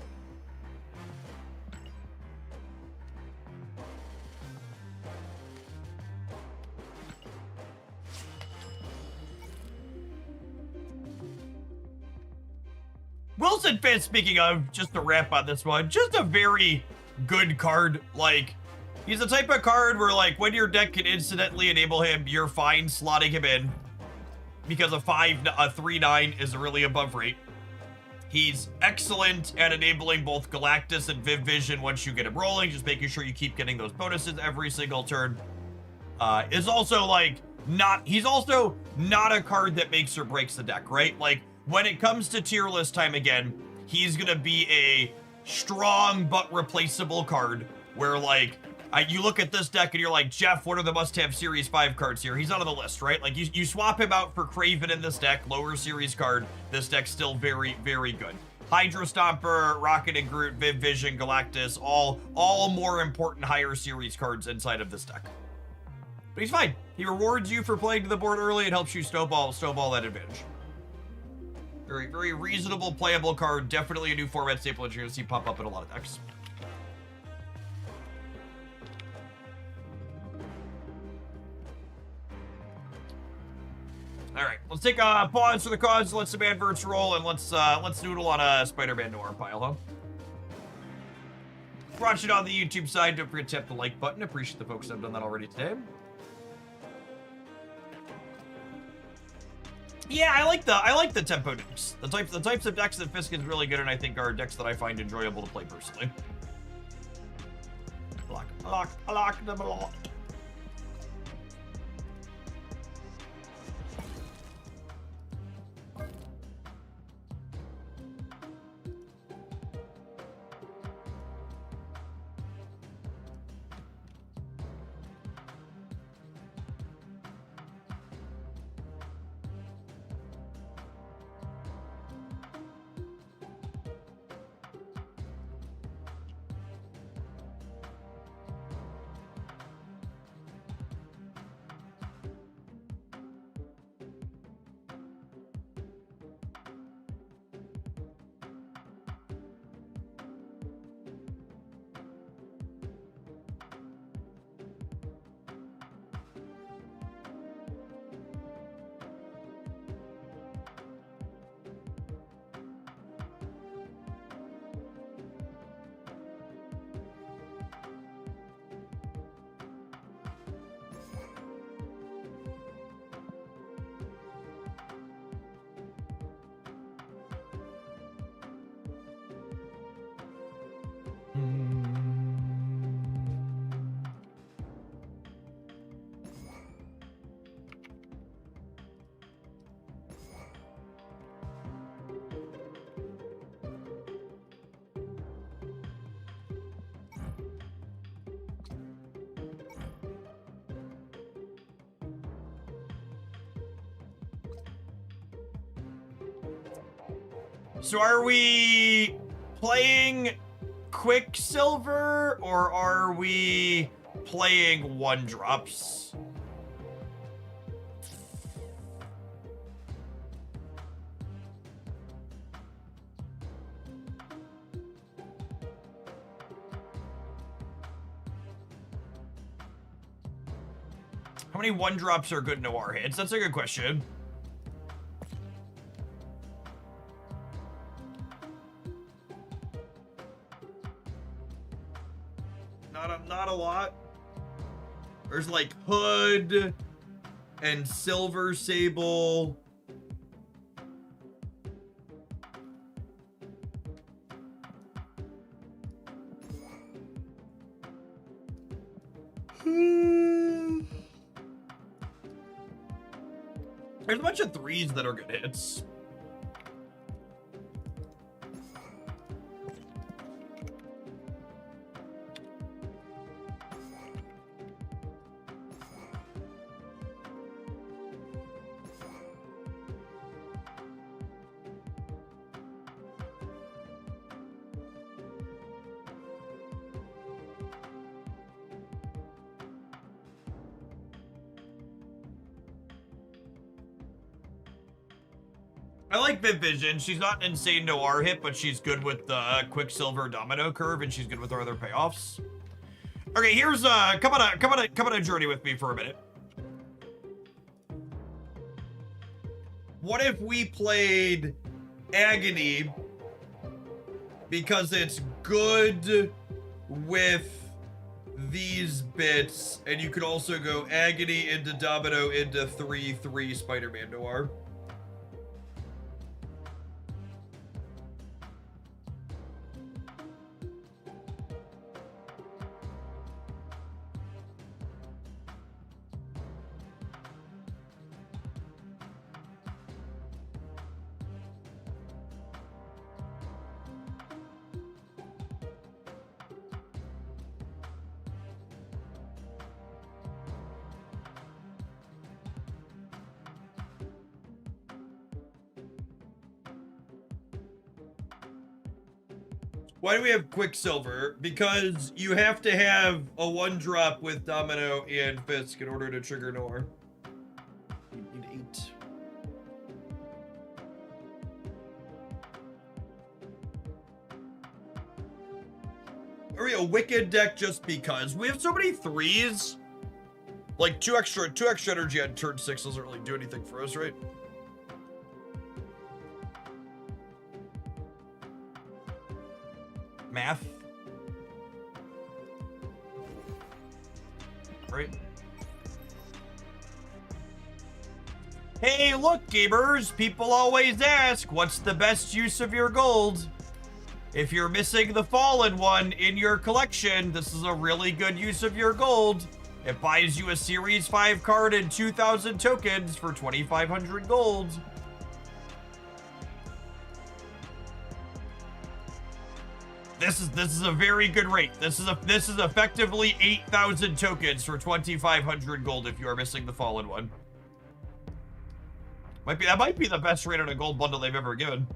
Wilson Fisk, speaking of, just to wrap on this one, just a very good card. Like, he's the type of card where, like, when your deck can incidentally enable him, you're fine slotting him in. Because a 3/9 is really above rate. He's excellent at enabling both Galactus and Viv Vision once you get him rolling, just making sure you keep getting those bonuses every single turn. Is also, like, he's also not a card that makes or breaks the deck, right? Like, when it comes to tier list time again, he's gonna be a strong but replaceable card where, like, you look at this deck and you're like, Jeff, what are the must-have Series 5 cards here? He's not on the list, right? Like, you swap him out for Kraven in this deck, lower series card, this deck's still very, very good. Hydro Stomper, Rocket and Groot, Viv Vision, Galactus, all more important higher series cards inside of this deck. But he's fine. He rewards you for playing to the board early and helps you snowball that advantage. Very, very reasonable playable card. Definitely a new format staple that you're going to see pop up in a lot of decks. All right, let's take a pause for the cause. Let some adverts roll, and let's noodle on a Spider-Man Noir pile, huh? Watch it on the YouTube side. Don't forget to tap the like button. Appreciate the folks that have done that already today. Yeah, I like the tempo decks. The types of decks that Fisk is really good, and I think are decks that I find enjoyable to play personally. I like them a lot. So are we playing Quicksilver or are we playing 1-drops? How many 1-drops are good Noir hits? That's a good question. Not a lot. There's like Hood and Silver Sable. There's a bunch of 3s that are good hits. I like Viv Vision. She's not an insane noir hit, but she's good with the Quicksilver domino curve, and she's good with her other payoffs. Okay, here's come on a journey with me for a minute. What if we played Agony because it's good with these bits, and you could also go Agony into Domino into 3/3 Spider-Man Noir. Why do we have Quicksilver? Because you have to have a 1-drop with Domino and Fisk in order to trigger Noir. You need 8. Are we a Wicked deck just because? We have so many 3s. Like 2 extra energy on turn 6 doesn't really do anything for us, right? Math. Right. Hey, look, gamers! People always ask, what's the best use of your gold? If you're missing the Fallen one in your collection, this is a really good use of your gold. It buys you a Series 5 card and 2,000 tokens for 2,500 gold. This is a very good rate. This is effectively 8,000 tokens for 2,500 gold if you are missing the Fallen one. That might be the best rate on a gold bundle they've ever given.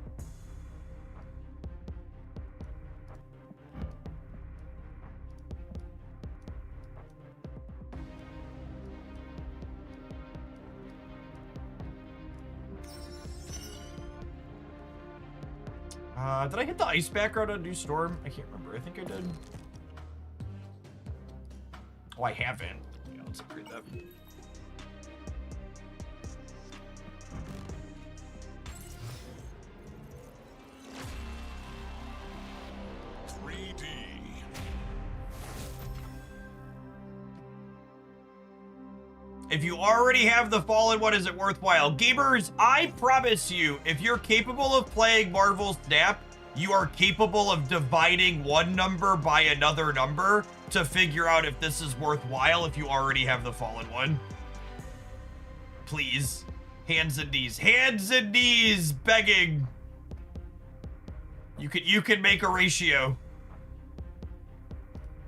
Did I hit the ice background on New Storm? I can't remember. I think I did. Oh, I haven't. Yeah, let's upgrade that. If you already have the Fallen one, is it worthwhile? Gamers, I promise you, if you're capable of playing Marvel Snap, you are capable of dividing one number by another number to figure out if this is worthwhile if you already have the Fallen one. Please. Hands and knees. Hands and knees begging. You can make a ratio.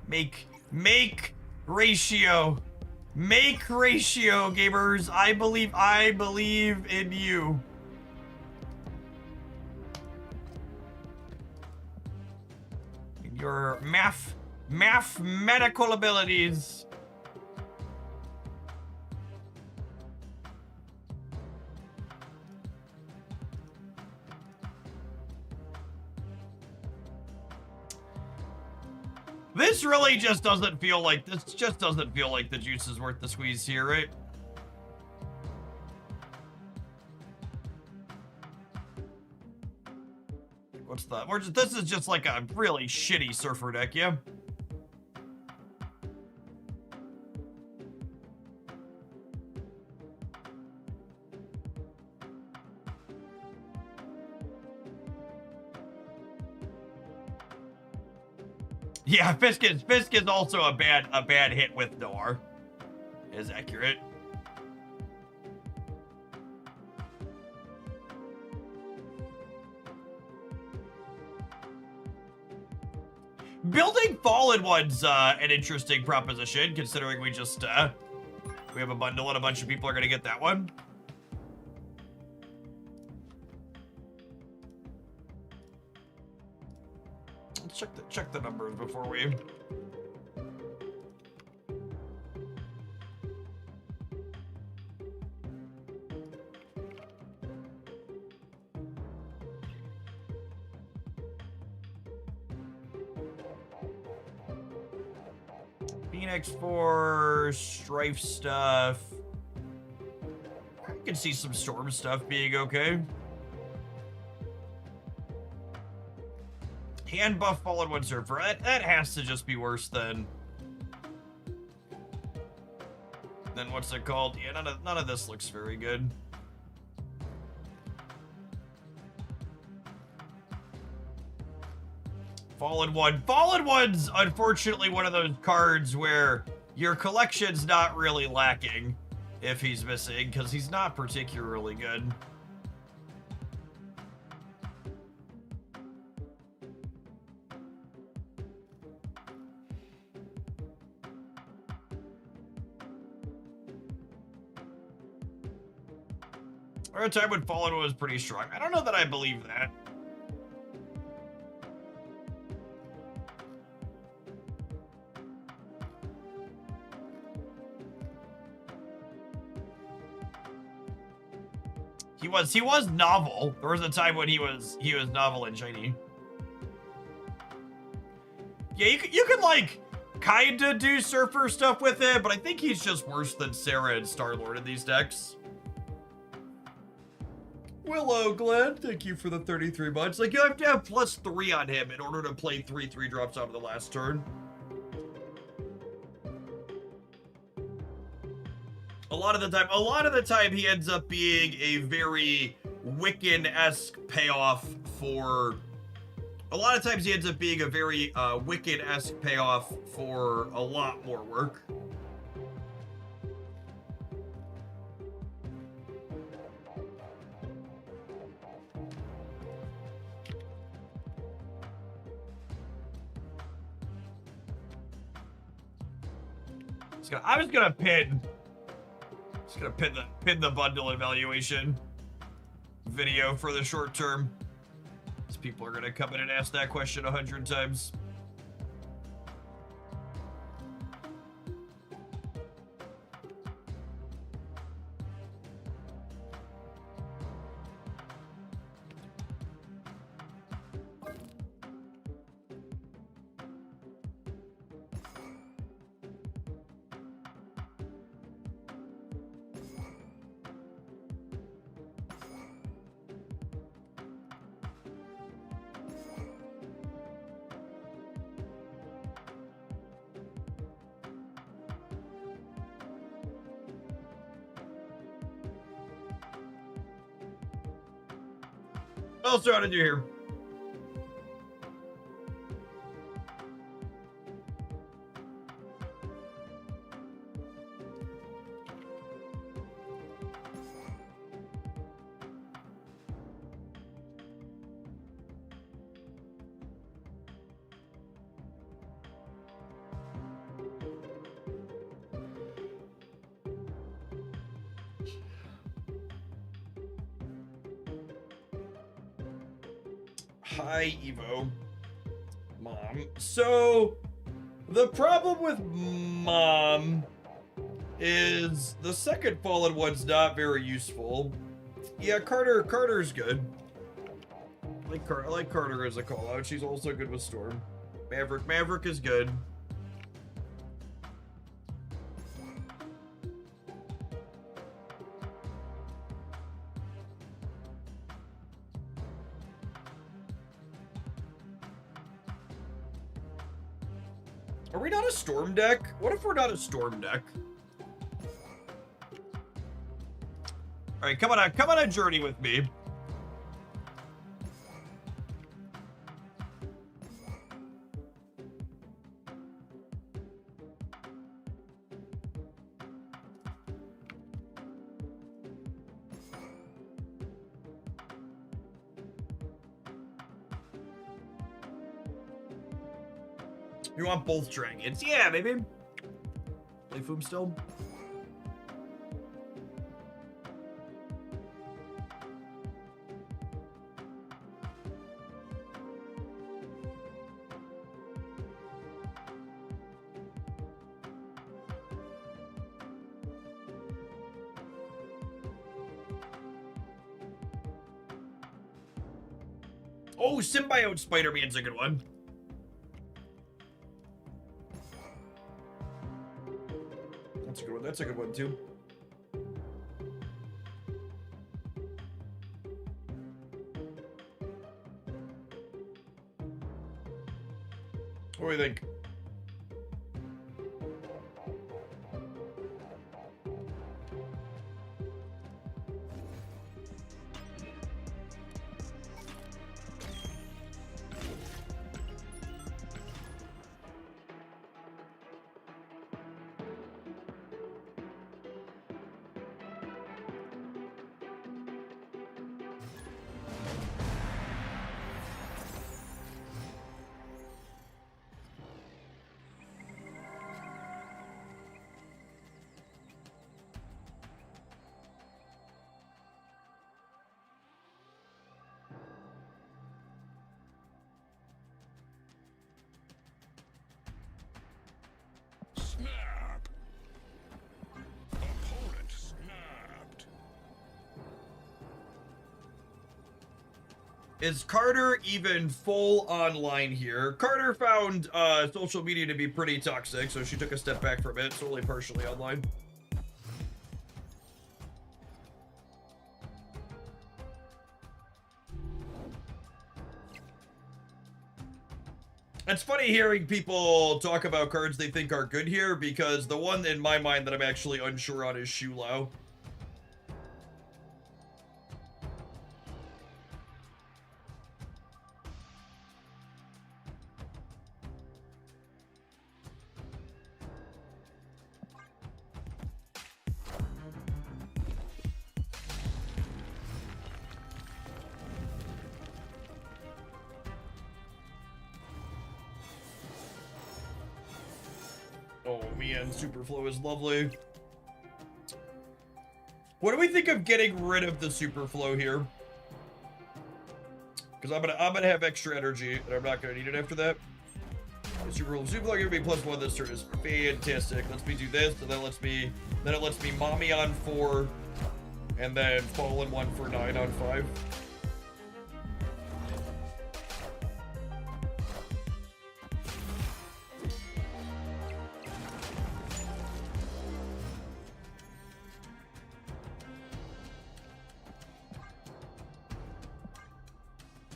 Make ratio. Make ratio, gamers. I believe in you. In your mathematical abilities. This really just doesn't feel like the juice is worth the squeeze here, right? What's the? This is just like a really shitty surfer deck, yeah. Yeah, Fisk is also a bad hit with Noir. Is accurate. Building Fallen one's an interesting proposition, considering we have a bundle and a bunch of people are gonna get that one. Let's check the numbers before we. Phoenix Force, Strife stuff. I can see some Storm stuff being okay. Hand buff Fallen One Surfer. That has to just be worse than what's it called? Yeah, none of this looks very good. Fallen One. Fallen One's unfortunately one of those cards where your collection's not really lacking if he's missing, because he's not particularly good. Or a time when Fallen One was pretty strong. I don't know that I believe that. He was novel. There was a time when he was novel and shiny. Yeah, you could like kinda do Surfer stuff with it, but I think he's just worse than Sarah and Star-Lord in these decks. Willow Glenn, thank you for the 33 months. Like, you have to have +3 on him in order to play 3/3 drops out of the last turn. A lot of the time he ends up being a very Wiccan-esque payoff for... A lot of times he ends up being a very Wiccan-esque payoff for a lot more work. I'm just gonna pin the bundle evaluation video for the short term. These people are gonna come in and ask that question 100 times. What else do I want to do here? Hi, Evo. Mom. So, the problem with Mom is the second Fallen One's not very useful. Yeah, Carter's good. I like Carter as a call-out. She's also good with Storm. Maverick is good. Are we not a Storm deck? What if we're not a Storm deck? Alright, come on a journey with me. You want both dragons? Yeah, maybe. Play Foom still. Oh, Symbiote Spider-Man's a good one. That's a good one too. What do you think? Snap! Opponent snapped. Is Carter even full online here? Carter found social media to be pretty toxic, so she took a step back from it. It's only partially online. It's funny hearing people talk about cards they think are good here, because the one in my mind that I'm actually unsure on is Shu Lao. Oh man, Superflow is lovely. What do we think of getting rid of the Superflow here? Because I'm gonna have extra energy, and I'm not gonna need it after that. The Superflow gonna be +1 this turn is fantastic. Lets me do this, and then it lets me mommy on 4, and then Fallen 1 for 9 on 5.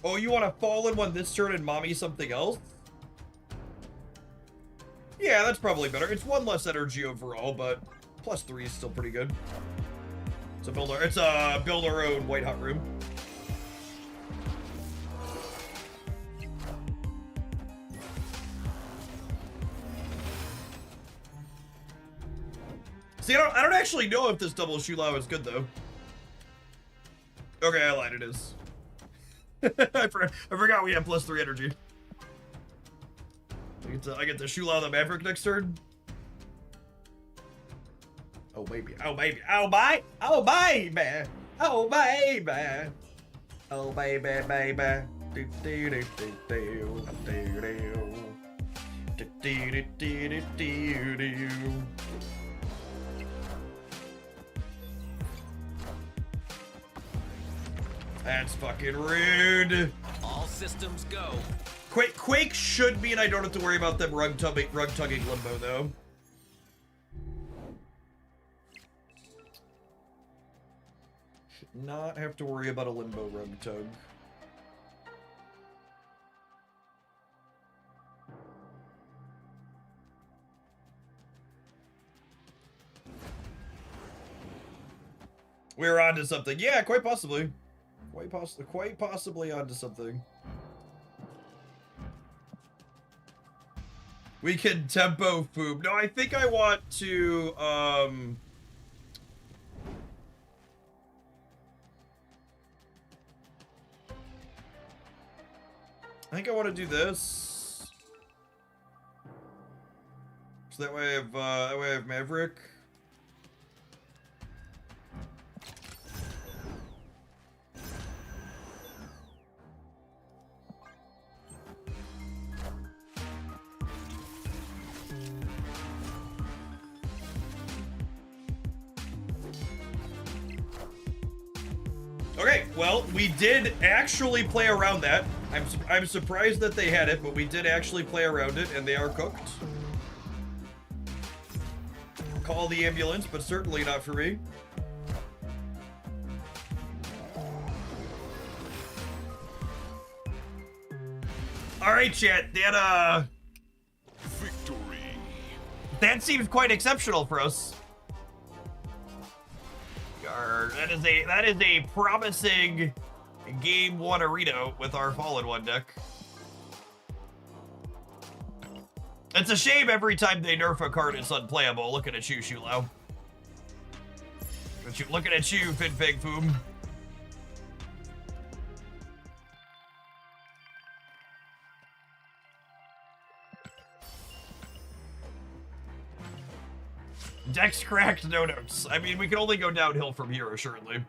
Oh, you want to Fallen 1 this turn and mommy something else? Yeah, that's probably better. It's 1 less energy overall, but +3 is still pretty good. It's a build our own white hot room. See, I don't actually know if this double Shu Lao is good though. Okay, I lied. It is. I forgot we have +3 energy. I get to Shu Lao the Maverick next turn. Oh baby, oh baby, oh baby, oh baby, oh baby, oh baby, baby. Do do do do do do do do do do. That's fucking rude. All systems go. Quake should mean I don't have to worry about them rug tugging limbo though. Should not have to worry about a limbo rug tug. We're onto something. Yeah, quite possibly. Quite possibly onto something. We can tempo Foob. No, I think I want to, I think I want to do this. So that way I have Maverick. Okay, well, we did actually play around that. I'm surprised that they had it, but we did actually play around it, and they are cooked. call the ambulance, but certainly not for me. Alright, chat, Victory. That seems quite exceptional for us. That is a promising game 1 arena with our Fallen One deck. It's a shame every time they nerf a card it's unplayable. Looking at you, Shulau. Looking at you, Finfang Foom. Deck's cracked, no notes. I mean, we can only go downhill from here, assuredly.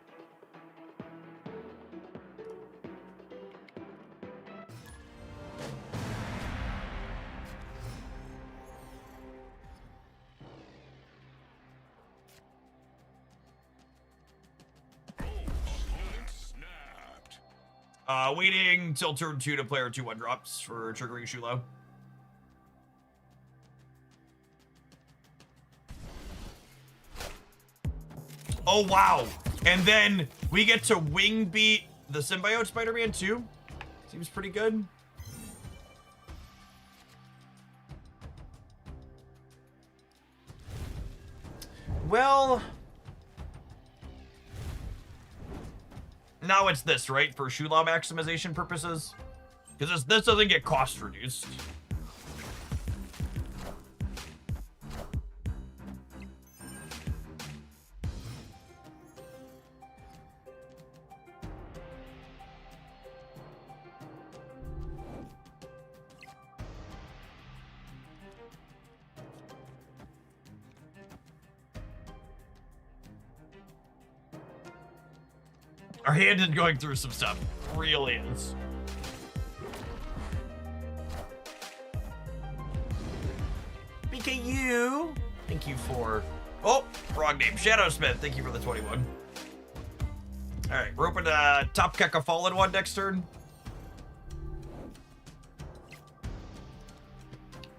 Waiting till turn 2 to player 2/1 drops for triggering Shulo. Oh, wow. And then we get to wing beat the Symbiote Spider-Man too. Seems pretty good. Well, now it's this, right? For Shula maximization purposes? Because this doesn't get cost reduced. Our hand is going through some stuff. Really is. BKU! Thank you for... Oh, wrong name. Shadowsmith, thank you for the 21. Alright, we're open to Top Keka Fallen One next turn.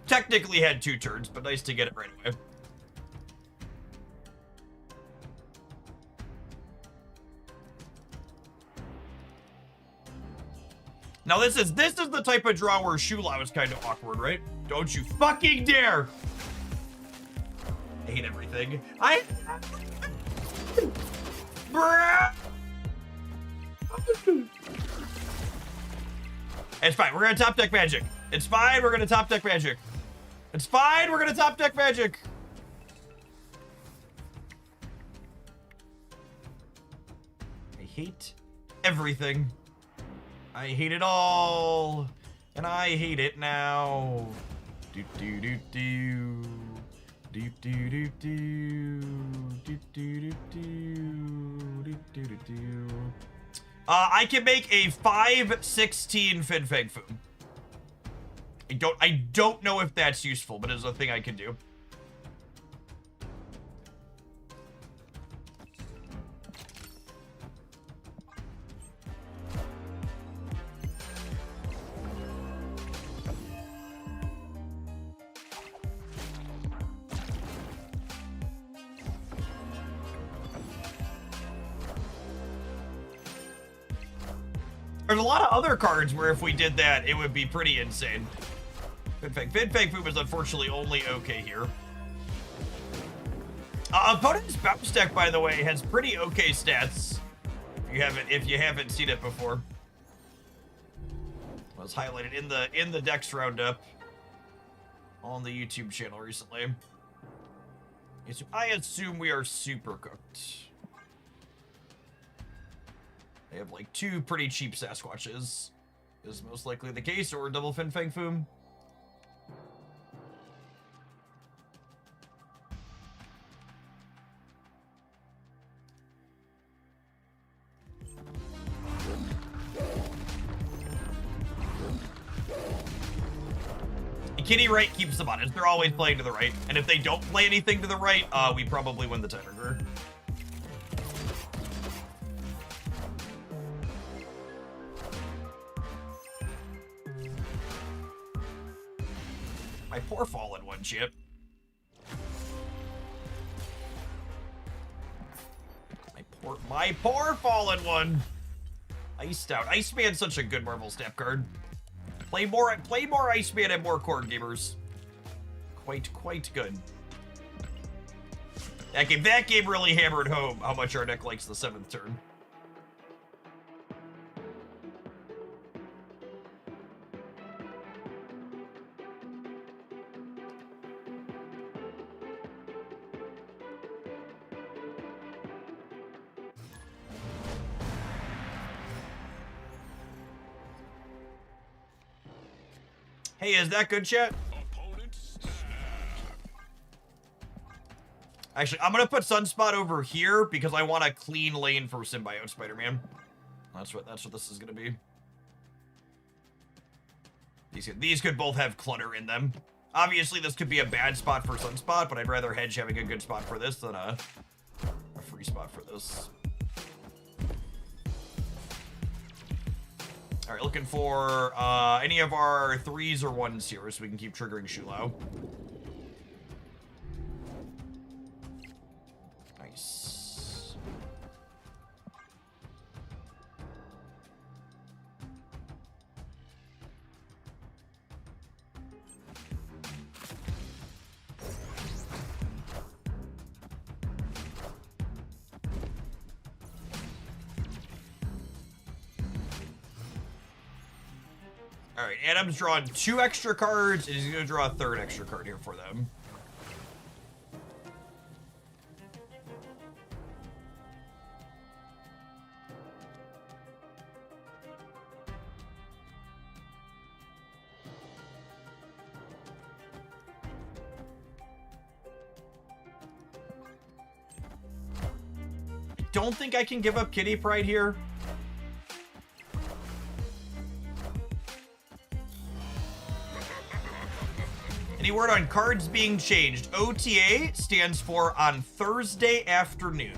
Technically had 2 turns, but nice to get it right away. Now this is the type of draw where Shula is kind of awkward, right? Don't you fucking dare! I hate everything. Bruh! It's fine, we're gonna top deck Magic. It's fine, we're gonna top deck Magic. It's fine, we're gonna top deck Magic. I hate everything. I hate it all, and I hate it now. Do do do do do do do do do do do do do. I can make a 5/16 Finfang Foom. I don't know if that's useful, but it's a thing I can do. There's a lot of other cards where if we did that, it would be pretty insane. Finfang Foom is unfortunately only okay here. Opponent's bounce deck, by the way, has pretty okay stats. If you haven't seen it before. It was highlighted in the Dex roundup on the YouTube channel recently. I assume we are super cooked. They have like 2 pretty cheap Sasquatches. Is most likely the case, or double Finfang Foom. Kitty right keeps them honest. They're always playing to the right. And if they don't play anything to the right, we probably win the tiebreaker. My poor Fallen One chip. My poor fallen one. Iced out. Iceman's such a good Marvel Snap card. Play more Iceman and more Core gamers. Quite good. That game really hammered home how much our deck likes the 7th turn. Hey, is that good, chat? Actually, I'm gonna put Sunspot over here because I want a clean lane for Symbiote Spider-Man. That's what this is gonna be. These could both have clutter in them. Obviously, this could be a bad spot for Sunspot, but I'd rather hedge having a good spot for this than a free spot for this. All right, looking for any of our 3s or 1s here so we can keep triggering Shulao. Nice. All right, Adam's drawn 2 extra cards, and he's going to draw a 3rd extra card here for them. I don't think I can give up Kitty Pride here. Any word on cards being changed? OTA stands for on Thursday afternoon.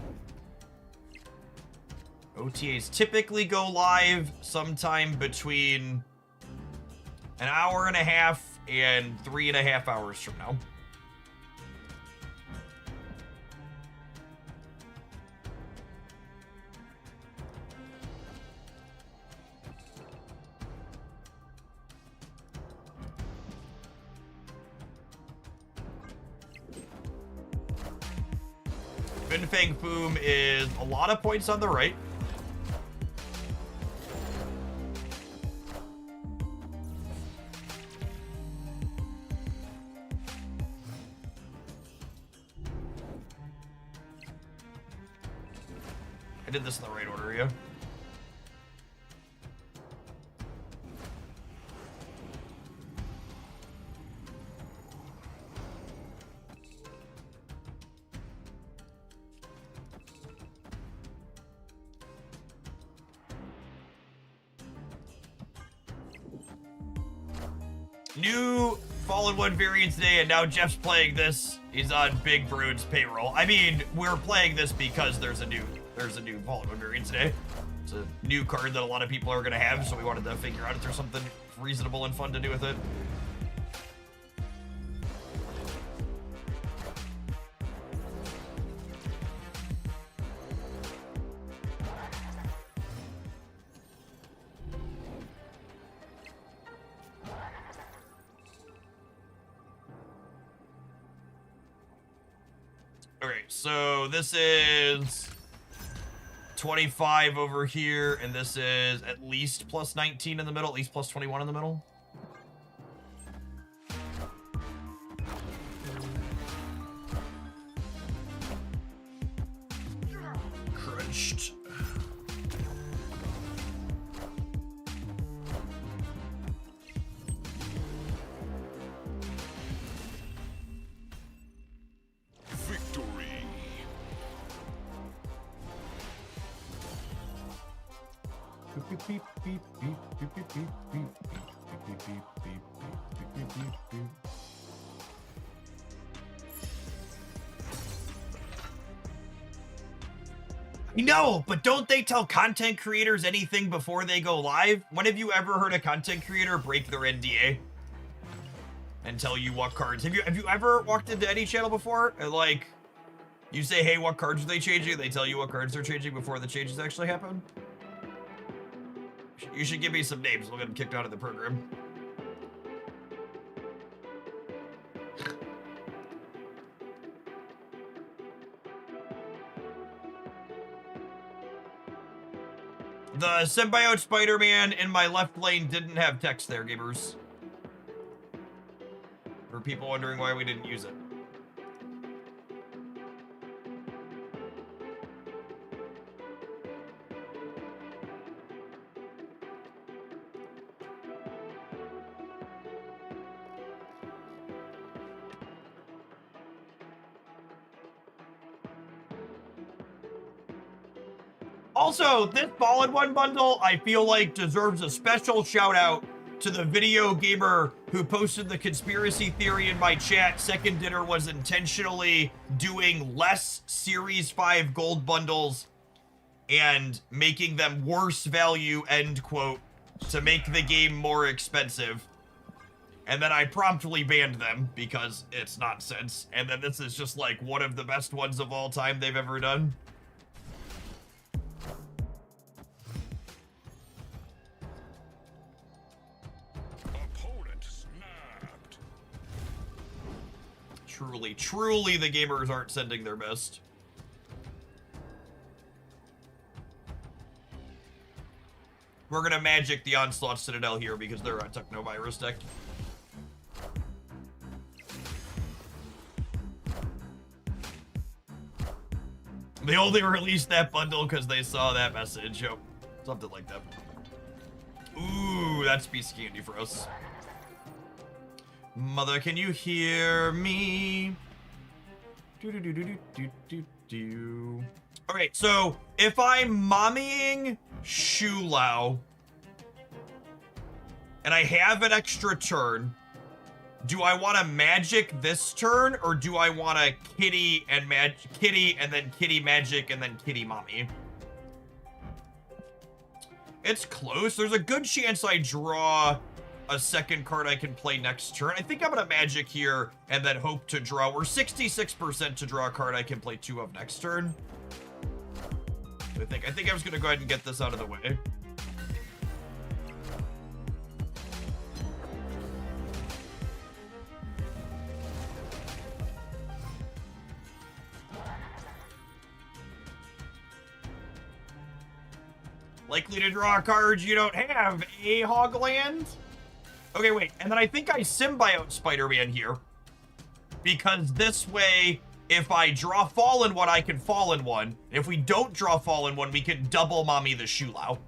OTAs typically go live sometime between an hour and a half and 3.5 hours from now. Fin Fang Foom is a lot of points on the right. I did this in the right order, yeah. New Fallen One variant today, and now Jeff's playing this. He's on Big Brood's payroll. I mean, we're playing this because there's a new Fallen One variant today. It's a new card that a lot of people are gonna have, so we wanted to figure out if there's something reasonable and fun to do with it. Okay, so this is 25 over here, and this is at least plus 19 in the middle, at least plus 21 in the middle. Crunched. No, but don't they tell content creators anything before they go live? When have you ever heard a content creator break their NDA and tell you what cards? Have you ever walked into any channel before and like You say, hey, what cards are they changing? They tell you what cards they're changing before the changes actually happen? You should give me some names. We'll get them kicked out of the program. The Symbiote Spider-Man in my left lane didn't have text there, gamers. For people wondering why we didn't use it. Also, this Fallen One bundle, I feel like, deserves a special shout out to the video gamer who posted the conspiracy theory in my chat. Second Dinner was intentionally doing less Series 5 gold bundles and making them worse value, end quote, to make the game more expensive. And then I promptly banned them because it's nonsense. And then this is just like one of the best ones of all time they've ever done. Truly, the gamers aren't sending their best. We're gonna magic the Onslaught Citadel here because they're a Technovirus deck. They only released that bundle because they saw that message. Yep. Something like that. Ooh, that's piece of candy for us. Mother, can you hear me? Do. Okay, so if I'm mommying Shulao and I have an extra turn, do I want to magic this turn or do I want to kitty and then kitty magic and then kitty mommy? It's close. There's a good chance I draw a second card I can play next turn. I think I'm gonna magic here and then hope to draw. We're 66% to draw a card I can play 2 of next turn. I think I was gonna go ahead and get this out of the way. Likely to draw cards you don't have, eh, Hogland? Okay, wait, and then I think I Symbiote Spider-Man here. Because this way, if I draw Fallen One, I can Fallen One. If we don't draw Fallen One, we can double mommy the Shulao.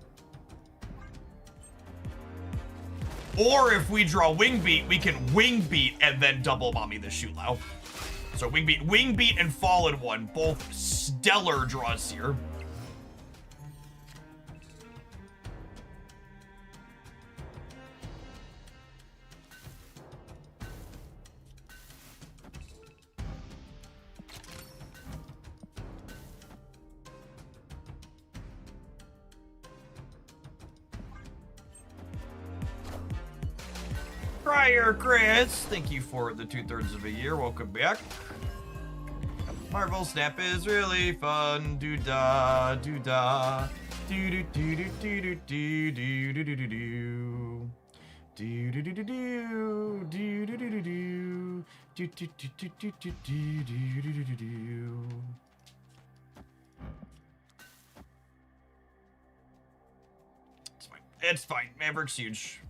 Or if we draw Wing Beat, we can Wing Beat and then double mommy the Shulao. So Wing Beat and Fallen One, both stellar draws here. Friar Chris, thank you for the 2/3 of a year. Welcome back. Marvel Snap is really fun. Do da, do da, do do do do do do do do do do do. Do do do do do do do do do do do do do do do do do do do. It's fine. It's fine. Maverick's huge.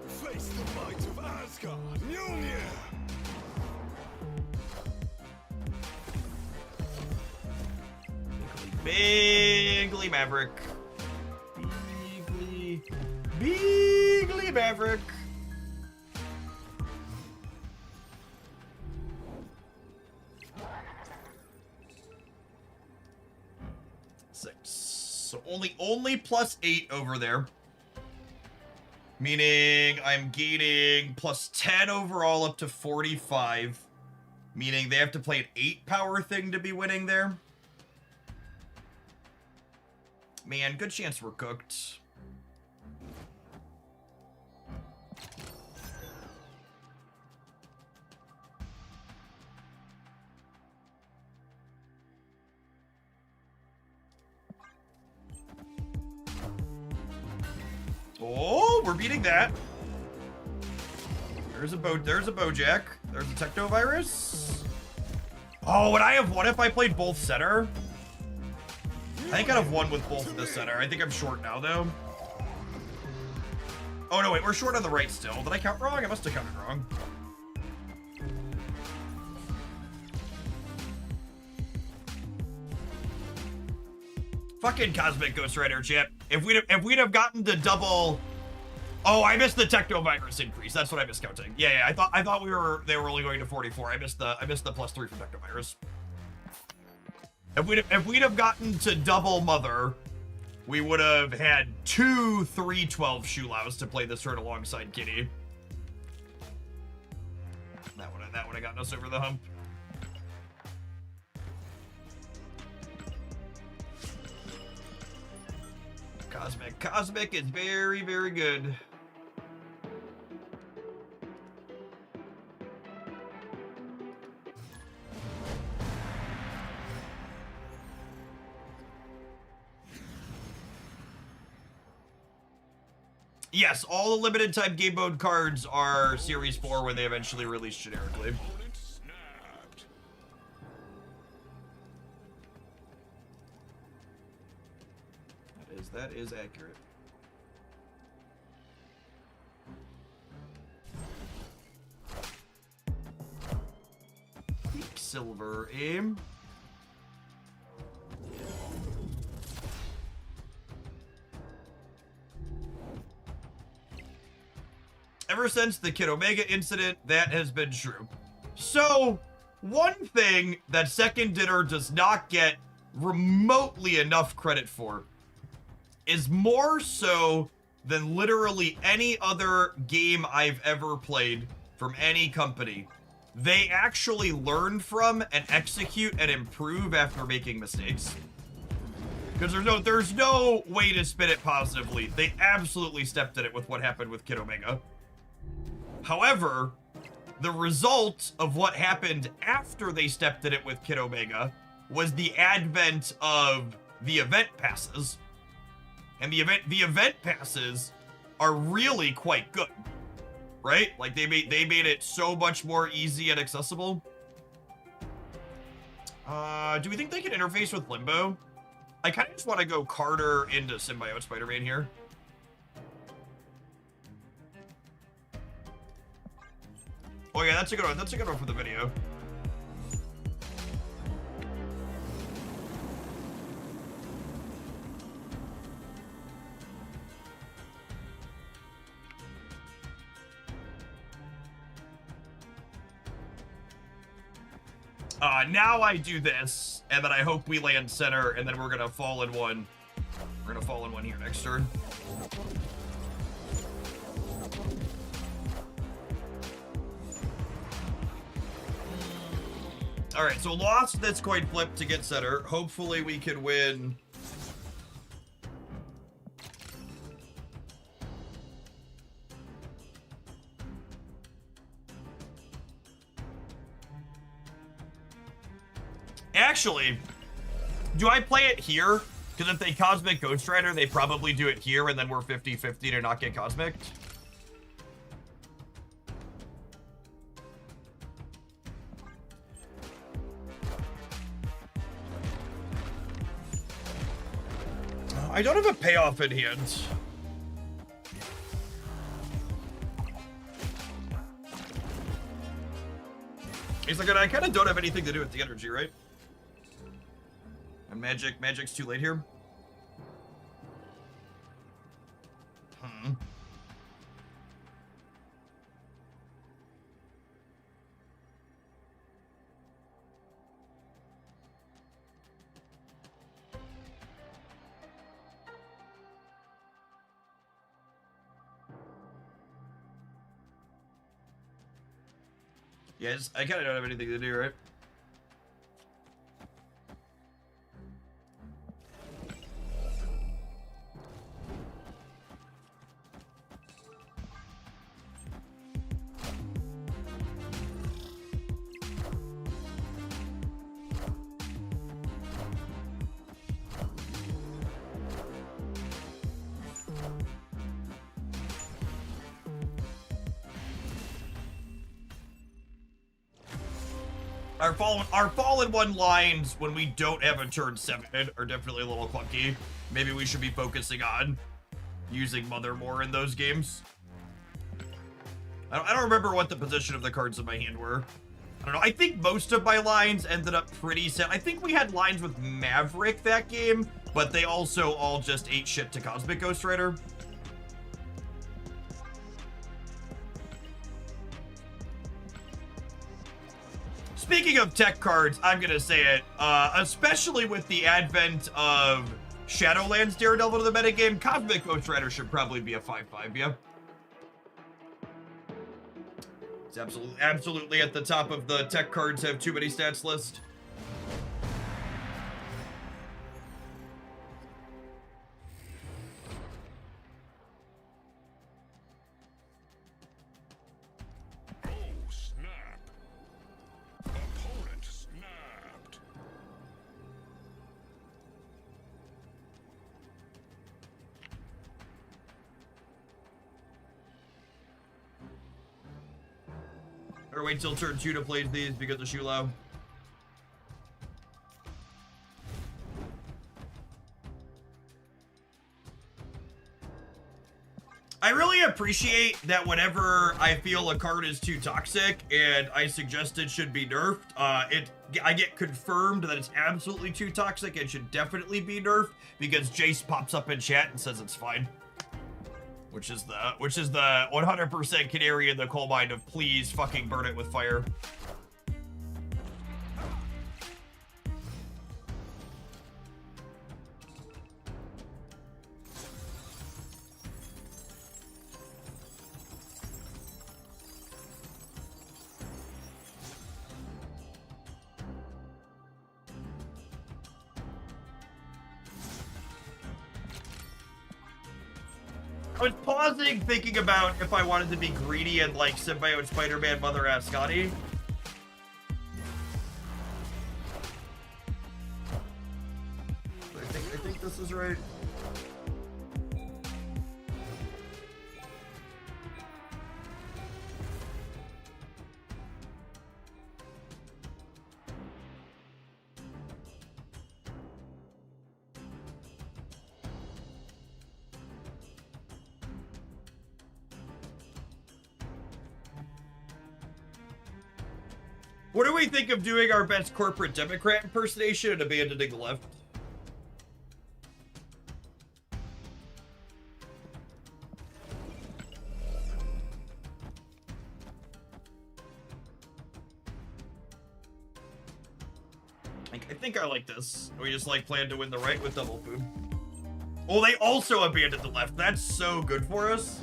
Face the might of Asgard, Mjolnir! Bigly Maverick. Bigly Maverick. Six. So only +8 over there. Meaning I'm gaining +10 overall up to 45. Meaning they have to play an 8 power thing to be winning there. Man, good chance we're cooked. Oh, we're beating that. There's a Bojack. There's a Technovirus. Oh, would I have won if I played both center? I think I'd have won with both of the center. I think I'm short now, though. Oh, no, wait. We're short on the right still. Did I count wrong? I must have counted wrong. Fucking Cosmic Ghost Rider chip. If we'd have gotten to double... Oh, I missed the Technovirus increase. That's what I missed counting. Yeah, I thought they were only going to 44. I missed the +3 from Technovirus. If we'd have gotten to double Mother, we would have had 2 312 Shulaos to play this turn alongside Kitty. That would have gotten us over the hump. Cosmic is very, very good. Yes, all the limited type game mode cards are Series 4 when they eventually release generically. That is accurate. Silver aim. Ever since the Kid Omega incident, that has been true. So, one thing that Second Dinner does not get remotely enough credit for is more so than literally any other game I've ever played from any company. They actually learn from and execute and improve after making mistakes. Because there's no way to spin it positively. They absolutely stepped in it with what happened with Kid Omega. However, the result of what happened after they stepped in it with Kid Omega was the advent of the event passes. And the event passes are really quite good, right? Like they made it so much more easy and accessible. Do we think they can interface with Limbo? I kind of just want to go Carter into Symbiote Spider-Man here. Oh yeah, that's a good one. That's a good one for the video. Now I do this, and then I hope we land center, and then we're gonna fall in one. We're gonna fall in one here next turn. All right, so lost this coin flip to get center. Hopefully we can win. Actually, do I play it here? Because if they Cosmic Ghost Rider, they probably do it here, and then we're 50-50 to not get Cosmic. I don't have a payoff in hand. He's like, I kind of don't have anything to do with the energy, right? And magic's too late here. Yeah, I kind of don't have anything to do, right? Our fallen one lines when we don't have a turn 7 are definitely a little clunky. Maybe we should be focusing on using Mother more in those games. I don't remember what the position of the cards in my hand were. I don't know. I think most of my lines ended up pretty set. I think we had lines with Maverick that game, but they also all just ate shit to Cosmic Ghost Rider. Speaking of tech cards, I'm gonna say it, especially with the advent of Shadowlands Daredevil to the metagame, Cosmic Ghost Rider should probably be a 5/5, yeah? It's absolutely at the top of the tech cards have too many stats list. Oh, snap. Opponent snapped. Or wait till turn 2 to play these because of Shulao. I really appreciate that whenever I feel a card is too toxic and I suggest it should be nerfed, I get confirmed that it's absolutely too toxic and should definitely be nerfed because Jace pops up in chat and says it's fine. Which is the 100% canary in the coal mine of please fucking burn it with fire. I was pausing, thinking about if I wanted to be greedy and like Symbiote Spider-Man Mother Ascani. I think this is right. What do we think of doing our best corporate Democrat impersonation and abandoning the left? I think I like this. We just like plan to win the right with double food. Oh, they also abandoned the left. That's so good for us.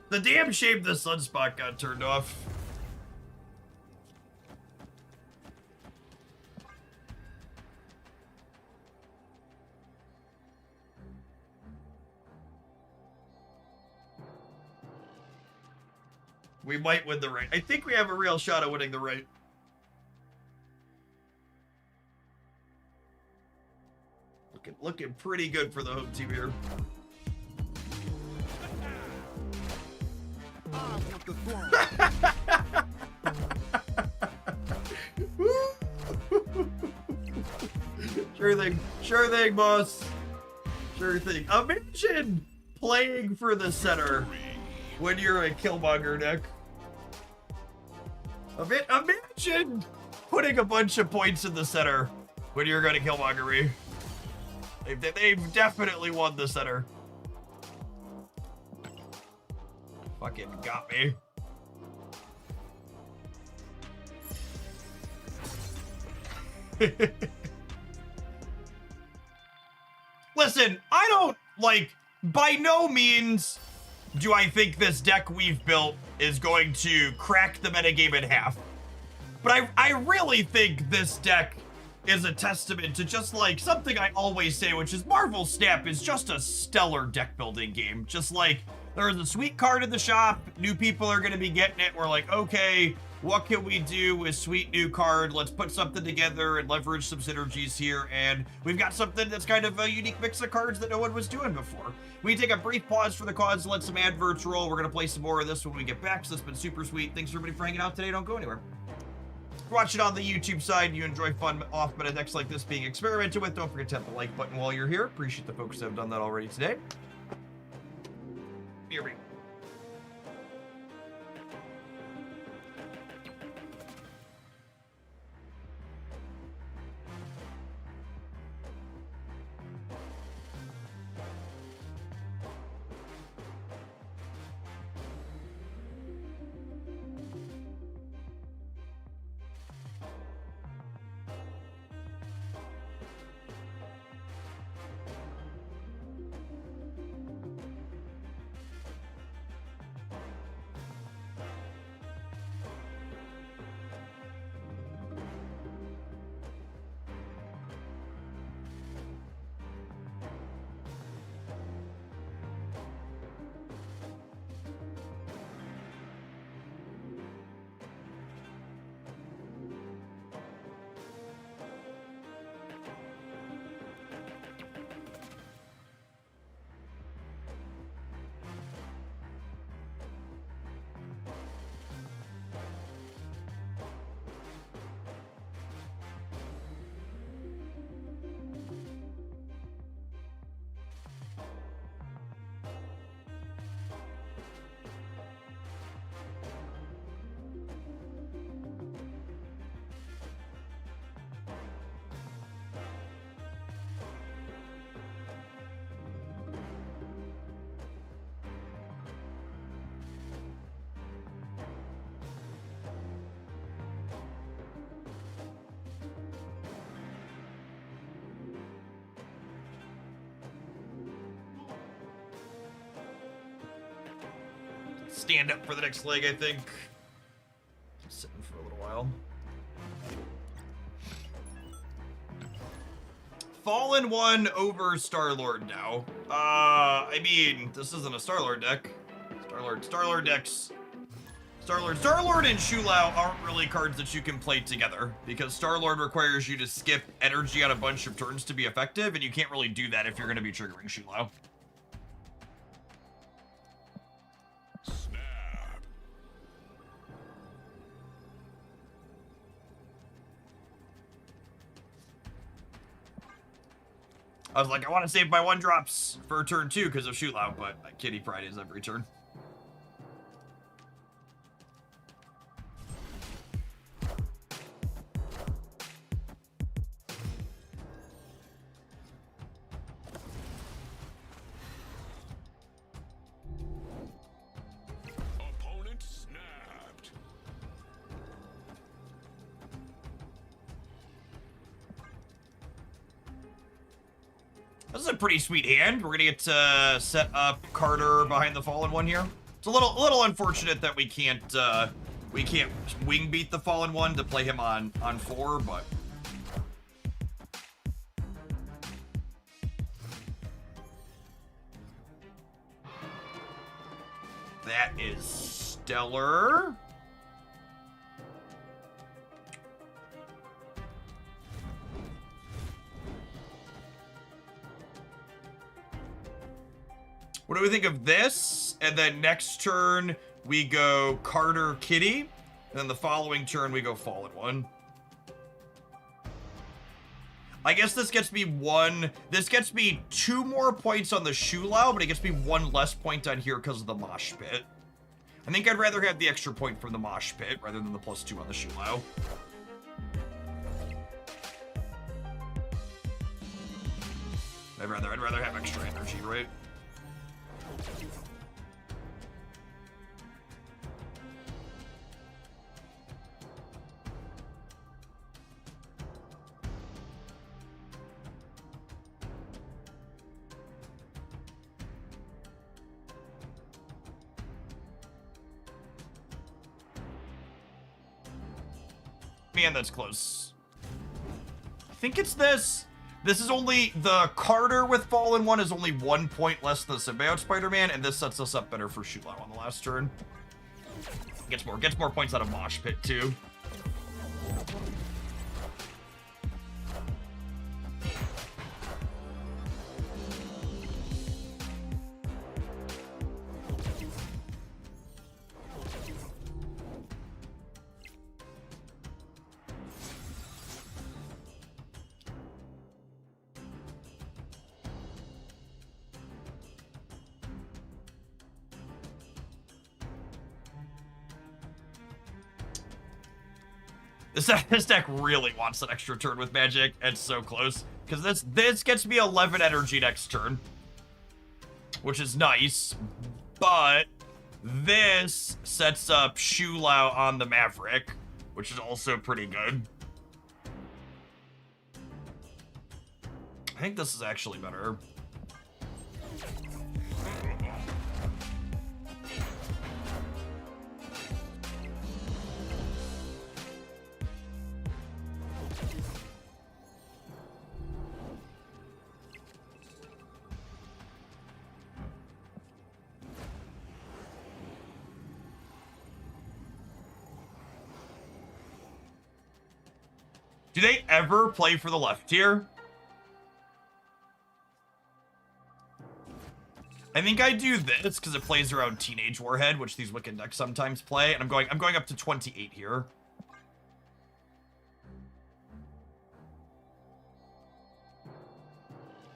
The damn shame the sunspot got turned off. We might win the right. I think we have a real shot at winning the right. Looking pretty good for the home team here. Sure thing, boss. Sure thing. Imagine playing for the center when you're a Killmonger deck. Imagine putting a bunch of points in the center when you're going to Killmongery. They've definitely won the center. Fucking got me. Listen, I don't, by no means do I think this deck we've built is going to crack the metagame in half. But I really think this deck is a testament to just like something I always say, which is Marvel Snap is just a stellar deck building game. Just like there's a sweet card in the shop, new people are gonna be getting it. We're like, okay, what can we do with sweet new card? Let's put something together and leverage some synergies here. And we've got something that's kind of a unique mix of cards that no one was doing before. We take a brief pause for the cause to let some adverts roll. We're gonna play some more of this when we get back. So that's been super sweet. Thanks everybody for hanging out today. Don't go anywhere. Watch it on the YouTube side. You enjoy fun off-meta decks like this being experimented with. Don't forget to hit the like button while you're here. Appreciate the folks that have done that already today. Here we go. Stand up for the next leg, I think. Sitting for a little while. Fallen one over Star-Lord now. I mean, this isn't a Star-Lord deck. Star-Lord decks. Star-Lord and Shulau aren't really cards that you can play together because Star-Lord requires you to skip energy on a bunch of turns to be effective, and you can't really do that if you're going to be triggering Shulau. I was like, I want to save my 1-drops for turn 2 because of Shootout, but Kitty Pride is every turn. Opponent snapped. This is a pretty sweet hand. We're gonna get to set up Carter behind the Fallen one here. It's a little unfortunate that we can't wing beat the Fallen one to play him on 4, but that is stellar. What do we think of this? And then next turn, we go Carter Kitty. And then the following turn, we go Fallen one. I guess this gets me 2 more points on the Shulau, but it gets me 1 less point on here because of the Mosh Pit. I think I'd rather have the extra point from the Mosh Pit rather than the +2 on the Shulau. I'd rather have extra energy, right? Man, that's close. think it's this. This is only, the Carter with Fallen one is only 1 point less than the Symbiote Spider-Man, and this sets us up better for Shulao on the last turn. Gets more points out of Mosh Pit, too. This deck really wants an extra turn with magic. It's so close. Because this gets me 11 energy next turn. Which is nice. But this sets up Shulao on the Maverick. Which is also pretty good. I think this is actually better. Do they ever play for the left tier? I think I do this because it plays around Teenage Warhead, which these Wicked decks sometimes play, and I'm going up to 28 here.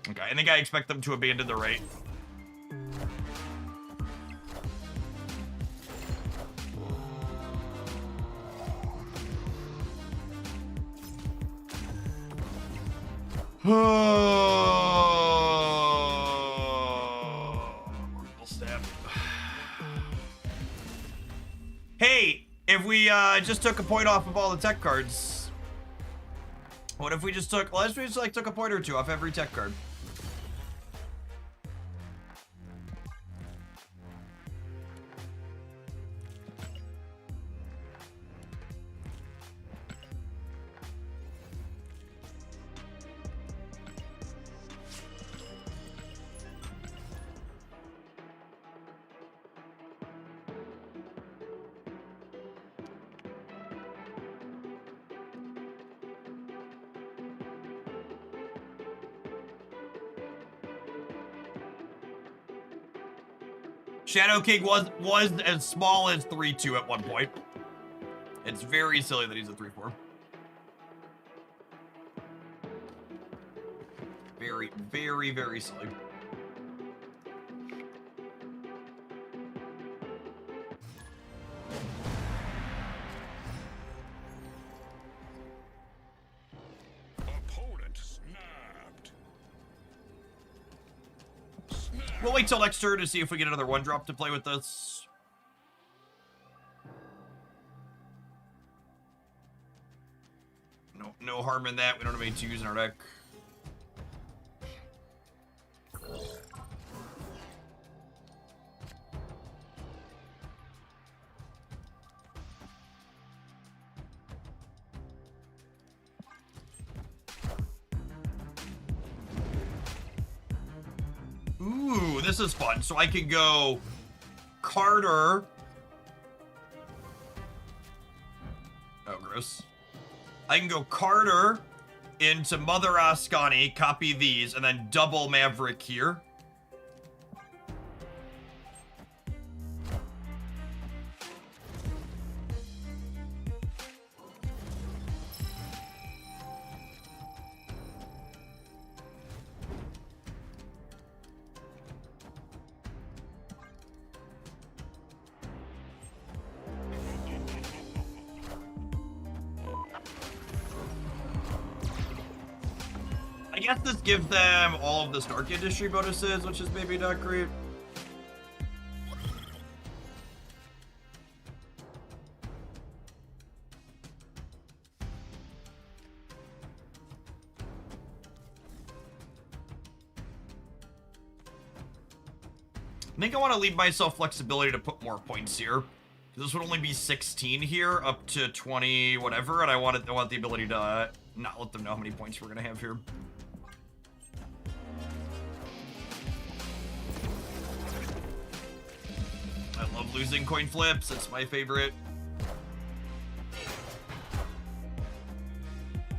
Okay, I think I expect them to abandon the rate. Hey, if we just took a point off of all the tech cards, what if we just took, let's just like took a point or two off every tech card? Shadow King was as small as 3-2 at one point. It's very silly that he's a 3-4. Very, very, very silly. Opponent snapped. We'll wait till next turn to see if we get another 1-drop to play with this. No harm in that. We don't have any 2s in our deck. Ooh, this is fun. So I can go Carter. Oh, gross. I can go Carter into Mother Ascani, copy these, and then double Maverick here. I guess this gives them all of the Stark Industry bonuses, which is maybe not great. I think I want to leave myself flexibility to put more points here. This would only be 16 here, up to 20, whatever, and I want the ability to not let them know how many points we're gonna have here. I love losing coin flips. It's my favorite.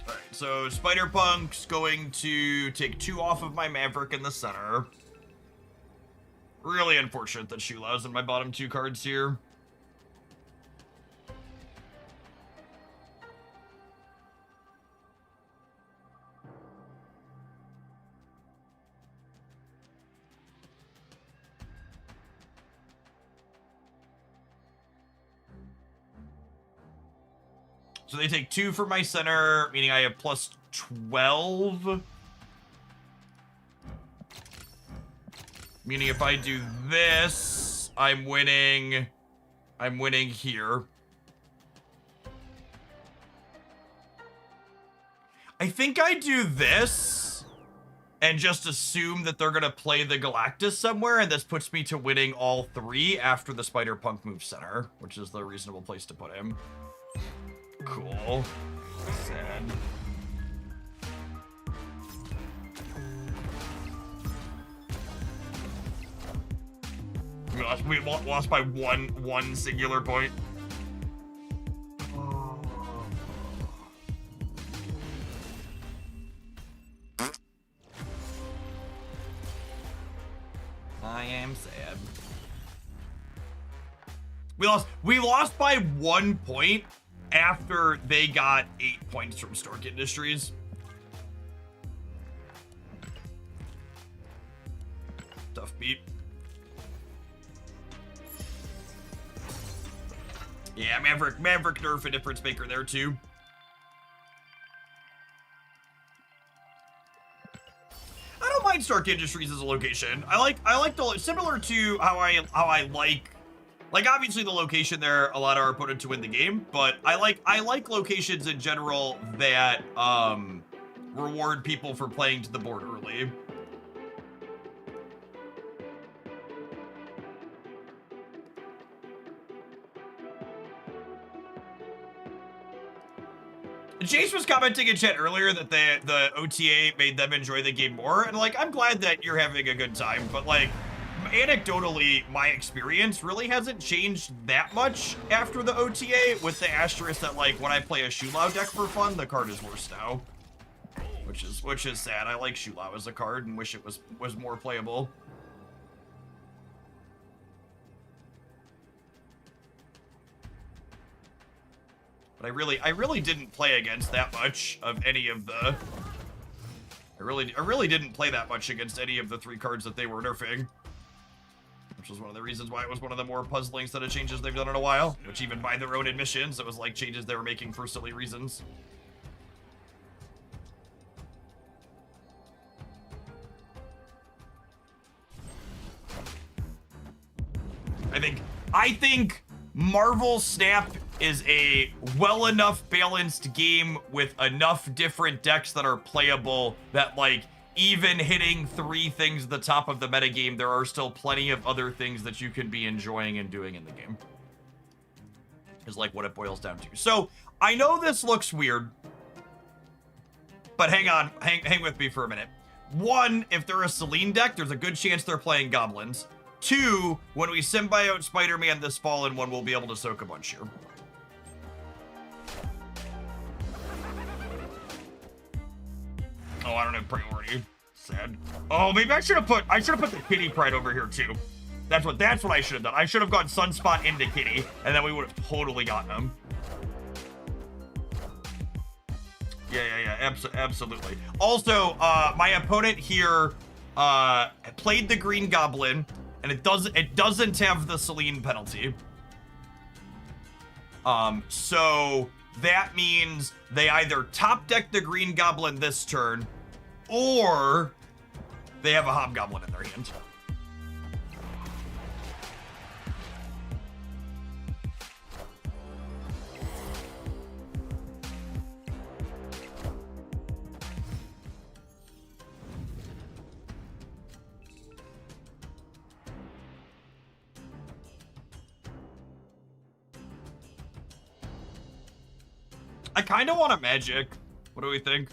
Alright, so Spider-Punk's going to take 2 off of my Maverick in the center. Really unfortunate that Shulaw's in my bottom 2 cards here. So they take 2 for my center, meaning I have plus 12. Meaning if I do this, I'm winning here. I think I do this and just assume that they're gonna play the Galactus somewhere, and this puts me to winning all 3 after the Spider-Punk moves center, which is the reasonable place to put him. Cool. Sad. We lost by one singular point. I am sad. We lost by 1 point after they got 8 points from Stork Industries. Tough beat. Yeah, Maverick nerf a difference maker there too. I don't mind Stark Industries as a location. I like the similar to how I like obviously the location there allowed our opponent to win the game, but I like locations in general that reward people for playing to the board early. Chase was commenting in chat earlier that the OTA made them enjoy the game more, and like I'm glad that you're having a good time, but like anecdotally my experience really hasn't changed that much after the OTA, with the asterisk that like when I play a Shulaw deck for fun, the card is worse now, which is sad. I like Shulaw as a card and wish it was more playable. But I really didn't play against that much of any of the... I really didn't play that much against any of the 3 cards that they were nerfing. Which was one of the reasons why it was one of the more puzzling set of changes they've done in a while. Which even by their own admissions, it was like changes they were making for silly reasons. I think Marvel Snap is a well enough balanced game with enough different decks that are playable that like even hitting 3 things at the top of the metagame, there are still plenty of other things that you can be enjoying and doing in the game. Is like what it boils down to. So I know this looks weird, but hang on, hang with me for a minute. 1, if they're a Selene deck, there's a good chance they're playing goblins. 2, when we symbiote Spider-Man this fall in 1, we'll be able to soak a bunch here. Oh, I don't have priority. Sad. Oh, maybe I should have put the Kitty Pride over here too. That's what I should have done. I should have gone Sunspot into Kitty, and then we would have totally gotten him. Yeah, absolutely. Also, my opponent here played the Green Goblin, and it doesn't have the Selene penalty. So that means they either top deck the Green Goblin this turn, or they have a Hobgoblin in their hand. I kind of want a Magic What do we think?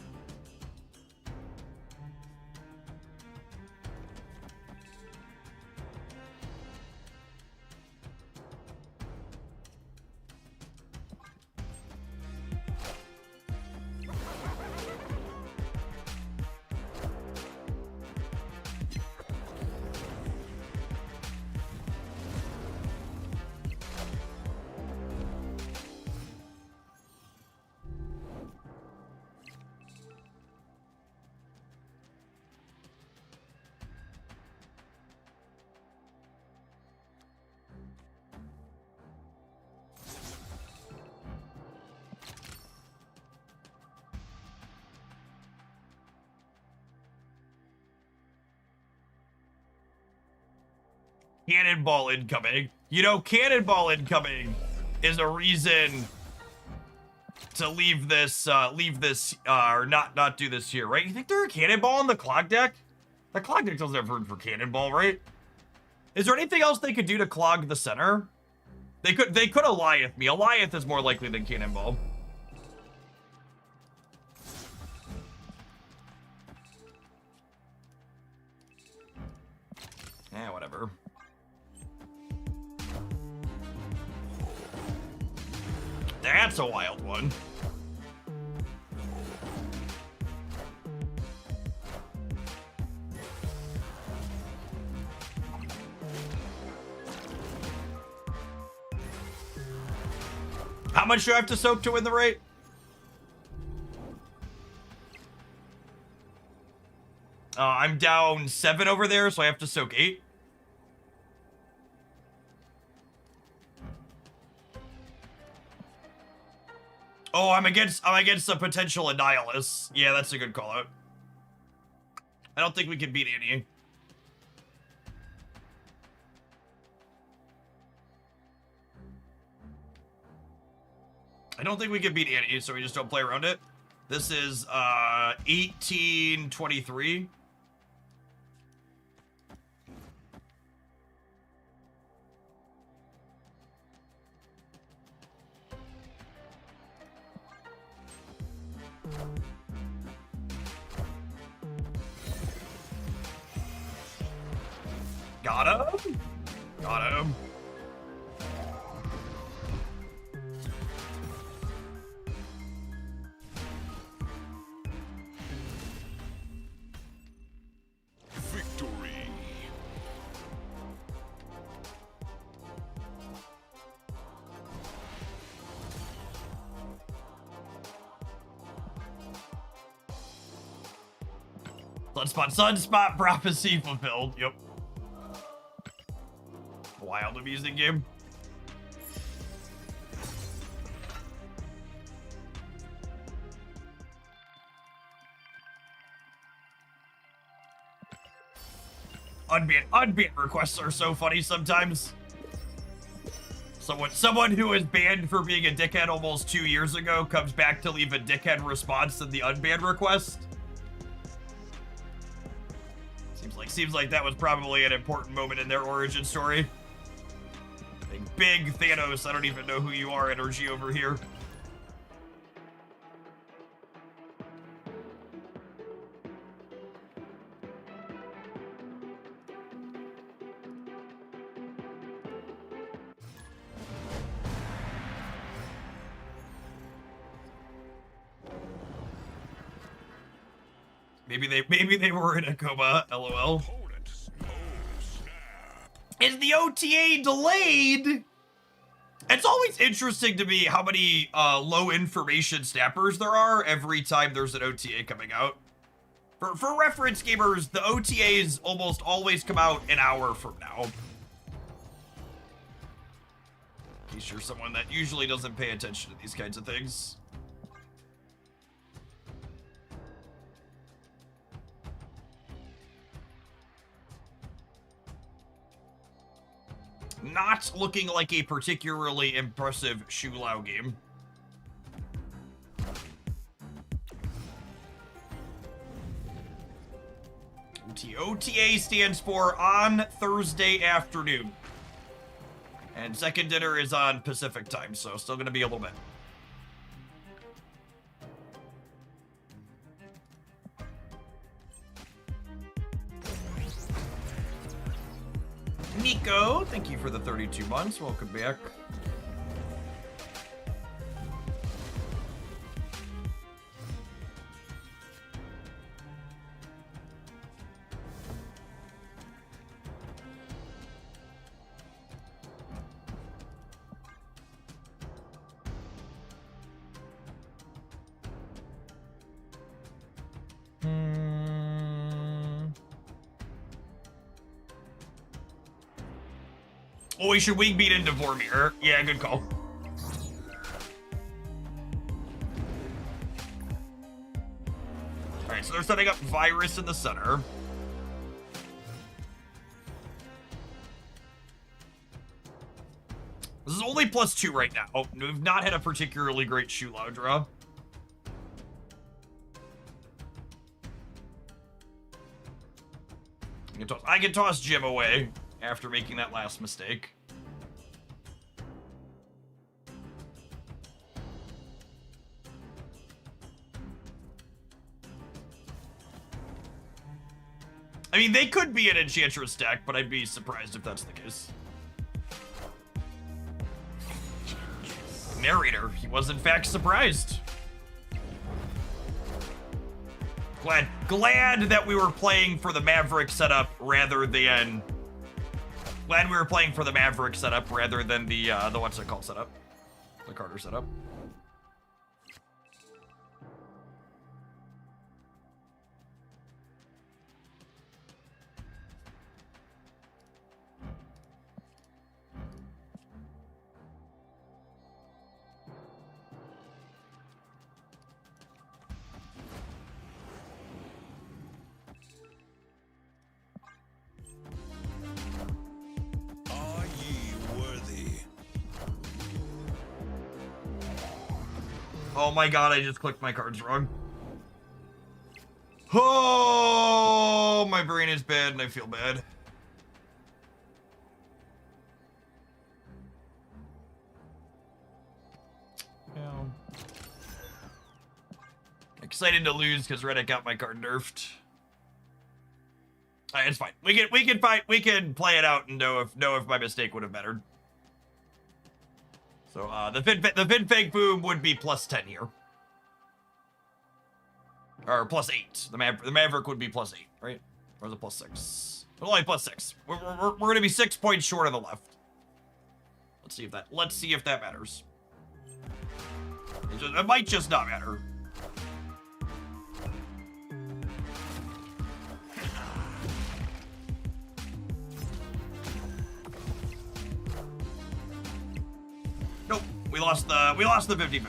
Cannonball incoming. You know, cannonball incoming is a reason to leave this, or not do this here, right? You think there's a cannonball on the clock deck? The clock deck doesn't have room for cannonball, right? Is there anything else they could do to clog the center? They could Alioth me. Alioth is more likely than cannonball. Eh, whatever. That's a wild one. How much do I have to soak to win the raid? I'm down 7 over there, so I have to soak 8. Oh, I'm against the potential Annihilus. Yeah, that's a good call out. I don't think we can beat Annie. I don't think we can beat Annie, so we just don't play around it. This is 1823. Got him. Got him. Victory. Sunspot prophecy fulfilled. Yep. Wild amusing game. Unban requests are so funny sometimes. Someone who was banned for being a dickhead almost 2 years ago comes back to leave a dickhead response in the unban request. Seems like that was probably an important moment in their origin story. Big Thanos, I don't even know who you are energy over here. Maybe they were in a coma, lol. Is the OTA delayed? It's always interesting to me how many low information snappers there are every time there's an OTA coming out. For reference gamers, the OTAs almost always come out an hour from now. In case you're someone that usually doesn't pay attention to these kinds of things. Not looking like a particularly impressive Shu Lao game. OTA stands for on Thursday afternoon. And second dinner is on Pacific time, so still gonna be a little bit. Nico, thank you for the 32 months. Welcome back. Oh, we should wing beat into Vormir. Yeah, good call. Alright, so they're setting up Virus in the center. This is only +2 right now. Oh, we've not had a particularly great Shulao draw. I can toss Jim away after making that last mistake. I mean, they could be an Enchantress deck, but I'd be surprised if that's the case. Narrator, he was in fact surprised. Glad that we were playing for the Maverick setup rather than... Glad we were playing for the Maverick setup rather than the what's it called setup? The Carter setup. Oh my god, I just clicked my cards wrong. Oh, my brain is bad and I feel bad. Yeah. Excited to lose because Reddit got my card nerfed. Alright, it's fine. We can play it out and know if my mistake would have mattered. So the Fin Fake Boom would be +10 here. Or +8. The Maverick would be +8, right? Or is it +6? Well, only +6. We're gonna be 6 points short of the left. Let's see if that matters. It might just not matter. Nope, we lost the 50-50.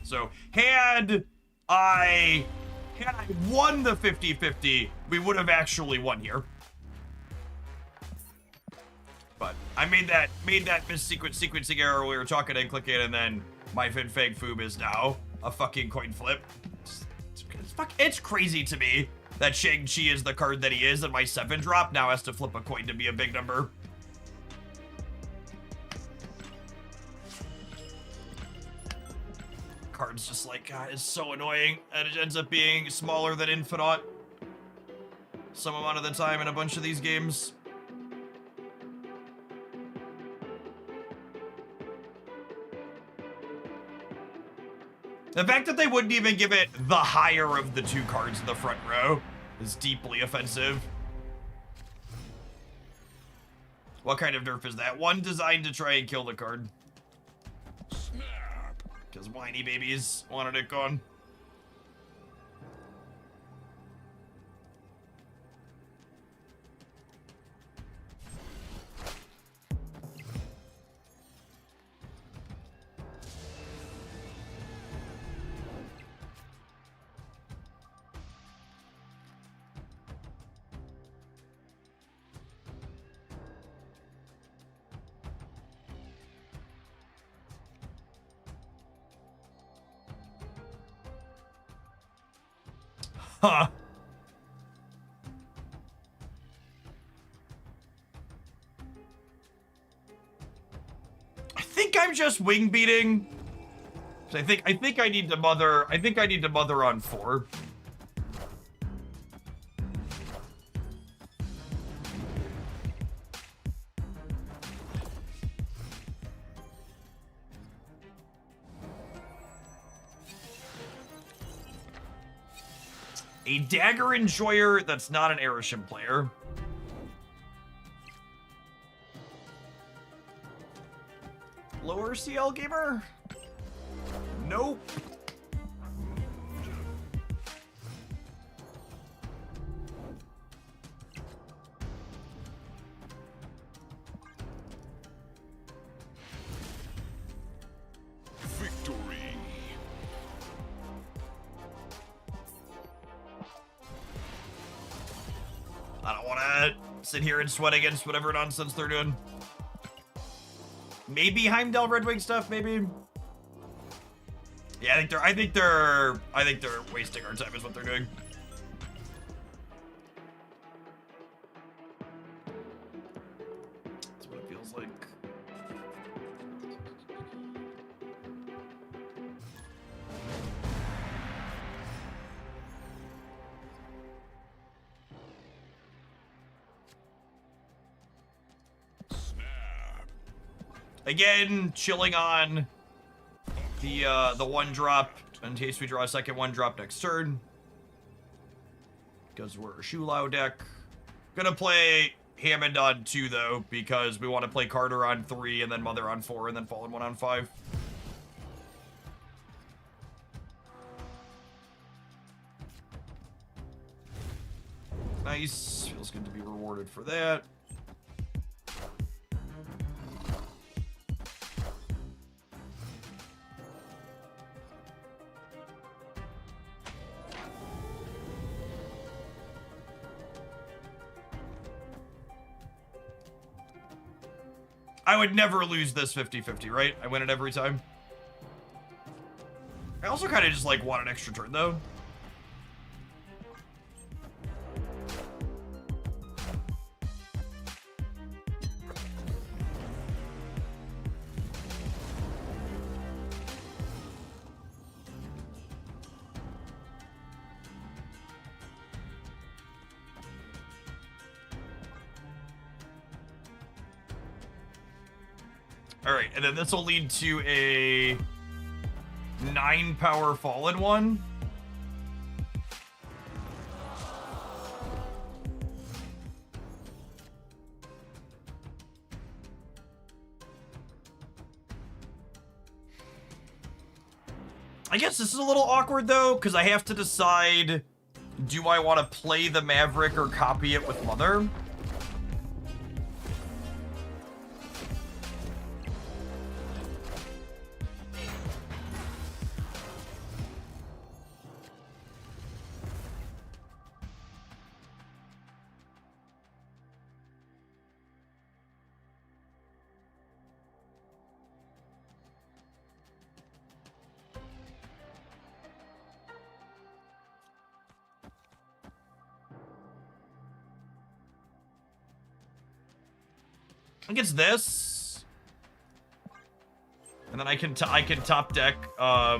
So had I won the 50-50, we would have actually won here. But I made that sequencing error. We were talking and clicking, and then my Finfeg Foob is now a fucking coin flip. It's crazy to me that Shang-Chi is the card that he is, and my 7-drop now has to flip a coin to be a big number. Card's just like, God, it's so annoying, and it ends up being smaller than Infinite some amount of the time in a bunch of these games. The fact that they wouldn't even give it the higher of the 2 cards in the front row is deeply offensive. What kind of nerf is that? One designed to try and kill the card. Because whiny babies wanted it gone. Huh. I think I'm just wing beating. So I think I need to mother. I think I need to mother on 4. A dagger enjoyer that's not an Erishim player. Lower CL gamer? Nope. Victory. I don't want to sit here and sweat against whatever nonsense they're doing. Maybe Heimdall Red Wing stuff, maybe. Yeah, I think they're wasting our time is what they're doing. That's what it feels like. Again, chilling on the one drop in case we draw a second one drop next turn. Because we're a Shulao deck. Gonna play Hammond on 2 though, because we want to play Carter on 3 and then Mother on 4 and then Fallen 1 on 5. Nice. Feels good to be rewarded for that. I would never lose this 50-50, right? I win it every time. I also kind of just, like, want an extra turn, though. Alright, and then this will lead to a 9 power Fallen one. I guess this is a little awkward though, because I have to decide, do I want to play the Maverick or copy it with Mother? I think it's this, and then I can top deck I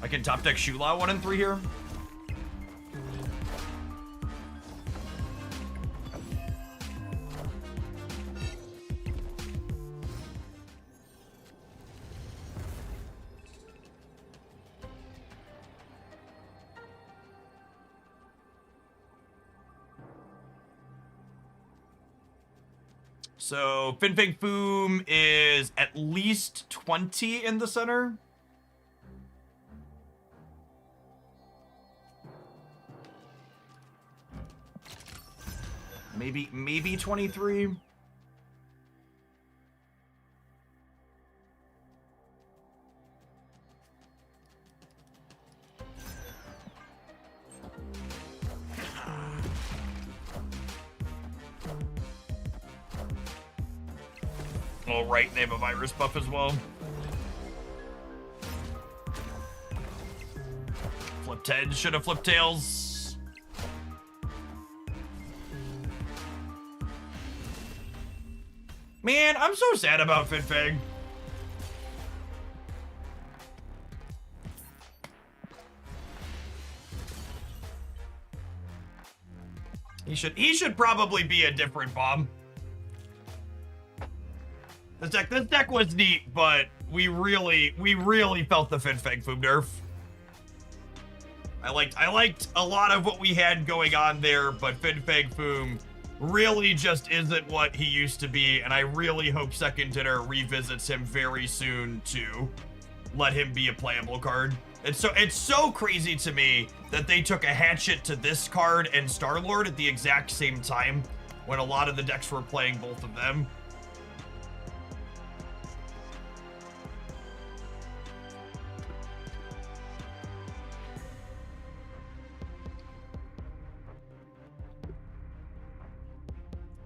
can top deck Shulao 1 and 3 here. So, Fin Fang Foom is at least 20 in the center. Maybe 23. Little right name of Iris buff as well. Flipped heads, should have flipped tails. Man, I'm so sad about Fin Fang. He should probably be a different bomb. This deck was neat, but we really felt the Fin Fang Foom nerf. I liked a lot of what we had going on there, but Fin Fang Foom really just isn't what he used to be, and I really hope Second Dinner revisits him very soon to let him be a playable card. It's so crazy to me that they took a Hatchet to this card and Star-Lord at the exact same time when a lot of the decks were playing both of them.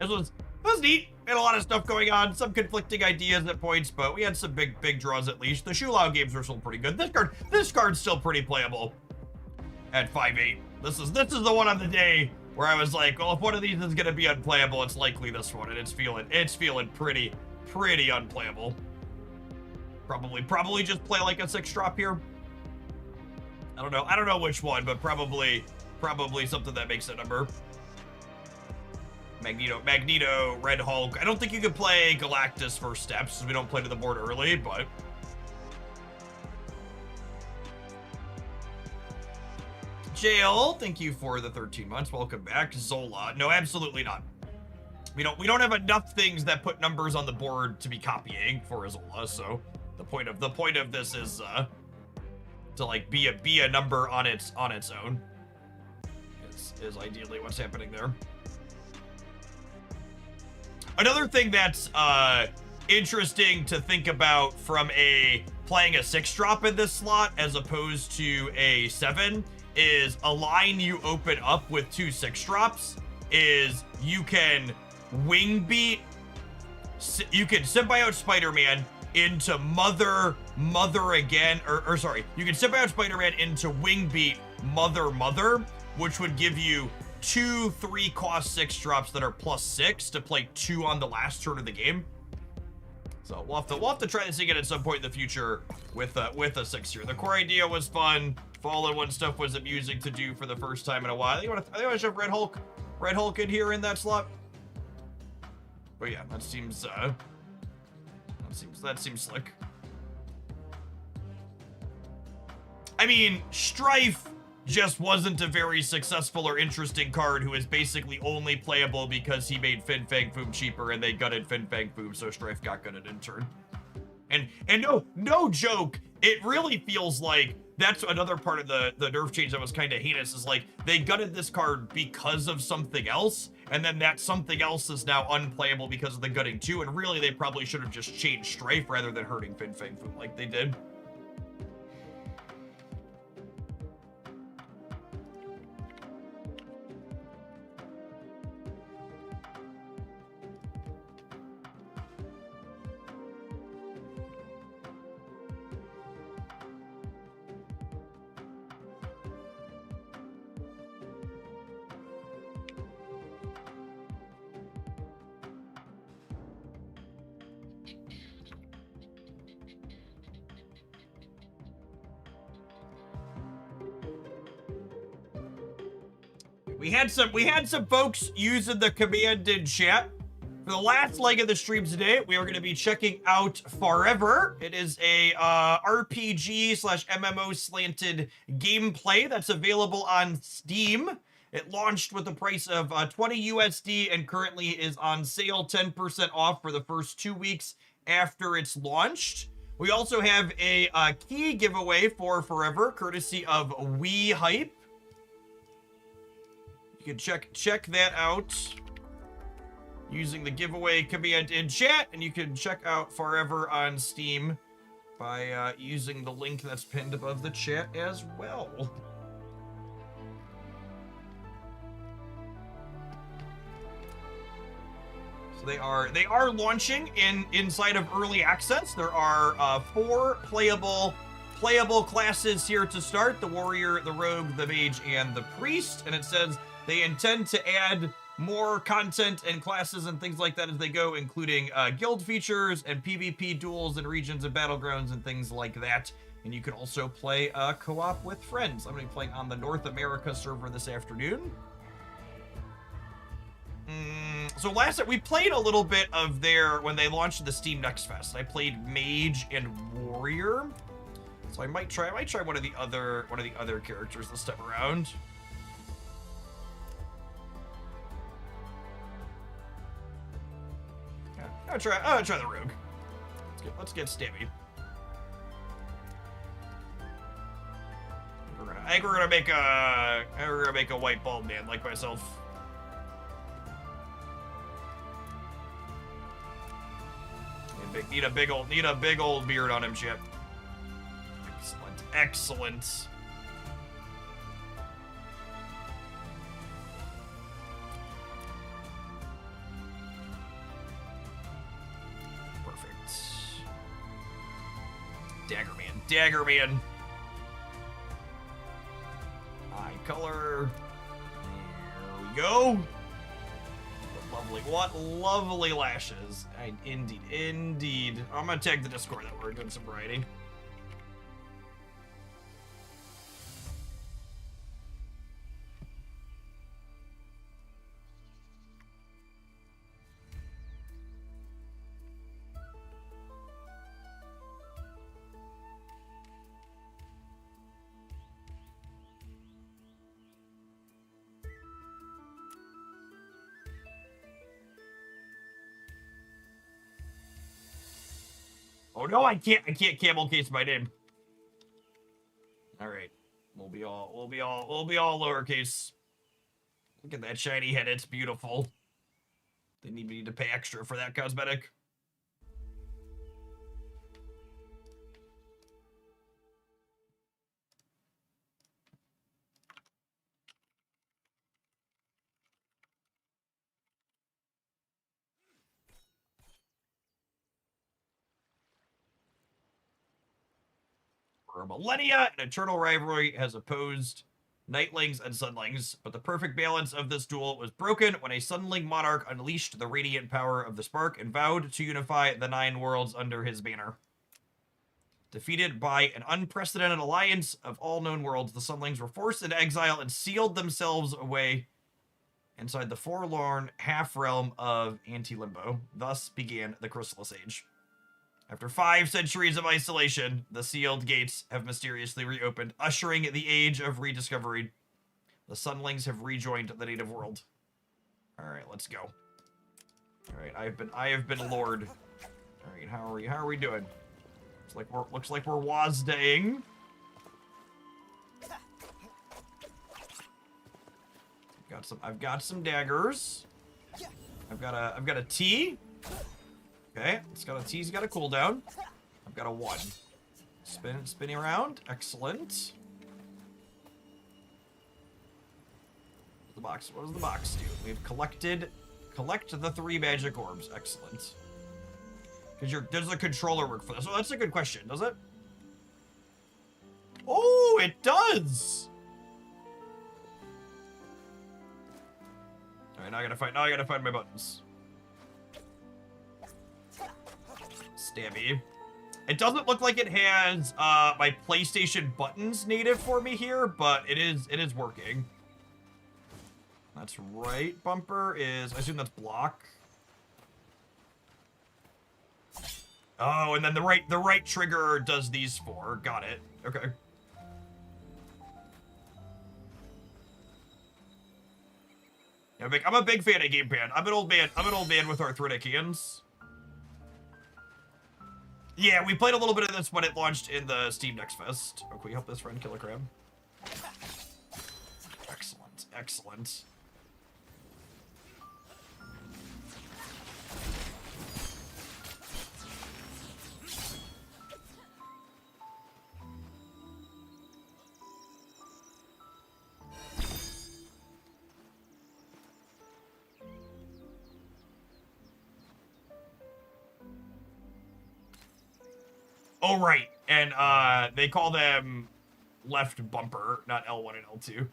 It was neat. We had a lot of stuff going on, some conflicting ideas at points, but we had some big draws at least. The Shulao games were still pretty good. This card's still pretty playable at 5/8. This is the one on the day where I was like, well, if one of these is gonna be unplayable, it's likely this one, and it's feeling pretty unplayable. Probably just play like a 6-drop here. I don't know which one, but probably something that makes a number. Magneto, Red Hulk. I don't think you could play Galactus for steps, so we don't play to the board early, but... Jail, thank you for the 13 months. Welcome back. Zola. No, absolutely not. We don't have enough things that put numbers on the board to be copying for Zola, so the point of this is to like be a number on its own. Is ideally what's happening there. Another thing that's interesting to think about from playing a 6-drop in this slot as opposed to a 7 is a line you open up with 2 6-drops is you can Wing-Beat, you can Symbiote Spider-Man into Mother again, or sorry, you can Symbiote Spider-Man into Wing-Beat Mother, which would give you 2 3-cost 6-drops that are +6 to play 2 on the last turn of the game. So we'll have to try this again at some point in the future with a 6 here. The core idea was fun. All-in-one stuff was amusing to do for the first time in a while. I think I want to shove Red Hulk in here in that slot. But yeah, that seems slick. I mean, Strife just wasn't a very successful or interesting card who is basically only playable because he made Fin Fang Foom cheaper and they gutted Fin Fang Foom, so Strife got gutted in turn. And no joke, it really feels like that's another part of the nerf change that was kind of heinous, is like they gutted this card because of something else, and then that something else is now unplayable because of the gutting too, and really they probably should have just changed Strife rather than hurting Fin Fang Foom like they did. We had some folks using the command in chat. For the last leg of the stream today, we are going to be checking out Farever. It is a RPG/MMO slanted gameplay that's available on Steam. It launched with a price of 20 USD and currently is on sale 10% off for the first 2 weeks after it's launched. We also have a key giveaway for Farever, courtesy of WeHype. You can check that out using the giveaway command in chat, and you can check out Farever on Steam by using the link that's pinned above the chat as well. So they are launching inside of early access. There are 4 playable classes here to start: the warrior, the rogue, the mage, and the priest. And it says they intend to add more content and classes and things like that as they go, including guild features and PvP duels and regions and battlegrounds and things like that. And you can also play co-op with friends. I'm going to be playing on the North America server this afternoon. So last night we played a little bit of when they launched the Steam Next Fest. I played Mage and Warrior. So I might try one of the other characters this time around. Yeah, I'll try the rogue. Let's get stabby. I think we're gonna make a white bald man like myself. Need a big old beard on him, Chip. Excellent. Perfect. Daggerman. Eye color. There we go. What lovely lashes. Indeed. I'm gonna tag the Discord that we're doing some writing. Oh no, I can't camel case my name. All right, we'll be all lowercase. Look at that shiny head, it's beautiful. They need me to pay extra for that cosmetic. For millennia, an eternal rivalry has opposed Nightlings and Sunlings, but the perfect balance of this duel was broken when a Sunling monarch unleashed the radiant power of the spark and vowed to unify the 9 worlds under his banner. Defeated by an unprecedented alliance of all known worlds, the Sunlings were forced into exile and sealed themselves away inside the forlorn half-realm of Anti-Limbo. Thus began the Chrysalis Age. After 5 centuries of isolation, the sealed gates have mysteriously reopened, ushering the age of rediscovery. The Sunlings have rejoined the native world. All right, let's go. All right, I have been Lord. All right, how are we doing? Looks like we're Wazdaing. I've got some daggers. I've got a T. Okay, it's got a T's got a cooldown. I've got a 1. Spinning around. Excellent. What does the box do? We've collect the 3 magic orbs. Excellent. Does the controller work for this? Oh, that's a good question, does it? Oh, it does! Alright, now I gotta find my buttons. Stabby. It doesn't look like it has my PlayStation buttons native for me here, but it is working. That's right. Bumper is, I assume that's block. Oh, and then the right trigger does these 4. Got it. Okay. I'm a big fan of gamepad. I'm an old man with arthritic hands. Yeah, we played a little bit of this when it launched in the Steam Next Fest. Oh, can we help this friend kill a crab? Excellent, excellent. Oh, right. And they call them left bumper, not L1 and L2.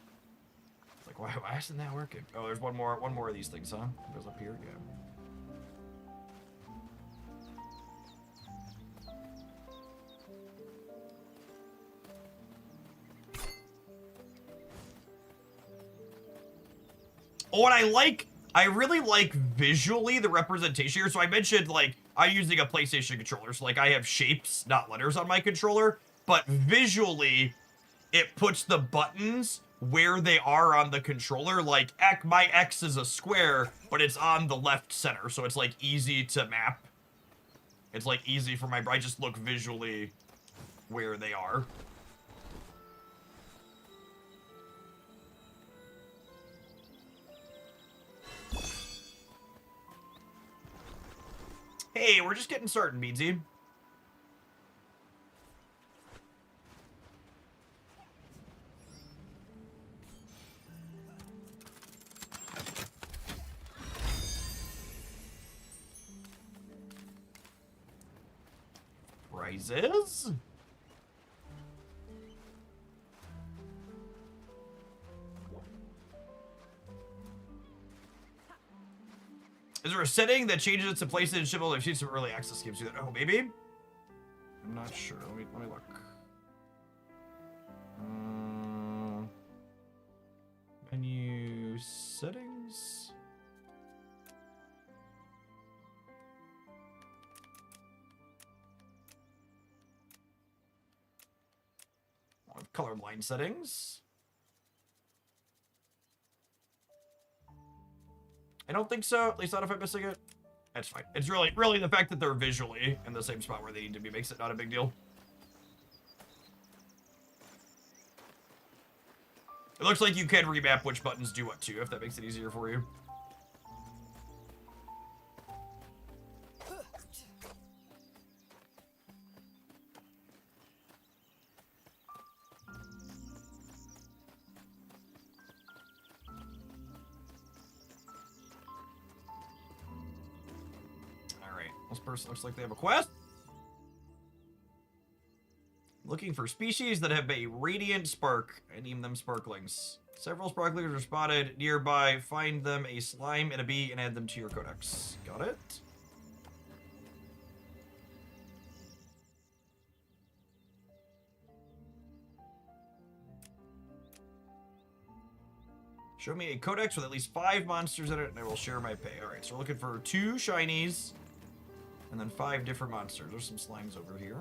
It's like, why isn't that working? Oh, there's one more of these things, huh? It goes up here, yeah. Oh, and I really like visually the representation here. So I mentioned, like, I'm using a PlayStation controller. So, like, I have shapes, not letters on my controller. but visually, it puts the buttons where they are on the controller. Like, my X is a square, but it's on the left center, so it's, like, easy to map. It's, like, easy for I just look visually where they are. Hey, we're just getting started, Beadsy. Prizes? Is there a setting that changes it to place it in Shibble? I've seen some early access games do that. Oh, maybe? I'm not sure. Let me look. Menu settings? Colorblind settings. I don't think so, at least not if I'm missing it. That's fine. It's really the fact that they're visually in the same spot where they need to be makes it not a big deal. It looks like you can remap which buttons do what too, if that makes it easier for you. This person looks like they have a quest. Looking for species that have a radiant spark. I name them sparklings. Several sparklings are spotted nearby. Find them a slime and a bee and add them to your codex. Got it? Show me a codex with at least 5 monsters in it and I will share my pay. Alright, so we're looking for 2 shinies. And then 5 different monsters. There's some slimes over here.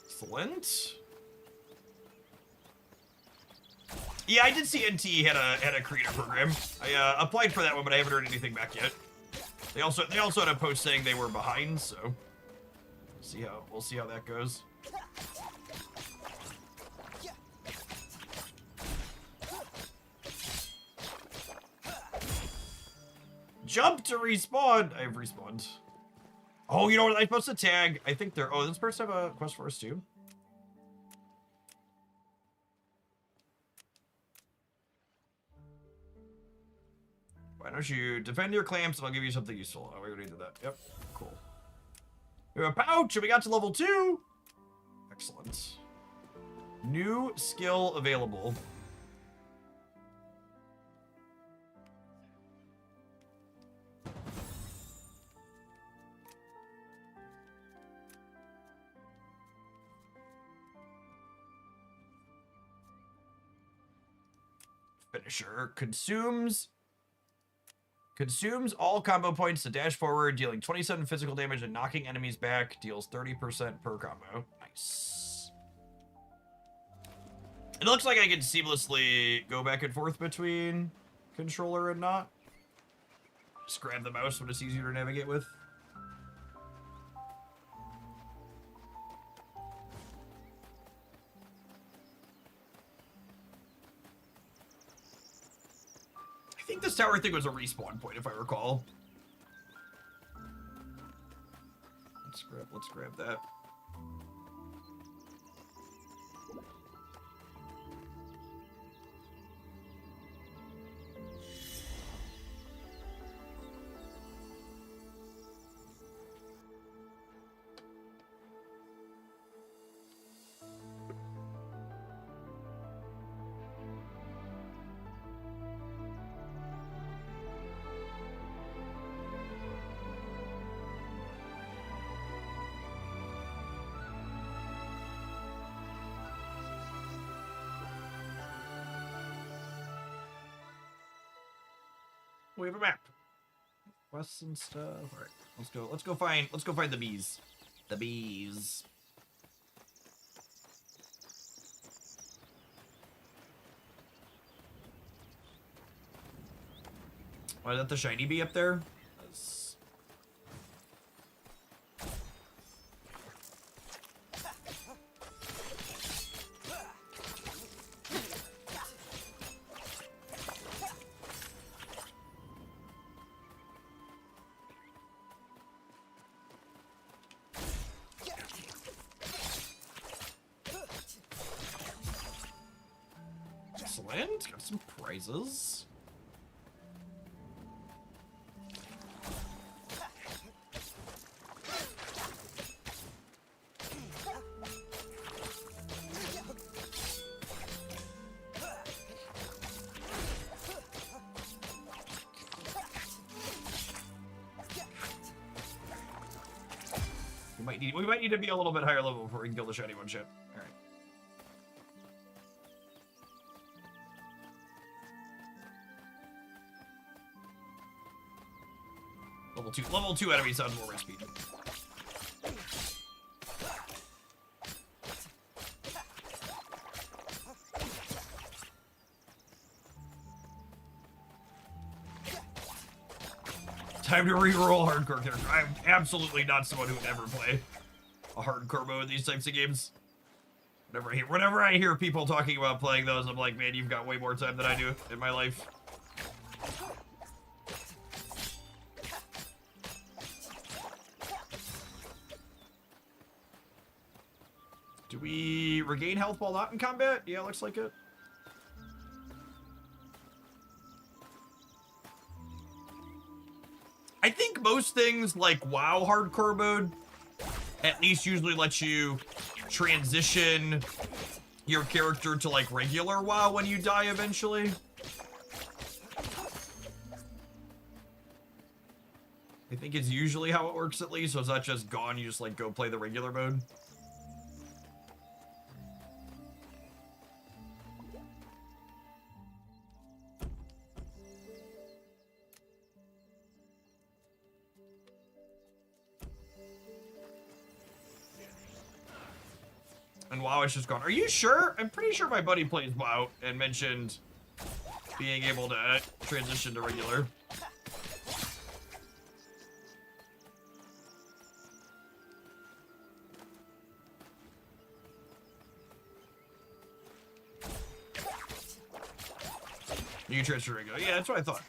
Excellent. Yeah, I did see NT had a creator program. I applied for that one, but I haven't heard anything back yet. They also had a post saying they were behind, so we'll see how that goes. Jump to respawn. I've respawned. Oh, you know what? I'm supposed to tag. I think they're. Oh, this person have a quest for us too. Why don't you defend your clamps and I'll give you something useful. Oh, we already did that. Yep. Cool. We have a pouch and we got to level 2. Excellent. New skill available. Finisher consumes all combo points to dash forward, dealing 27 physical damage and knocking enemies back. Deals 30% per combo. Nice. It looks like I can seamlessly go back and forth between controller and not. Just grab the mouse when it's easier to navigate with. I think this tower thing was a respawn point, if I recall. Let's grab that. We have a map. Quests and stuff. All right, let's go find the bees. The bees. Oh, is that the shiny bee up there? Excellent. Got some prizes. We might need to be a little bit higher level before we can kill the shiny one ship. All right. Level 2 enemy sounds more risky. Time to reroll hardcore character. I'm absolutely not someone who would ever play a hardcore mode in these types of games. Whenever I hear people talking about playing those, I'm like, man, you've got way more time than I do in my life. Do we regain health while not in combat? Yeah, looks like it. I think most things like WoW hardcore mode at least usually lets you transition your character to like regular WoW when you die eventually. I think it's usually how it works at least, so it's not just gone, you just like go play the regular mode. And WoW is just gone. Are you sure? I'm pretty sure my buddy plays WoW and mentioned being able to transition to regular. You can transfer to regular. Yeah, that's what I thought.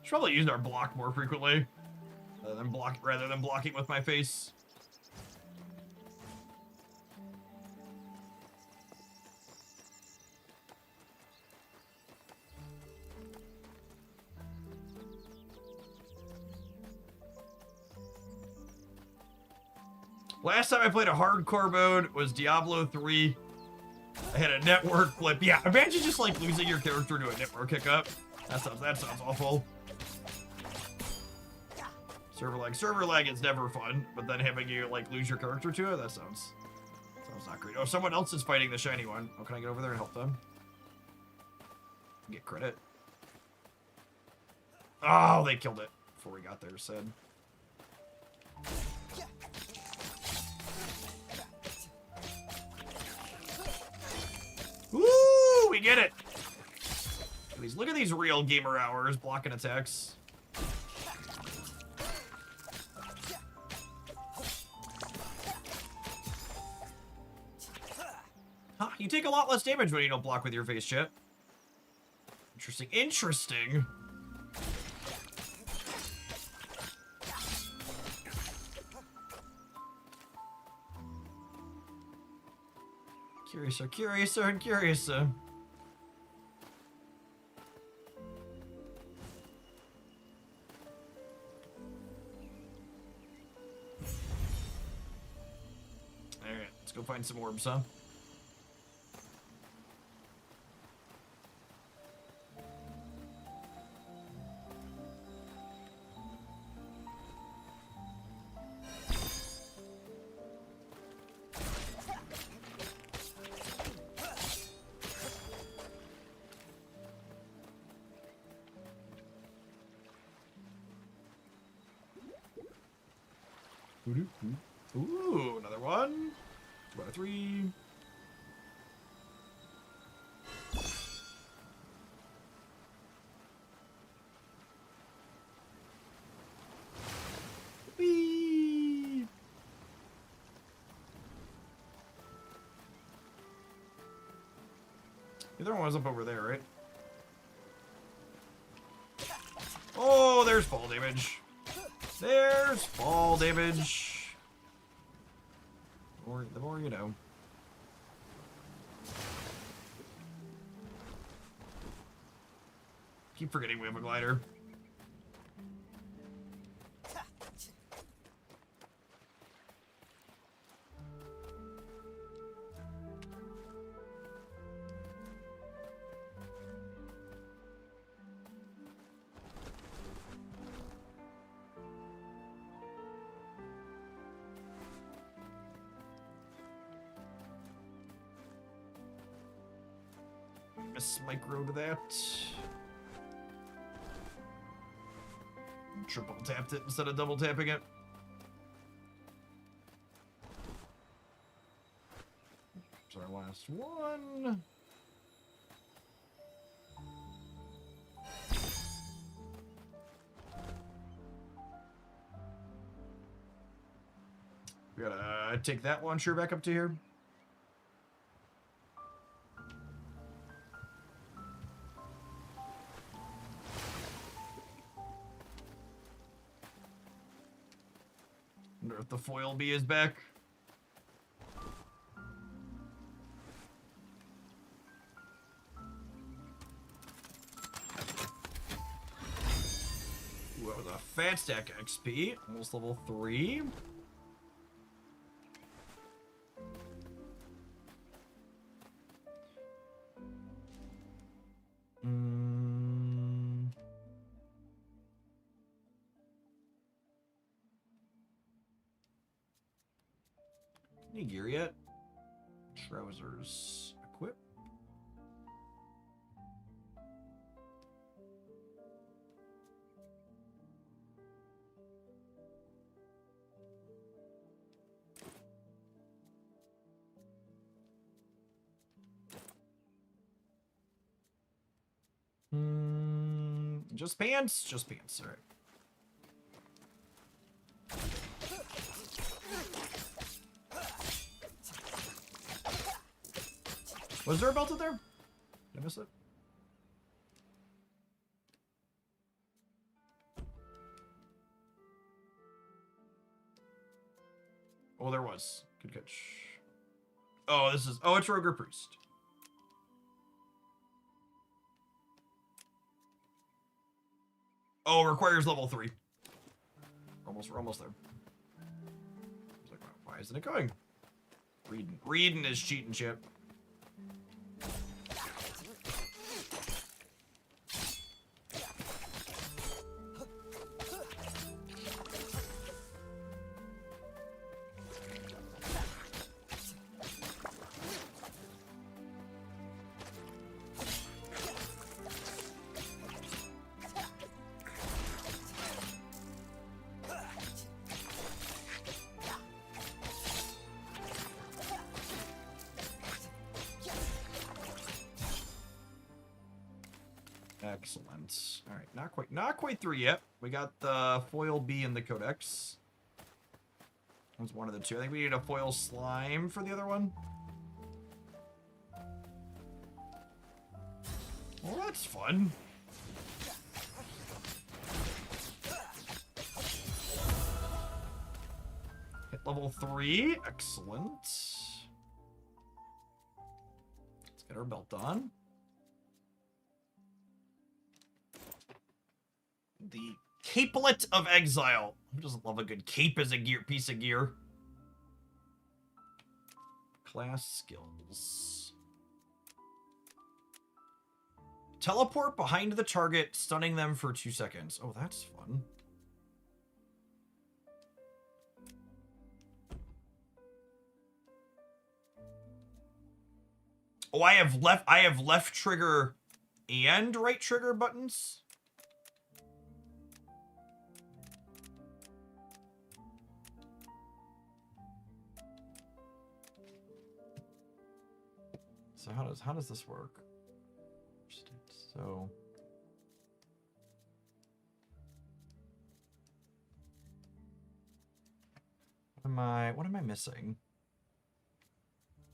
Should probably use our block more frequently rather than blocking with my face. Last time I played a hardcore mode was Diablo 3. I had a network flip. Yeah, imagine just like losing your character to a network hiccup. That sounds awful. Server lag is never fun, but then having you like lose your character to it, that sounds not great. Oh, someone else is fighting the shiny one. Oh, can I get over there and help them? Get credit. Oh, they killed it before we got there, said. Woo! We get it! Look at these real gamer hours blocking attacks. Huh, you take a lot less damage when you don't block with your face, chat. Interesting. Interesting. Curiouser and curiouser. Alright, let's go find some orbs, huh? Ooh, another one. 2 out of 3. Whee! The other one was up over there, right? Oh, there's fall damage. There's fall damage. The more you know. Keep forgetting we have a glider. Micro to that. Triple tapped it instead of double tapping it. It's our last one. We gotta take that launcher back up to here. Wonder if the foil bee is back. Ooh, that was a fat stack XP. Almost level 3. Any gear yet? Trousers. Equip. Just pants? Just pants, alright. Was there a belt up there? Did I miss it? Oh, there was. Good catch. Oh, this is... Oh, it's Roger Priest. Oh, requires level 3. We're almost there. I was like, why isn't it going? Reading is cheating shit. Excellent. All right, not quite through yet. We got the foil bee in the codex. That was one of the two. I think we need a foil slime for the other one. Well, that's fun. Hit level 3. Excellent. Let's get our belt on. The Capelet of Exile. Who doesn't love a good cape as a piece of gear? Class skills. Teleport behind the target, stunning them for 2 seconds. Oh, that's fun. Oh, I have left trigger and right trigger buttons. So how does this work? So what am I missing?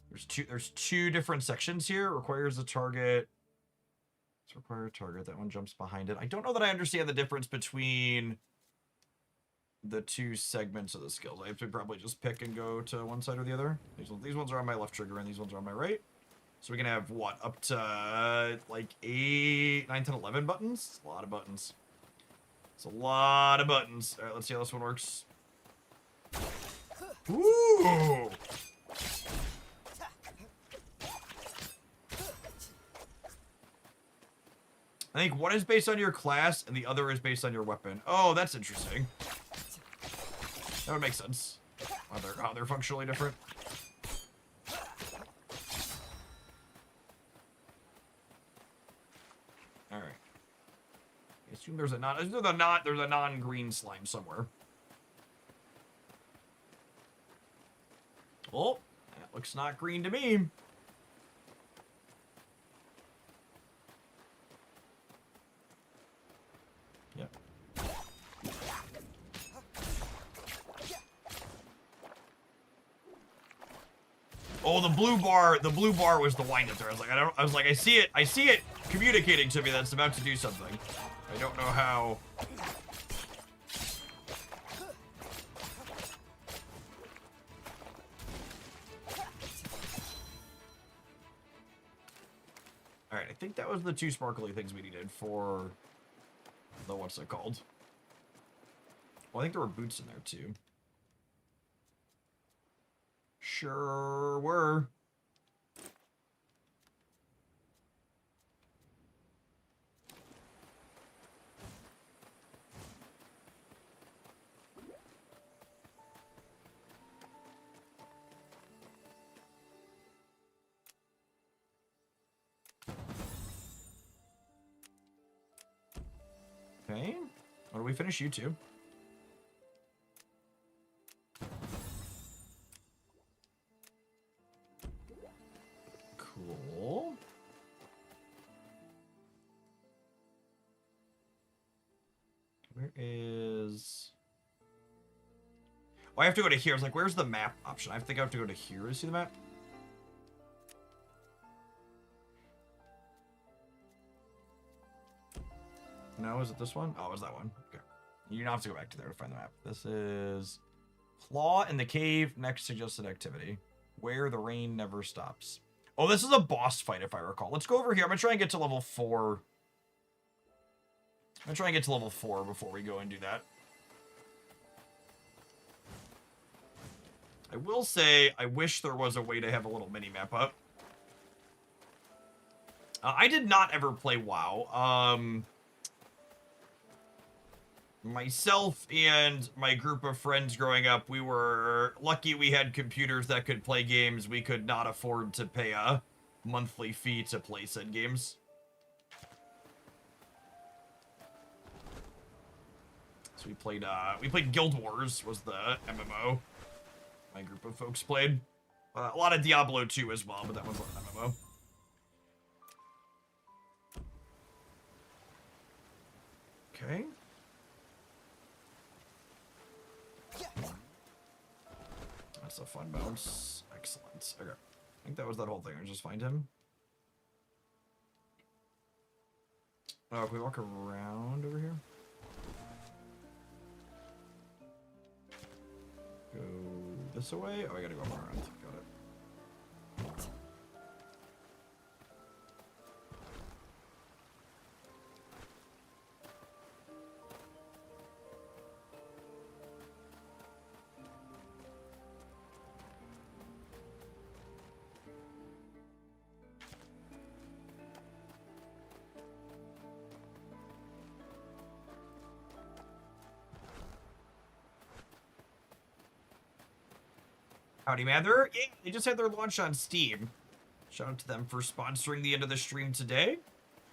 There's two different sections here. Requires a target. It's require a target. That one jumps behind it. I don't know that I understand the difference between the two segments of the skills. I have to probably just pick and go to one side or the other. These ones are on my left trigger and these ones are on my right. So we can have, what, up to, like, 8, 9, 10, 11 buttons? It's a lot of buttons. It's a lot of buttons. All right, let's see how this one works. Ooh! I think one is based on your class and the other is based on your weapon. Oh, that's interesting. That would make sense. How they're functionally different. All right. I assume there's a non-green slime somewhere. Oh, that looks not green to me. Yep. Oh, the blue bar was the wind up there. I was like, I see it communicating to me that it's about to do something. I don't know how. All right, I think that was the two sparkly things we needed for the what's it called? Well, I think there were boots in there too. Sure were. Okay. What do we finish you two? Cool. Where is... Oh, I have to go to here. I was like, where's the map option? I think I have to go to here to see the map. No, is it this one? Oh, it was that one. Okay. You don't have to go back to there to find the map. This is Claw in the Cave, next suggested activity. Where the rain never stops. Oh, this is a boss fight, if I recall. Let's go over here. I'm going to try and get to level 4. I'm going to try and get to level 4 before we go and do that. I will say, I wish there was a way to have a little mini-map up. I did not ever play WoW. Myself and my group of friends growing up, we were lucky we had computers that could play games. We could not afford to pay a monthly fee to play said games. So we played Guild Wars was the MMO my group of folks played. A lot of Diablo 2 as well, but that one's not an MMO. Okay. That's a fun bounce. Excellent. Okay. I think that was that whole thing. I just find him. Oh, can we walk around over here? Go this way? Oh, I gotta go around. Got it. Howdy, Mather. Yeah, they just had their launch on Steam. Shout out to them for sponsoring the end of the stream today.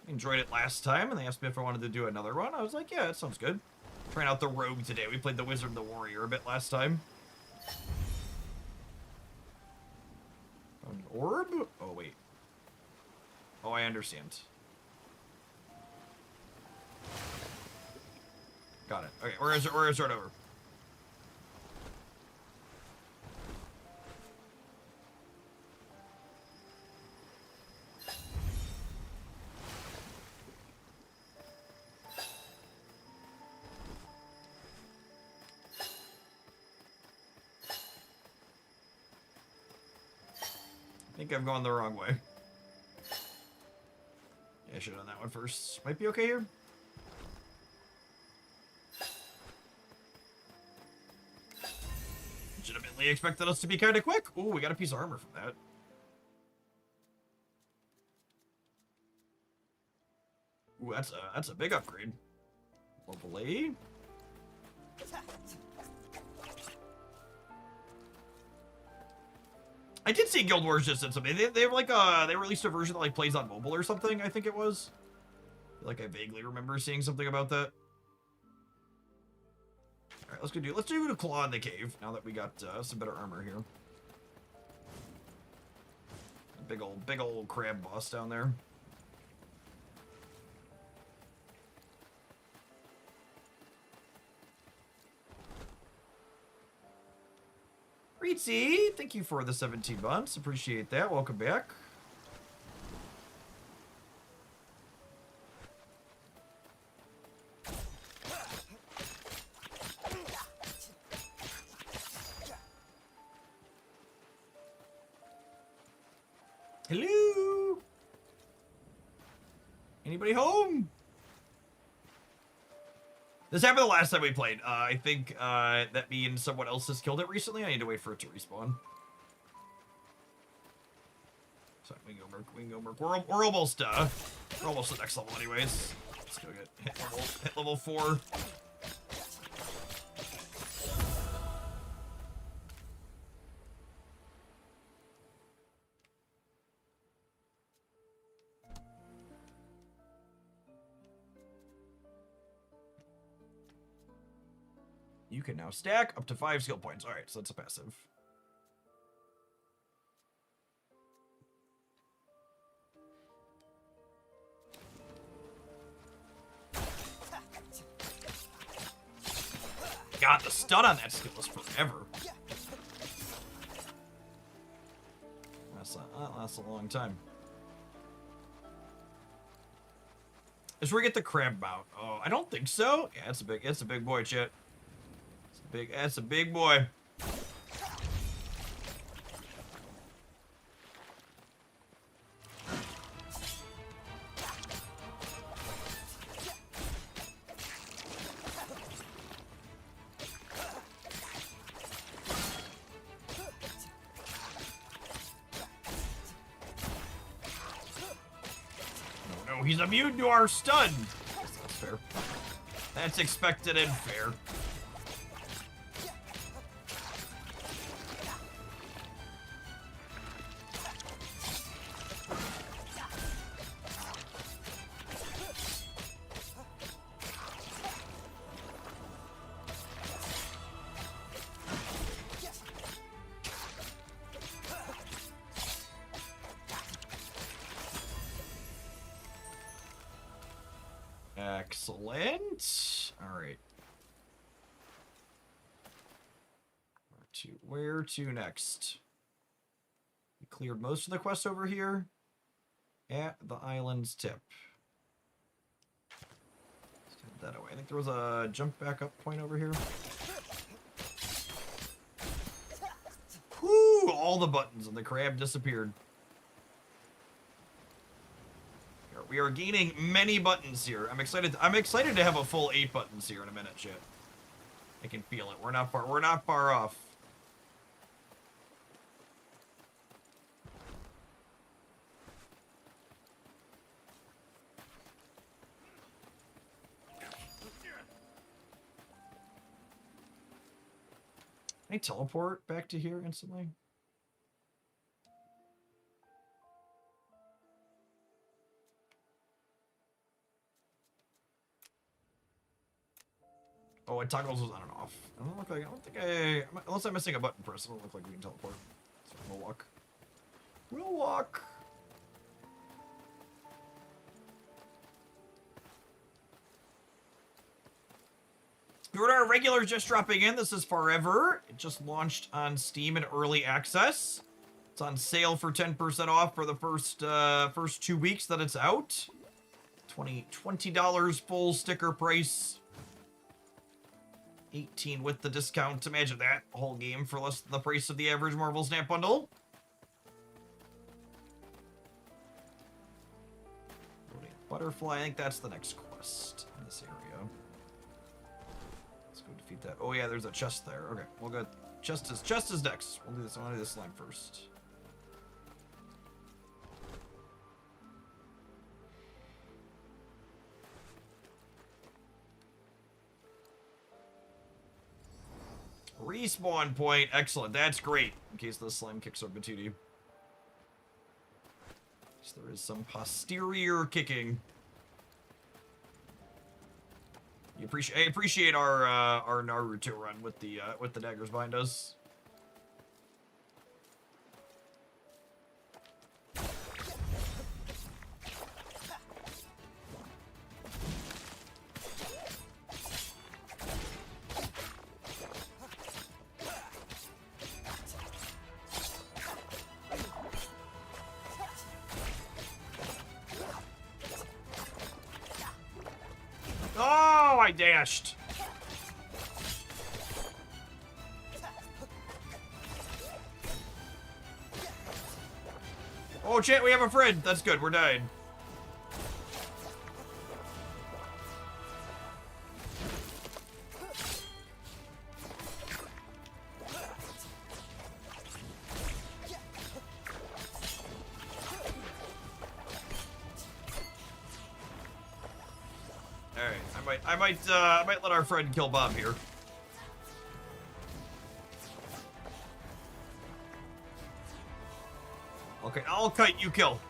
Enjoyed it last time, and they asked me if I wanted to do another one. I was like, yeah, that sounds good. Trying out the Rogue today. We played the Wizard and the Warrior a bit last time. An orb? Oh, wait. Oh, I understand. Got it. Okay, we're gonna start over. I think I've gone the wrong way. Yeah, I should have done that one first. Might be okay here. Legitimately expected us to be kind of quick. Ooh, we got a piece of armor from that. Ooh, that's a big upgrade. Lovely. I did see Guild Wars just did something. They have like they released a version that like plays on mobile or something. I think it was. Like I vaguely remember seeing something about that. All right, let's do the claw in the cave now that we got some better armor here. Big old crab boss down there. Reetsy, thank you for the 17 months. Appreciate that. Welcome back. Hello? Anybody home? This happened the last time we played. I think that means someone else has killed it recently. I need to wait for it to respawn. So we can go merc. We're almost to the next level anyways. Let's go get hit level 4. You can now stack up to 5 skill points. All right, so that's a passive. God, the stun on that skill is forever. That lasts a long time. Is where we get the crab mount? Oh, I don't think so. Yeah, it's a big boy, chat. That's a big boy. No, he's immune to our stun. That's fair. That's expected and fair. Excellent. All right. Where to next? We cleared most of the quests over here at the island's tip. Let's head that away. I think there was a jump back up point over here. Whoo! All the buttons and the crab disappeared. We are gaining many buttons here. I'm excited to have a full 8 buttons here in a minute, shit. I can feel it. We're not far off. Can I teleport back to here instantly? Oh, it toggles was on and off. I don't think unless I'm missing a button press, it don't look like we can teleport. So we'll walk. We'll walk. For our regulars just dropping in, this is Farever. It just launched on Steam in early access. It's on sale for 10% off for the first 2 weeks that it's out. $20 full sticker price. 18 with the discount. Imagine that whole game for less than the price of the average Marvel Snap bundle. Loading butterfly. I think that's the next quest in this area. Let's go defeat that. Oh yeah, there's a chest there. Okay, we'll go. Chest is next. We'll do this. I want to do this slime first. Respawn point. Excellent. That's great. In case the slime kicks our patootie. So there is some posterior kicking. I appreciate our Naruto run with the daggers behind us. Oh, I dashed. Oh, chat, we have a friend. That's good. We're dying. I might let our friend kill Bob here. Okay, I'll kite, you kill.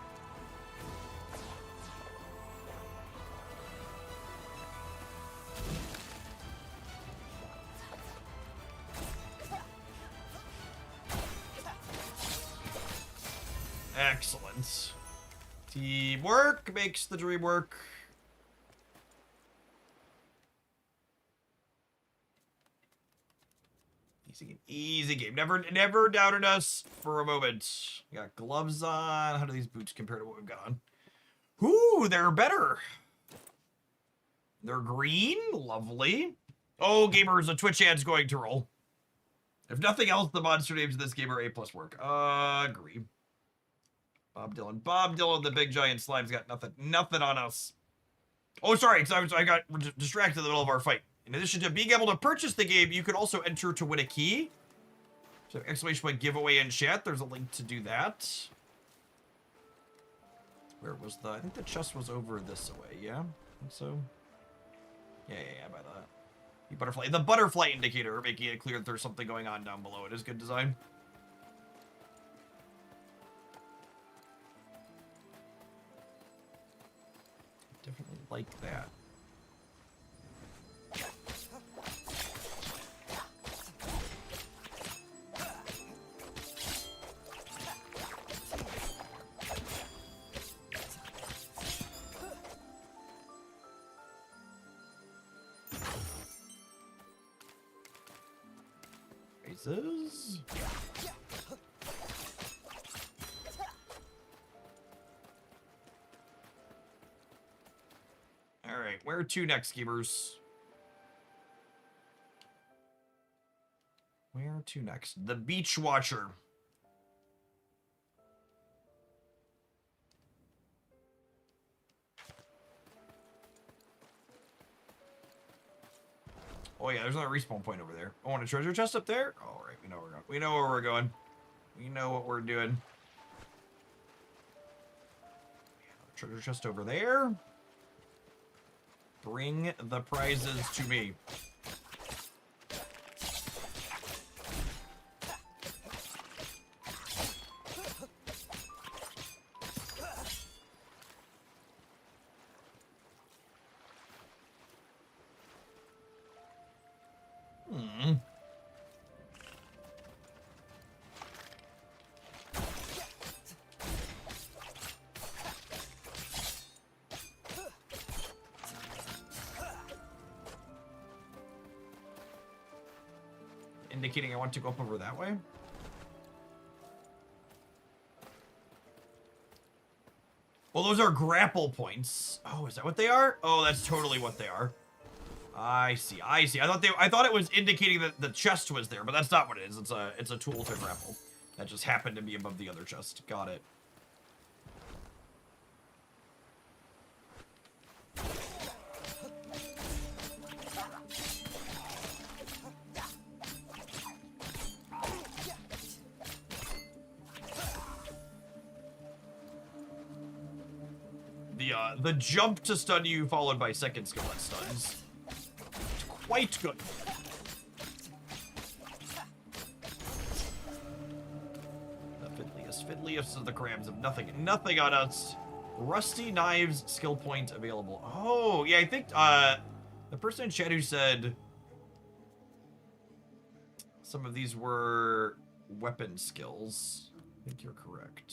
Excellent. Teamwork makes the dream work. Easy game. Never doubted us for a moment. We got gloves on. How do these boots compare to what we've got on? Ooh, they're better. They're green. Lovely. Oh, gamers, a Twitch ad's going to roll. If nothing else, the monster names in this game are A+ work. Agree. Bob Dylan, the big giant slime's got nothing on us. Oh, sorry, because I got distracted in the middle of our fight. In addition to being able to purchase the game, you could also enter to win a key. So exclamation point giveaway in chat. There's a link to do that. Where was I think the chest was over this way, yeah? I think so. Yeah, by that. The butterfly indicator, making it clear that there's something going on down below. It is good design. Definitely like that. Races. Alright, where to next, gamers? Where to next? The Beach Watcher. Oh yeah, there's another respawn point over there. Oh, and a treasure chest up there? All right, we know where we're going. We know where we're going. We know what we're doing. Treasure chest over there. Bring the prizes to me. indicating I want to go up over that way? Well, those are grapple points. Oh, is that what they are? Oh, that's totally what they are. I see. I thought it was indicating that the chest was there, but that's not what it is. It's a tool to grapple. That just happened to be above the other chest. Got it. The jump to stun you followed by second skill that stuns. It's quite good. The fiddliest of the crabs of nothing on us. Rusty knives skill point available. Oh, yeah, I think the person in chat who said some of these were weapon skills. I think you're correct.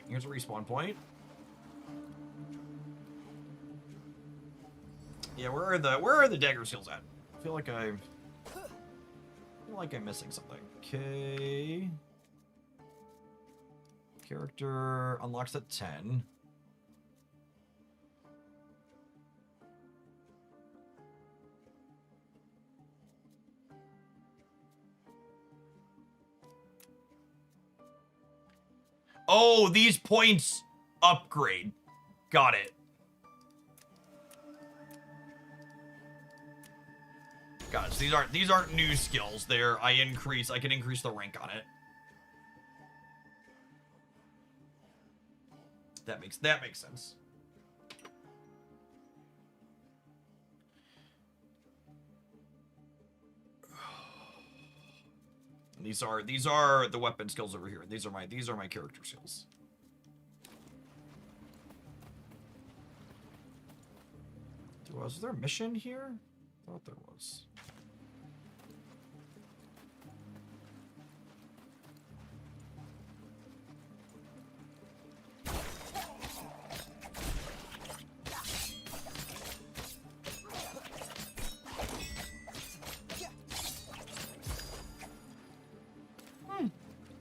Here's a respawn point. Yeah, where are the dagger skills at? I feel like I'm missing something. Okay. Character unlocks at 10. Oh, these points upgrade. Got it. Got it. So these aren't new skills. I can increase the rank on it. That makes sense. These are the weapon skills over here. These are my character skills. Was there a mission here? I thought there was.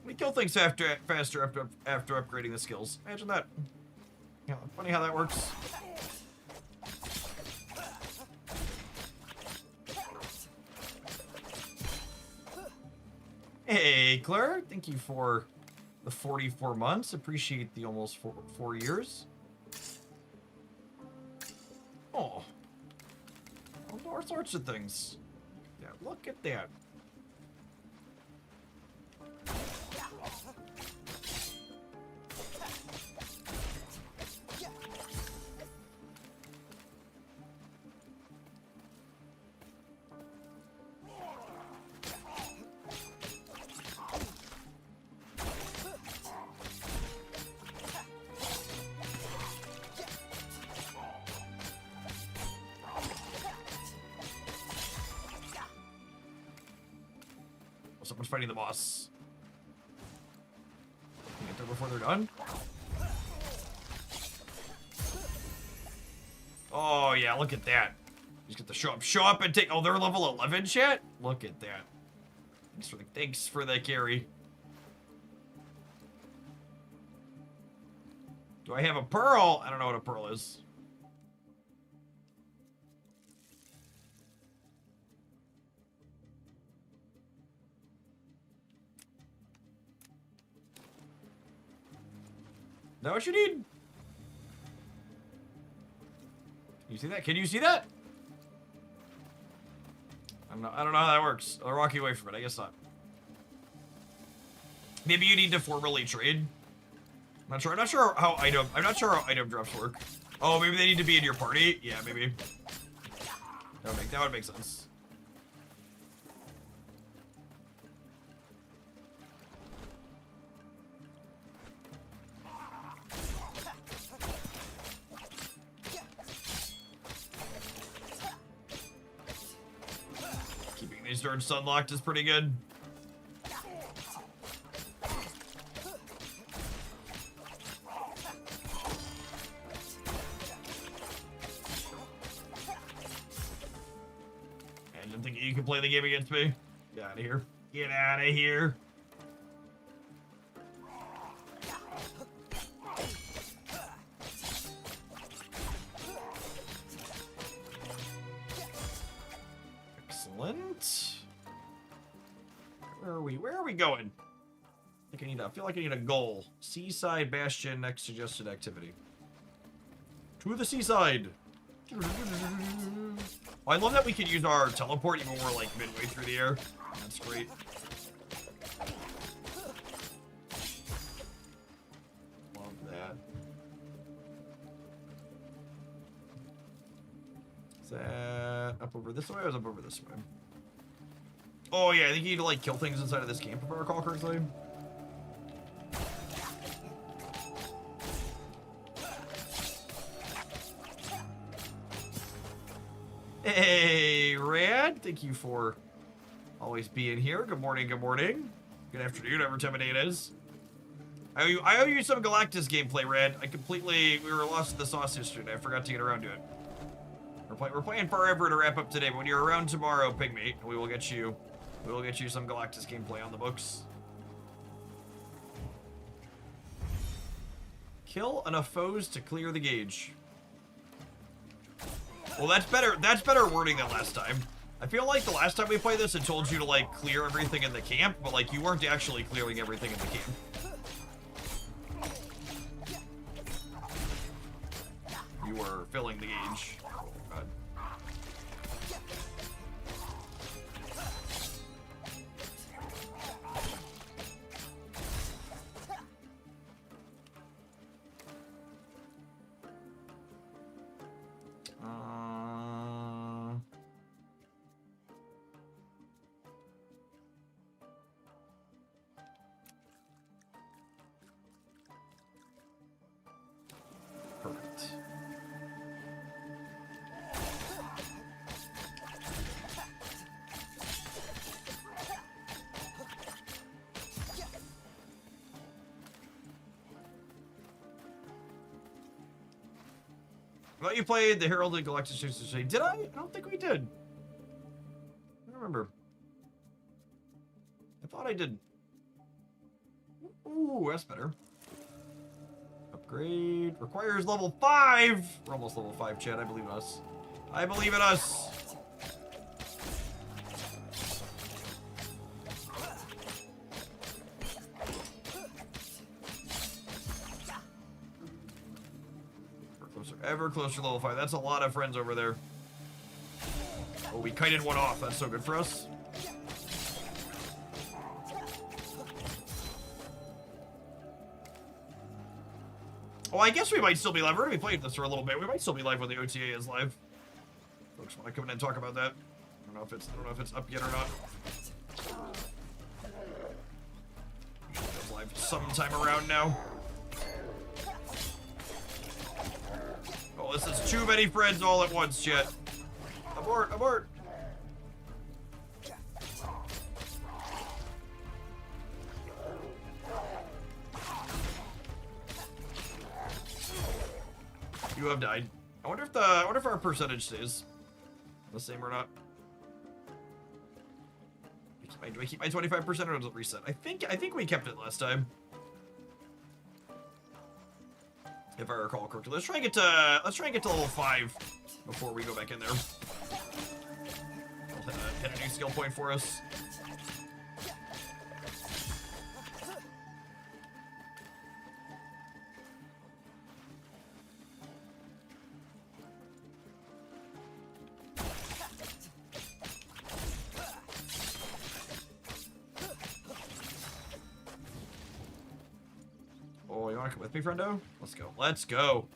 We kill things faster after upgrading the skills. Imagine that. Yeah, funny how that works. Hey, Claire. Thank you for the 44 months. Appreciate the almost four years. Oh. All sorts of things. Yeah, look at that. Someone's fighting the boss. Can you get there before they're done? Oh yeah, look at that. You just get to show up and take. Oh, they're level 11, chat. Look at that. Thanks for the carry. Do I have a pearl? I don't know what a pearl is. Is that what you need? Can you see that? Can you see that? I don't know how that works. They're walking away from it. I guess not. Maybe you need to formally trade. I'm not sure how item drops work. Oh, maybe they need to be in your party. Yeah, maybe. That would make sense. storage sunlocked is pretty good. I didn't think you could play the game against me. Get out of here. Get out of here. Excellent. Where are we? Where are we going? I feel like I need a goal. Seaside Bastion, next suggested activity. To the seaside. Oh, I love that we can use our teleport even when we're like midway through the air. That's great. Love that. Is that up over this way or is it up over this way? Oh yeah, I think you need to like kill things inside of this camp if I recall correctly. Hey, Rad. Thank you for always being here. Good morning, good morning. Good afternoon, whatever time of day it is. I owe you some Galactus gameplay, Rad. We were lost in the sauce yesterday. I forgot to get around to it. We're playing Farever to wrap up today, but when you're around tomorrow, ping me, and we will get you some Galactus gameplay on the books. Kill enough foes to clear the gauge. Well, that's better wording than last time. I feel like the last time we played this, it told you to, like, clear everything in the camp, but, like, you weren't actually clearing everything in the camp. You were filling the gauge. God. Perfect. I thought you played the Heralded Galactus yesterday. Did I? I don't think we did. I don't remember. I thought I did. Ooh, that's better. Upgrade. Requires level 5! We're almost level 5, Chad. I believe in us. I believe in us! Ever closer to level 5. That's a lot of friends over there. Oh, we kited one off. That's so good for us. Oh, I guess we might still be live. We're going to be playing this for a little bit. We might still be live when the OTA is live. Folks want to come in and talk about that. I don't know if it's up yet or not. It's live sometime around now. Oh, this is too many friends all at once, chat. Abort, abort. You have died. I wonder if our percentage stays the same or not. Do I keep my 25% or does it reset? I think we kept it last time. If I recall correctly. Let's try and get to level 5 before we go back in there. I'll hit a new skill point for us. Oh, you wanna come with me, friendo? Let's go. Let's go.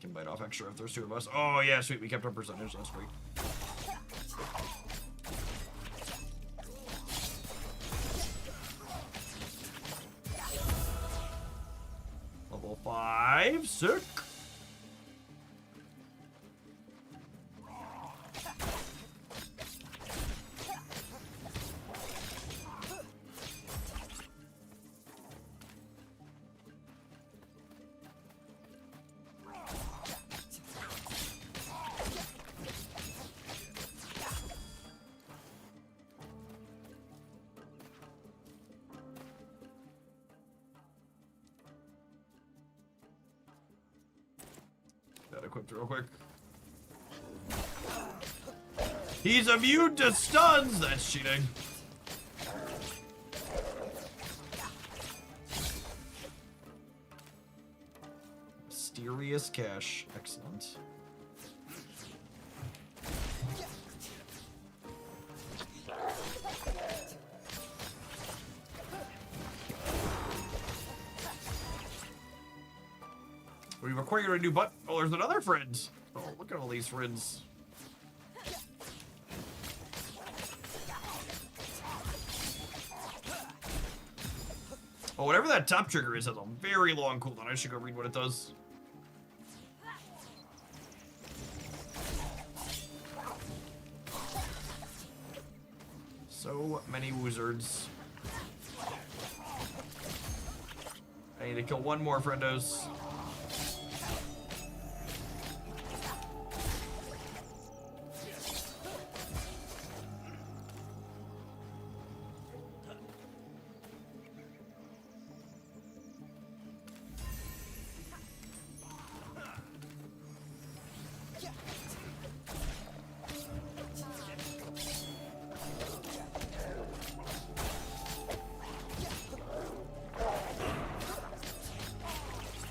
Can bite off extra if there's 2 of us. Oh yeah, sweet. We kept our percentage. That's great. Level 5, 6. Gotta equip real quick. He's immune to stuns! That's cheating. Mysterious cache. Excellent. We've acquired a new button. Oh, there's another friend. Oh, look at all these friends. Oh, whatever that top trigger is has a very long cooldown. I should go read what it does. So many wizards. I need to kill one more, friendos.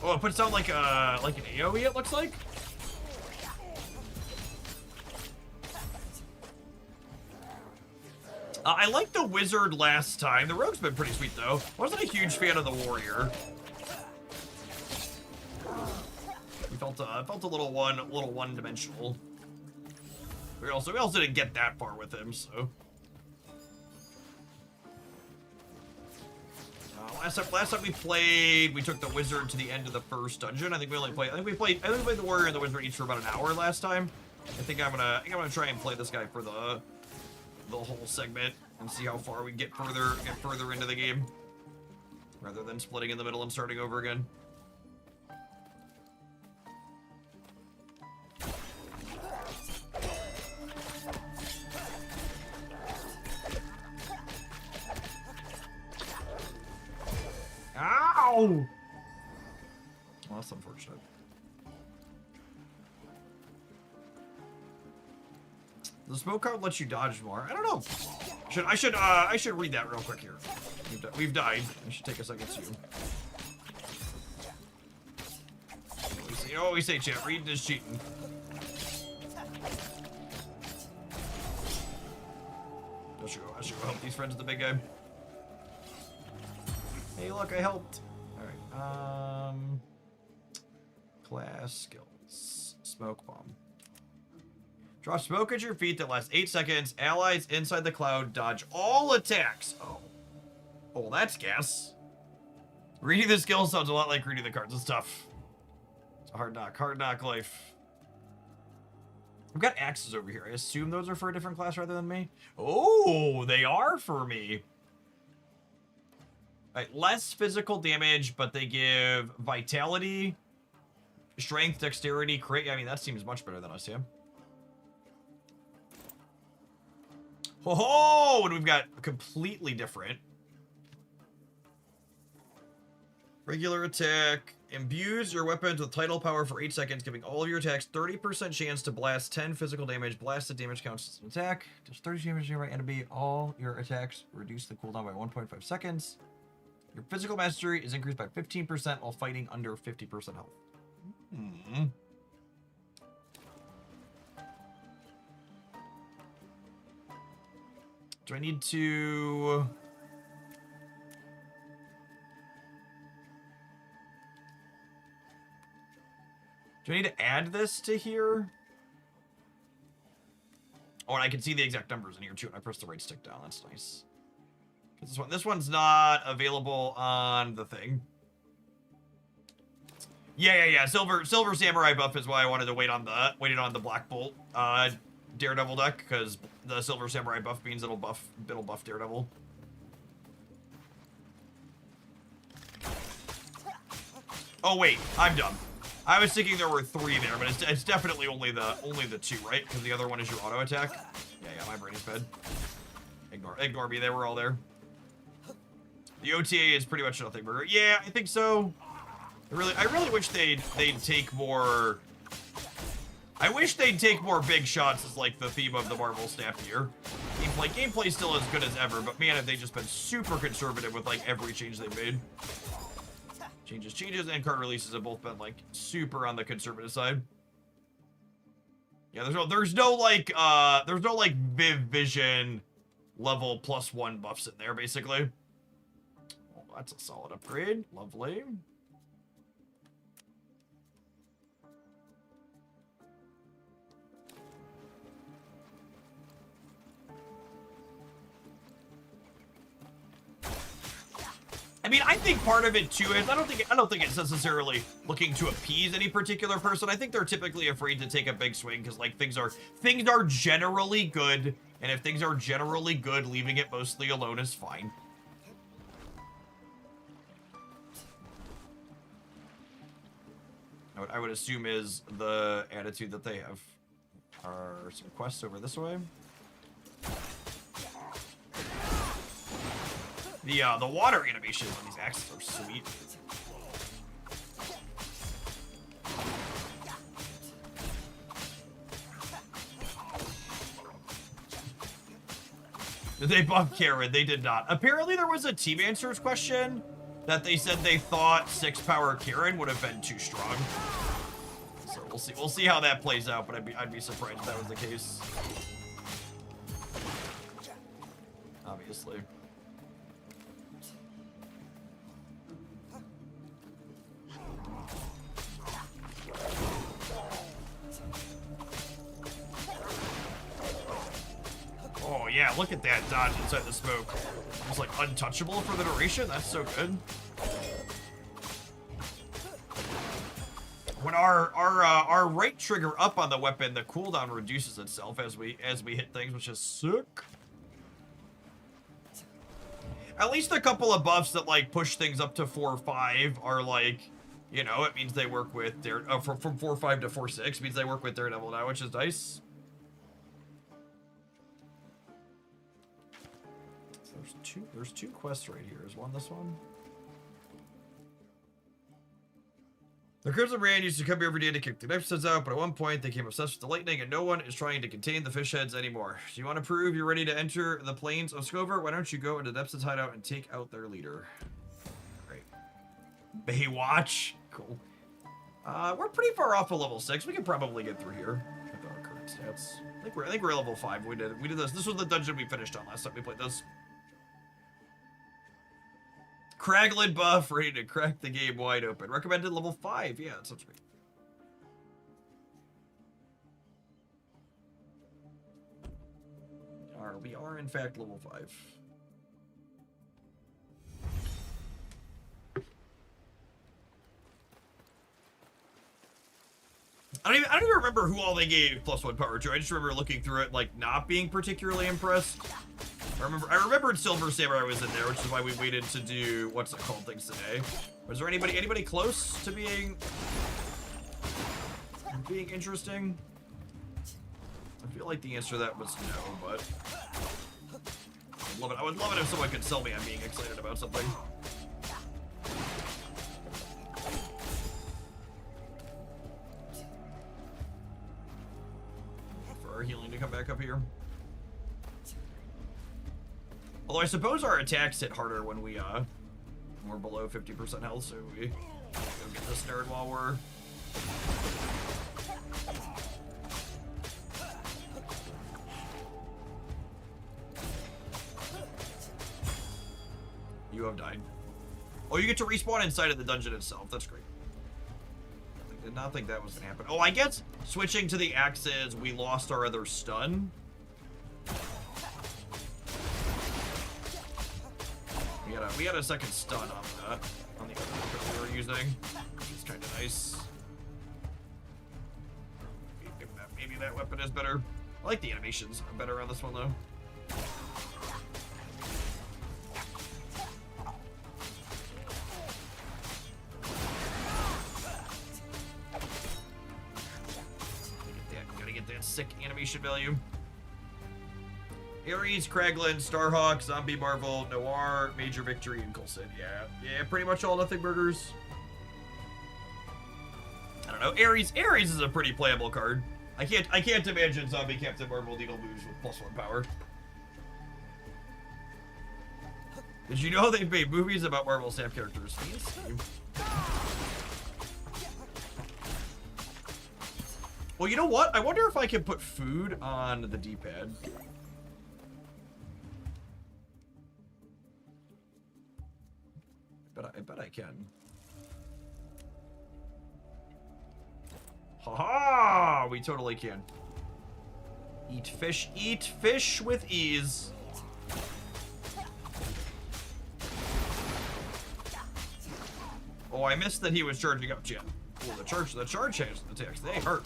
Oh, it puts out like an AoE, it looks like. I liked the wizard last time. The rogue's been pretty sweet though. Wasn't a huge fan of the warrior. We felt a little one-dimensional. We also didn't get that far with him, so. Last time we played, we took the wizard to the end of the first dungeon. I think we played the warrior and the wizard each for about an hour last time. I think I'm gonna try and play this guy for the whole segment and see how far we get further into the game, rather than splitting in the middle and starting over again. Ow! Well, that's unfortunate. The smoke card lets you dodge more. I don't know. I should read that real quick here. We've died. I should take a second to. You always say, chat, reading is cheating. I should go help these friends with the big guy. Hey, look, I helped. All right. Class skills. Smoke bomb. Drop smoke at your feet that lasts 8 seconds. Allies inside the cloud dodge all attacks. Oh. Oh, that's gas. Reading the skill sounds a lot like reading the cards. It's tough. It's a hard knock life. I've got axes over here. I assume those are for a different class rather than me. Oh, they are for me. Right, less physical damage, but they give vitality, strength, dexterity, I mean, that seems much better than us, yeah. Oh, and we've got completely different. Regular attack. Imbues your weapons with tidal power for 8 seconds, giving all of your attacks 30% chance to blast 10 physical damage. Blasted damage counts as an attack. Does 30 damage to your right enemy. All your attacks reduce the cooldown by 1.5 seconds. Your physical mastery is increased by 15% while fighting under 50% health. Do I need to... Do I need to add this to here? Oh, and I can see the exact numbers in here too, and I press the right stick down. That's nice. This one's not available on the thing. Yeah. Silver Samurai buff is why I wanted to wait on the Black Bolt Daredevil deck, because the Silver Samurai buff means it'll buff Daredevil. Oh wait, I'm dumb. I was thinking there were 3 there, but it's definitely only the 2, right? Because the other one is your auto attack. Yeah, my brain is fed. Ignore me. They were all there. The OTA is pretty much nothing burger. Yeah, I think so. I really wish they'd take more. I wish they'd take more big shots as like the theme of the Marvel Snap year. Gameplay still as good as ever, but man, have they just been super conservative with like every change they've made. Changes, and card releases have both been like super on the conservative side. Yeah, there's no Viv Vision level +1 buffs in there, basically. Well, that's a solid upgrade. Lovely. I mean, I think part of it too is I don't think it's necessarily looking to appease any particular person. I think they're typically afraid to take a big swing because like things are generally good, and if things are generally good, leaving it mostly alone is fine. What I would assume is the attitude that they have. Are some quests over this way? The water animations on these axes are sweet. Did they buff Karen? They did not. Apparently there was a Team Answers question that they said they thought 6-power Karen would have been too strong. So we'll see how that plays out, but I'd be surprised if that was the case. Obviously. Oh yeah, look at that dodge inside the smoke. It's like untouchable for the duration. That's so good. When our right trigger up on the weapon, the cooldown reduces itself as we hit things, which is sick. At least a couple of buffs that like push things up to 4-5 are like, you know, it means they work with from 4-5 to 4-6 means they work with Daredevil now, which is nice. There's two quests right here. Is one this one? The Crimson Brand used to come here every day to kick the episodes out, but at one point they became obsessed with the lightning, and no one is trying to contain the fish heads anymore. Do you want to prove you're ready to enter the plains of Scover? Why don't you go into Depth's hideout and take out their leader? Great. Baywatch. Cool. We're pretty far off of level 6. We can probably get through here with our current stats. I think we're level 5. We did this. This was the dungeon we finished on last time we played this. Kraglin buff, ready to crack the game wide open. Recommended level 5. Yeah, that sounds great. We are in fact level 5. I don't even remember who all they gave +1 power to. I just remember looking through it, like, not being particularly impressed. I remembered Silver Samurai was in there, which is why we waited to do what's it called things today. Was there anybody close to being interesting? I feel like the answer to that was no, but I would love it if someone could sell me on being excited about something. For our healing to come back up here. Although I suppose our attacks hit harder when we're below 50% health, so we go get this nerd while we're... You have died. Oh, you get to respawn inside of the dungeon itself. That's great. I did not think that was going to happen. Oh, I guess switching to the axes, we lost our other stun. We had a second stun on the other weapon we were using, which is kind of nice. Maybe that weapon is better. I like the animations better on this one though. Gotta get that sick animation value. Ares, Kraglin, Starhawk, Zombie Marvel, Noir, Major Victory, and Coulson. Yeah, pretty much all nothing burgers. I don't know. Ares is a pretty playable card. I can't imagine Zombie Captain Marvel needle moves with +1 power. Did you know they've made movies about Marvel Snap characters? Well, you know what? I wonder if I can put food on the D-pad. I bet I can. Haha! We totally can. Eat fish with ease. Oh, I missed that he was charging up, chat. Oh, the charge has attacks. They hurt.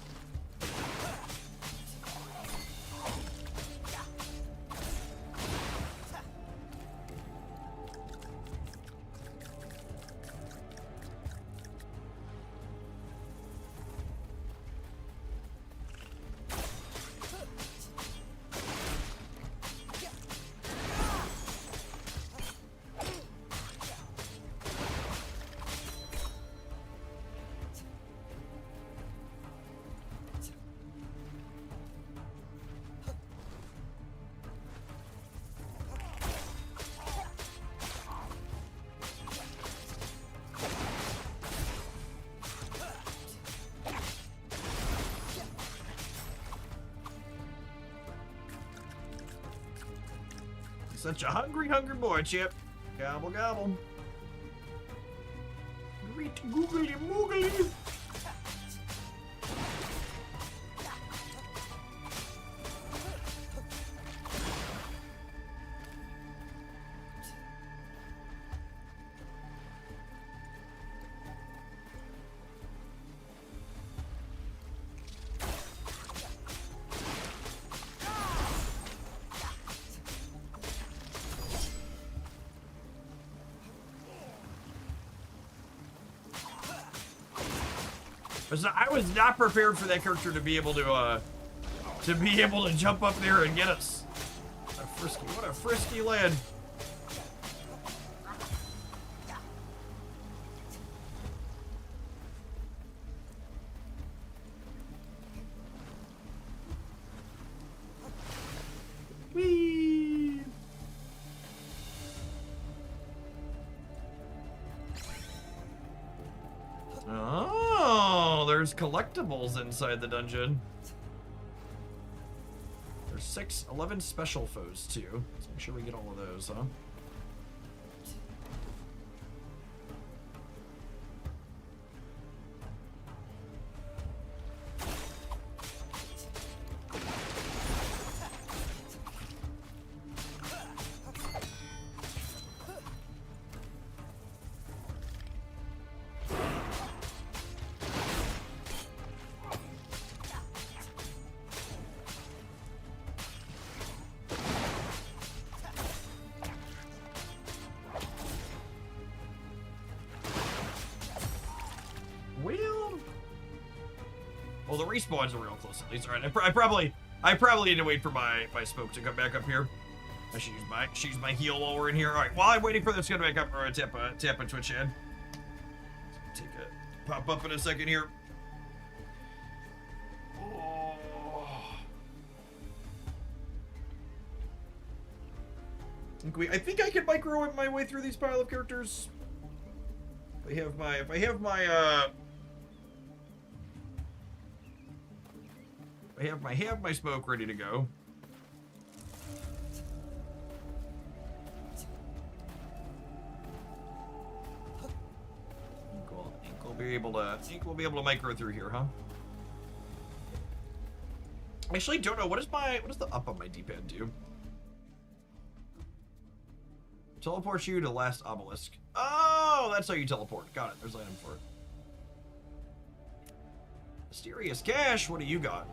Such a hungry boy, Chip. Gobble, gobble. Great googly moogly. I was not prepared for that character to be able to jump up there and get us. What a frisky lad. Whee! Oh, there's collectibles inside the dungeon. There's 11 special foes too. Let's make sure we get all of those, huh? The respawns are real close at least. All right, I probably need to wait for my smoke to come back up here. I should use my heal while we're in here. All right, while I'm waiting for this to come back up, or tap a Twitch ad. Take a pop up in a second here. Oh. I think I can micro my way through these pile of characters. If I have my smoke ready to go. I think we'll be able to micro through here, huh? I actually don't know. What does the up on my D-pad do? Teleport you to last obelisk. Oh, that's how you teleport. Got it. There's an item for it. Mysterious cash, what do you got?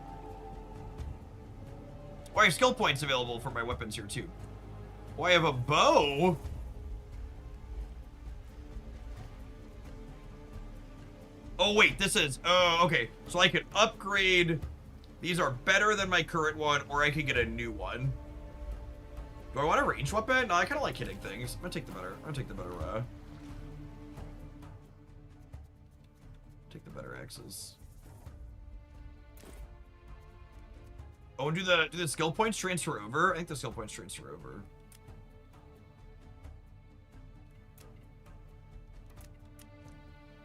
Oh, I have skill points available for my weapons here too. Oh, I have a bow? Oh wait, this is, oh, okay. So I could upgrade, these are better than my current one, or I could get a new one. Do I want a ranged weapon? No, I kind of like hitting things. I'm gonna take the better, take the better axes. Oh, do the skill points transfer over? I think the skill points transfer over.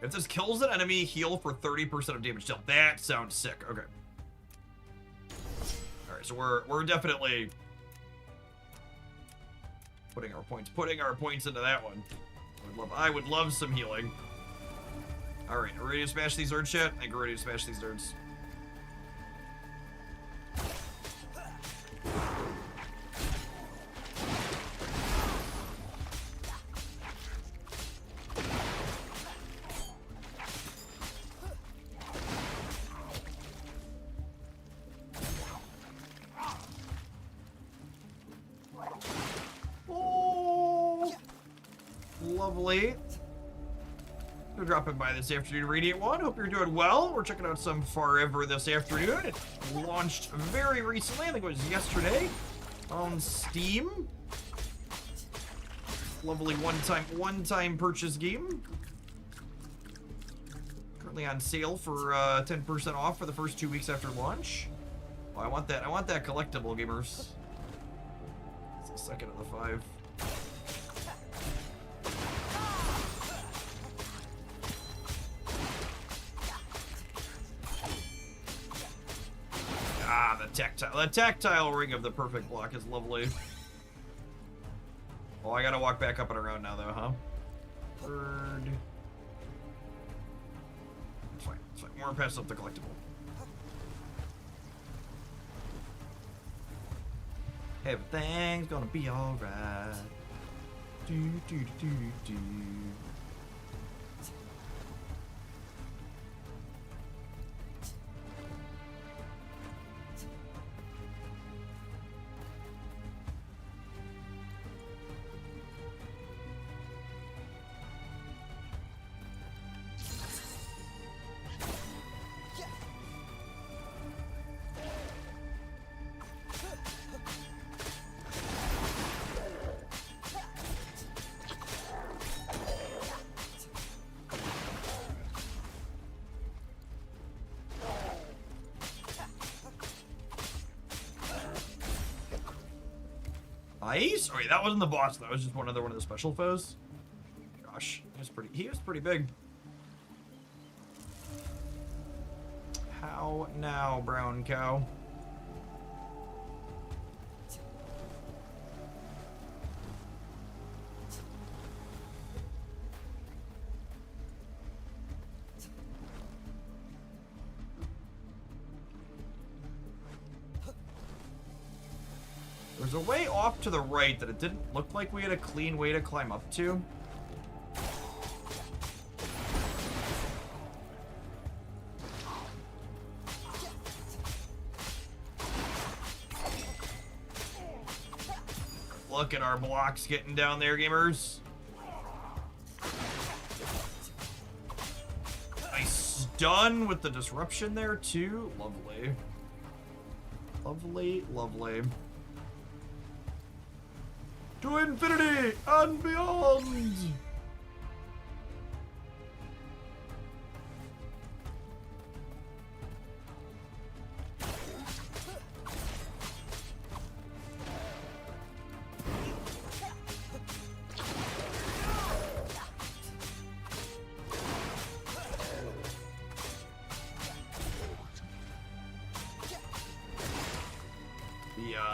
If this kills an enemy, heal for 30% of damage dealt. That sounds sick. Okay. All right, so we're definitely putting our points into that one. I would love some healing. All right, are we ready to smash these nerds shit? I think we're ready to smash these nerds. Lovely. We're dropping by this afternoon, Radiant One. Hope you're doing well. We're checking out some Farever this afternoon. It launched very recently. I think it was yesterday on Steam. Lovely one-time purchase game. Currently on sale for 10% off for the first 2 weeks after launch. Oh, I want that collectible, gamers. It's the second of the 5. Ah, the tactile ring of the perfect block is lovely. Oh, I gotta walk back up and around now, though, huh? Bird. It's fine. It's fine. We're gonna pass up the collectible. Everything's gonna be alright. Do do do do do. Nice. Oh, wait, that wasn't the boss. That was just one of the special foes. Gosh, he was pretty big. How now, brown cow? There's a way off to the right that it didn't look like we had a clean way to climb up to. Look at our blocks getting down there, gamers. Nice stun with the disruption there, too. Lovely. Lovely, lovely. To infinity and beyond!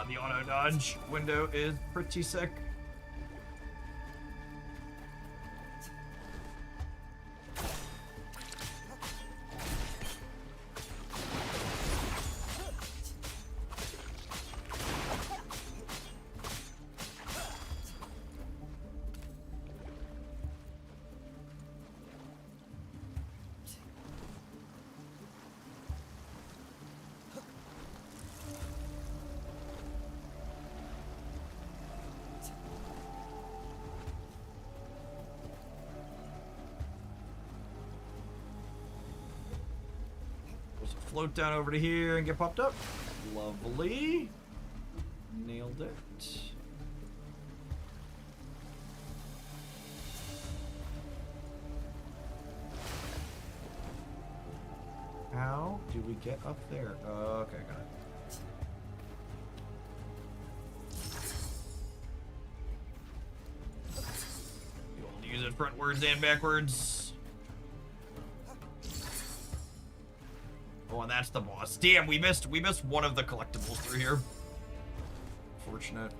The auto dodge window is pretty sick. float down over to here and get popped up. Lovely. Nailed it. How do we get up there? Okay, got it. You'll use it frontwards and backwards. Oh, and that's the boss. Damn, we missed one of the collectibles through here. Fortunate.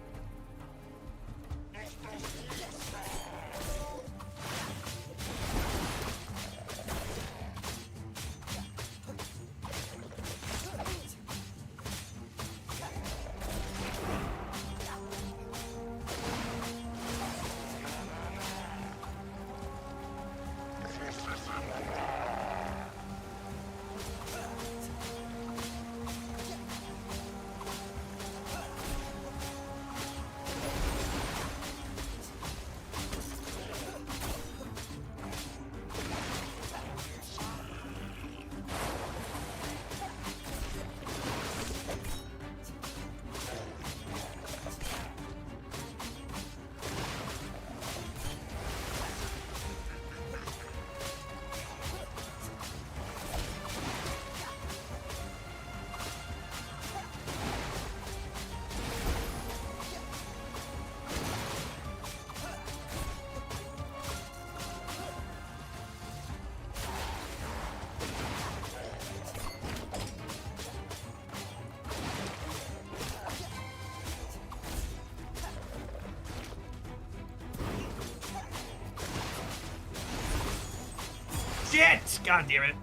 Shit! God damn it.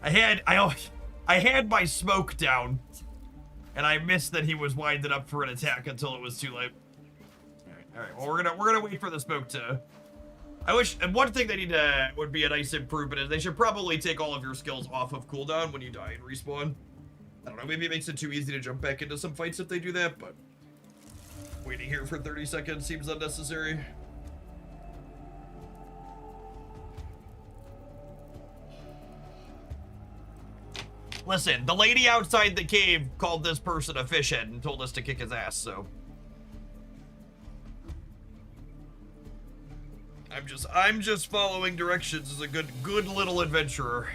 I had my smoke down, and I missed that he was winding up for an attack until it was too late. All right. Well, we're gonna wait for the smoke to. I wish. And one thing they need to would be a nice improvement is they should probably take all of your skills off of cooldown when you die and respawn. I don't know. Maybe it makes it too easy to jump back into some fights if they do that, but waiting here for 30 seconds seems unnecessary. Listen, the lady outside the cave called this person a fish head and told us to kick his ass, so. I'm just following directions as a good little adventurer.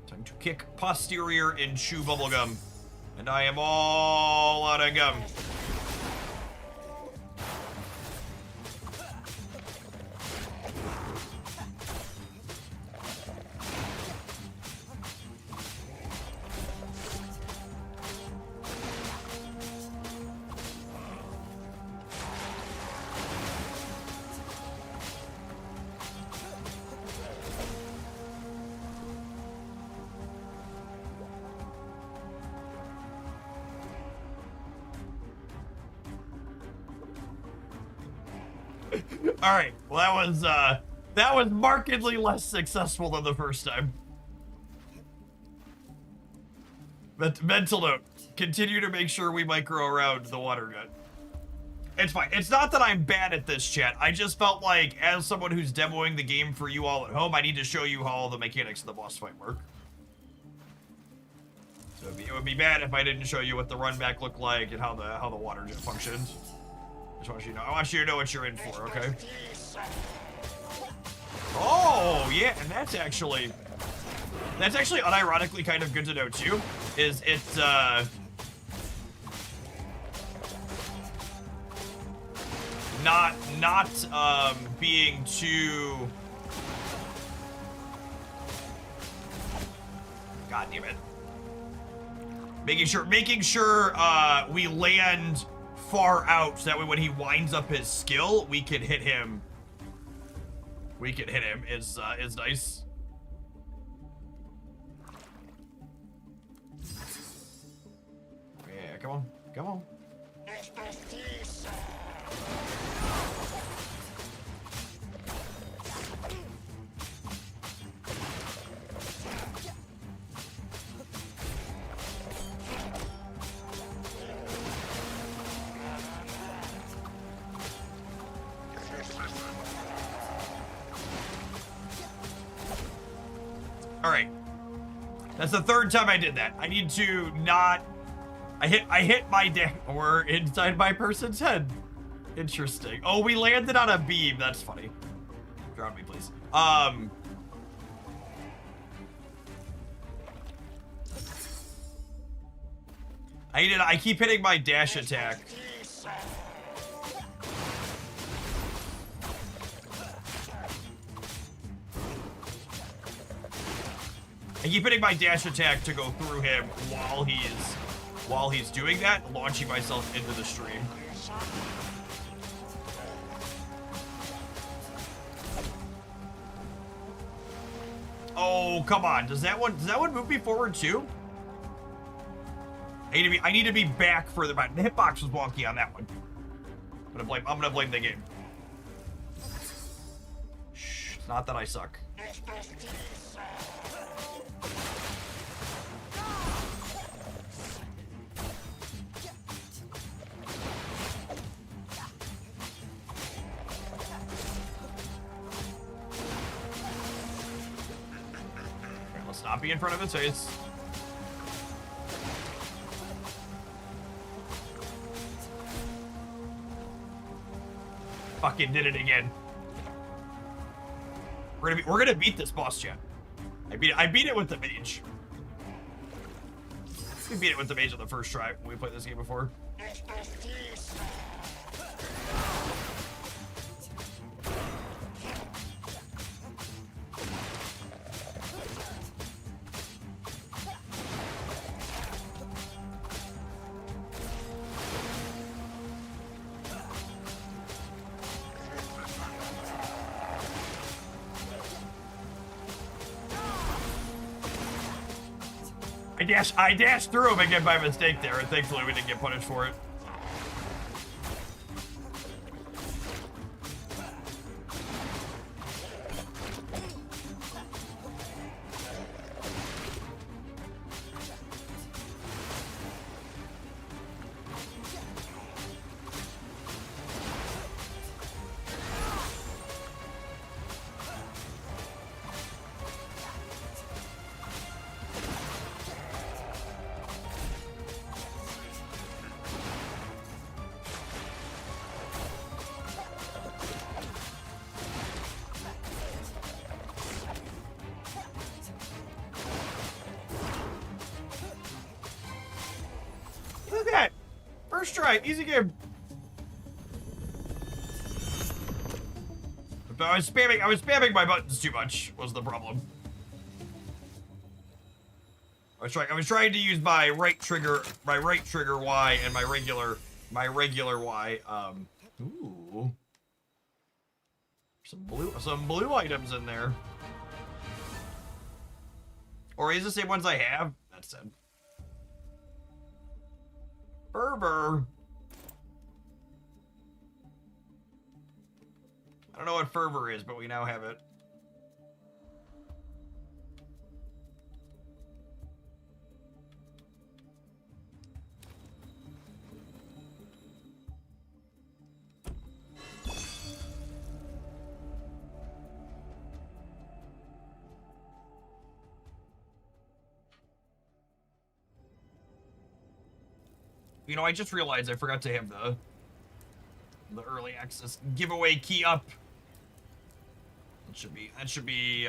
Time to kick posterior and chew bubblegum. And I am all out of gum. All right. Well, that was markedly less successful than the first time. But mental note: continue to make sure we micro around the water gut. It's fine. It's not that I'm bad at this, chat. I just felt like, as someone who's demoing the game for you all at home, I need to show you how all the mechanics of the boss fight work. So it would be bad if I didn't show you what the run back looked like and how the water jet functioned. I want you to know what you're in for, okay? Oh, yeah, and that's actually unironically kind of good to know too. Is it's not being too. God damn it. Making sure we land far out so that way when he winds up his skill, we can hit him. Is nice. Yeah, come on. All right. That's the third time I did that. I need to not. I hit my dash or inside my person's head. Interesting. Oh, we landed on a beam. That's funny. Ground me, please. I keep hitting my dash attack. I keep hitting my dash attack to go through him while he's doing that, launching myself into the stream. Oh, come on. Does that one move me forward too? I need to be back further back. The hitbox was wonky on that one. I'm gonna blame the game. Shh, it's not that I suck. Let's not be in front of his face. Fucking did it again. We're gonna beat this boss, chat. I beat it with the mage. We beat it with the mage on the first try when we played this game before. I dashed through him again by mistake there, and thankfully we didn't get punished for it. First try, easy game. But I was spamming my buttons too much was the problem. I was trying to use my right trigger Y and my regular Y. Ooh. Some blue items in there. Or is this the same ones I have? That's sad. Farever. I don't know what Farever is, but we now have it. You know, I just realized I forgot to have the early access giveaway key up. That should be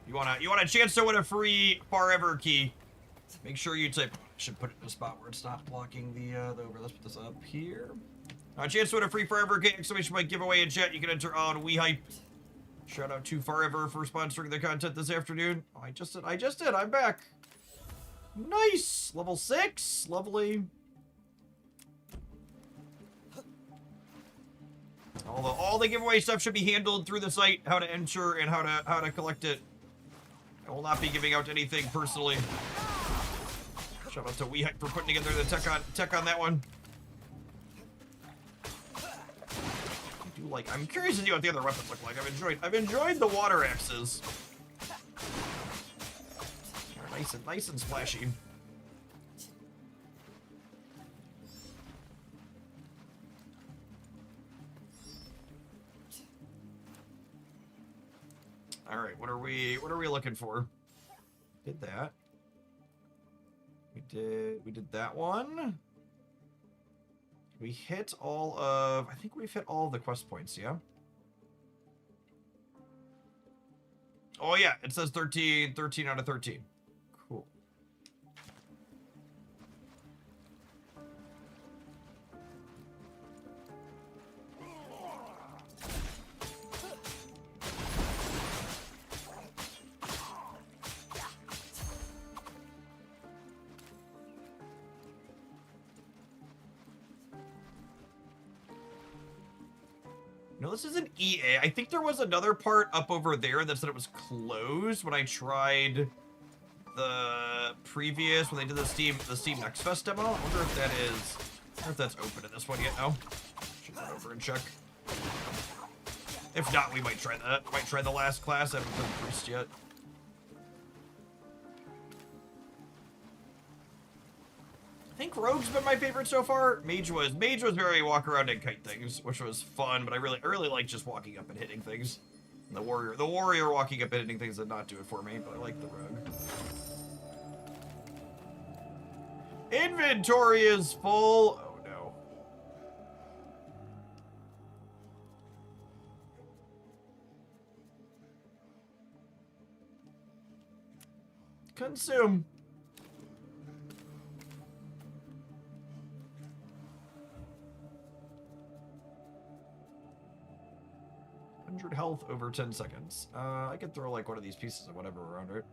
you want a chance to win a free Farever key. Make sure you type. Should put it in a spot where it's not blocking the over. Let's put this up here. A chance to win a free Farever key exclamation point giveaway in chat. You can enter on WeHype. Shout out to Farever for sponsoring the content this afternoon. Oh, I just did. I'm back. Nice. Level 6. Lovely. All the giveaway stuff should be handled through the site, how to enter and how to collect it. I will not be giving out anything personally. Shout out to WeHype for putting together the tech on that one. I'm curious to see what the other weapons look like. I've enjoyed the water axes. They're nice and splashy. All right, what are we looking for? Did that. We did that one. We hit all of, I think we've hit all of the quest points, yeah? Oh yeah, it says 13 out of 13. Cool. No, this isn't EA. I think there was another part up over there that said it was closed when I tried the previous, when they did the Steam Next Fest demo. I wonder if that is, I wonder if that's open in this one yet. No? Should run over and check. If not, we might try that. Might try the last class. I haven't done Priest yet. I think Rogue's been my favorite so far. Mage was very walk around and kite things, which was fun, but I really like just walking up and hitting things. And the warrior walking up and hitting things did not do it for me, but I like the Rogue. Inventory is full. Oh no. Consume. 100 health over 10 seconds. I could throw like one of these pieces of whatever around it.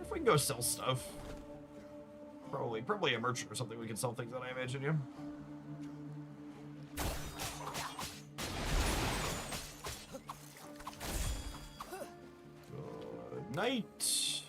If we can go sell stuff. Probably a merchant or something we can sell things on, I imagine, yeah. Night.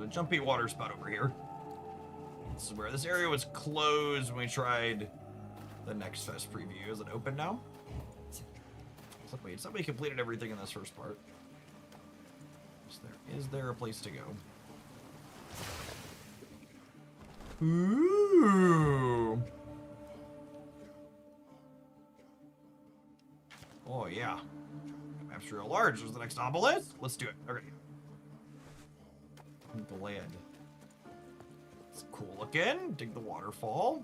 Jumpy water spot over here. This is where this area was closed when we tried the Next Fest preview. Is it open now? Wait, somebody completed everything in this first part. Is there a place to go? Ooh. Oh yeah. Map's real large. There's the next obelisk. Let's do it. Okay. The land. It's cool looking. Dig the waterfall.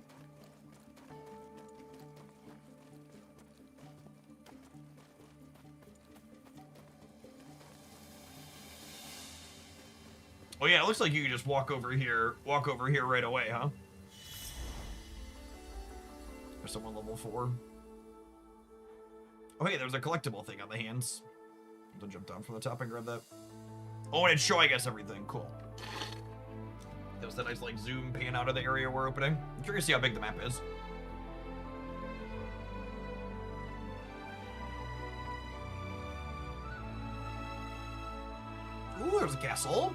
Oh yeah, it looks like you can just walk over here right away, huh? There's someone level 4. Oh hey, there's a collectible thing on the hands. I'll jump down from the top and grab that. Oh, and it's showing us everything. Cool. That was that nice, like, zoom pan out of the area we're opening. I'm curious to see how big the map is. Ooh, there's a castle.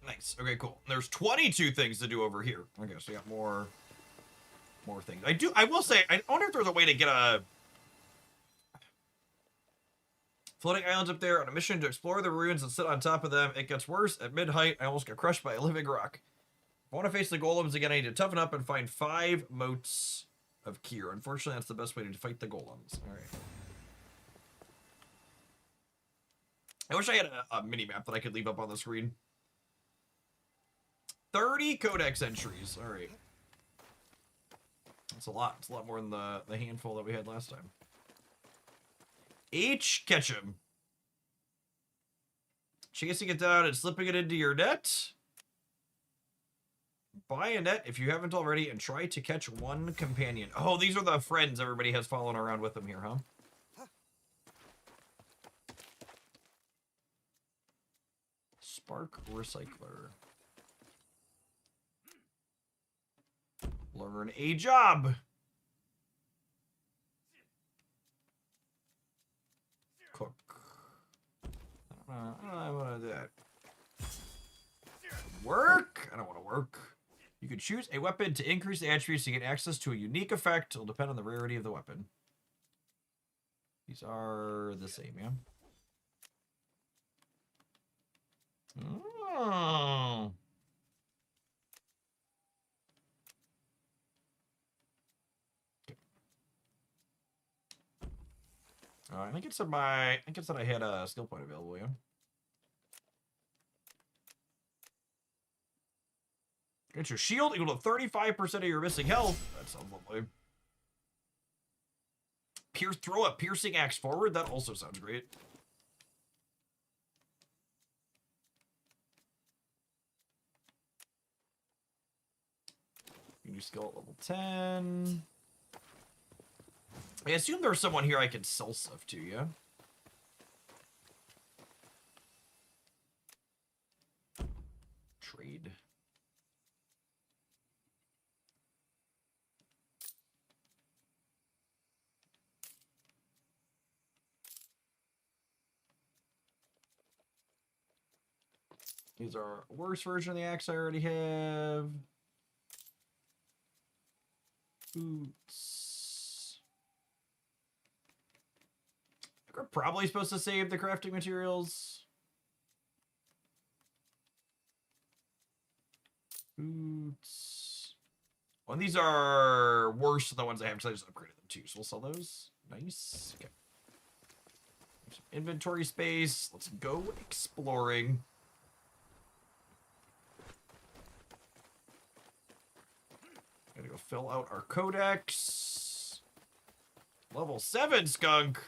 Nice. Okay, cool. There's 22 things to do over here. Okay, so we got more more things. I will say, I wonder if there's a way to get a floating islands up there on a mission to explore the ruins and sit on top of them. It gets worse. At mid-height, I almost got crushed by a living rock. If I want to face the golems again, I need to toughen up and find 5 motes of Kier. Unfortunately, that's the best way to fight the golems. All right. I wish I had a mini-map that I could leave up on the screen. 30 codex entries. All right. That's a lot. It's a lot more than the handful that we had last time. H. Ketchum. Chasing it down and slipping it into your net. Buy a net if you haven't already and try to catch 1 companion. Oh, these are the friends everybody has following around with them here, huh? Spark Recycler. Learn a job. Cook. I don't want to do that. Work? I don't want to work. You can choose a weapon to increase the attributes to get access to a unique effect. It'll depend on the rarity of the weapon. These are the same, yeah? Oh. I think it said I had a skill point available, yeah. Get your shield equal to 35% of your missing health. That sounds lovely. Throw a piercing axe forward. That also sounds great. You do skill at level 10. I assume there's someone here I can sell stuff to, yeah? Trade. These are a worse version of the axe I already have. Boots. We're probably supposed to save the crafting materials. Boots. Well, these are worse than the ones I have because I just upgraded them too. So we'll sell those. Nice. Okay. Some inventory space. Let's go exploring. Gotta go fill out our codex. Level 7 skunk.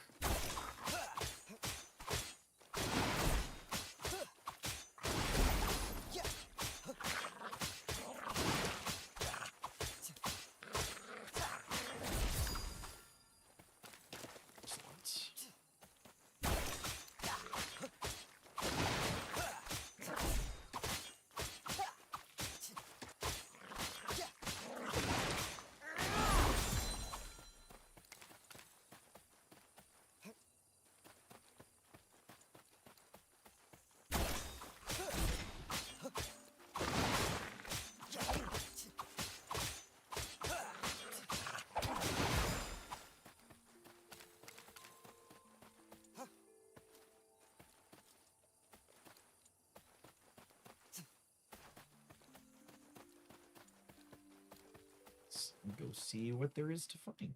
Go see what there is to find.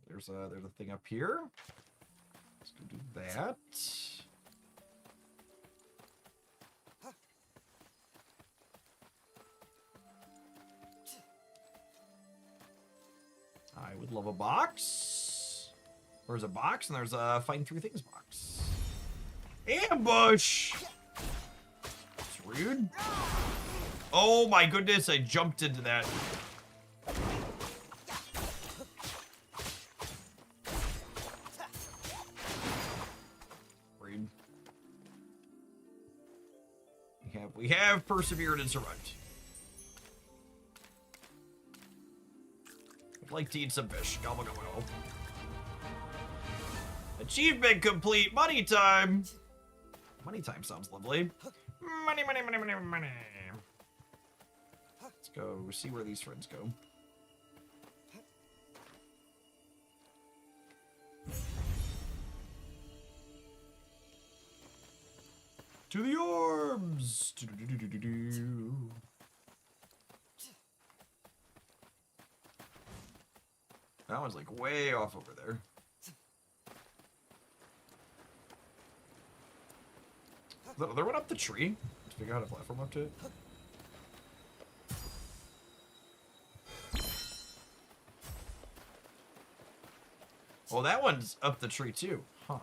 There's a thing up here. Let's go do that. I would love a box. There's a box and there's a find through things box. Ambush! That's rude. Oh my goodness, I jumped into that. We have persevered and survived. I'd like to eat some fish. Gobble, gobble, gobble. Achievement complete. Money time. Money time sounds lovely. Money, money, money, money, money. Let's go see where these friends go. To the orbs! Do-do-do-do-do-do. That one's like way off over there. Is that other one up the tree? Let's figure out a platform up to it. Oh, that one's up the tree too. Huh.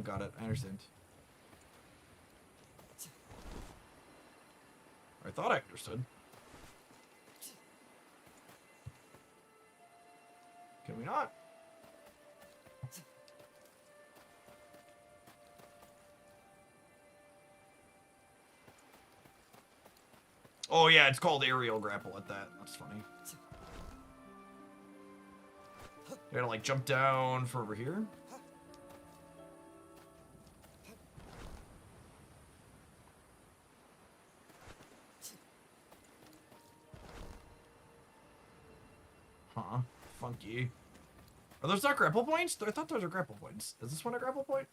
Got it. I understand. I thought I understood. Can we not? Oh yeah, it's called aerial grapple at that. That's funny. You gotta like jump down for over here. Huh. Funky. Are those not grapple points? I thought those are grapple points. Is this one a grapple point?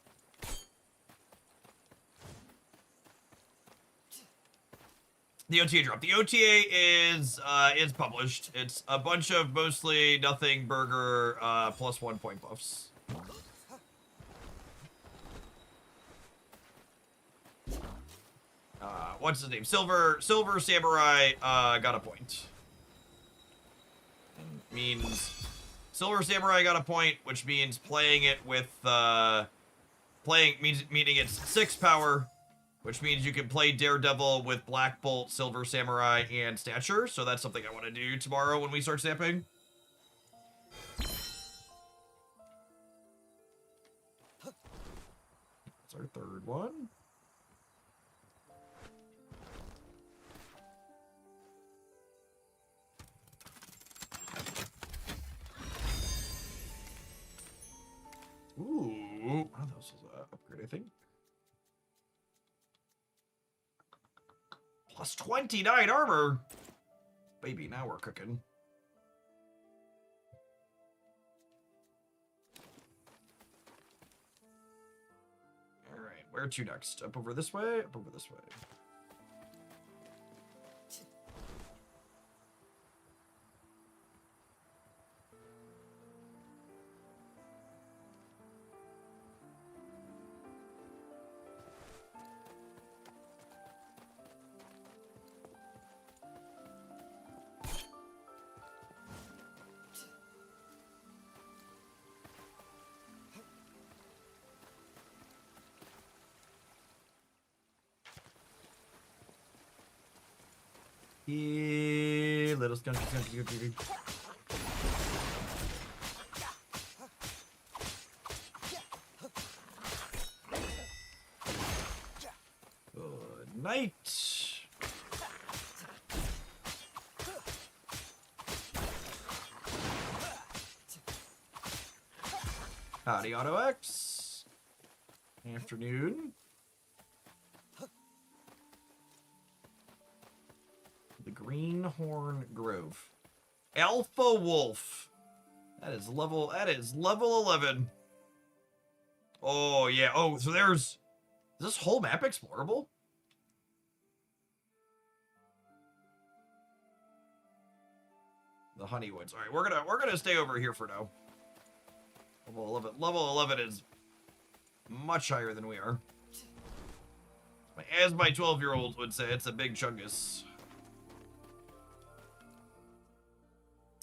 The OTA drop. The OTA is published. It's a bunch of mostly nothing burger plus 1 point buffs. What's his name? Silver Samurai got a point. Means Silver Samurai got a point, which means playing it with meaning it's 6 power. Which means you can play Daredevil with Black Bolt, Silver Samurai, and Stature. So that's something I want to do tomorrow when we start stamping. That's our third one. Ooh. Oh, this is an upgrade, I think. Plus 29 armor. Baby, now we're cooking. All right, where to next? Up over this way? Up over this way. Yeah, let us go. Good night. Howdy, Auto X. Afternoon. The Greenhorn Grove. Alpha Wolf. That is level 11. Oh yeah. Oh, so is this whole map explorable? The Honeywoods. All right, we're gonna stay over here for now. Level 11 is much higher than we are. As my 12-year-old would say, it's a big chungus.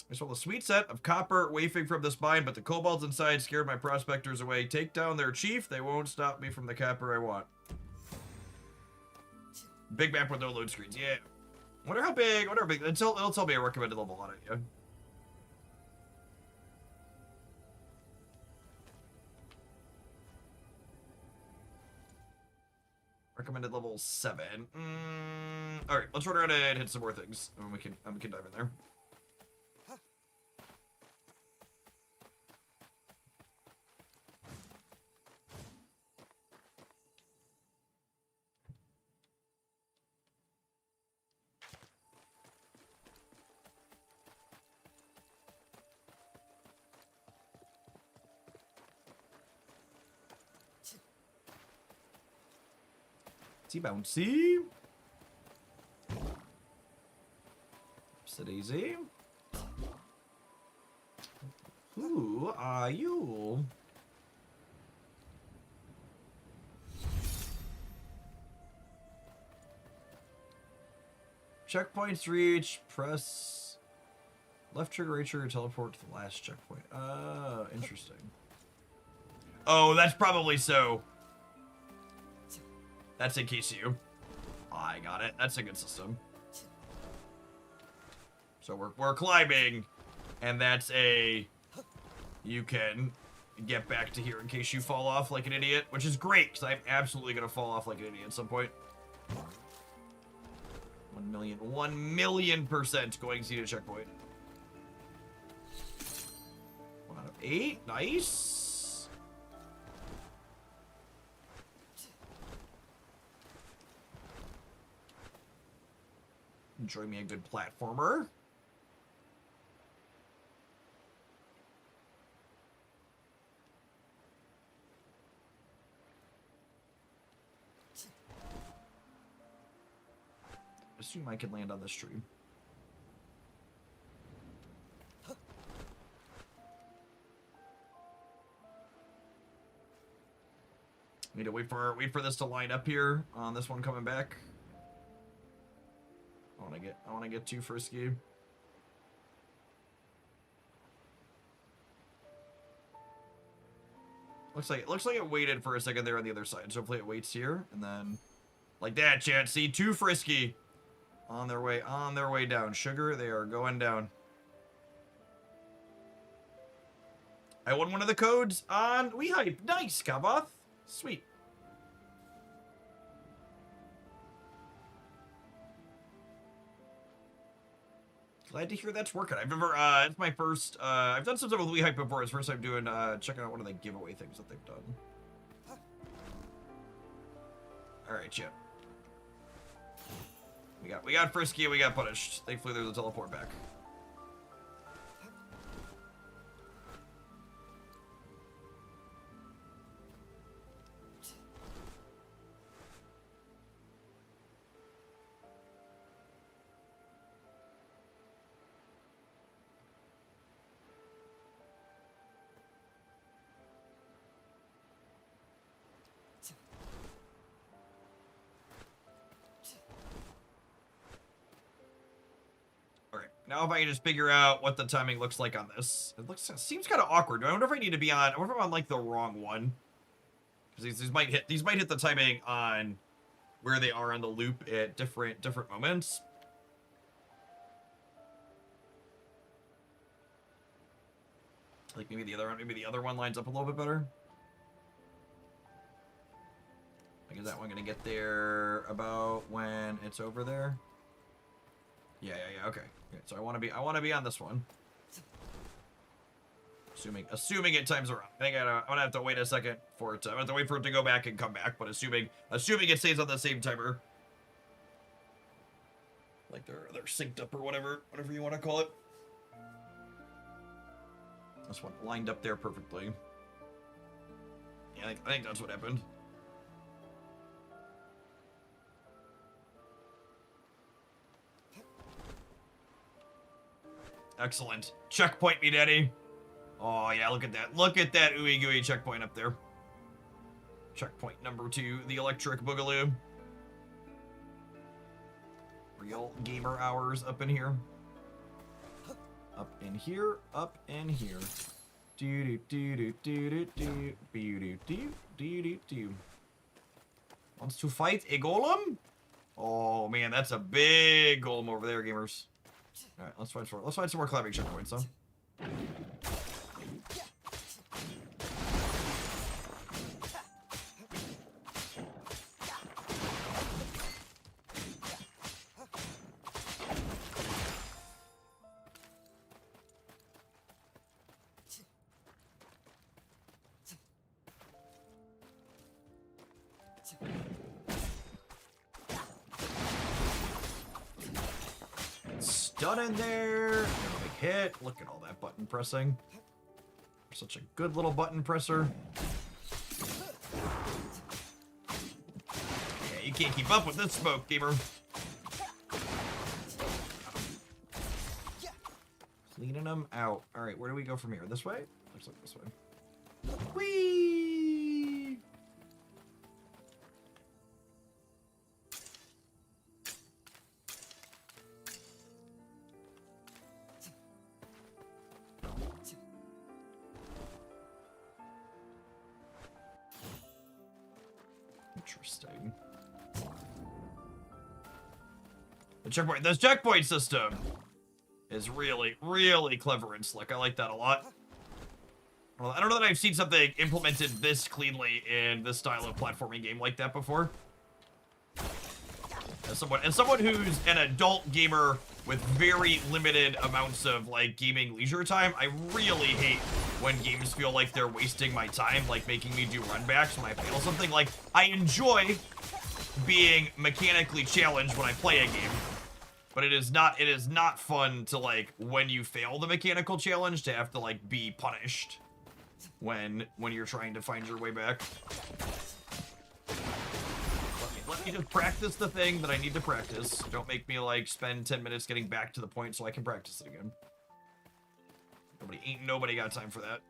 I saw the sweet set of copper wafting from this mine, but the kobolds inside scared my prospectors away. Take down their chief. They won't stop me from the copper I want. Big map with no load screens. Yeah. Wonder how big. It'll tell me a recommended level on it. Yeah. Recommended level 7. All right, let's run around and hit some more things, and we can dive in there. Bouncy, bouncy. Sit easy. Who are you? Checkpoints reach. Press left trigger, right trigger, teleport to the last checkpoint. Interesting. Oh, that's probably so. That's in case you. I got it. That's a good system. So we're climbing, and that's a. You can get back to here in case you fall off like an idiot, which is great because I'm absolutely gonna fall off like an idiot at some point. 1,000,000% going to see the checkpoint. 1 out of 8. Nice. Enjoy me a good platformer. Assume I can land on this tree. Need to wait for this to line up here on this one coming back. I wanna get too frisky. Looks like it waited for a second there on the other side. So hopefully it waits here and then like that, chat. See, too frisky. On their way down. Sugar, they are going down. I won one of the codes on WeHype. Nice, Kaboth. Sweet. Glad to hear that's working. I've never, it's my first, I've done some stuff with WeHype before. It's the first time doing, checking out one of the giveaway things that they've done. Alright, yeah. We got frisky and we got punished. Thankfully there's a teleport back. Now if I can just figure out what the timing looks like on this. It seems kind of awkward. I wonder if I need to be on, I wonder if I'm on like the wrong one. Because these might hit the timing on where they are on the loop at different moments. Like maybe the other one lines up a little bit better. Like is that one gonna get there about when it's over there? Yeah, okay. So I want to be on this one. Assuming it times around. I think I'm gonna have to wait a second for it. I'm gonna have to wait for it to go back and come back. But assuming it stays on the same timer, like they're synced up or whatever you want to call it. This one lined up there perfectly. Yeah, I think that's what happened. Excellent. Checkpoint me, daddy. Oh, yeah, look at that. Look at that ooey gooey checkpoint up there. Checkpoint number 2, the electric boogaloo. Real gamer hours up in here. Up in here, up in here. Do do do do do do do do do do. Wants to fight a golem? Oh man, that's a big golem over there, gamers. All right, let's find some more climbing checkpoints, huh? Done in there. Big hit. Look at all that button pressing. Such a good little button presser. Yeah, can't keep up with this smoke, gamer. Cleaning them out. All right, where do we go from here? This way? Looks like this way. Whee! Interesting. This checkpoint system is really, really clever and slick. I like that a lot. Well, I don't know that I've seen something implemented this cleanly in this style of platforming game like that before. As someone who's an adult gamer with very limited amounts of like gaming leisure time, I really hate when games feel like they're wasting my time, like making me do runbacks when I fail something. Like, I enjoy being mechanically challenged when I play a game, but it is not fun to, like, when you fail the mechanical challenge, to have to, like, be punished when you're trying to find your way back. Let me just practice the thing that I need to practice. Don't make me, like, spend 10 minutes getting back to the point so I can practice it again. Nobody got time for that.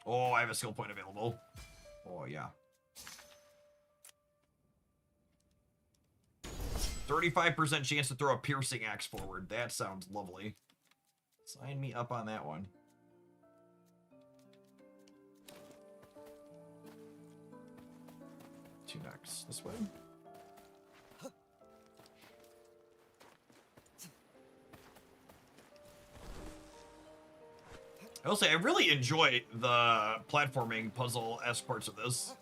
Oh, I have a skill point available. Oh, yeah. 35% chance to throw a piercing axe forward. That sounds lovely. Sign me up on that one. To next. This way. I will say, I really enjoy the platforming puzzle-esque parts of this.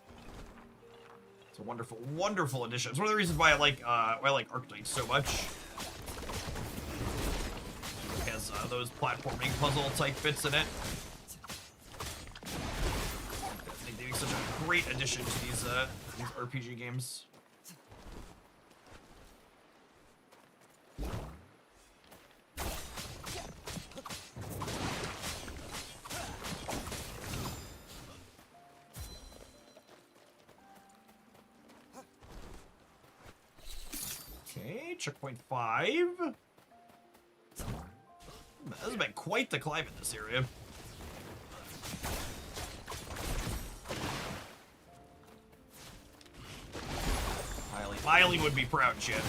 It's a wonderful, wonderful addition. It's one of the reasons why I like Arknights so much. It has those platforming puzzle-type bits in it. I think they're such a great addition to these RPG games. Okay, checkpoint 5. This has been quite the climb in this area. Miley would be proud, shit.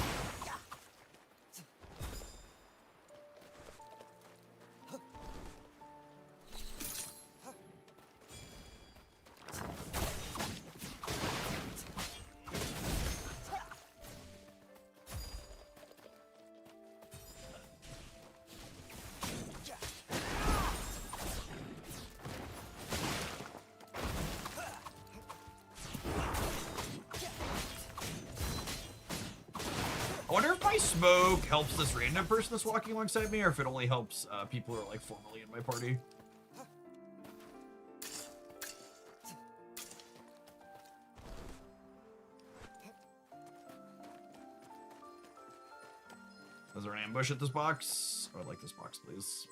I wonder if my smoke helps this random person that's walking alongside me, or if it only helps people who are like formally in my party. Is there an ambush at this box? Oh, I'd like this box, please.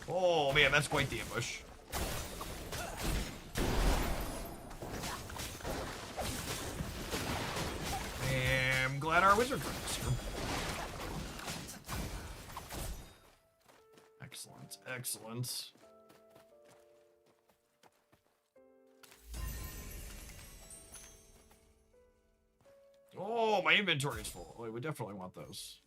Oh man, that's quite the ambush. I'm glad our wizard friend is here. Excellent, excellent. Oh, my inventory is full. Oh, we definitely want those.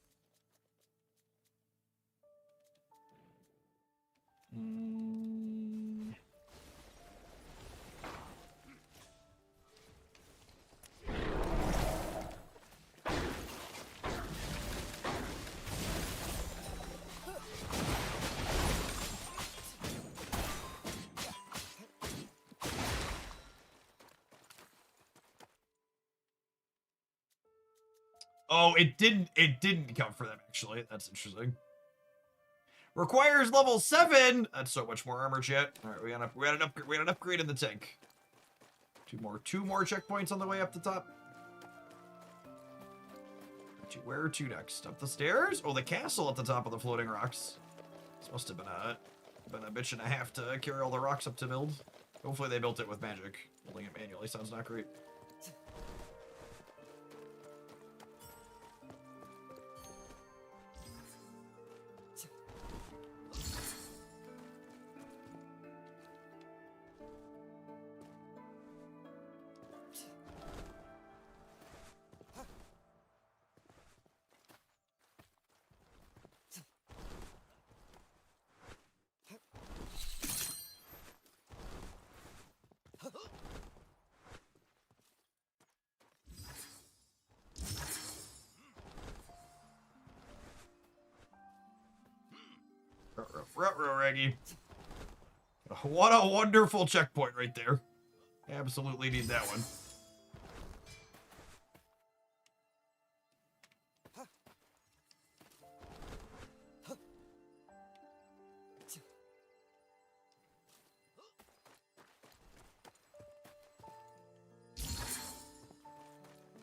Oh, it didn't count for them, actually. That's interesting. Requires level 7. That's so much more armor, chat. All right, we had an upgrade in the tank. Two more checkpoints on the way up the top. Where to next? Up the stairs? Oh, the castle at the top of the floating rocks. This must have been a bitch and a half to carry all the rocks up to build. Hopefully they built it with magic. Building it manually sounds not great. Reggie. What a wonderful checkpoint right there. Absolutely need that one.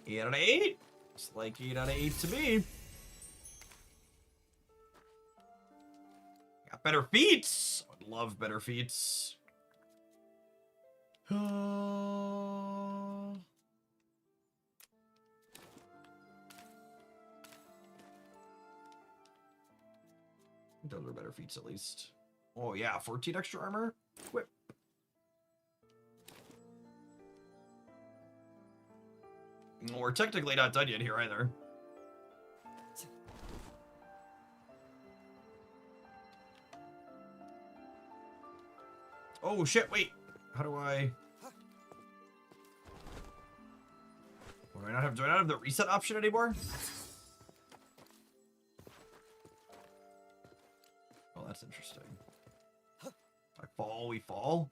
Eight out of 8. It's like 8 out of 8 to me. Got better feats. I'd love better feats. Those are better feats at least. Oh yeah, 14 extra armor. Whip. Well, we're technically not done yet here either. Oh shit, wait. How do I... Do I not have the reset option anymore? Oh, that's interesting. I fall, we fall.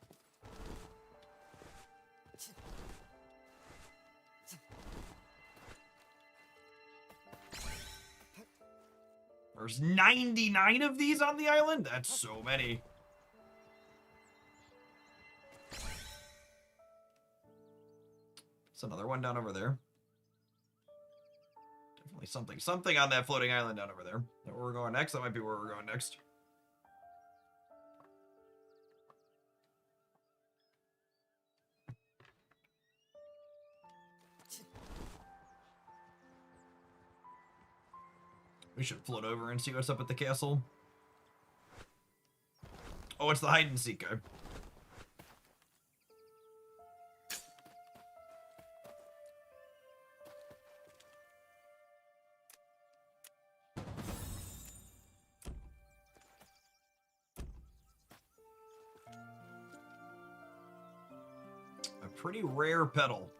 There's 99 of these on the island? That's so many. It's another one down over there. Definitely something on that floating island down over there. Is that where we're going next? That might be where we're going next. We should float over and see what's up at the castle. Oh, it's the hide and seek guy. A pretty rare petal.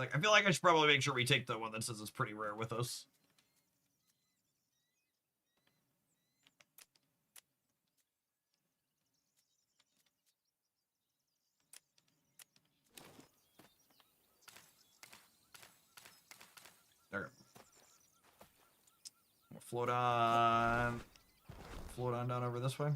I feel like I should probably make sure we take the one that says it's pretty rare with us. There. We'll float on down over this way.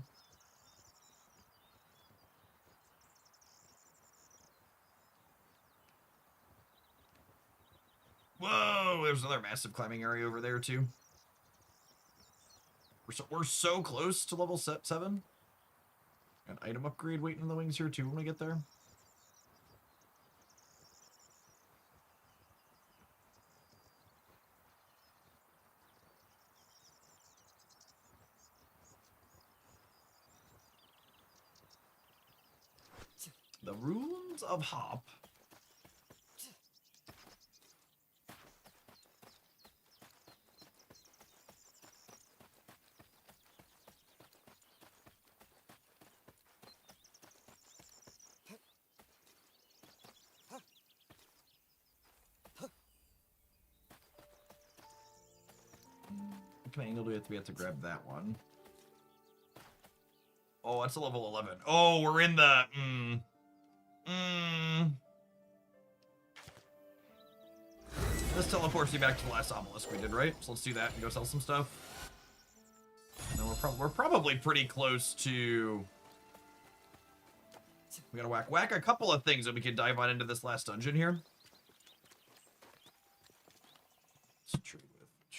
Whoa, there's another massive climbing area over there too. We're so close to level 7. An item upgrade waiting in the wings here too when we get there. The Ruins of Hop. What angle do we have to grab that one? Oh, that's a level 11. Oh, we're in the... This teleports you back to the last obelisk we did, right? So let's do that and go sell some stuff. And then we're probably pretty close to... We gotta whack a couple of things that we can dive on into this last dungeon here.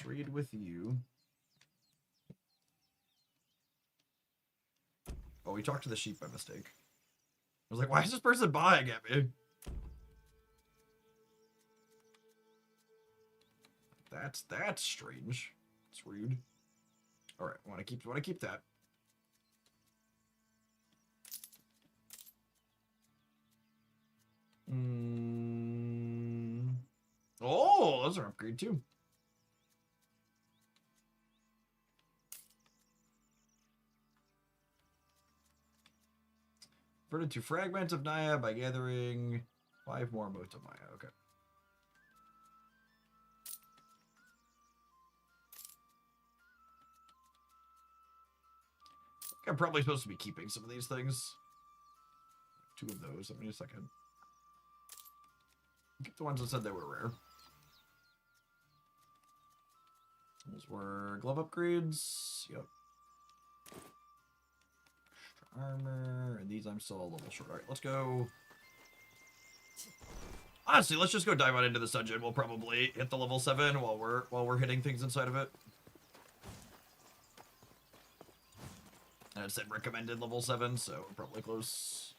trade with you. Oh, we talked to the sheep by mistake. I was like, why is this person buying at me? That's strange. It's rude. All right, want to keep that. Oh, those are upgrade too. Converted to fragments of Naya by gathering 5 more motes of Maya. Okay. I'm probably supposed to be keeping some of these things. 2 of those. Give me a second. Keep the ones that said they were rare. Those were glove upgrades. Yep. Extra armor. And these I'm still a little short. Alright, let's go. Honestly, let's just go dive on into this dungeon. We'll probably hit the level 7 while we're hitting things inside of it. And it said recommended level 7, so we're probably close.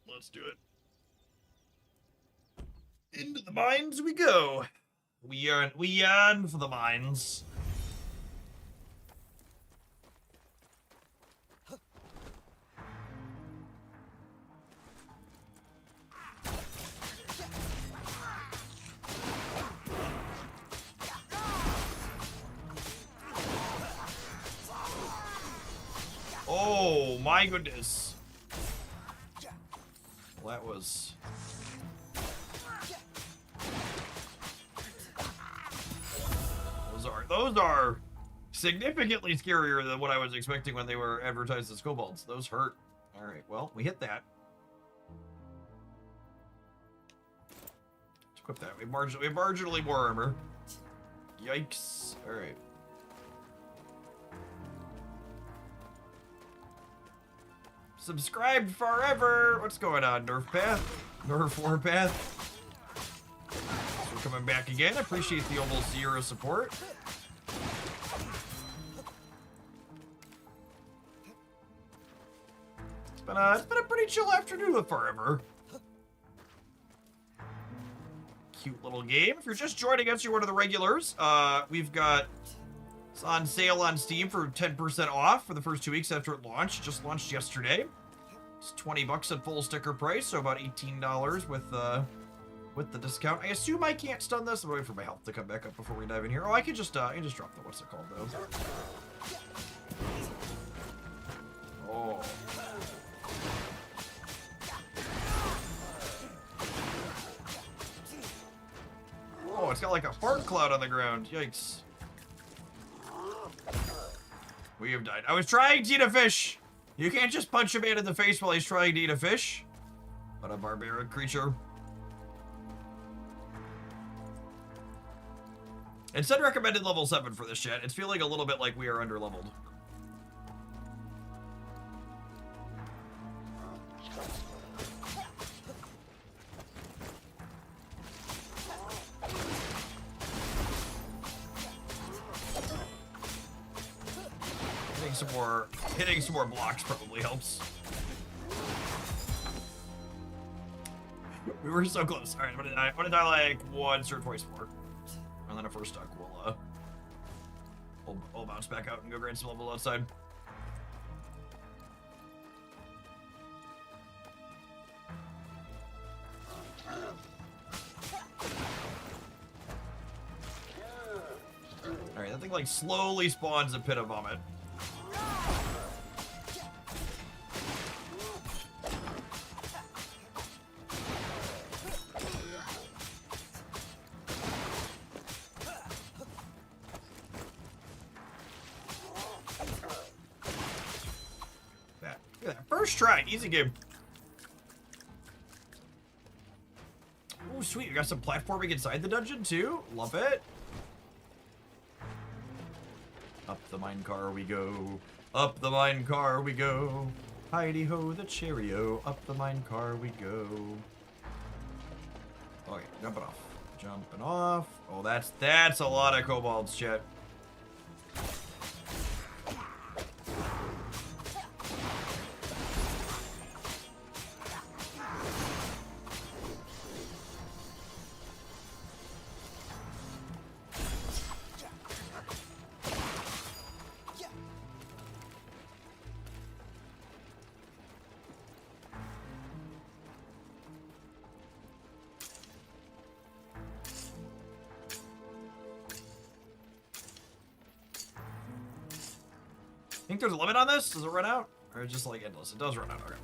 Let's do it. Into the mines we go. We yearn for the mines. Oh my goodness. Well, that was... Those are significantly scarier than what I was expecting when they were advertised as kobolds. Those hurt. Alright, well, we hit that. Let's equip that. We have marginally more armor. Yikes. Alright. Subscribed forever. What's going on, Nerf Path? Nerf Warpath? So we're coming back again. I appreciate the almost 0 support. It's been a pretty chill afternoon with Farever. Cute little game. If you're just joining us, you're one of the regulars. We've got it's on sale on Steam for 10% off for the first 2 weeks after it launched. Just launched yesterday. It's $20 at full sticker price, so about $18 with the discount. I assume I can't stun this. I'm waiting for my health to come back up before we dive in here. Oh, I can just drop the what's it called though. Oh. Oh, it's got like a fart cloud on the ground. Yikes. We have died. I was trying to eat a fish. You can't just punch a man in the face while he's trying to eat a fish. What a barbaric creature. It said recommended level 7 for this chat. It's feeling a little bit like we are under-leveled. Hitting some more blocks probably helps. We were so close. All right, I'm gonna die like once or twice more, and then if we're stuck, we'll bounce back out and go grind some level outside. All right, that thing like slowly spawns a pit of vomit. First try, easy game. Oh, sweet. We got some platforming inside the dungeon, too. Love it. Up the mine car we go. Up the mine car we go. Heidi-ho, the Cheerio. Up the mine car we go. Okay, jumping off. Jumping off. Oh, that's a lot of kobolds, chat. Think there's a limit on this? Does it run out? Or is it just like endless? It does run out, okay.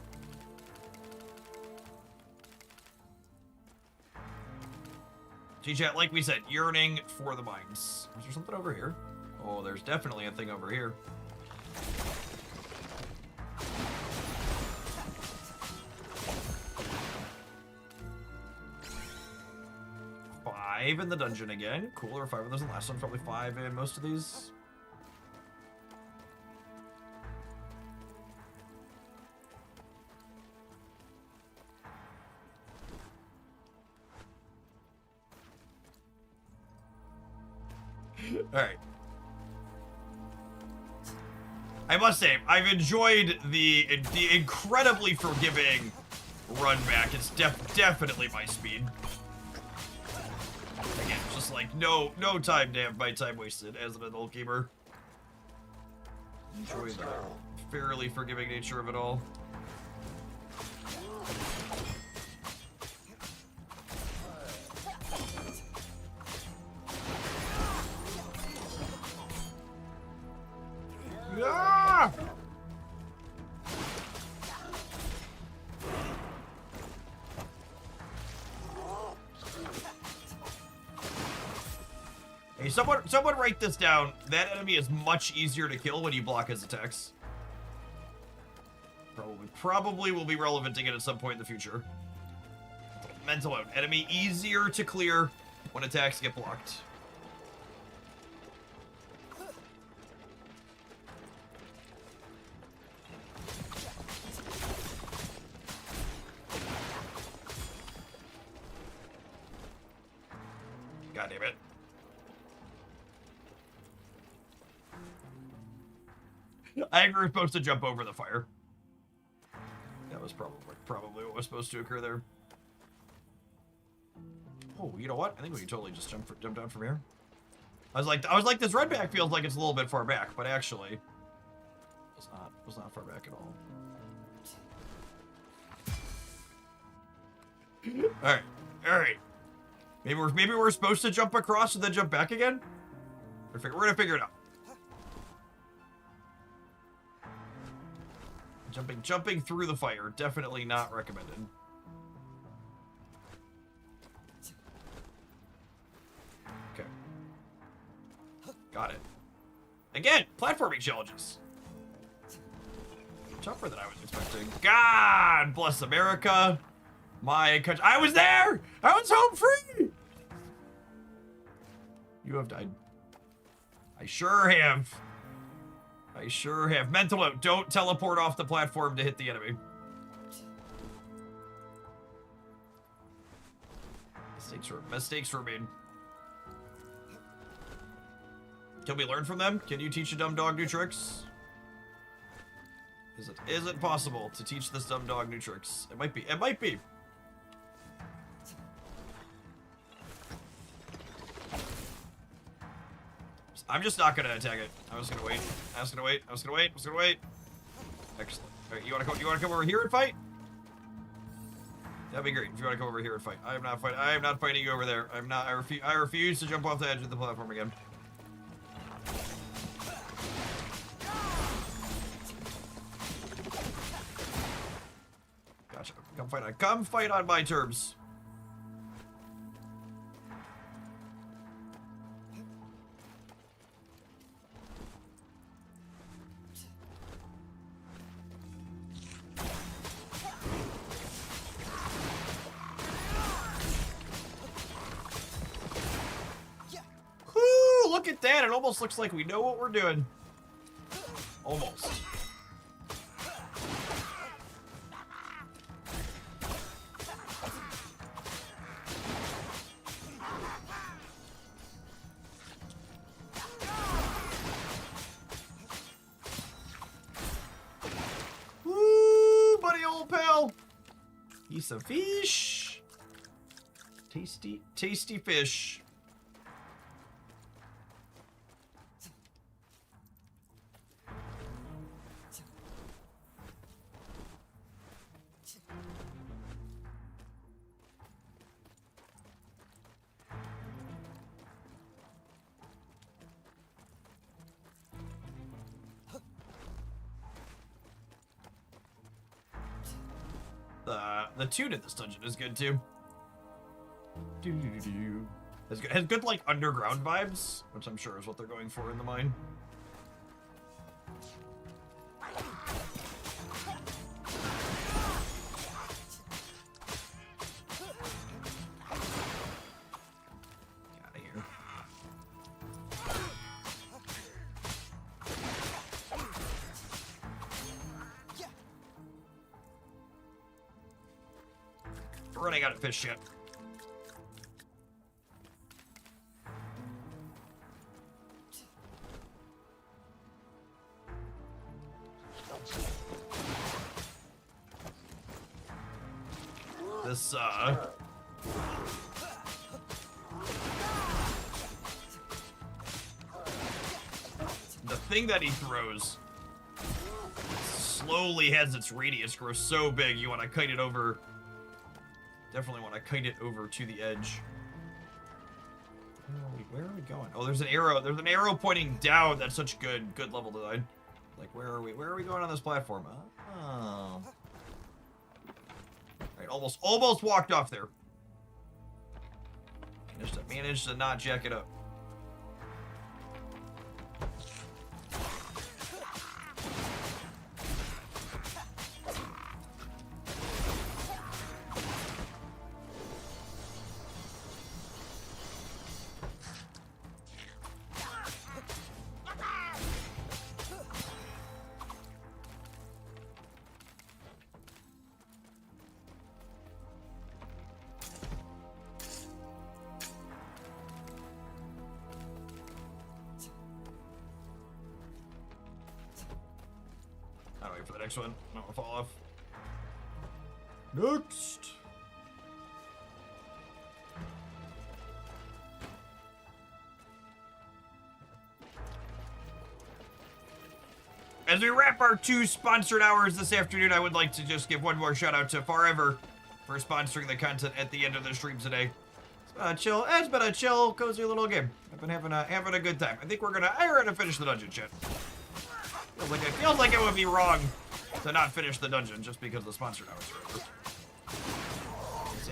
G-Chat, like we said, yearning for the mines. Is there something over here? Oh, there's definitely a thing over here. Five in the dungeon again. Cool, or 5 in this and last one. Probably 5 in most of these. Alright. I must say, I've enjoyed the incredibly forgiving run back. It's definitely my speed. Again, just like no time to have my time wasted as an adult gamer. Enjoy the fairly forgiving nature of it all. Yeah! Hey, someone write this down. That enemy is much easier to kill when you block his attacks. Probably will be relevant again at some point in the future. Mental out. Enemy easier to clear when attacks get blocked. God damn it. I agree we're supposed to jump over the fire. That was probably what was supposed to occur there. Oh, you know what? I think we can totally just jump down from here. I was like, this red back feels like it's a little bit far back, but actually, it was not far back at all. All right. Maybe we're supposed to jump across and then jump back again. We're gonna figure it out. Jumping through the fire, definitely not recommended. Okay. Got it. Again, platforming challenges. Tougher than I was expecting. God bless America. My country. I was there! I was home free! You have died. I sure have. I sure have. Mental note, don't teleport off the platform to hit the enemy. Mistakes were made. Can we learn from them? Can you teach a dumb dog new tricks? Is it possible to teach this dumb dog new tricks? It might be. It might be. I'm just not gonna attack it. I was gonna wait. Excellent. Alright, you wanna come over here and fight? That'd be great if you wanna come over here and fight. I am not fighting you over there. I refuse to jump off the edge of the platform again. Gotcha. Come fight on my terms. Look at that! It almost looks like we know what we're doing. Almost. Piece of fish. Tasty, tasty fish. The tune in this dungeon is good too. Has good like underground vibes, which I'm sure is what they're going for in the mine. Get out of here. We're running out of fish yet. This, the thing that he throws slowly has its radius grow so big, you want to kite it over. Definitely want to kite it over to the edge. Where are we going? Oh, there's an arrow. There's an arrow pointing down. That's such good level design. Like, where are we? Where are we going on this platform? Oh. Right, almost walked off there. Managed to not jack it up. For the next one. I don't want to fall off. Next. As we wrap our 2 sponsored hours this afternoon, I would like to just give one more shout out to Farever for sponsoring the content at the end of the stream today. It's been a chill, cozy little game. I've been having a good time. I think we're gonna finish the dungeon, chat. Feels like it would be wrong to not finish the dungeon just because the sponsored hours are over.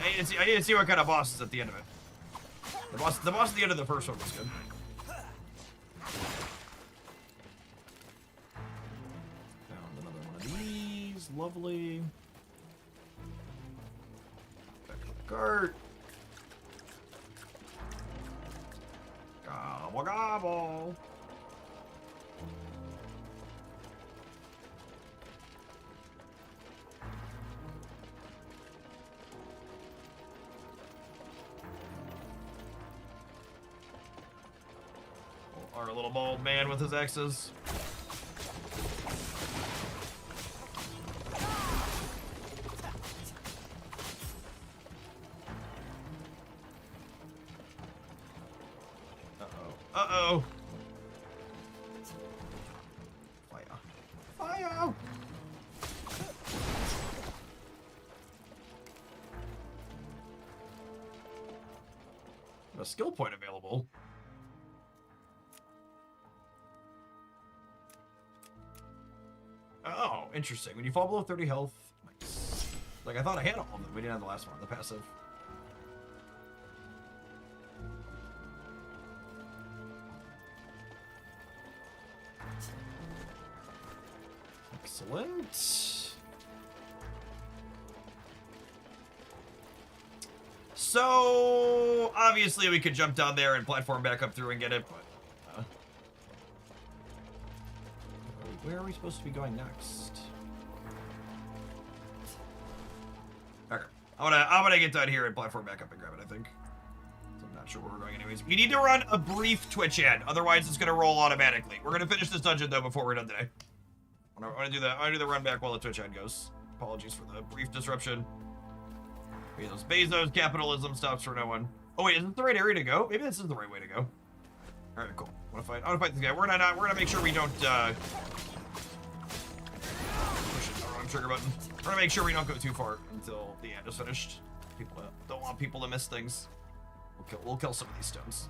I need to see what kind of boss is at the end of it. The boss at the end of the first one was good. Found another one of these. Lovely. Back to the cart. Gobble gobble. Our little bald man with his X's. Uh-oh. Uh-oh. Fire. Fire! A skill point available. Oh, interesting. When you fall below 30 health, nice. Like, I thought I had all of them. We didn't have the last one, the passive. Excellent. So, obviously we could jump down there and platform back up through and get it, but... where are we supposed to be going next? Okay. I'm gonna get down here and platform back up and grab it, I think. So I'm not sure where we're going anyways. We need to run a brief Twitch ad, otherwise it's gonna roll automatically. We're gonna finish this dungeon though before we're done today. I wanna do the run back while the Twitch ad goes. Apologies for the brief disruption. Bezos, capitalism stops for no one. Oh wait, is this the right area to go? Maybe this is the right way to go. All right, cool. I want to fight this guy. We're gonna make sure we don't push the wrong trigger button. We're gonna make sure we don't go too far until the end is finished. People don't want people to miss things. We'll kill some of these stones.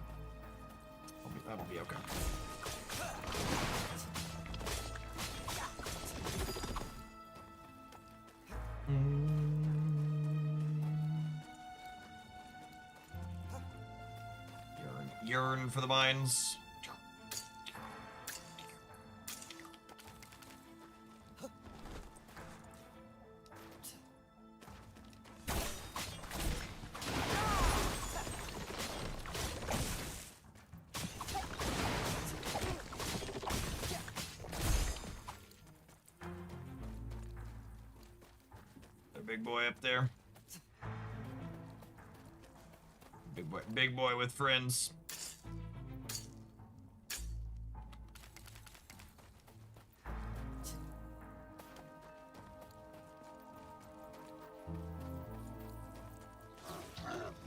That'll be okay. Yearn for the mines. The big boy up there. Big boy with friends.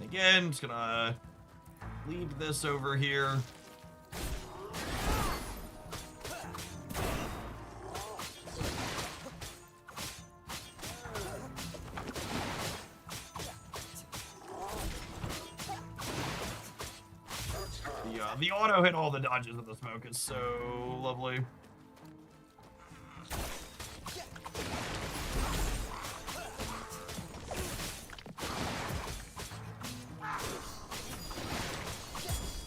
Again, just gonna leave this over here. The auto hit all the dodges of the smoke is so lovely.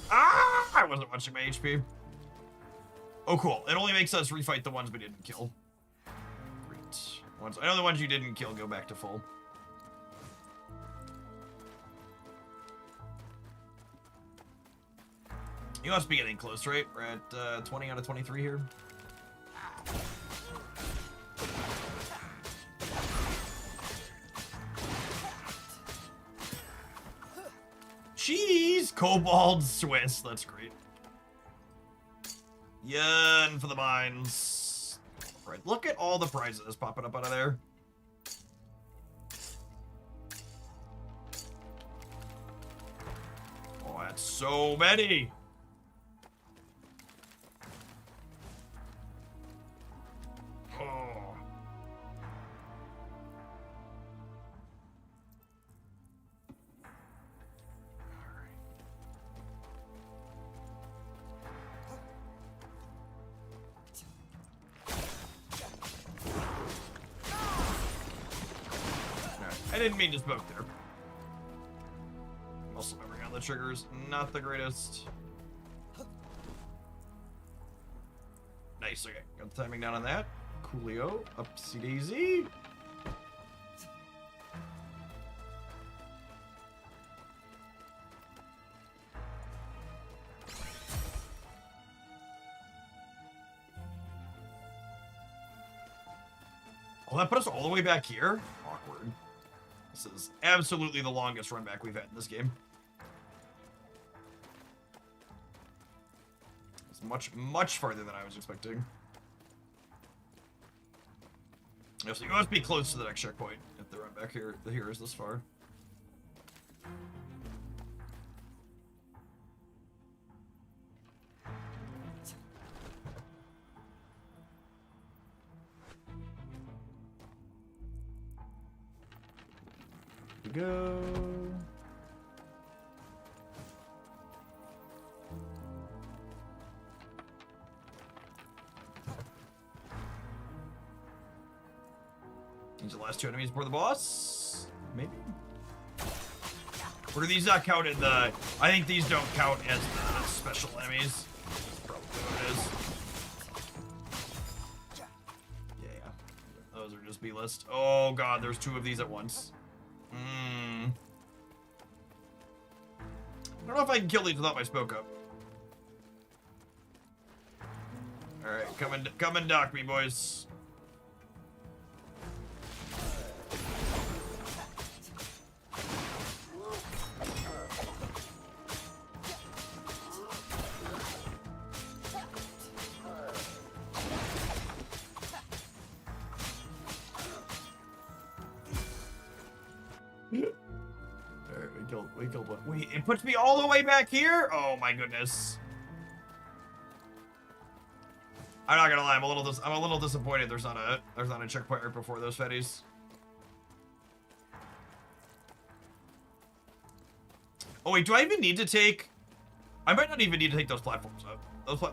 I wasn't watching my HP. Oh, cool. It only makes us refight the ones we didn't kill. Great. I know the ones you didn't kill go back to full. You must be getting close, right? We're at 20 out of 23 here. Cheese! Cobalt Swiss. That's great. Yen for the mines. Right, look at all the prizes popping up out of there. Oh, that's so many. I didn't mean to smoke there. Muscle memory on the triggers, not the greatest. Nice, okay. Got the timing down on that. Coolio, upsy daisy. Oh, that put us all the way back here? Awkward. This is absolutely the longest run back we've had in this game. It's much, much farther than I was expecting. So you must be close to the next checkpoint if the run back here is this far. Go. These are the last two enemies before the boss? Maybe? Or do these not count in the... I think these don't count as the special enemies. That's probably what it is. Yeah. Those are just B-list. Oh god, there's two of these at once. I don't know if I can kill these without my smoke up. Alright, come and dock me, boys. We killed one. Wait, it puts me all the way back here? Oh my goodness. I'm not gonna lie, I'm a little disappointed there's not a checkpoint right before those fetties. Oh wait, do I even need to take... I might not even need to take those platforms up.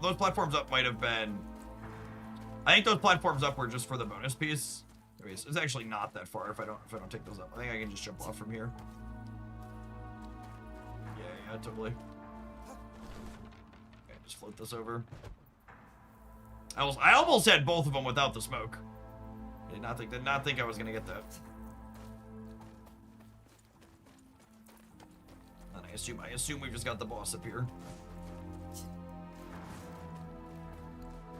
Those platforms up might have been... I think those platforms up were just for the bonus piece. Anyways, it's actually not that far if I don't take those up. I think I can just jump off from here. Yeah, totally. Okay, just float this over. I almost had both of them without the smoke. Did not think I was gonna get that. And I assume we've just got the boss up here.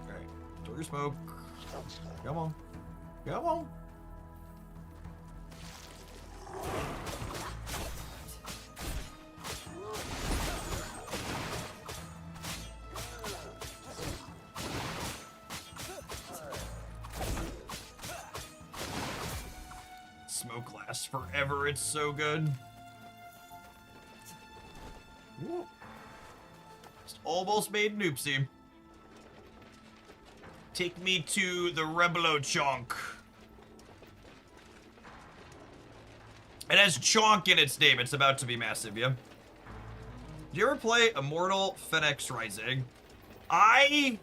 Alright, door smoke. Come on. Come on. Smoke lasts forever, it's so good. Woo. Just almost made an oopsie. Take me to the Rebelo chunk. It has chonk in its name. It's about to be massive, yeah? Did you ever play Immortal Phoenix Rising? I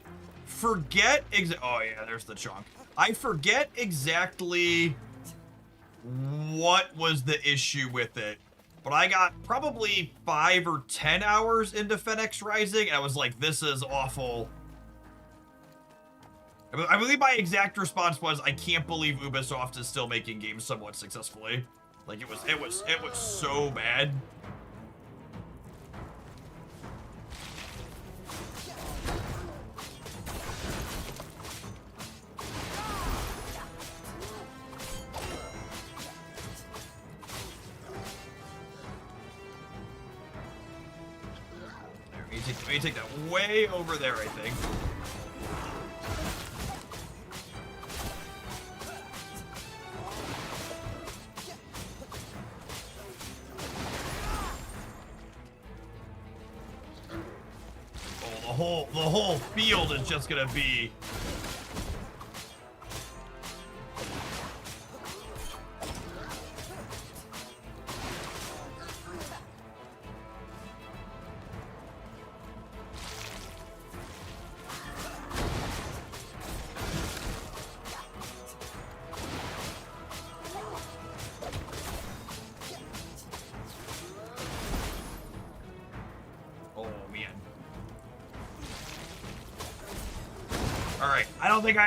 forget oh yeah, there's the chonk. I forget exactly what was the issue with it, but I got probably 5 or 10 hours into Phoenix Rising, and I was like, this is awful. I believe my exact response was, I can't believe Ubisoft is still making games somewhat successfully. Like, it was so bad. Let me take that way over there, I think. Oh, the whole field is just gonna be...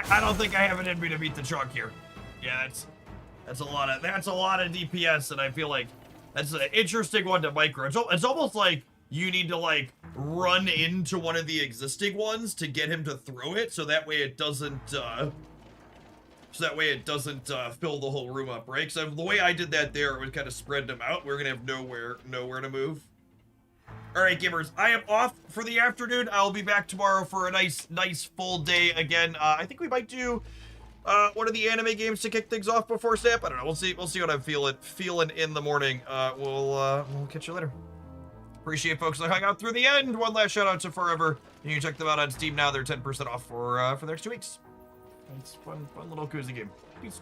I don't think I have it in me to beat the chunk here. Yeah, that's a lot of DPS, and I feel like that's an interesting one to micro. It's almost like you need to like run into one of the existing ones to get him to throw it, so that way it doesn't fill the whole room up, right? So the way I did that there, it would kind of spread them out. We're gonna have nowhere to move. All right, gamers, I am off for the afternoon. I'll be back tomorrow for a nice full day again. I think we might do one of the anime games to kick things off before Snap. I don't know. We'll see what I'm feeling in the morning. We'll catch you later. Appreciate folks that hung out through the end. One last shout out to Farever. You can check them out on Steam now. They're 10% off for the next 2 weeks. It's fun little cozy game. Peace.